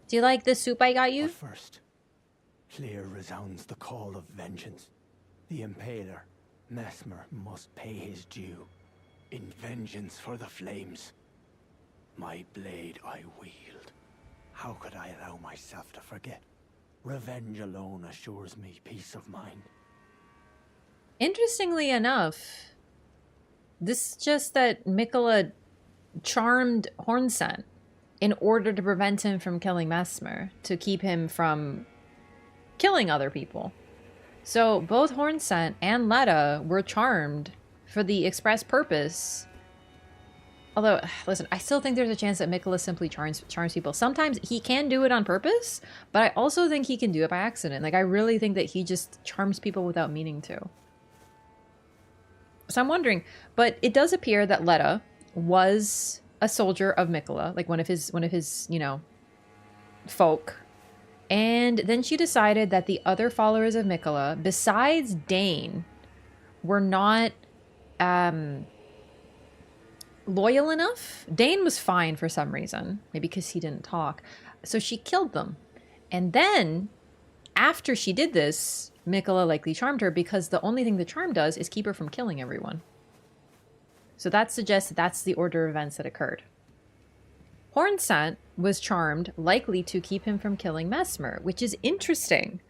Do you like the soup I got you? But first, clear resounds the call of vengeance. The Impaler, Mesmer, must pay his due. In vengeance for the flames. My blade I wield. How could I allow myself to forget? Revenge alone assures me peace of mind. Interestingly enough, this is just that Miquella charmed Hornsent in order to prevent him from killing Mesmer, to keep him from killing other people. So both Hornsent and Letta were charmed for the express purpose. Although, listen, I still think there's a chance that Miquella simply charms people. Sometimes he can do it on purpose, but I also think he can do it by accident. Like, I really think that he just charms people without meaning to. So I'm wondering, but it does appear that Letta was a soldier of Miquella, like one of his, you know, folk. And then she decided that the other followers of Miquella, besides Dane, were not loyal enough. Dane was fine for some reason, maybe because he didn't talk. So she killed them. And then, after she did this, Miquella likely charmed her, because the only thing the charm does is keep her from killing everyone. So that suggests that that's the order of events that occurred. Hornsent was charmed, likely to keep him from killing Mesmer, which is interesting.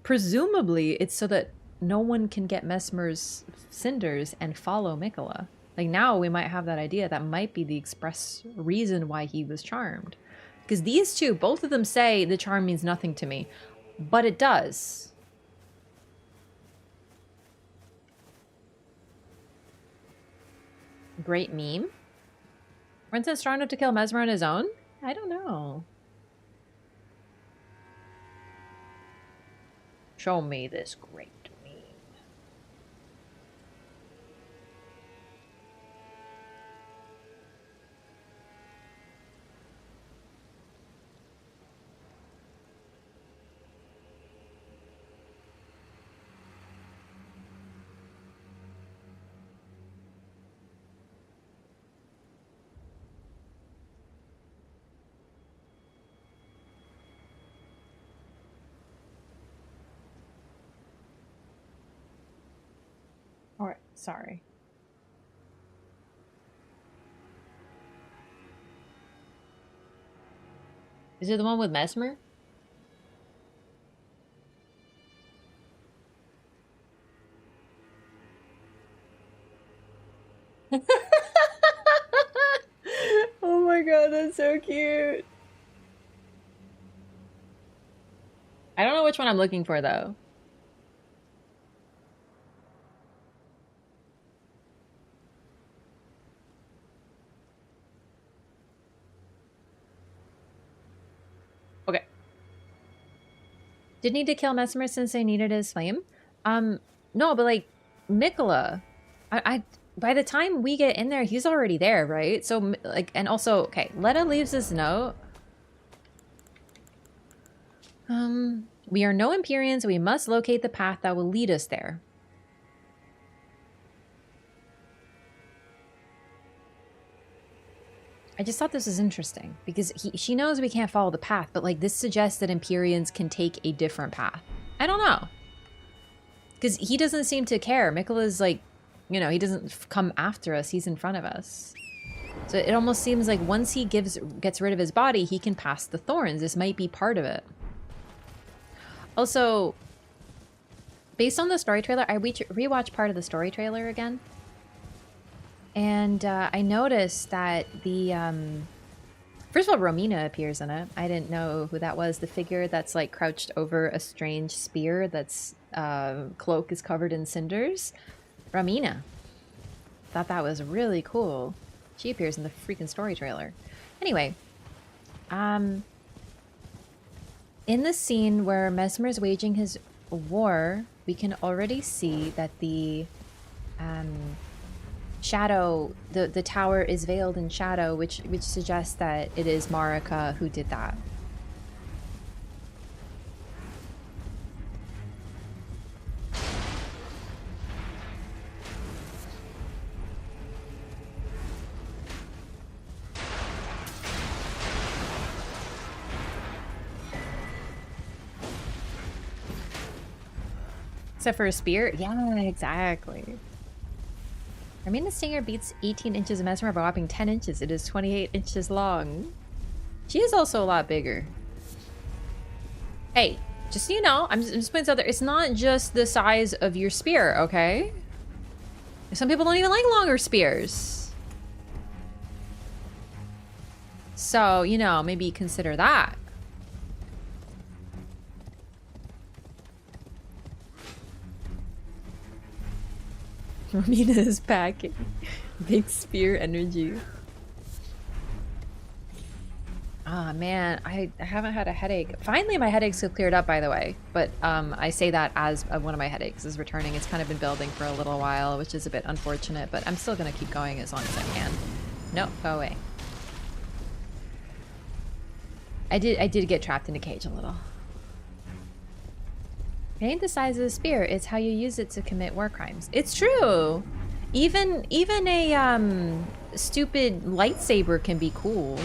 Presumably, it's so that no one can get Mesmer's cinders and follow Miquella. Like, now we might have that idea. That might be the express reason why he was charmed. Because these two, both of them say the charm means nothing to me. But it does. Great meme. Hornsent's strong enough to kill Mesmer on his own? I don't know. Show me this great meme. Alright, sorry. Is it the one with Mesmer? Oh my god, that's so cute. I don't know which one I'm looking for, though. Okay. Did need to kill Mesmer since they needed his flame? No, but like, Miquella, by the time we get in there, he's already there, right? So, like, and also, okay, Letta leaves this note. We are no Empyreans, so we must locate the path that will lead us there. I just thought this was interesting, because she knows we can't follow the path, but like, this suggests that Empyreans can take a different path. I don't know. Because he doesn't seem to care. Miquella's like You know, he doesn't come after us. He's in front of us. So it almost seems like once he gets rid of his body, he can pass the thorns. This might be part of it. Also, based on the story trailer, I rewatched part of the story trailer again. And I noticed that the... First of all, Romina appears in it. I didn't know who that was. The figure that's like crouched over a strange spear that's cloak is covered in cinders. Romina. Thought that was really cool. She appears in the freaking story trailer. Anyway, in the scene where Mesmer's waging his war, we can already see that the shadow, the tower is veiled in shadow, which suggests that it is Marika who did that. Except for a spear? Yeah, exactly. I mean, the stinger beats 18 inches of Mesmer by whopping 10 inches. It is 28 inches long. She is also a lot bigger. Hey, just so you know, I'm just putting this out there. It's not just the size of your spear, okay? Some people don't even like longer spears. So, you know, maybe consider that. Romina is packing. Big spear energy. Ah, man, I haven't had a headache. Finally, my headaches have cleared up, by the way. But I say that as one of my headaches is returning. It's kind of been building for a little while, which is a bit unfortunate. But I'm still going to keep going as long as I can. No, go away. I did get trapped in a cage a little. It ain't the size of the spear, it's how you use it to commit war crimes. It's true! Even a stupid lightsaber can be cool.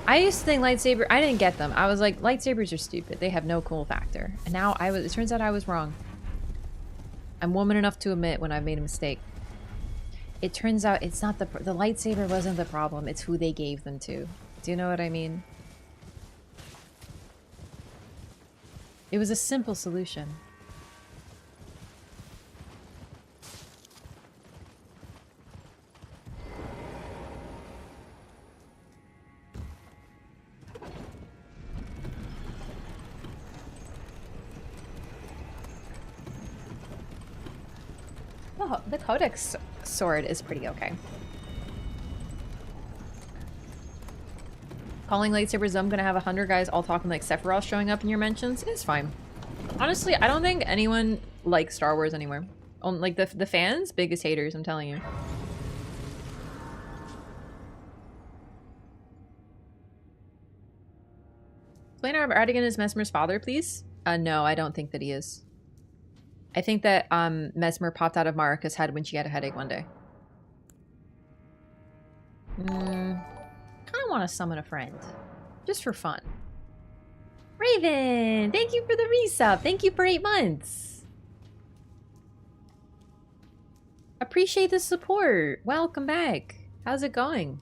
I used to think lightsaber, I didn't get them. I was like, lightsabers are stupid. They have no cool factor. And now it turns out I was wrong. I'm woman enough to admit when I've made a mistake. It turns out it's not the lightsaber wasn't the problem, it's who they gave them to. Do you know what I mean? It was a simple solution. Oh, the Codex sword is pretty okay. Calling lightsabers, I'm gonna have 100 guys all talking like Sephiroth showing up in your mentions. It's fine. Honestly, I don't think anyone likes Star Wars anymore. Like the fans, biggest haters, I'm telling you. Explain how Igon is Mesmer's father, please? No, I don't think that he is. I think that Mesmer popped out of Marika's head when she had a headache one day. I want to summon a friend. Just for fun. Raven! Thank you for the resub. Thank you for 8 months. Appreciate the support. Welcome back. How's it going?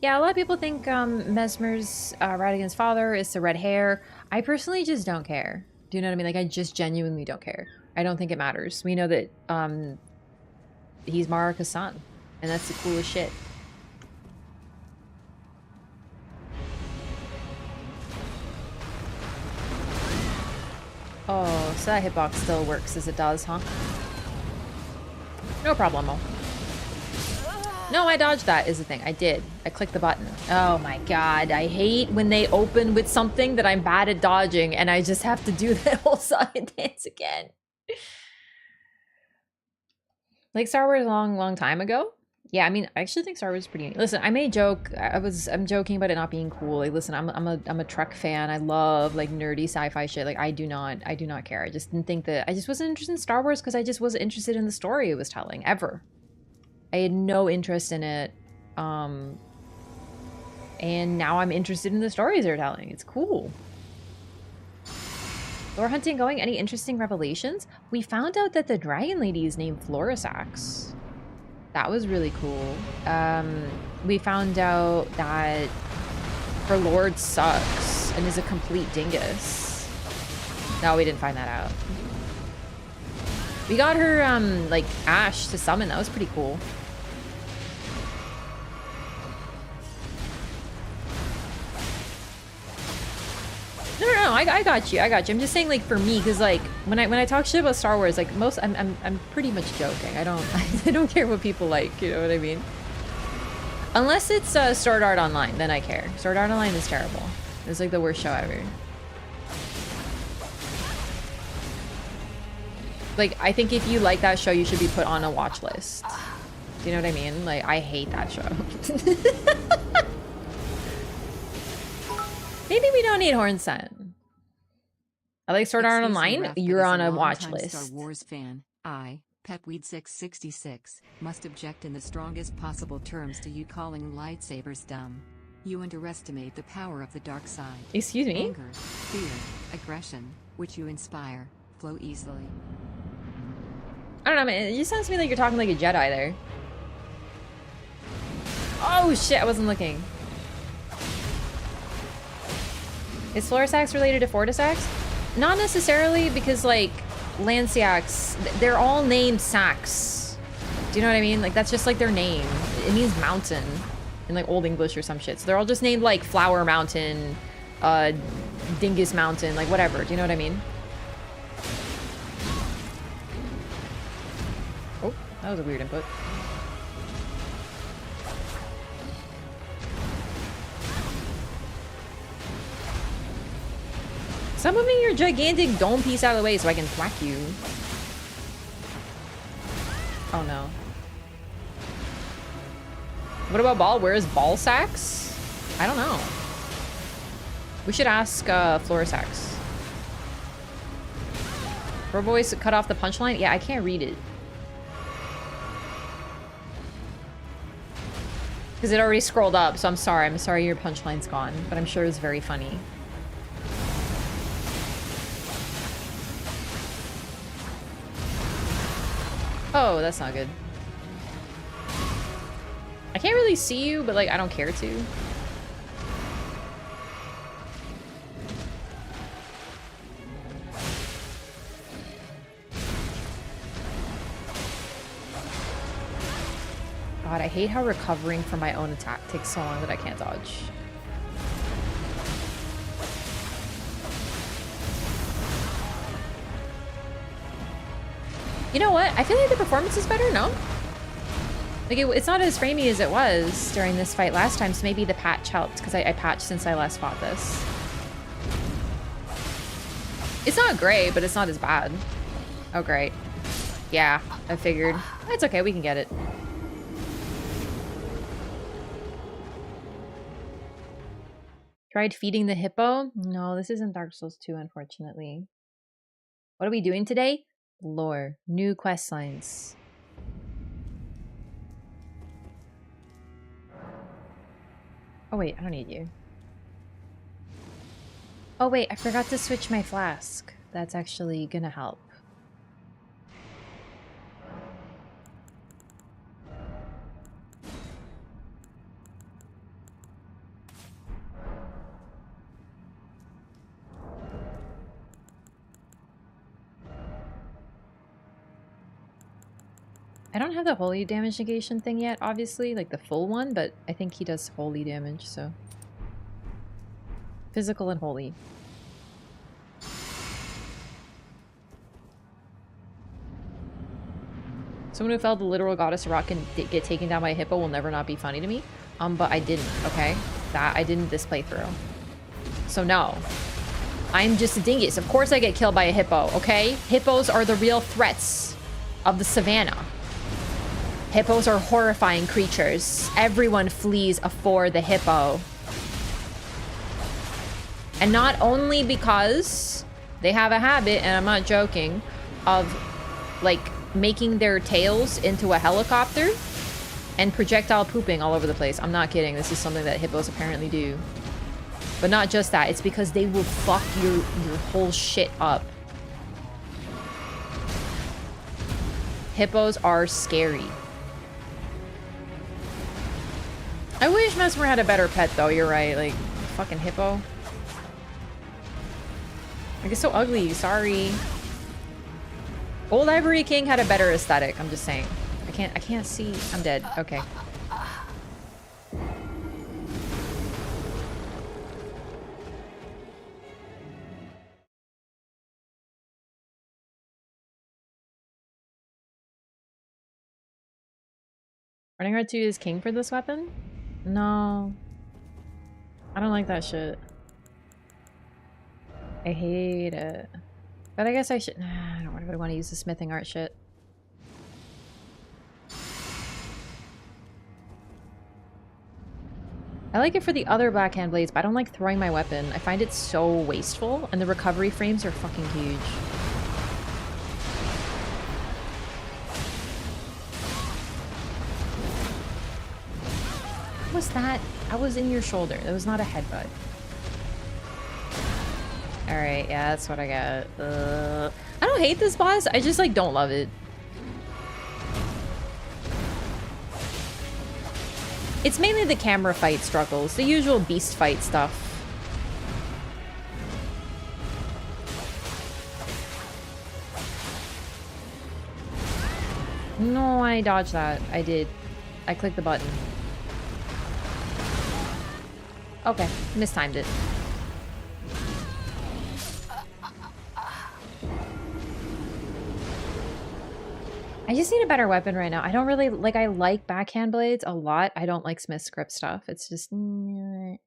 Yeah, a lot of people think Mesmer's Radigan's father is the red hair. I personally just don't care. Do you know what I mean? Like, I just genuinely don't care. I don't think it matters. We know that he's Marika's son. And that's the coolest shit. Oh, so that hitbox still works as it does, huh? No problemo. No, I dodged that is the thing. I did. I clicked the button. Oh my god. I hate when they open with something that I'm bad at dodging and I just have to do that whole side dance again. Like Star Wars a long time ago? Yeah, I mean, I actually think Star Wars is pretty neat. Listen, I may joke. I'm joking about it not being cool. Like, listen, I'm a Trek fan. I love like nerdy sci-fi shit. Like, I do not care. I just didn't think that. I just wasn't interested in Star Wars because I just wasn't interested in the story it was telling ever. I had no interest in it. And now I'm interested in the stories they're telling. It's cool. Lore hunting going? Any interesting revelations? We found out that the dragon lady is named Florisax. That was really cool. We found out that her lord sucks and is a complete dingus. No, we didn't find that out. We got her, like, Ash to summon. That was pretty cool. No, I got you. I got you. I'm just saying, like, for me, because, like, when I talk shit about Star Wars, like, I'm pretty much joking. I don't care what people like. You know what I mean? Unless it's Sword Art Online, then I care. Sword Art Online is terrible. It's like the worst show ever. Like, I think if you like that show, you should be put on a watch list. Do you know what I mean? Like, I hate that show. Maybe we don't need Hornsun. I like Sword Art Online. You're on a watch list. Star Wars fan, Pepweed666, must object in the strongest possible terms to you calling lightsabers dumb. You underestimate the power of the dark side. Excuse me? Anger, fear, aggression, which you inspire, flow easily. I don't know, man. It just sounds to me like you're talking like a Jedi there. Oh shit, I wasn't looking. Is Florisax related to Fortisax? Not necessarily, because, like, Lanciax, they're all named Sax. Do you know what I mean? Like, that's just, like, their name. It means mountain in, like, Old English or some shit. So they're all just named, like, Flower Mountain, Dingus Mountain, like, whatever. Do you know what I mean? Oh, that was a weird input. Stop moving your gigantic dome piece out of the way so I can thwack you. Oh no. What about Ball? Where is Ball Sax? I don't know. We should ask Florisax. Her voice cut off the punchline? Yeah, I can't read it. Because it already scrolled up, so I'm sorry. I'm sorry your punchline's gone, but I'm sure it's very funny. Oh, that's not good. I can't really see you, but, like, I don't care to. God, I hate how recovering from my own attack takes so long that I can't dodge. You know what? I feel like the performance is better, no? Like, it's not as framey as it was during this fight last time, so maybe the patch helped, because I patched since I last fought this. It's not great, but it's not as bad. Oh, great. Yeah, I figured. It's okay, we can get it. Tried feeding the hippo? No, this isn't Dark Souls 2, unfortunately. What are we doing today? Lore. New quest lines. Oh wait, I don't need you. Oh wait, I forgot to switch my flask. That's actually gonna help. I don't have the holy damage negation thing yet, obviously, like the full one, but I think he does holy damage, so. Physical and holy. Someone who fell the literal goddess of rock and get taken down by a hippo will never not be funny to me. But I didn't, okay? That I didn't this playthrough. So no. I'm just a dingus. Of course I get killed by a hippo, okay? Hippos are the real threats of the savannah. Hippos are horrifying creatures. Everyone flees afore the hippo. And not only because they have a habit, and I'm not joking, of like making their tails into a helicopter and projectile pooping all over the place. I'm not kidding. This is something that hippos apparently do. But not just that. It's because they will fuck your whole shit up. hippos are scary. I wish Mesmer had a better pet though, you're right. Like, fucking hippo. Like, it's so ugly, sorry. Old Ivory King had a better aesthetic, I'm just saying. I can't see. I'm dead. Okay. Running Red 2 is king for this weapon? No. I don't like that shit. I hate it. But I guess I should... Nah, I don't really want to use the smithing art shit. I like it for the other backhand blades, but I don't like throwing my weapon. I find it so wasteful, and the recovery frames are fucking huge. What was that? I was in your shoulder. That was not a headbutt. Alright, yeah, that's what I got. I don't hate this boss. I just, like, don't love it. It's mainly the camera fight struggles. The usual beast fight stuff. No, I dodged that. I did. I clicked the button. Okay, mistimed it. I just need a better weapon right now. I don't really like. I like backhand blades a lot. I don't like Smith script stuff. It's just. Sorry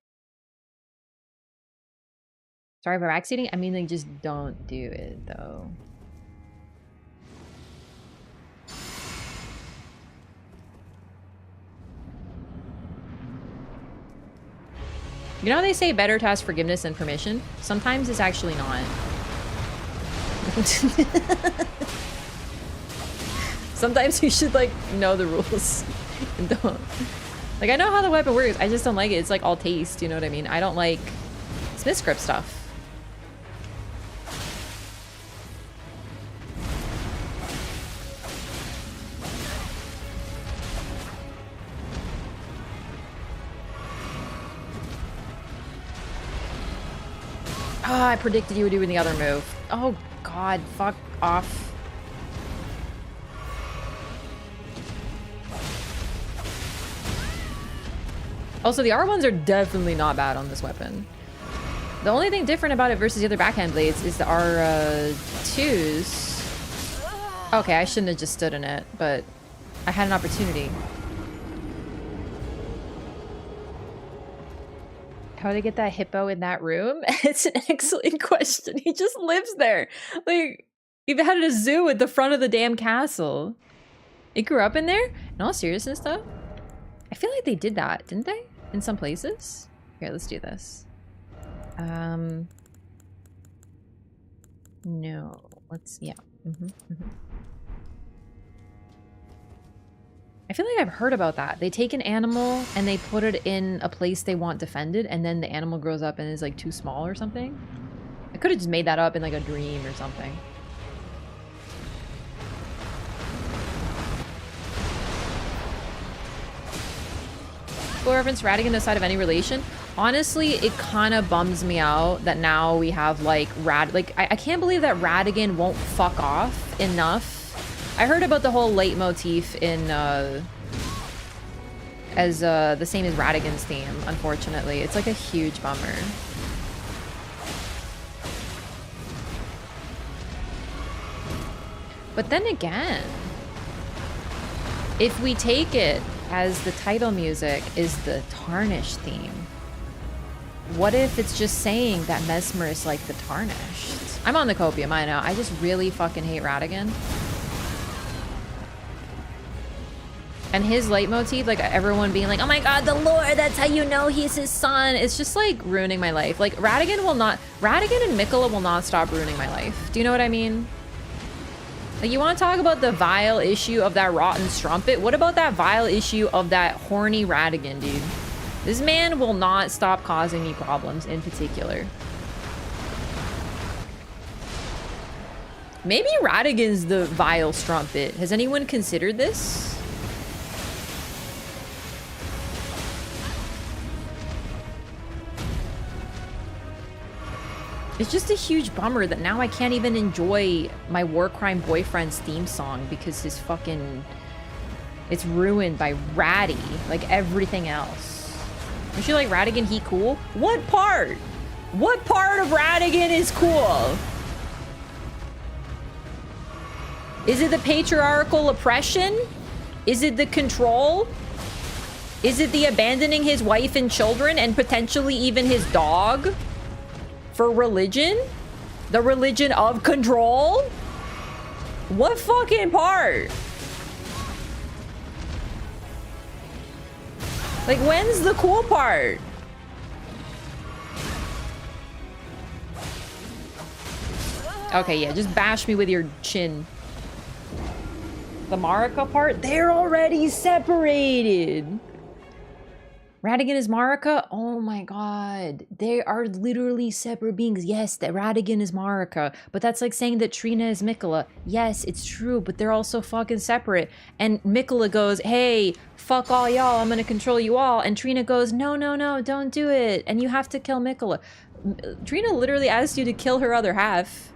for backseating. I mean, like, just don't do it though. You know how they say better to ask forgiveness than permission? Sometimes it's actually not. Sometimes you should, like, know the rules and don't. Like, I know how the weapon works. I just don't like it. It's like all taste, you know what I mean? I don't like Smith script stuff. Oh, I predicted you were doing the other move. Oh god, fuck off. Also, the R1s are definitely not bad on this weapon. The only thing different about it versus the other backhand blades is the R2s. Okay, I shouldn't have just stood in it, but I had an opportunity. How do they get that hippo in that room? It's an excellent question. He just lives there. Like, even had a zoo at the front of the damn castle. It grew up in there? In all seriousness, though? I feel like they did that, didn't they? In some places? Here, let's do this. No. Let's, yeah. I feel like I've heard about that. They take an animal and they put it in a place they want defended, and then the animal grows up and is, like, too small or something. I could have just made that up in, like, a dream or something. Full reference Radigan aside of any relation. Honestly, it kind of bums me out that now we have, like, I can't believe that Radigan won't fuck off enough. I heard about the whole leitmotif in, as the same as Radigan's theme, unfortunately. It's, like, a huge bummer. But then again, if we take it as the title music is the Tarnished theme, what if it's just saying that Mesmer is like the Tarnished? I'm on the copium, I know. I just really fucking hate Radigan. And his leitmotif, like everyone being like, oh my god, the Lord, that's how you know he's his son. It's just like ruining my life. Like Radigan and Miquella will not stop ruining my life. Do you know what I mean? Like, you want to talk about the vile issue of that rotten strumpet? What about that vile issue of that horny Radigan, dude? This man will not stop causing me problems in particular. Maybe Radigan's the vile strumpet. Has anyone considered this? It's just a huge bummer that now I can't even enjoy my war crime boyfriend's theme song because his fucking... It's ruined by Ratty, like everything else. Don't you like Radigan? He cool? What part? What part of Radigan is cool? Is it the patriarchal oppression? Is it the control? Is it the abandoning his wife and children and potentially even his dog? For religion? The religion of control? What fucking part? Like, when's the cool part? Okay, yeah, just bash me with your chin. The Marika part? They're already separated! Radigan is Marika? Oh my god. They are literally separate beings. Yes, that Radigan is Marika. But that's like saying that Trina is Miquella. Yes, it's true, but they're also fucking separate. And Miquella goes, hey, fuck all y'all, I'm gonna control you all. And Trina goes, no, no, no, don't do it. And you have to kill Miquella. Trina literally asked you to kill her other half.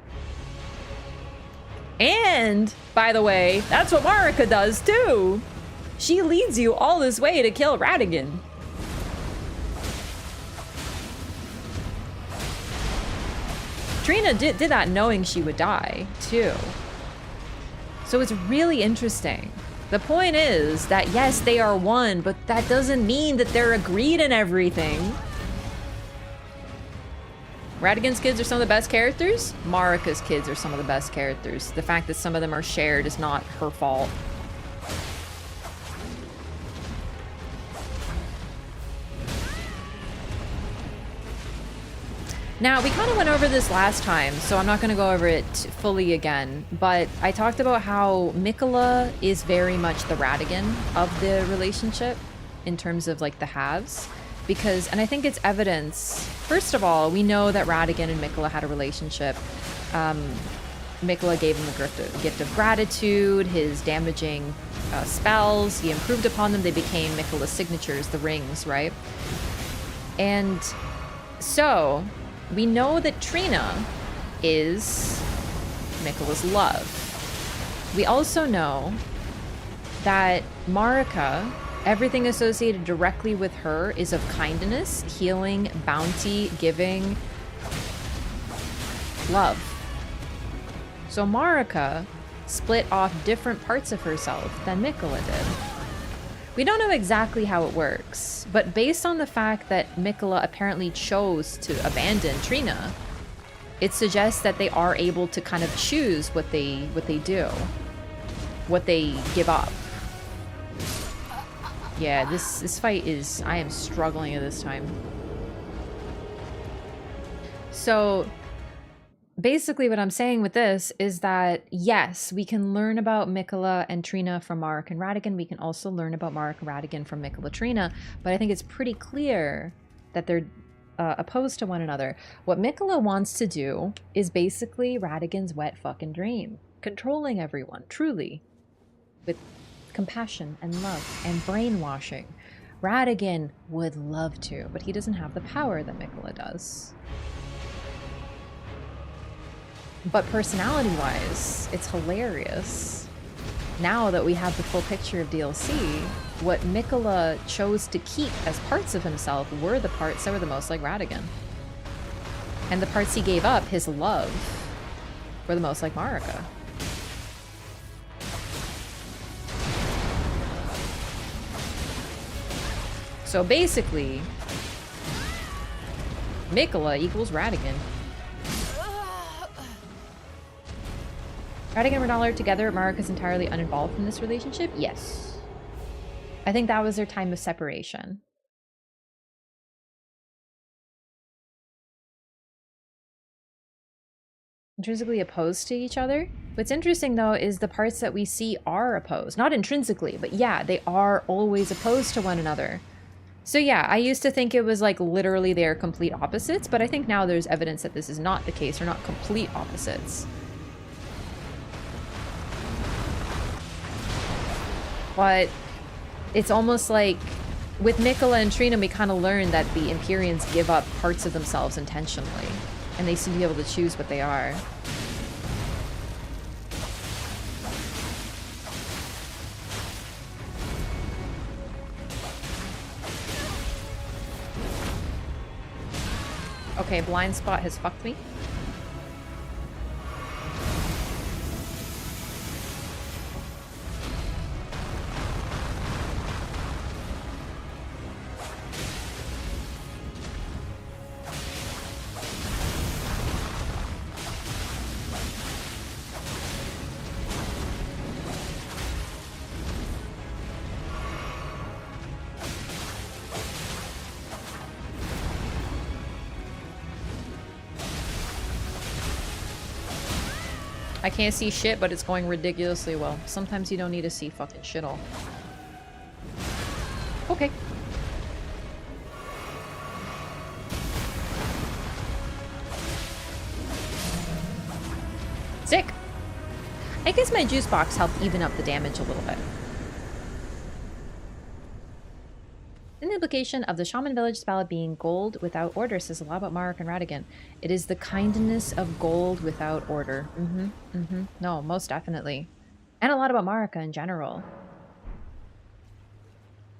And, by the way, that's what Marika does too. She leads you all this way to kill Radigan. Trina did that knowing she would die, too. So it's really interesting. The point is that, yes, they are one, but that doesn't mean that they're agreed in everything. Radigan's kids are some of the best characters. Marika's kids are some of the best characters. The fact that some of them are shared is not her fault. Now, we kind of went over this last time, so I'm not going to go over it fully again, but I talked about how Miquella is very much the Radigan of the relationship in terms of, like, the halves. Because, and I think it's evidence, first of all, we know that Radigan and Miquella had a relationship. Miquella gave him the gift of gratitude, his damaging spells, he improved upon them, they became Miquella's signatures, the rings, right? And so... we know that Trina is Miquella's love. We also know that Marika, everything associated directly with her is of kindness, healing, bounty, giving, love. So Marika split off different parts of herself than Miquella did. We don't know exactly how it works, but based on the fact that Miquella apparently chose to abandon Trina, it suggests that they are able to kind of choose what they do, what they give up. Yeah, this fight is... I am struggling at this time. So... basically what I'm saying with this is that, yes, we can learn about Miquella and Trina from Marika and Radigan. We can also learn about Marika and Radigan from Miquella Trina, but I think it's pretty clear that they're opposed to one another. What Miquella wants to do is basically Radigan's wet fucking dream. Controlling everyone, truly. With compassion and love and brainwashing. Radigan would love to, but he doesn't have the power that Miquella does. But personality-wise, it's hilarious. Now that we have the full picture of DLC, what Miquella chose to keep as parts of himself were the parts that were the most like Radigan. And the parts he gave up, his love, were the most like Marika. So basically, Miquella equals Radigan. Radigan and Renala are together. Marika's entirely uninvolved in this relationship? Yes. I think that was their time of separation. Intrinsically opposed to each other? What's interesting, though, is the parts that we see are opposed. Not intrinsically, but yeah, they are always opposed to one another. So yeah, I used to think it was like literally they are complete opposites, but I think now there's evidence that this is not the case. They're not complete opposites. But it's almost like with Miquella and Trina, we kind of learned that the Empyreans give up parts of themselves intentionally, and they seem to be able to choose what they are. Okay, blind spot has fucked me. I can't see shit, but it's going ridiculously well. Sometimes you don't need to see fucking shit all. Okay. Sick! I guess my juice box helped even up the damage a little bit. In the implication of the Shaman Village spell being gold without order says a lot about Marika and Radigan. It is the kindness of gold without order. No, most definitely. And a lot about Marika in general.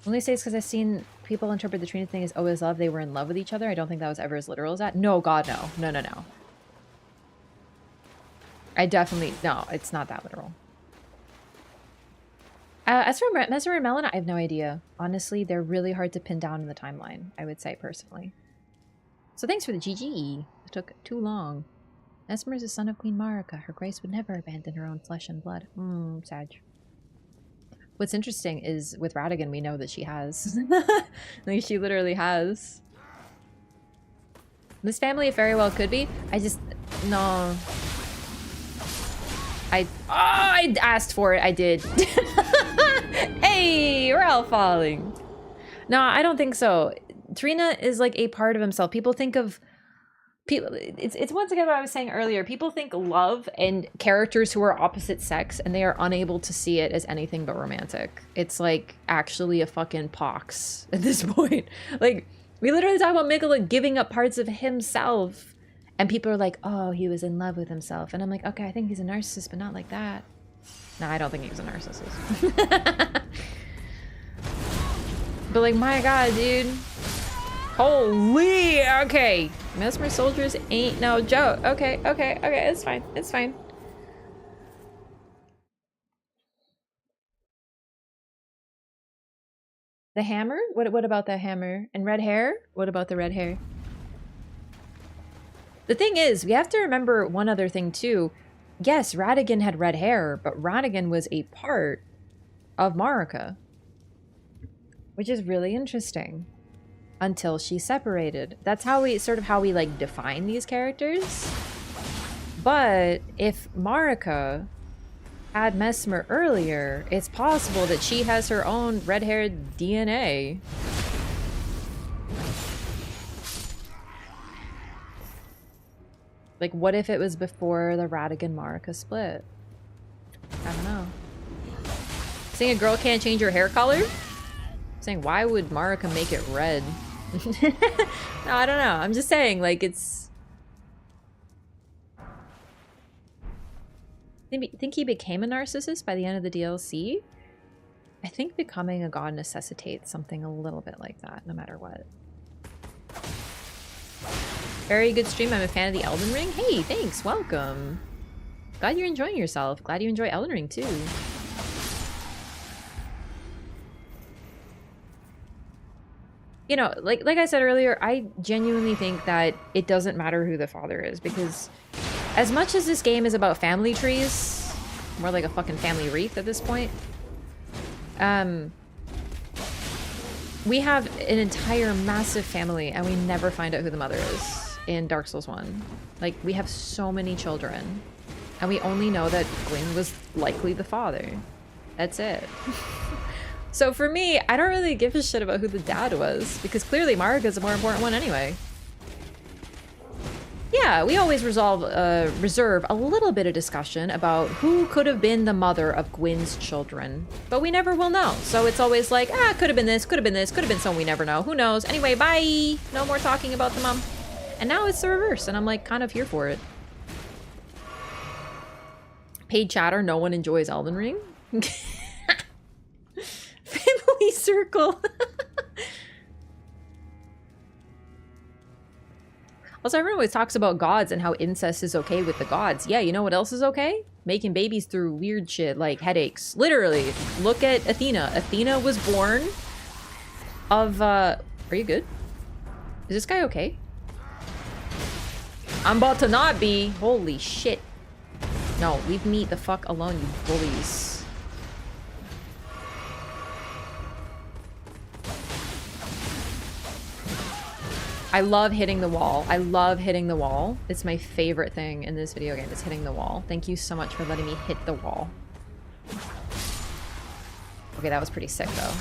Only say it's because I've seen people interpret the Trina thing as always love, they were in love with each other. I don't think that was ever as literal as that. No, God, no. No, no, no. I definitely... No, it's not that literal. As for Mesmer and Melina, I have no idea. Honestly, they're really hard to pin down in the timeline, I would say, personally. So thanks for the GG. It took too long. Mesmer is the son of Queen Marika. Her grace would never abandon her own flesh and blood. Sag. What's interesting is, with Radigan, we know that she has. Like, she literally has. This family very well could be. I just... No. I asked for it. I did. Hey, we're all falling. No, I don't think so. Trina is like a part of himself. People think of people. It's once again what I was saying earlier. People think love and characters who are opposite sex, and they are unable to see it as anything but romantic. It's like actually a fucking pox at this point. Like, we literally talk about Miquella giving up parts of himself. And people are like, oh, he was in love with himself. And I'm like, okay, I think he's a narcissist, but not like that. No, I don't think he's a narcissist. But like, my God, dude. Holy, okay. Mesmer soldiers ain't no joke. Okay, it's fine, it's fine. The hammer? What about the hammer? And red hair? What about the red hair? The thing is, we have to remember one other thing too. Yes, Radigan had red hair, but Radigan was a part of Marika. Which is really interesting. Until she separated. That's how we like define these characters. But if Marika had Mesmer earlier, it's possible that she has her own red-haired DNA. Like, what if it was before the Radigan-Marika split? I don't know. Saying a girl can't change her hair color? Saying, why would Marika make it red? No, I don't know. I'm just saying, like, it's... Think he became a narcissist by the end of the DLC? I think becoming a god necessitates something a little bit like that, no matter what. Very good stream. I'm a fan of the Elden Ring. Hey, thanks. Welcome. Glad you're enjoying yourself. Glad you enjoy Elden Ring too. You know, like I said earlier, I genuinely think that it doesn't matter who the father is, because as much as this game is about family trees, more like a fucking family wreath at this point, we have an entire massive family and we never find out who the mother is. In Dark Souls 1. Like, we have so many children. And we only know that Gwyn was likely the father. That's it. So for me, I don't really give a shit about who the dad was. Because clearly Marika's a more important one anyway. Yeah, we always reserve a little bit of discussion about who could have been the mother of Gwyn's children, but we never will know. So it's always like, could have been this, could have been this, could have been someone we never know. Who knows? Anyway, bye. No more talking about the mom. And now it's the reverse, and I'm like kind of here for it. Paid chatter, no one enjoys Elden Ring. Family circle. Also, everyone always talks about gods and how incest is okay with the gods. Yeah, you know what else is okay? Making babies through weird shit like headaches. Literally, look at Athena. Athena was born of, Are you good? Is this guy okay? I'm about to not be. Holy shit. No, leave me the fuck alone, you bullies. I love hitting the wall. I love hitting the wall. It's my favorite thing in this video game, is hitting the wall. Thank you so much for letting me hit the wall. Okay, that was pretty sick, though.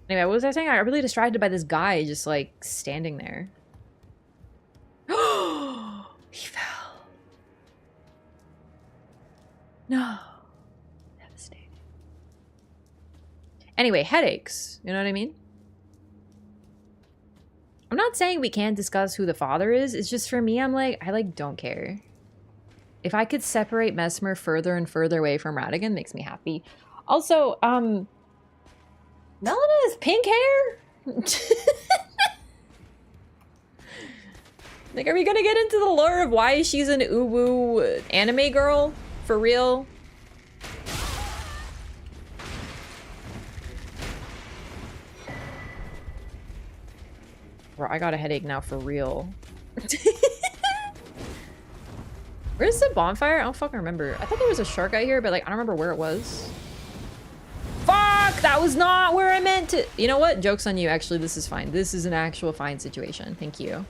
Anyway, what was I saying? I got really distracted by this guy just, like, standing there. He fell. No. Devastating. Anyway, headaches. You know what I mean? I'm not saying we can't discuss who the father is. It's just for me, I'm like, I like don't care. If I could separate Mesmer further and further away from Radigan, makes me happy. Also, Melina has pink hair? Like, are we gonna get into the lore of why she's an uwu anime girl? For real? Bro, I got a headache now for real. Where's the bonfire? I don't fucking remember. I thought there was a shark out here, but like, I don't remember where it was. Fuck! That was not where I meant to. You know what? Joke's on you. Actually, this is fine. This is an actual fine situation. Thank you.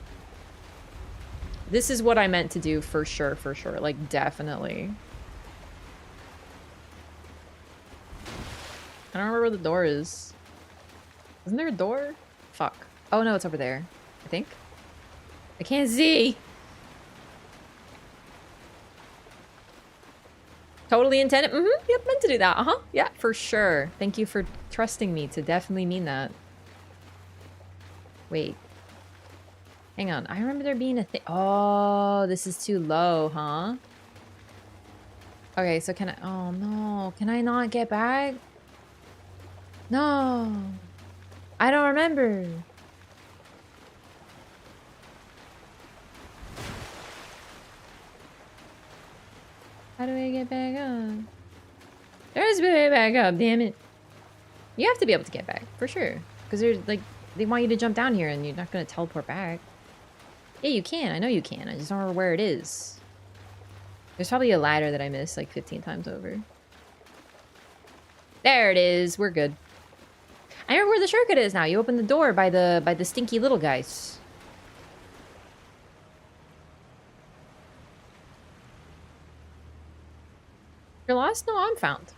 This is what I meant to do for sure, for sure. Like, definitely. I don't remember where the door is. Isn't there a door? Fuck. Oh no, it's over there. I think. I can't see. Totally intended. Yep, meant to do that. Yeah, for sure. Thank you for trusting me to definitely mean that. Wait. Hang on. I remember there being a thing. Oh, this is too low, huh? Okay, so can I... Oh no. Can I not get back? No. I don't remember. How do I get back up? There's a way back up, damn it. You have to be able to get back, for sure. Because there's like, they want you to jump down here and you're not going to teleport back. Yeah, you can. I know you can. I just don't remember where it is. There's probably a ladder that I missed like 15 times over. There it is. We're good. I remember where the shortcut is now. You open the door by the stinky little guys. You're lost? No, I'm found.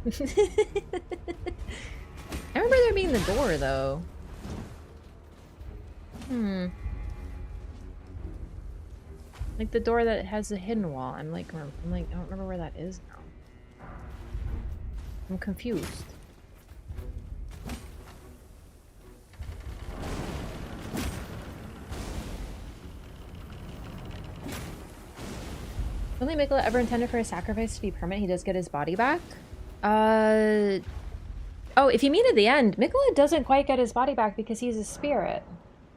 I remember there being the door, though. Like the door that has the hidden wall. I'm like, I don't remember where that is now. I'm confused. Only Miquella ever intended for his sacrifice to be permanent. He does get his body back. Oh, if you mean at the end, Miquella doesn't quite get his body back because he's a spirit.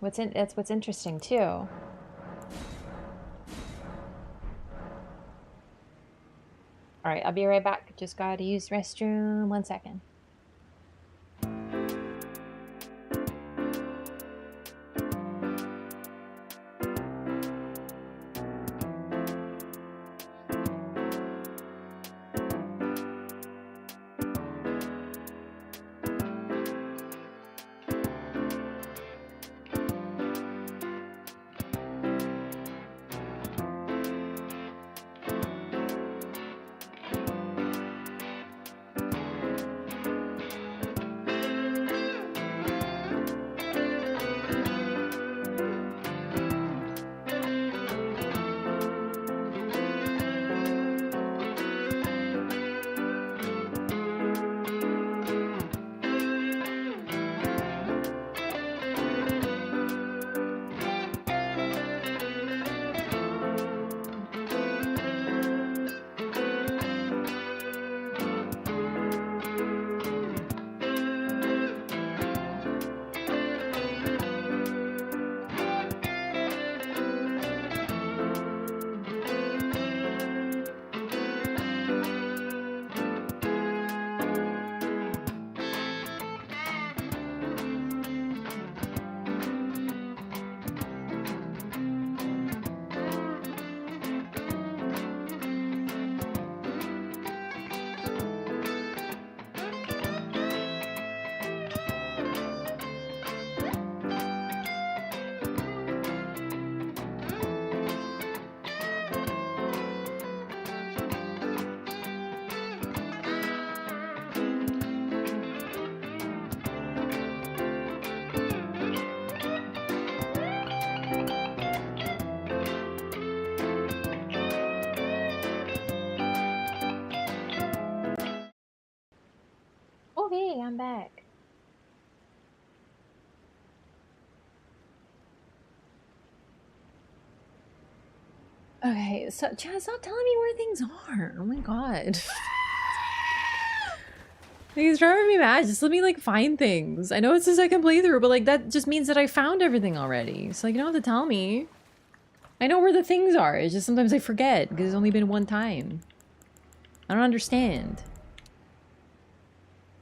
That's what's interesting too. All right, I'll be right back. Just gotta use restroom. 1 second. Okay, so Chad, stop telling me where things are. Oh my god. Like, it's driving me mad. Just let me like find things. I know it's the second playthrough, but like that just means that I found everything already. So like you don't have to tell me. I know where the things are. It's just sometimes I forget because it's only been one time. I don't understand.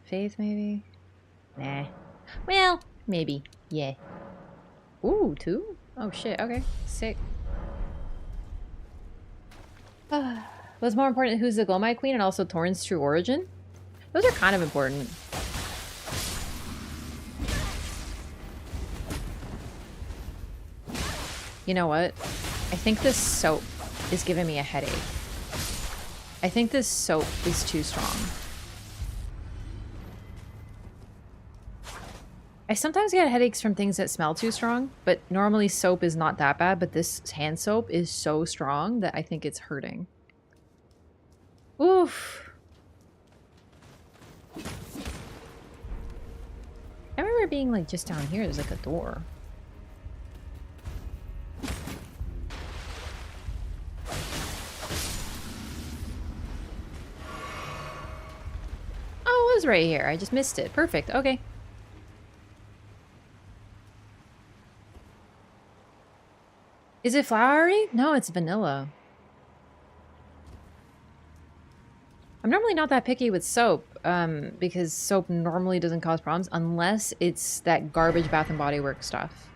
Faith maybe? Nah. Well, maybe. Yeah. Ooh, 2? Oh shit, okay. Sick. What's more important, who's the Glomite Queen and also Torrent's true origin? Those are kind of important. You know what? I think this soap is giving me a headache. I think this soap is too strong. I sometimes get headaches from things that smell too strong, but normally soap is not that bad, but this hand soap is so strong that I think it's hurting. Oof. I remember being like just down here, there's like a door. Oh, it was right here. I just missed it. Perfect. Okay. Is it flowery? No, it's vanilla. I'm normally not that picky with soap, because soap normally doesn't cause problems unless it's that garbage Bath & Body Works stuff.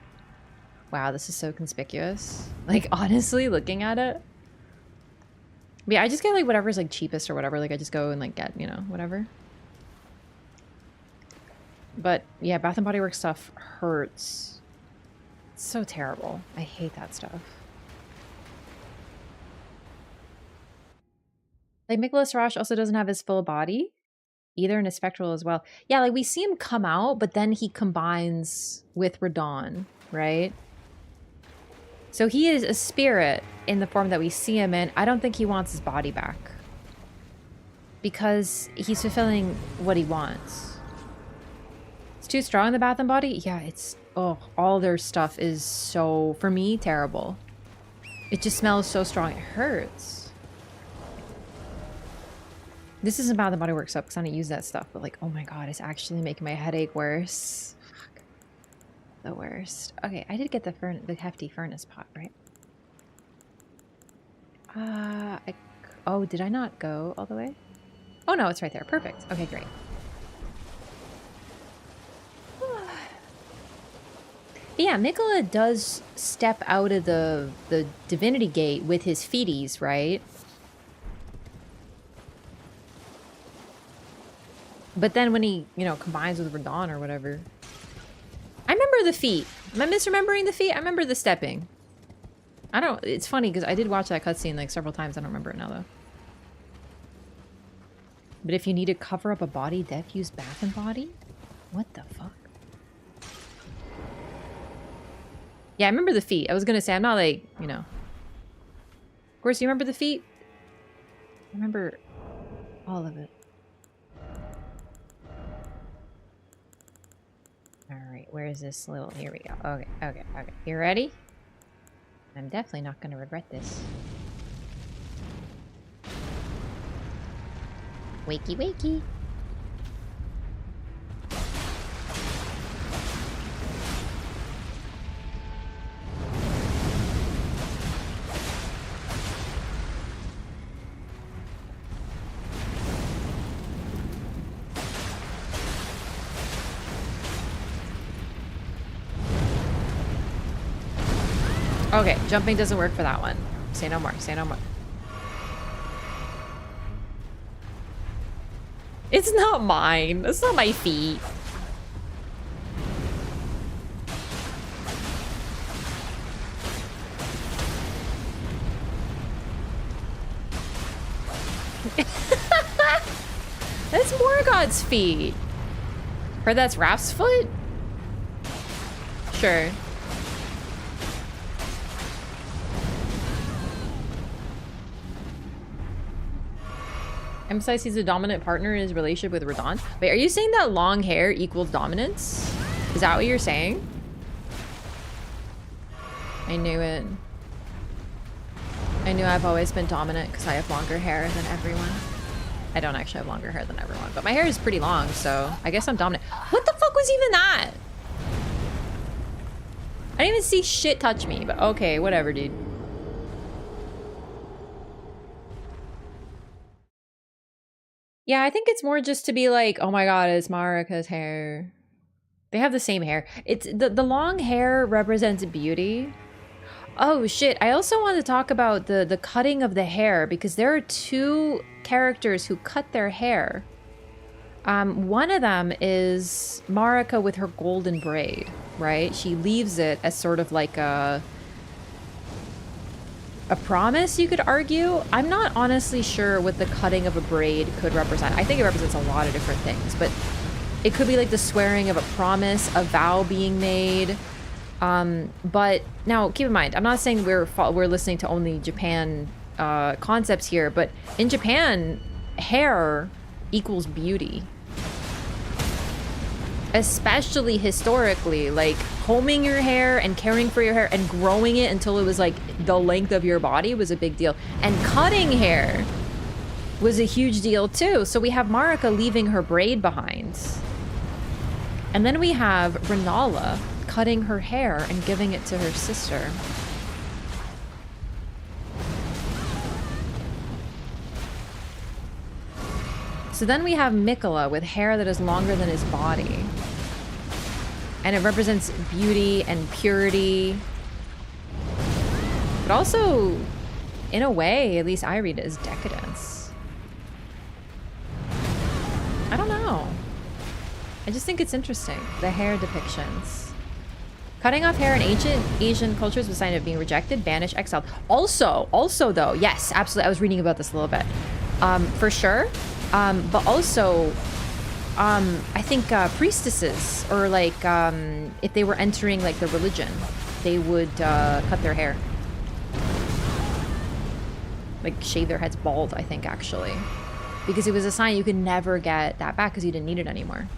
Wow, this is so conspicuous. Like, honestly, looking at it. But yeah, I just get, like, whatever's, like, cheapest or whatever. Like, I just go and, like, get, you know, whatever. But, yeah, Bath & Body Works stuff hurts. It's so terrible. I hate that stuff. Like, Miquella Sarash also doesn't have his full body either, in his spectral as well. Yeah, like, we see him come out, but then he combines with Radon, right? So he is a spirit in the form that we see him in. I don't think he wants his body back. Because he's fulfilling what he wants. It's too strong in the Bath & Body? Yeah, it's... Oh, all their stuff is so, for me, terrible. It just smells so strong. It hurts. This isn't Bath & Body Works up because I don't use that stuff, but like, oh my god, it's actually making my headache worse. Fuck. The worst. Okay, I did get the hefty furnace pot, right? Oh, did I not go all the way? Oh no, it's right there. Perfect. Okay, great. Yeah, Miquella does step out of the Divinity Gate with his feeties, right? But then when he, you know, combines with Radon or whatever. I remember the feet. Am I misremembering the feet? I remember the stepping. I don't... It's funny because I did watch that cutscene like several times. I don't remember it now though. But if you need to cover up a body, Def use Bath and Body? What the fuck? Yeah, I remember the feet. I was gonna say, I'm not like, you know. Of course, you remember the feet? I remember all of it. Alright, where is this little... Here we go. Okay, okay, okay. You ready? I'm definitely not gonna regret this. Wakey, wakey. Okay, jumping doesn't work for that one. Say no more, say no more. It's not mine. It's not my feet. That's Morgoth's feet. Or that's Raph's foot? Sure. Emphasize he's a dominant partner in his relationship with Radon. Wait, are you saying that long hair equals dominance? Is that what you're saying? I knew it. I knew I've always been dominant because I have longer hair than everyone. I don't actually have longer hair than everyone, but my hair is pretty long, so I guess I'm dominant. What the fuck was even that? I didn't even see shit touch me, but okay, whatever, dude. Yeah, I think it's more just to be like, oh my god, it's Marika's hair. They have the same hair. It's the long hair represents beauty. Oh shit, I also want to talk about the cutting of the hair because there are two characters who cut their hair. One of them is Marika with her golden braid, right? She leaves it as sort of like a promise, you could argue. I'm not honestly sure what the cutting of a braid could represent. I think it represents a lot of different things, but it could be like the swearing of a promise, a vow being made. But now keep in mind, I'm not saying we're listening to only Japan concepts here, but in Japan, hair equals beauty. Especially historically, like combing your hair and caring for your hair and growing it until it was like the length of your body was a big deal. And cutting hair was a huge deal too. So we have Marika leaving her braid behind. And then we have Renala cutting her hair and giving it to her sister. So then we have Miquella with hair that is longer than his body. And it represents beauty and purity. But also, in a way, at least I read it as decadence. I don't know. I just think it's interesting, the hair depictions. Cutting off hair in ancient Asian cultures was a sign of being rejected, banished, exiled. Also though, yes, absolutely. I was reading about this a little bit. For sure. But also, I think priestesses, or like if they were entering like the religion, they would cut their hair. Like shave their heads bald, I think, actually. Because it was a sign you could never get that back because you didn't need it anymore.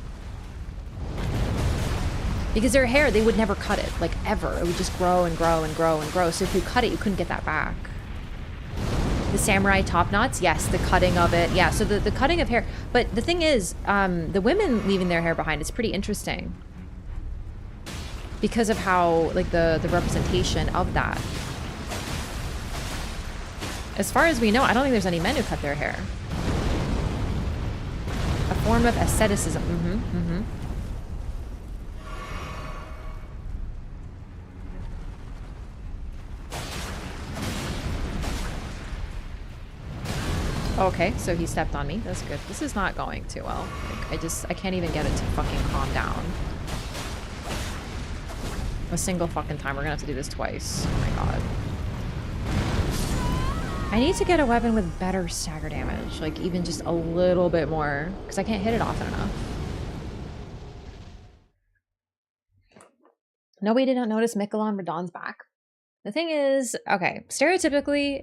Because their hair, they would never cut it, like ever. It would just grow and grow and grow and grow. So if you cut it, you couldn't get that back. The samurai top knots, yes, the cutting of it. Yeah, so the cutting of hair. But the thing is, the women leaving their hair behind is pretty interesting. Because of how, like, the representation of that. As far as we know, I don't think there's any men who cut their hair. A form of asceticism. Okay, so he stepped on me. That's good. This is not going too well. Like, I can't even get it to fucking calm down. A single fucking time. We're gonna have to do this twice. Oh my god. I need to get a weapon with better stagger damage. Like, even just a little bit more. Because I can't hit it often enough. No, we did not notice Miquella on Radahn's back. The thing is, okay, stereotypically,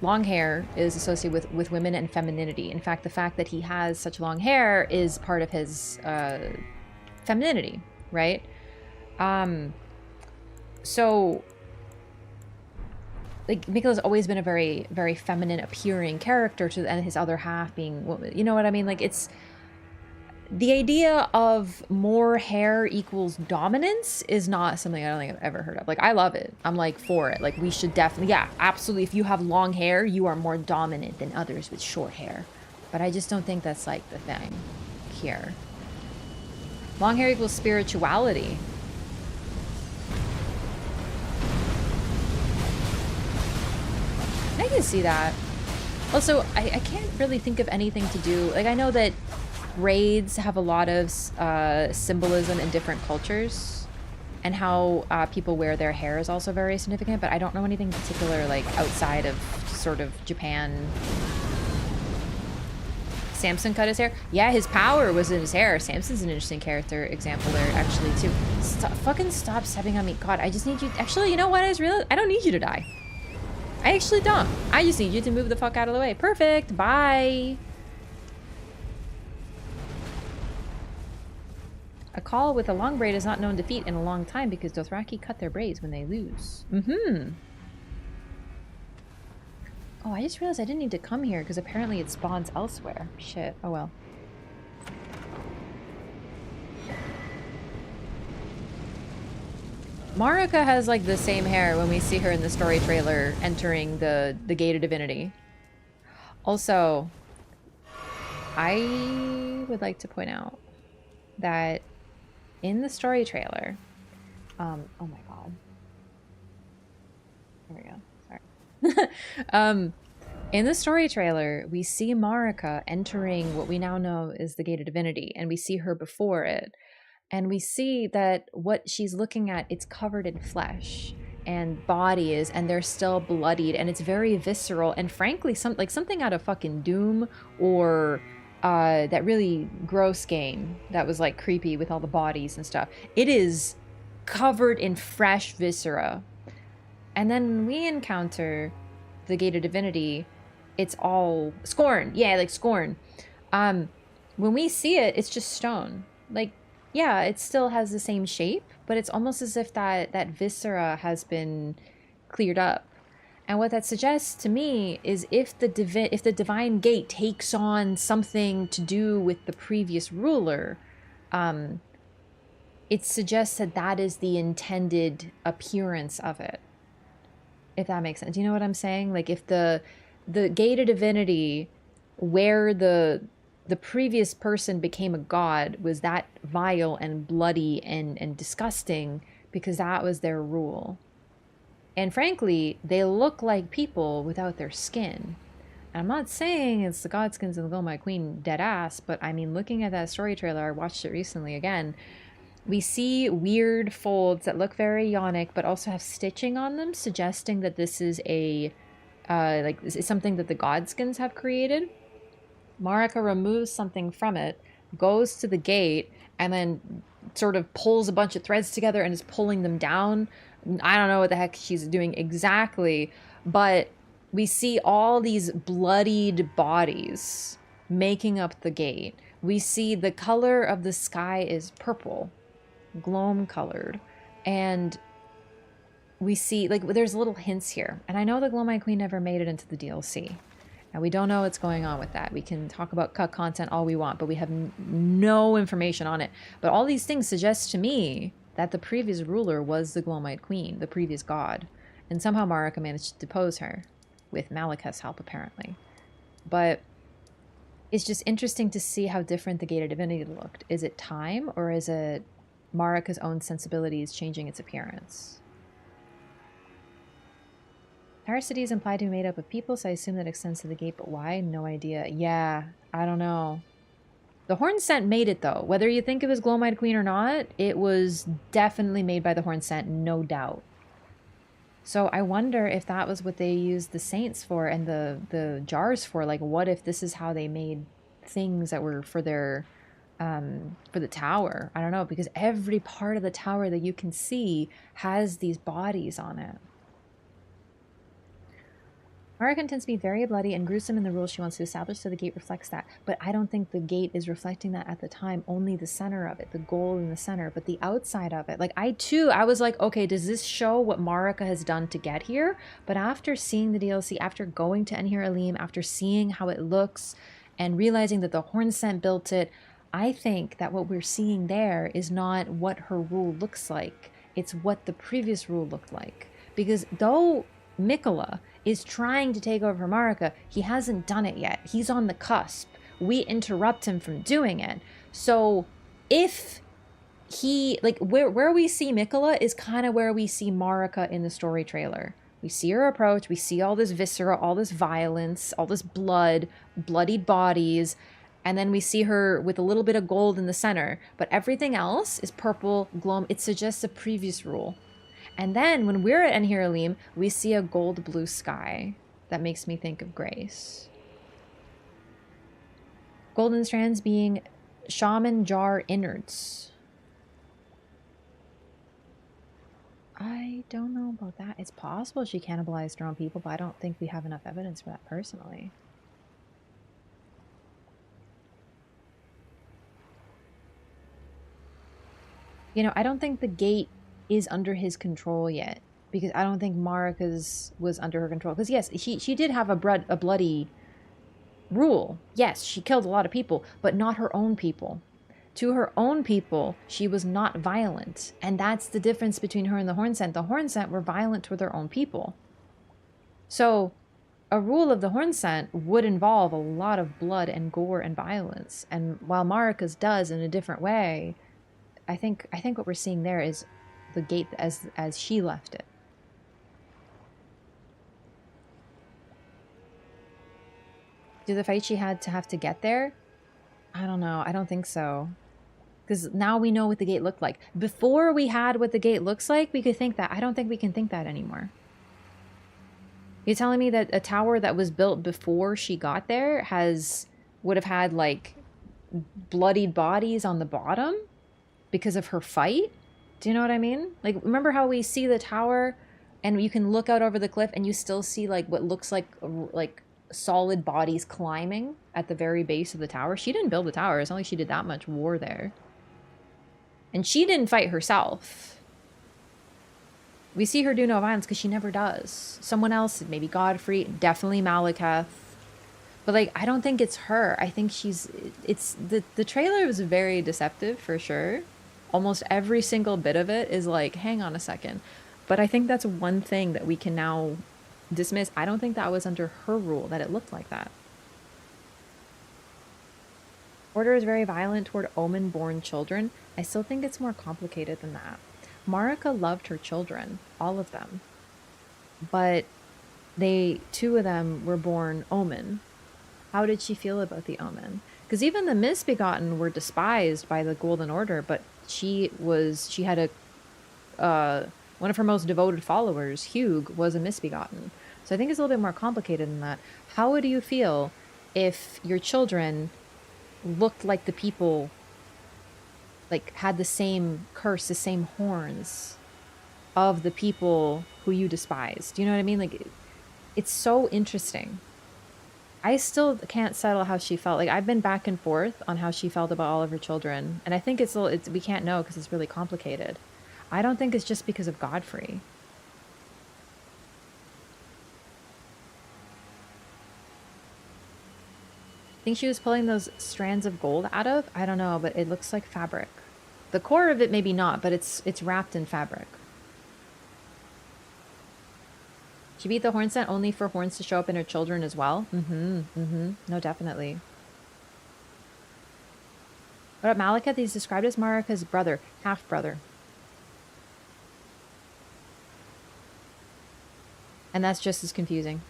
long hair is associated with women and femininity. In fact, the fact that he has such long hair is part of his femininity, right? So, like, Miquella's always been a very, very feminine appearing character, and his other half being woman. You know what I mean? Like, it's... The idea of more hair equals dominance is not something I don't think I've ever heard of. Like, I love it. I'm like for it. Like, we should definitely, yeah, absolutely. If you have long hair, you are more dominant than others with short hair. But I just don't think that's like the thing here. Long hair equals spirituality. I can see that. Also, I can't really think of anything to do. Like, I know that braids have a lot of symbolism in different cultures, and how people wear their hair is also very significant, but I don't know anything in particular, like, outside of sort of Japan. Samson cut his hair? Yeah, his power was in his hair. Samson's an interesting character example there, actually, too. Fucking stop stepping on me. God, I just need you... Actually, you know what? I don't need you to die. I actually don't. I just need you to move the fuck out of the way. Perfect. Bye. A call with a long braid is not known defeat in a long time because Dothraki cut their braids when they lose. Oh, I just realized I didn't need to come here because apparently it spawns elsewhere. Shit. Oh well. Marika has like the same hair when we see her in the story trailer entering the Gate of Divinity. Also, I would like to point out that in the story trailer, oh my god. There we go. Sorry. In the story trailer, we see Marika entering what we now know is the Gate of Divinity, and we see her before it. And we see that what she's looking at, it's covered in flesh and bodies, and they're still bloodied, and it's very visceral. And frankly, something out of fucking Doom or that really gross game that was like creepy with all the bodies and stuff. It is covered in fresh viscera. And then when we encounter the Gate of Divinity, it's all Scorn. Yeah, like Scorn. When we see it, it's just stone. Like, yeah, it still has the same shape, but it's almost as if that viscera has been cleared up. And what that suggests to me is if the divine gate takes on something to do with the previous ruler, it suggests that that is the intended appearance of it. If that makes sense. Do you know what I'm saying? Like if the Gate of Divinity, where the previous person became a god, was that vile and bloody and disgusting because that was their rule. And frankly, they look like people without their skin. I'm not saying it's the Godskins and the Glow My Queen dead ass, but I mean, looking at that story trailer, I watched it recently again, we see weird folds that look very yonic, but also have stitching on them, suggesting that this is this is something that the Godskins have created. Marika removes something from it, goes to the gate, and then sort of pulls a bunch of threads together and is pulling them down. I don't know what the heck she's doing exactly, but we see all these bloodied bodies making up the gate. We see the color of the sky is purple, gloam colored, and we see like there's little hints here. And I know the Glow My Queen never made it into the DLC, and we don't know what's going on with that. We can talk about cut content all we want, but we have no information on it. But all these things suggest to me that the previous ruler was the Glowmite Queen, the previous god, and somehow Marika managed to depose her with Malika's help, apparently. But it's just interesting to see how different the Gate of Divinity looked. Is it time, or is it Marika's own sensibilities changing its appearance? Entire city is implied to be made up of people, so I assume that extends to the gate, but why? No idea. Yeah, I don't know. The Horn Scent made it, though. Whether you think it was Glowmite Queen or not, it was definitely made by the Horn Scent, no doubt. So I wonder if that was what they used the Saints for and the jars for. Like, what if this is how they made things that were for their for the tower? I don't know, because every part of the tower that you can see has these bodies on it. Marika intends to be very bloody and gruesome in the rules she wants to establish, so the gate reflects that. But I don't think the gate is reflecting that at the time, only the center of it, the gold in the center, but the outside of it. Like, I was like, okay, does this show what Marika has done to get here? But after seeing the DLC, after going to Enhir Alim, after seeing how it looks, and realizing that the Horn Scent built it, I think that what we're seeing there is not what her rule looks like. It's what the previous rule looked like. Because though Miquella is trying to take over Marika, he hasn't done it yet. He's on the cusp. We interrupt him from doing it. So if he, like, where we see Miquella is kind of where we see Marika in the story trailer. We see her approach, we see all this viscera, all this violence, all this blood, bloodied bodies, and then we see her with a little bit of gold in the center. But everything else is purple, gloam. It suggests a previous rule. And then when we're at Enhir Alim, we see a gold blue sky. That makes me think of Grace. Golden strands being shaman jar innards. I don't know about that. It's possible she cannibalized her own people, but I don't think we have enough evidence for that personally. You know, I don't think the gate is under his control yet. because I don't think Marika's was under her control. Because yes, she did have a bloody rule. Yes, she killed a lot of people, but not her own people. To her own people, she was not violent. And that's the difference between her and the Hornsent. The Hornsent were violent toward their own people. So a rule of the Hornsent would involve a lot of blood and gore and violence. And while Marika's does in a different way, I think what we're seeing there is the gate as she left it. Do the fight she had to have to get there? I don't know. I don't think so. Because now we know what the gate looked like. Before we had what the gate looks like, we could think that. I don't think we can think that anymore. You're telling me that a tower that was built before she got there would have had like bloodied bodies on the bottom because of her fight? Do you know what I mean? Like, remember how we see the tower and you can look out over the cliff and you still see like what looks like solid bodies climbing at the very base of the tower? She didn't build the tower. It's not like she did that much war there. And she didn't fight herself. We see her do no violence because she never does. Someone else, maybe Godfrey, definitely Malekith. But like, I don't think it's her. I think the trailer was very deceptive for sure. Almost every single bit of it is like, hang on a second. But I think that's one thing that we can now dismiss. I don't think that was under her rule that it looked like that. Order is very violent toward Omen-born children. I still think it's more complicated than that. Marika loved her children, all of them. But two of them were born Omen. How did she feel about the Omen? Because even the misbegotten were despised by the Golden Order, but she had one of her most devoted followers, Hugh, was a misbegotten. So I think it's a little bit more complicated than that. How would you feel if your children looked like the people, like had the same curse, the same horns of the people who you despise? Do you know what I mean? Like, it's so interesting. I still can't settle how she felt. Like, I've been back and forth on how she felt about all of her children. And I think we can't know because it's really complicated. I don't think it's just because of Godfrey. I think she was pulling those strands of gold out of? I don't know, but it looks like fabric. The core of it maybe not, but it's wrapped in fabric. She beat the Hornsent only for horns to show up in her children as well? No, definitely. What about Malekith? He's described as Marika's brother, half-brother. And that's just as confusing.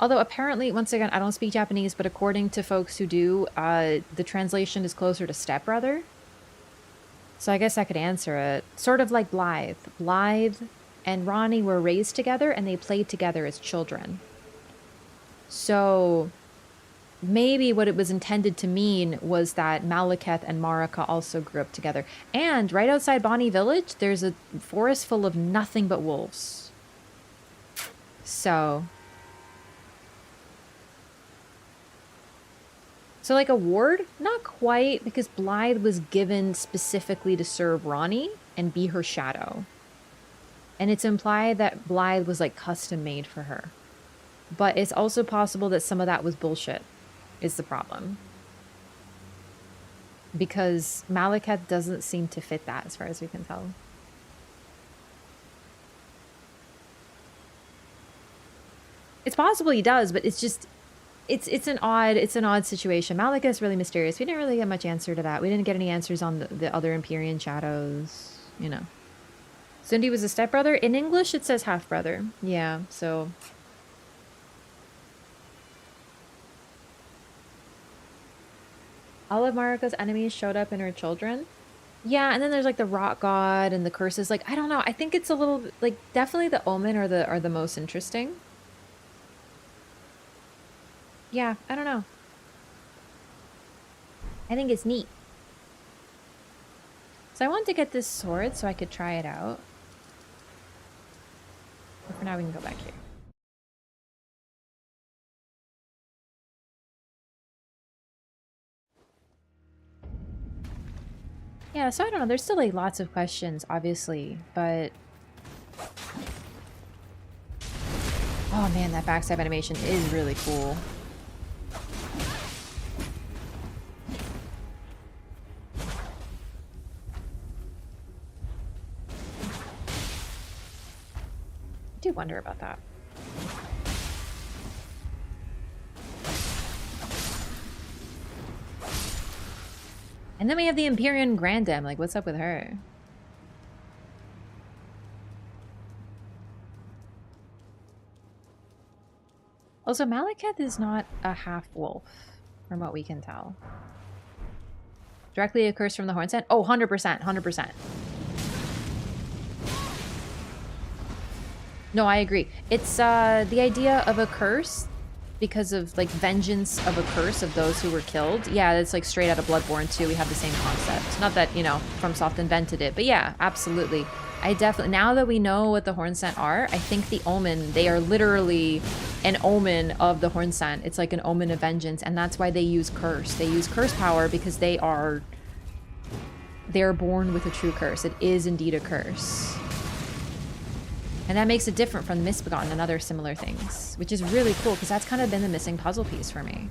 Although apparently, once again, I don't speak Japanese, but according to folks who do, the translation is closer to stepbrother. So I guess I could answer it. Sort of like Blythe. Blythe and Ronnie were raised together and they played together as children. So maybe what it was intended to mean was that Malekith and Marika also grew up together. And right outside Bonnie Village, there's a forest full of nothing but wolves. So like a ward? Not quite, because Blythe was given specifically to serve Ronnie and be her shadow. And it's implied that Blythe was like custom made for her. But it's also possible that some of that was bullshit, is the problem. Because Malekith doesn't seem to fit that as far as we can tell. It's possible he does, but it's just... It's an odd situation. Malekith is really mysterious. We didn't really get much answer to that. We didn't get any answers on the other Empyrean shadows, you know. Cindy was a stepbrother. In English, it says half-brother. Yeah, so... All of Marika's enemies showed up in her children. Yeah, and then there's like the rock god and the curses. Like, I don't know. I think it's a little... Like, definitely the Omen are the most interesting. Yeah, I don't know. I think it's neat. So I wanted to get this sword so I could try it out. But for now, we can go back here. Yeah, so I don't know. There's still like lots of questions, obviously, but oh man, that backstab animation is really cool. I do wonder about that. And then we have the Empyrean Grandam. Like, what's up with her? Also, Malekith is not a half-wolf, from what we can tell. Directly a curse from the Hornsent? Oh, 100%, 100%. No, I agree. It's the idea of a curse because of like vengeance of a curse of those who were killed. Yeah, it's like straight out of Bloodborne too. We have the same concept. Not that, you know, FromSoft invented it, but yeah, absolutely. I definitely, now that we know what the Hornsent are, I think the omen, they are literally an omen of the Hornsent. It's like an omen of vengeance, and that's why they use curse. They use curse power because they're born with a true curse. It is indeed a curse. And that makes it different from the Mistbegotten and other similar things, which is really cool because that's kind of been the missing puzzle piece for me.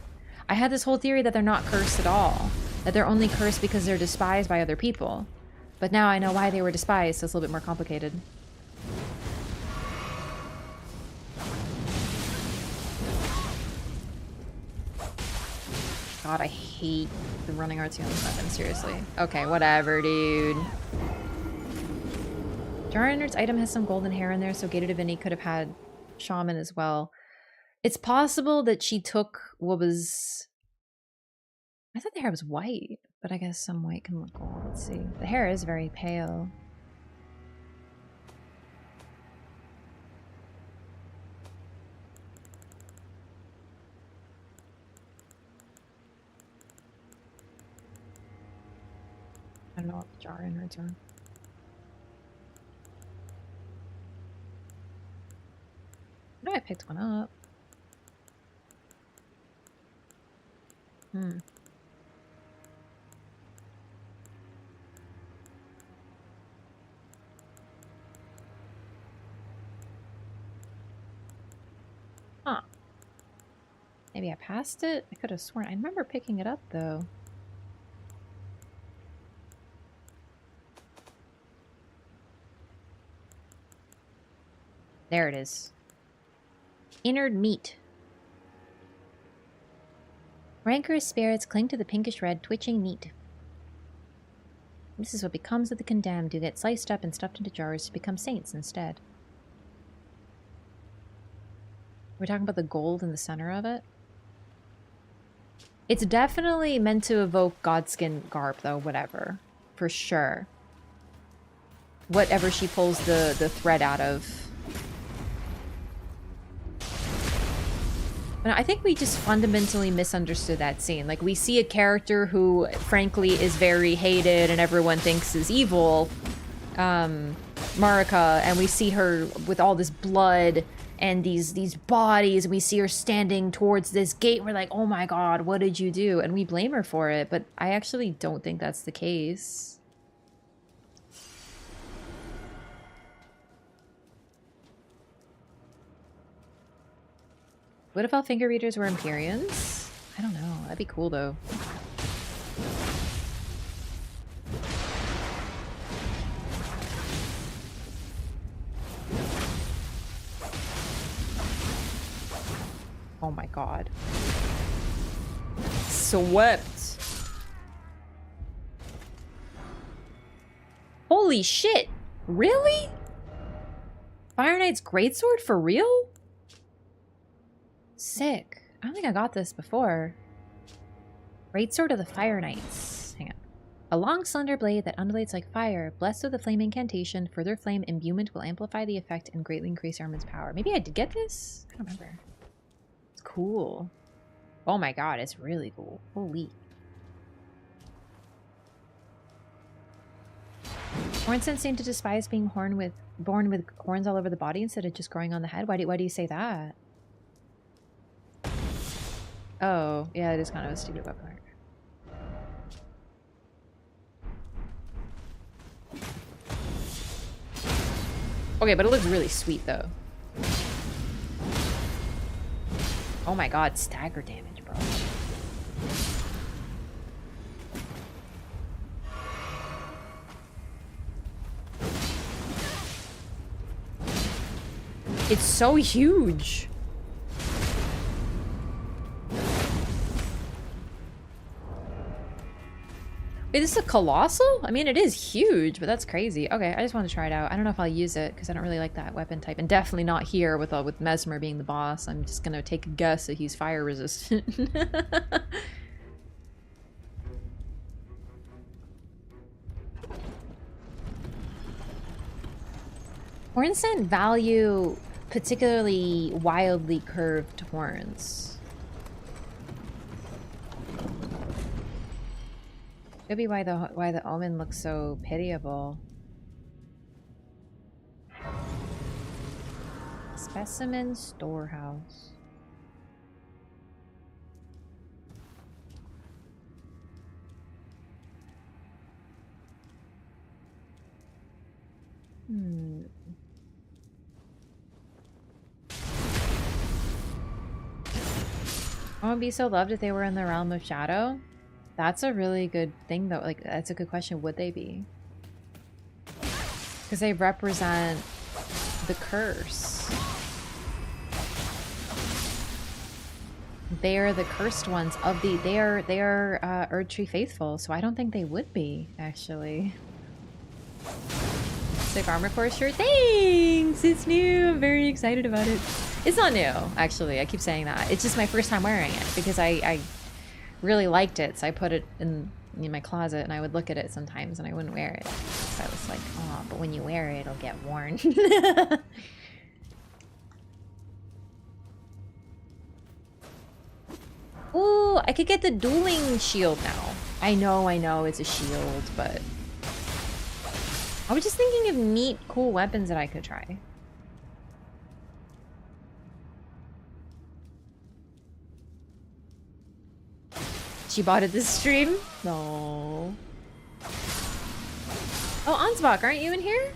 I had this whole theory that they're not cursed at all, that they're only cursed because they're despised by other people. But now I know why they were despised, so it's a little bit more complicated. God, I hate the running artsy on this weapon, seriously. Okay, whatever, dude. Jarnard's item has some golden hair in there, so Gated Divinity could have had Shaman as well. It's possible that she took what was... I thought the hair was white, but I guess some white can look gold. Let's see. The hair is very pale. I don't know what the Jarnards are. I know I picked one up. Huh. Maybe I passed it? I could have sworn. I remember picking it up, though. There it is. Innered meat. Rancorous spirits cling to the pinkish red, twitching meat. This is what becomes of the condemned who get sliced up and stuffed into jars to become saints instead. We're talking about the gold in the center of it. It's definitely meant to evoke Godskin garb, though, whatever. For sure. Whatever she pulls the thread out of. I think we just fundamentally misunderstood that scene. Like, we see a character who, frankly, is very hated and everyone thinks is evil, Marika, and we see her with all this blood and these bodies, and we see her standing towards this gate. We're like, oh my god, what did you do? And we blame her for it, but I actually don't think that's the case. What if all finger readers were Empyreans? I don't know. That'd be cool, though. Oh my god. Swept. Holy shit. Really? Fire Knight's Greatsword for real? Sick. I don't think I got this before. Greatsword of the Fire Knights. Hang on. A long, slender blade that undulates like fire. Blessed with the flame incantation, further flame imbuement will amplify the effect and greatly increase Armin's power. Maybe I did get this? I don't remember. It's cool. Oh my god, it's really cool. Holy. Hornsents seem to despise being born with horns all over the body instead of just growing on the head. Why do you say that? Oh, yeah, it is kind of a stupid weapon art. Okay, but it looks really sweet though. Oh my god, stagger damage, bro. It's so huge. Wait, this is a colossal? I mean, it is huge, but that's crazy. Okay, I just want to try it out. I don't know if I'll use it because I don't really like that weapon type, and definitely not here with Mesmer being the boss. I'm just gonna take a guess that he's fire resistant. Horns don't value particularly wildly curved horns. Could be why the omen looks so pitiable. Specimen storehouse. I would be so loved if they were in the realm of shadow. That's a really good thing though. Like, that's a good question. Would they be? Because they represent the curse. They are the cursed ones of the. They are Erdtree faithful. So I don't think they would be actually. Sick armor core shirt. Thanks. It's new. I'm very excited about it. It's not new actually. I keep saying that. It's just my first time wearing it because I really liked it, so I put it in my closet and I would look at it sometimes and I wouldn't wear it. So I was like, oh, but when you wear it, it'll get worn. Ooh, I could get the dueling shield now. I know, it's a shield, but I was just thinking of neat, cool weapons that I could try. She bought it this stream? No. Oh, Ansbach, aren't you in here?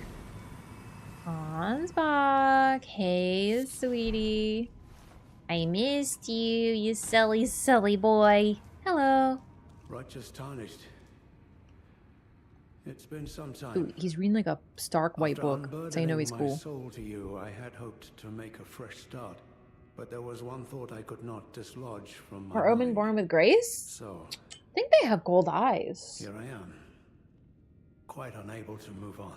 Ansbach, hey, sweetie. I missed you, you silly, silly boy. Hello. Righteous tarnished. It's been some time. Ooh, he's reading like a stark white book, so you know he's cool. My soul to you, I had hoped to make a fresh start. But there was one thought I could not dislodge from my Are Omen born with grace? So, I think they have gold eyes. Here I am, quite unable to move on.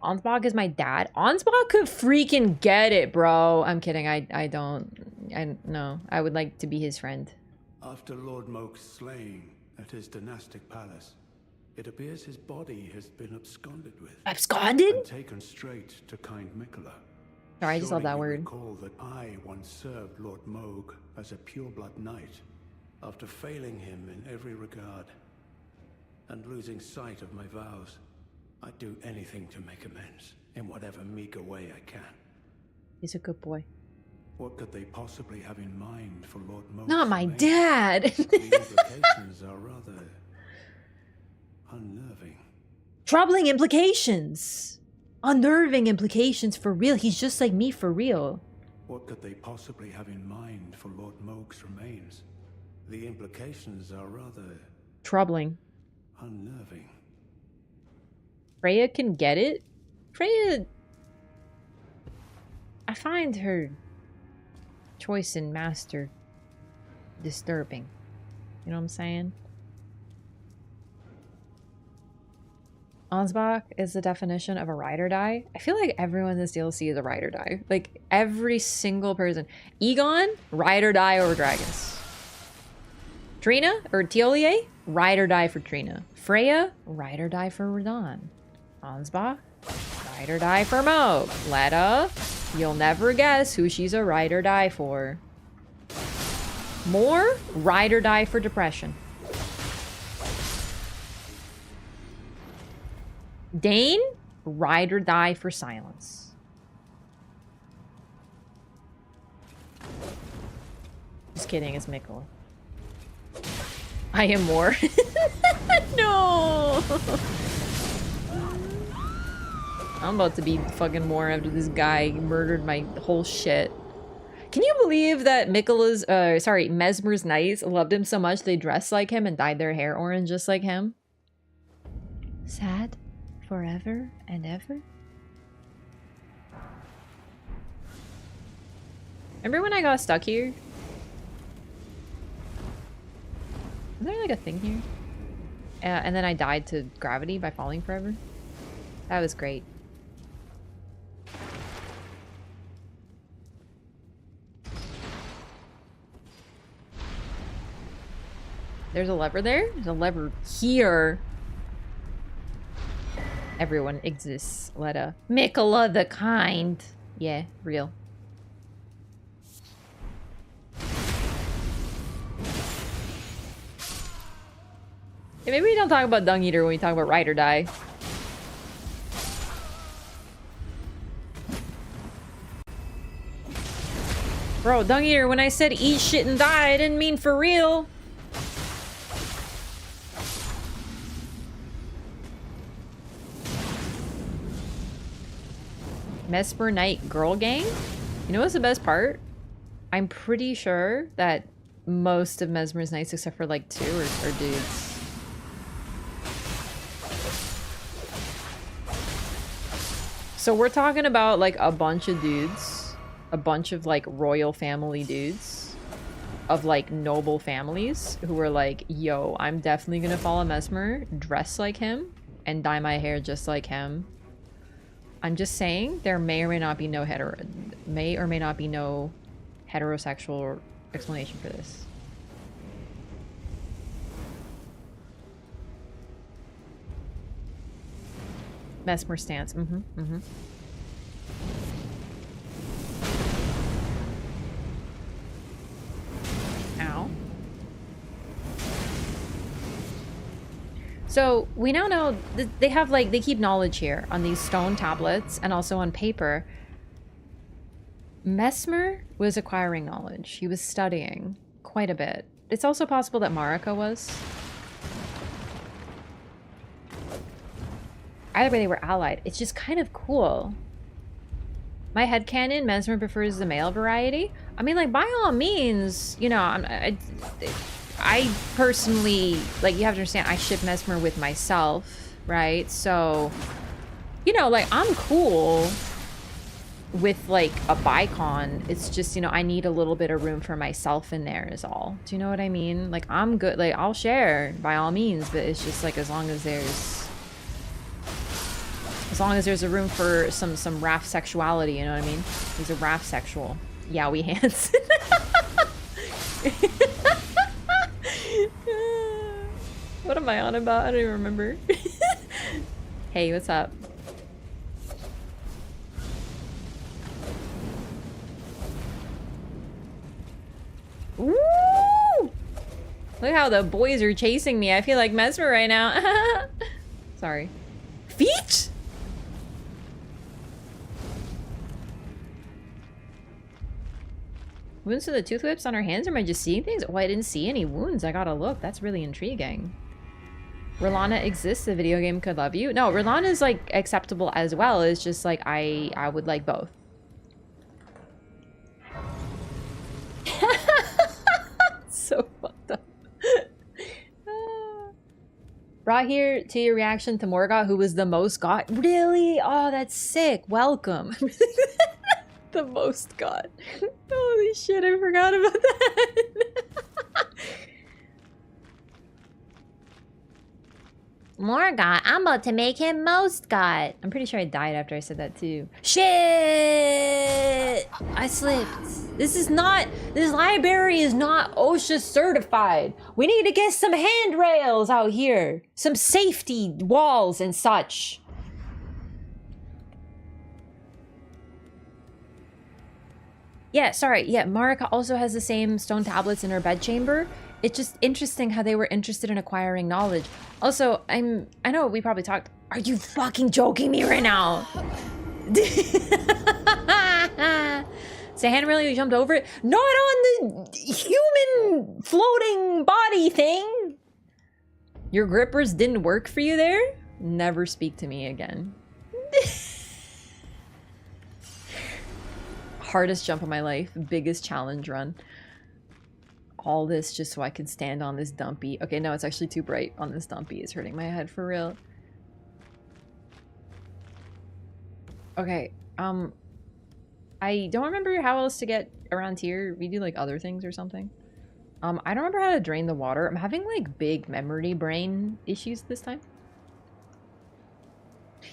Ansbach is my dad. Ansbach could freaking get it, bro. I'm kidding. No. I would like to be his friend. After Lord Moke's slaying at his dynastic palace, it appears his body has been absconded with. Absconded? And taken straight to kind Miquella. Sorry, I just love that word. Recall that I once served Lord Moog as a pureblood knight, after failing him in every regard, and losing sight of my vows. I'd do anything to make amends, in whatever meager way I can. He's a good boy. What could they possibly have in mind for Lord Moog? Not my dad! The implications are rather unnerving. Troubling implications! Unnerving implications for real. He's just like me for real. What could they possibly have in mind for Lord Moog's remains? The implications are rather troubling. Unnerving. Freya can get it? Freya... I find her choice in master disturbing. You know what I'm saying? Ansbach is the definition of a ride or die. I feel like everyone in this DLC is a ride or die. Like, every single person. Igon, ride or die over dragons. Trina, or Tiolier, ride or die for Trina. Freya, ride or die for Radon. Ansbach, ride or die for Moog. Letta, you'll never guess who she's a ride or die for. More, ride or die for depression. Dane, ride or die for silence. Just kidding, it's Miquella. I am more. No! I'm about to be fucking more after this guy murdered my whole shit. Can you believe that Mesmer's knights loved him so much they dressed like him and dyed their hair orange just like him? Sad forever and ever? Remember when I got stuck here? Is there like a thing here? And then I died to gravity by falling forever? That was great. There's a lever there? There's a lever here. Everyone exists. Letta. Miquella the kind. Yeah, real. Yeah, maybe we don't talk about Dung Eater when we talk about Ride or Die. Bro, Dung Eater, when I said eat shit and die, I didn't mean for real. Mesmer Knight Girl Gang? You know what's the best part? I'm pretty sure that most of Mesmer's Knights, except for like 2, are dudes. So we're talking about like a bunch of dudes. A bunch of like royal family dudes. Of like noble families who were like, yo, I'm definitely gonna follow Mesmer, dress like him, and dye my hair just like him. I'm just saying there may or may not be no heterosexual explanation for this. Mesmer stance. Ow. So we now know that they have like, they keep knowledge here on these stone tablets and also on paper. Mesmer was acquiring knowledge. He was studying quite a bit. It's also possible that Marika was. Either way, they were allied. It's just kind of cool. My headcanon, Mesmer prefers the male variety. I mean, like, by all means, you know, I personally, like, you have to understand, I ship Mesmer with myself, right? So, you know, like, I'm cool with, like, a bicon. It's just, you know, I need a little bit of room for myself in there is all. Do you know what I mean? Like, I'm good. Like, I'll share by all means, but it's just, like, as long as there's a room for some raft sexuality, you know what I mean? He's a raft sexual. Yowie hands. What am I on about? I don't even remember. Hey, what's up? Woo! Look how the boys are chasing me. I feel like Mesmer right now. Sorry. Feet? Wounds to the tooth whips on her hands? Or am I just seeing things? Oh, I didn't see any wounds. I gotta look. That's really intriguing. Rilana exists. The video game could love you. No, Rilana is like acceptable as well. It's just like I would like both. So fucked up. Brought here to your reaction to Morgoth, who was the most got. Really? Oh, that's sick. Welcome. The most god. Holy shit, I forgot about that. Morgoth, I'm about to make him most god. I'm pretty sure I died after I said that too. Shit! I slipped. This library is not OSHA certified. We need to get some handrails out here. Some safety walls and such. Yeah, sorry. Yeah, Marika also has the same stone tablets in her bedchamber. It's just interesting how they were interested in acquiring knowledge. Also, I know we probably talked. Are you fucking joking me right now? Say handrail, you jumped over it? Not on the human floating body thing. Your grippers didn't work for you there? Never speak to me again. hardest jump of my life. Biggest challenge run. All this just so I can stand on this dumpy. Okay, no, it's actually too bright on this dumpy. It's hurting my head for real. Okay, I don't remember how else to get around here. We do like other things or something. I don't remember how to drain the water. I'm having like big memory brain issues this time.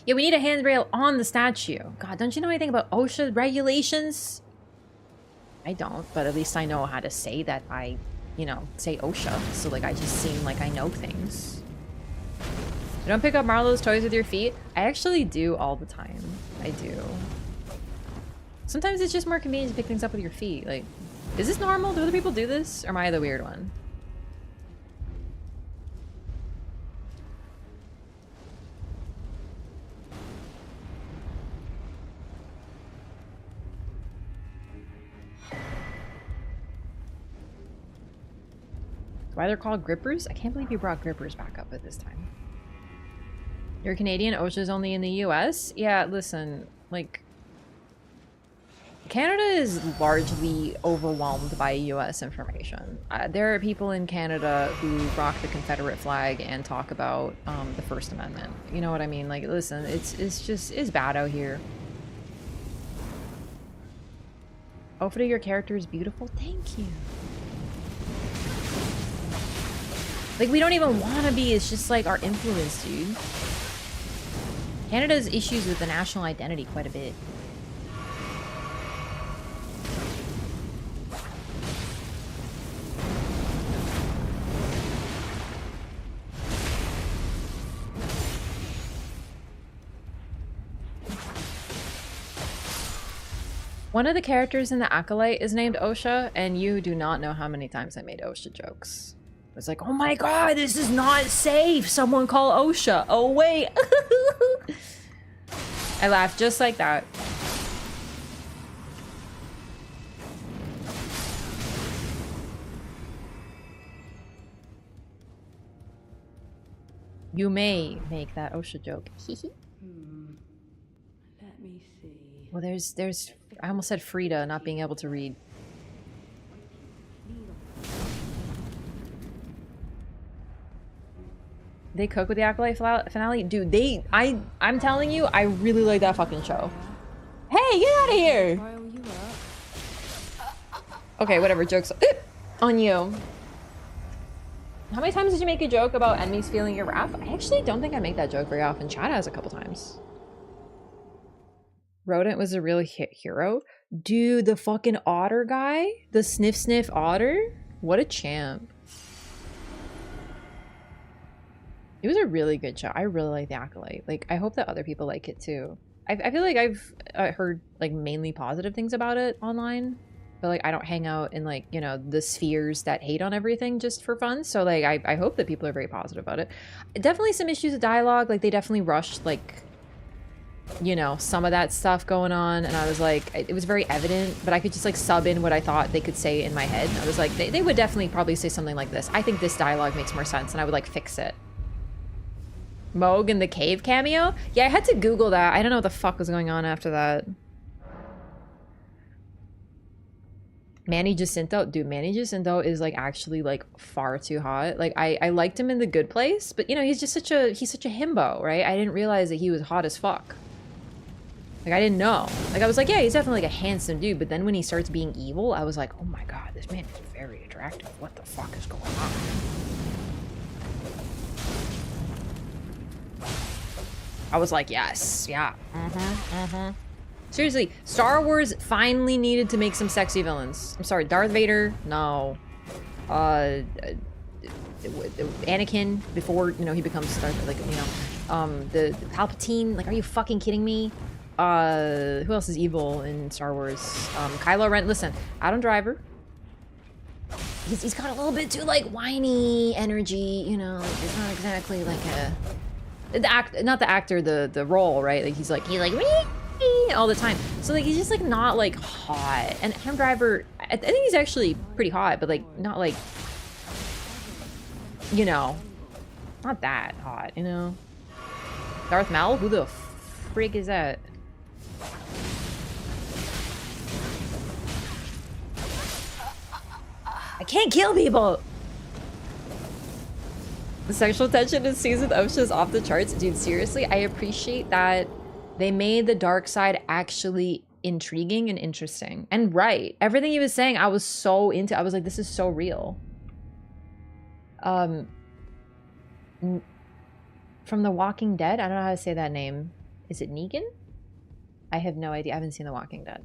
Yeah, we need a handrail on the statue. God, don't you know anything about OSHA regulations? I don't, but at least I know how to say that I, you know, say OSHA. So like I just seem like I know things. You don't pick up Marlowe's toys with your feet? I actually do all the time. I do. Sometimes it's just more convenient to pick things up with your feet. Like, is this normal? Do other people do this? Or am I the weird one? Why they're called grippers? I can't believe you brought grippers back up at this time. You're Canadian, OSHA's only in the US? Yeah, listen, like... Canada is largely overwhelmed by US information. There are people in Canada who rock the Confederate flag and talk about the First Amendment. You know what I mean? Like, listen, it's bad out here. Hopefully your character is beautiful. Thank you. Like, we don't even want to be. It's just like our influence, dude. Canada's issues with the national identity quite a bit. One of the characters in the Acolyte is named OSHA, and you do not know how many times I made OSHA jokes. It's like, oh my god, this is not safe! Someone call OSHA! Oh wait! I laughed just like that. You may make that OSHA joke. Let me see. Well, there's I almost said Frida not being able to read. They cook with the Acolyte finale? Dude, I'm telling you, I really like that fucking show. Hey, get out of here! Okay, whatever, joke's on you. How many times did you make a joke about enemies feeling your wrath? I actually don't think I make that joke very often. Chad has a couple times. Rodent was a real hero? Dude, the fucking otter guy? The sniff sniff otter? What a champ. It was a really good show. I really like The Acolyte. Like, I hope that other people like it too. I feel like I've heard like mainly positive things about it online, but like I don't hang out in like, you know, the spheres that hate on everything just for fun. So like I hope that people are very positive about it. Definitely some issues with dialogue. Like they definitely rushed like, you know, some of that stuff going on, and I was like, it was very evident, but I could just like sub in what I thought they could say in my head. I was like, they would definitely probably say something like this. I think this dialogue makes more sense, and I would like fix it. Moog in the cave cameo? Yeah, I had to Google that. I don't know what the fuck was going on after that. Manny Jacinto? Dude, Manny Jacinto is like actually like far too hot. Like I liked him in The Good Place, but you know, he's such a himbo, right? I didn't realize that he was hot as fuck. Like I didn't know. Like I was like, yeah, he's definitely like a handsome dude, but then when he starts being evil, I was like, oh my god, this man is very attractive. What the fuck is going on? I was like, yes, yeah, Seriously, Star Wars finally needed to make some sexy villains. I'm sorry, Darth Vader, no. Anakin, before, you know, he becomes Darth, like, you know. The Palpatine, like, are you fucking kidding me? Who else is evil in Star Wars? Kylo Ren, listen, Adam Driver. He's got a little bit too, like, whiny energy, you know, like, it's not exactly like a... not the actor, the role, right? Like he's like all the time. So like he's just like not like hot. And Adam Driver, I think he's actually pretty hot, but like not like, you know, not that hot, you know. Darth Maul, who the frig is that? can't kill people. The sexual tension in scenes with Osha is off the charts. Dude, seriously, I appreciate that they made the dark side actually intriguing and interesting. And right. Everything he was saying, I was so into. I was like, this is so real. From The Walking Dead? I don't know how to say that name. Is it Negan? I have no idea. I haven't seen The Walking Dead.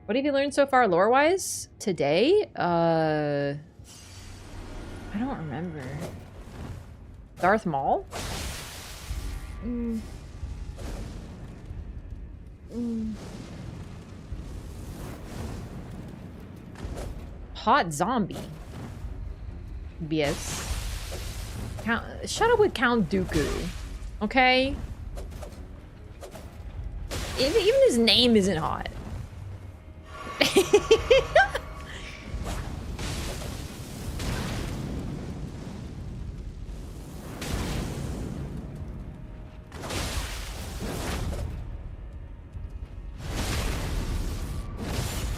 What have you learned so far lore-wise? Today? I don't remember. Darth Maul? Hot zombie. BS. Shut up with Count Dooku. Okay? Even his name isn't hot.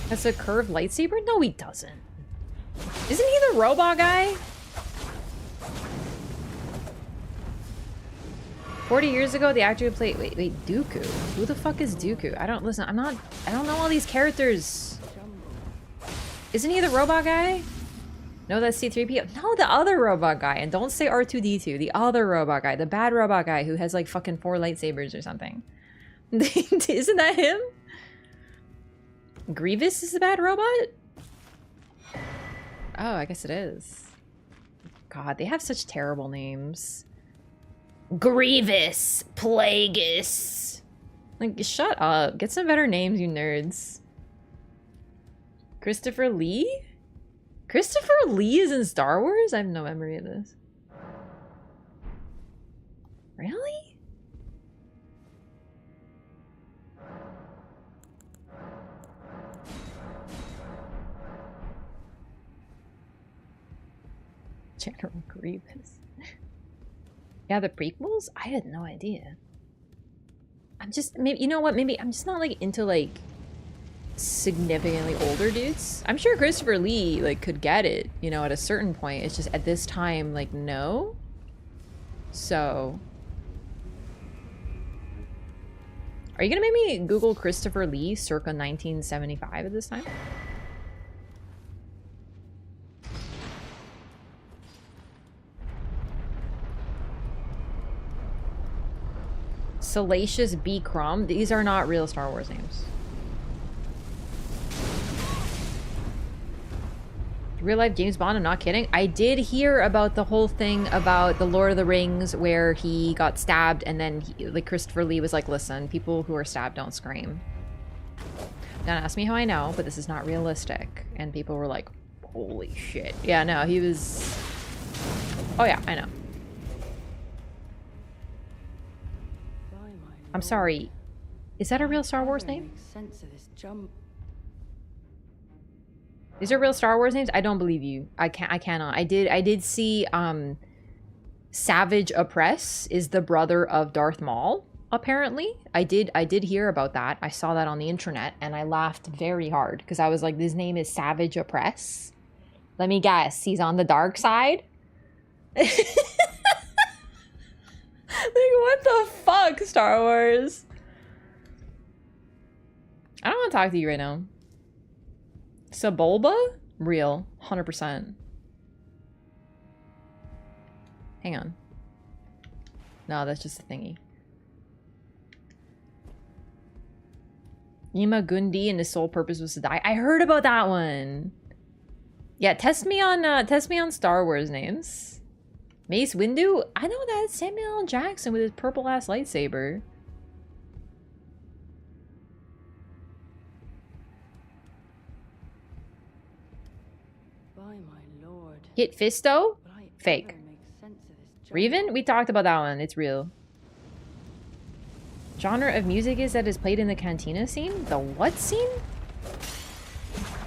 That's a curved lightsaber? No, he doesn't. Isn't he the robot guy? 40 years ago, the actor who played... Wait, Dooku. Who the fuck is Dooku? I don't... Listen, I don't know all these characters. Isn't he the robot guy? No, that's C-3PO. No, the other robot guy. And don't say R2-D2. The other robot guy. The bad robot guy who has like fucking 4 lightsabers or something. Isn't that him? Grievous is the bad robot? Oh, I guess it is. God, they have such terrible names. Grievous. Plagueis. Like, shut up. Get some better names, you nerds. Christopher Lee? Christopher Lee is in Star Wars? I have no memory of this. Really? General Grievous. Yeah, the prequels? I had no idea. I'm just, maybe, you know what? Maybe I'm just not like into like significantly older dudes. I'm sure Christopher Lee like could get it, you know, at a certain point. It's just at this time, like, no. So, are you gonna make me Google Christopher Lee circa 1975 at this time? Salacious B. Crumb. These are not real Star Wars names. Real life James Bond, I'm not kidding. I did hear about the whole thing about the Lord of the Rings where he got stabbed and then like Christopher Lee was like, listen, people who are stabbed don't scream. Don't ask me how I know, but this is not realistic. And people were like, holy shit. Yeah, no, he was... Oh yeah, I know. I'm sorry. Is that a real Star Wars name? These are real Star Wars names? I don't believe you. I cannot. I did see Savage Opress is the brother of Darth Maul, apparently. I did hear about that. I saw that on the internet and I laughed very hard because I was like, his name is Savage Opress. Let me guess, he's on the dark side? Like, what the fuck, Star Wars? I don't want to talk to you right now. Sebulba? Real. 100%. Hang on. No, that's just a thingy. Yima Gundi and his sole purpose was to die. I heard about that one. Yeah, test me on Star Wars names. Mace Windu? I know that. Samuel L. Jackson with his purple ass lightsaber. By my lord. Kit Fisto? Fake. Reven? We talked about that one. It's real. Genre of music is that is played in the cantina scene? The what scene?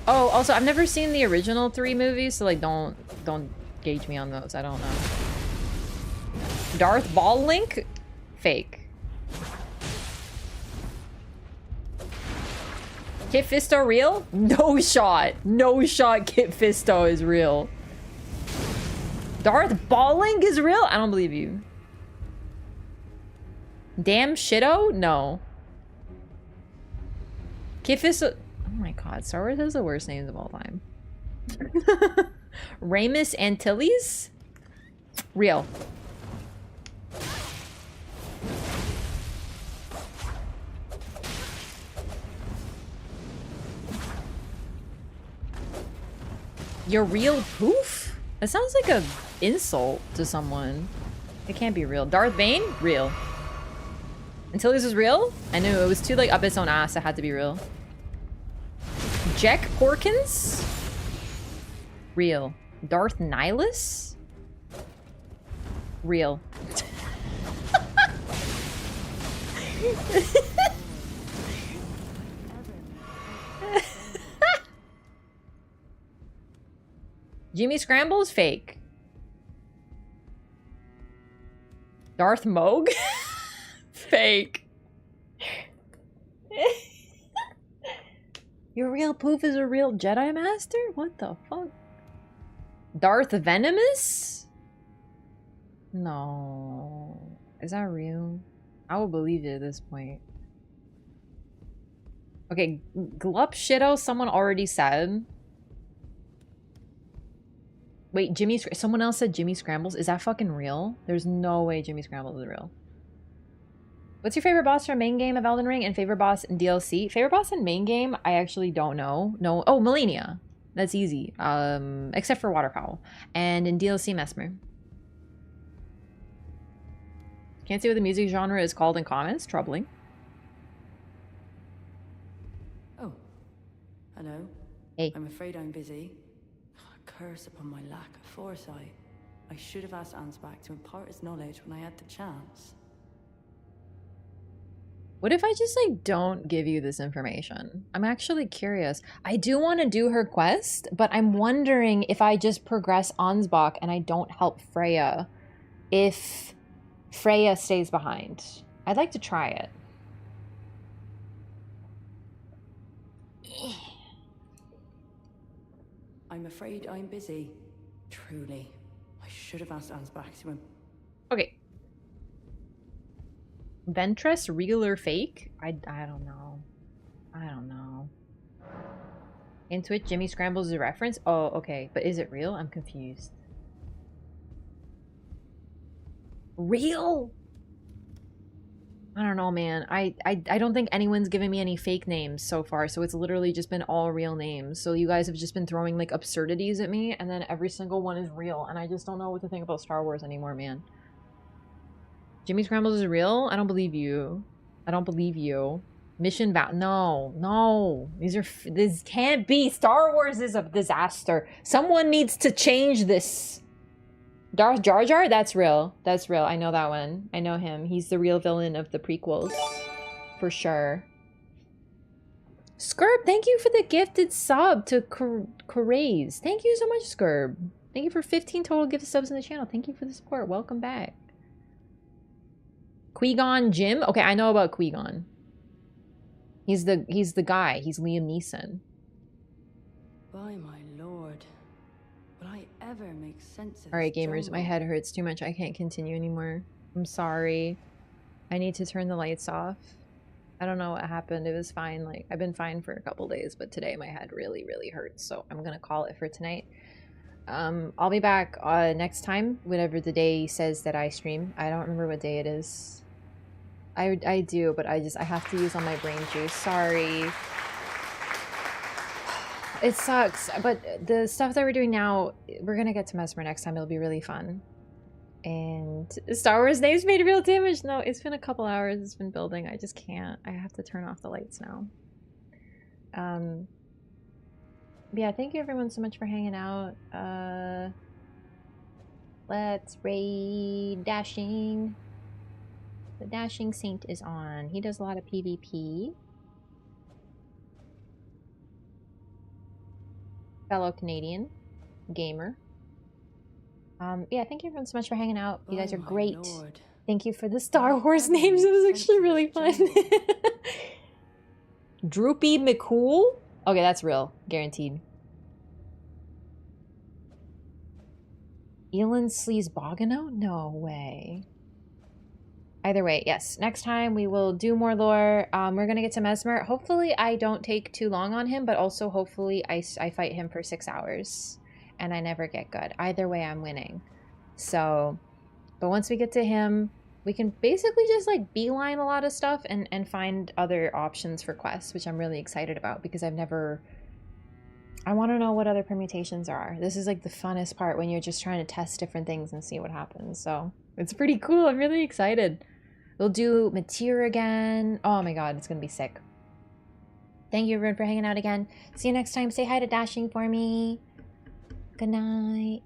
Oh, also, I've never seen the original 3 movies, so like, don't gauge me on those. I don't know. Darth Ball Link? Fake. Kit Fisto real? No shot. No shot Kit Fisto is real. Darth Balling is real? I don't believe you. Damn Shitto? No. Kit Fisto... Oh my god, Star Wars has the worst names of all time. Ramus Antilles? Real. Your real poof? That sounds like a insult to someone. It can't be real. Darth Bane? Real. Until this is real? I knew it was too like up its own ass. It had to be real. Jack Porkins? Real. Darth Nihilus? Real. Jimmy Scramble's fake. Darth Moog? Fake. Your real poof is a real Jedi Master? What the fuck? Darth Venomous? No. Is that real? I will believe it at this point. Okay, Glup Shitto, someone already said. Wait, someone else said Jimmy Scrambles. Is that fucking real? There's no way Jimmy Scrambles is real. What's your favorite boss from main game of Elden Ring and favorite boss in DLC? Favorite boss in main game? I actually don't know. No. Oh, Melania. That's easy. Except for Waterfowl. And in DLC, Mesmer. Can't see what the music genre is called in comments. Troubling. Oh. Hello. Hey. I'm afraid I'm busy. Curse upon my lack of foresight. I should have asked Ansbach to impart his knowledge when I had the chance. What if I just like don't give you this information? I'm actually curious. I do want to do her quest, but I'm wondering if I just progress Ansbach and I don't help Freya, if Freya stays behind. I'd like to try it. I'm afraid I'm busy. Truly. I should have asked Ansbach to him. Okay. Ventress, real or fake? I don't know. I don't know. In Twitch, Jimmy Scrambles is a reference? Oh, okay. But is it real? I'm confused. Real? I don't know, man. I don't think anyone's given me any fake names so far, so it's literally just been all real names. So you guys have just been throwing like absurdities at me, and then every single one is real, and I just don't know what to think about Star Wars anymore, man. Jimmy Scrambles is real? I don't believe you. I don't believe you. Mission Vow. No, no. This can't be. Star Wars is a disaster. Someone needs to change this. Darth Jar Jar? That's real. That's real. I know that one. I know him. He's the real villain of the prequels. For sure. Skirb, thank you for the gifted sub to Caraze. Thank you so much, Skirb. Thank you for 15 total gifted subs in the channel. Thank you for the support. Welcome back. Qui-Gon Jinn? Okay, I know about Qui-Gon. He's the guy. He's Liam Neeson. By my lord. Will I ever make sense of Alright, this gamers, my jungle? head hurts too much. I can't continue anymore. I'm sorry. I need to turn the lights off. I don't know what happened. It was fine. Like, I've been fine for a couple days, but today my head really, really hurts. So I'm gonna call it for tonight. I'll be back next time, whatever the day says that I stream. I don't remember what day it is. I do, but I have to use all my brain juice. Sorry. It sucks, but the stuff that we're doing now, we're gonna get to Mesmer next time. It'll be really fun. And Star Wars names made real damage. No, it's been a couple hours. It's been building. I just can't. I have to turn off the lights now. Yeah, thank you everyone so much for hanging out. Let's raid Dashing. The Dashing Saint is on. He does a lot of PvP. Fellow Canadian gamer. Yeah, thank you everyone so much for hanging out. You guys are great. Thank you for the Star Wars names. It was actually really fun. Droopy McCool? Okay, that's real. Guaranteed. Elon Sleaze Bogano? No way. Either way, yes. Next time we will do more lore. We're gonna get to Mesmer. Hopefully I don't take too long on him, but also hopefully I fight him for 6 hours. And I never get good. Either way, I'm winning. So, but once we get to him, we can basically just like beeline a lot of stuff and find other options for quests, which I'm really excited about because I've never... I want to know what other permutations are. This is like the funnest part when you're just trying to test different things and see what happens. So it's pretty cool. I'm really excited. We'll do Matir again. Oh my god, it's going to be sick. Thank you everyone for hanging out again. See you next time. Say hi to Dashing for me. Good night.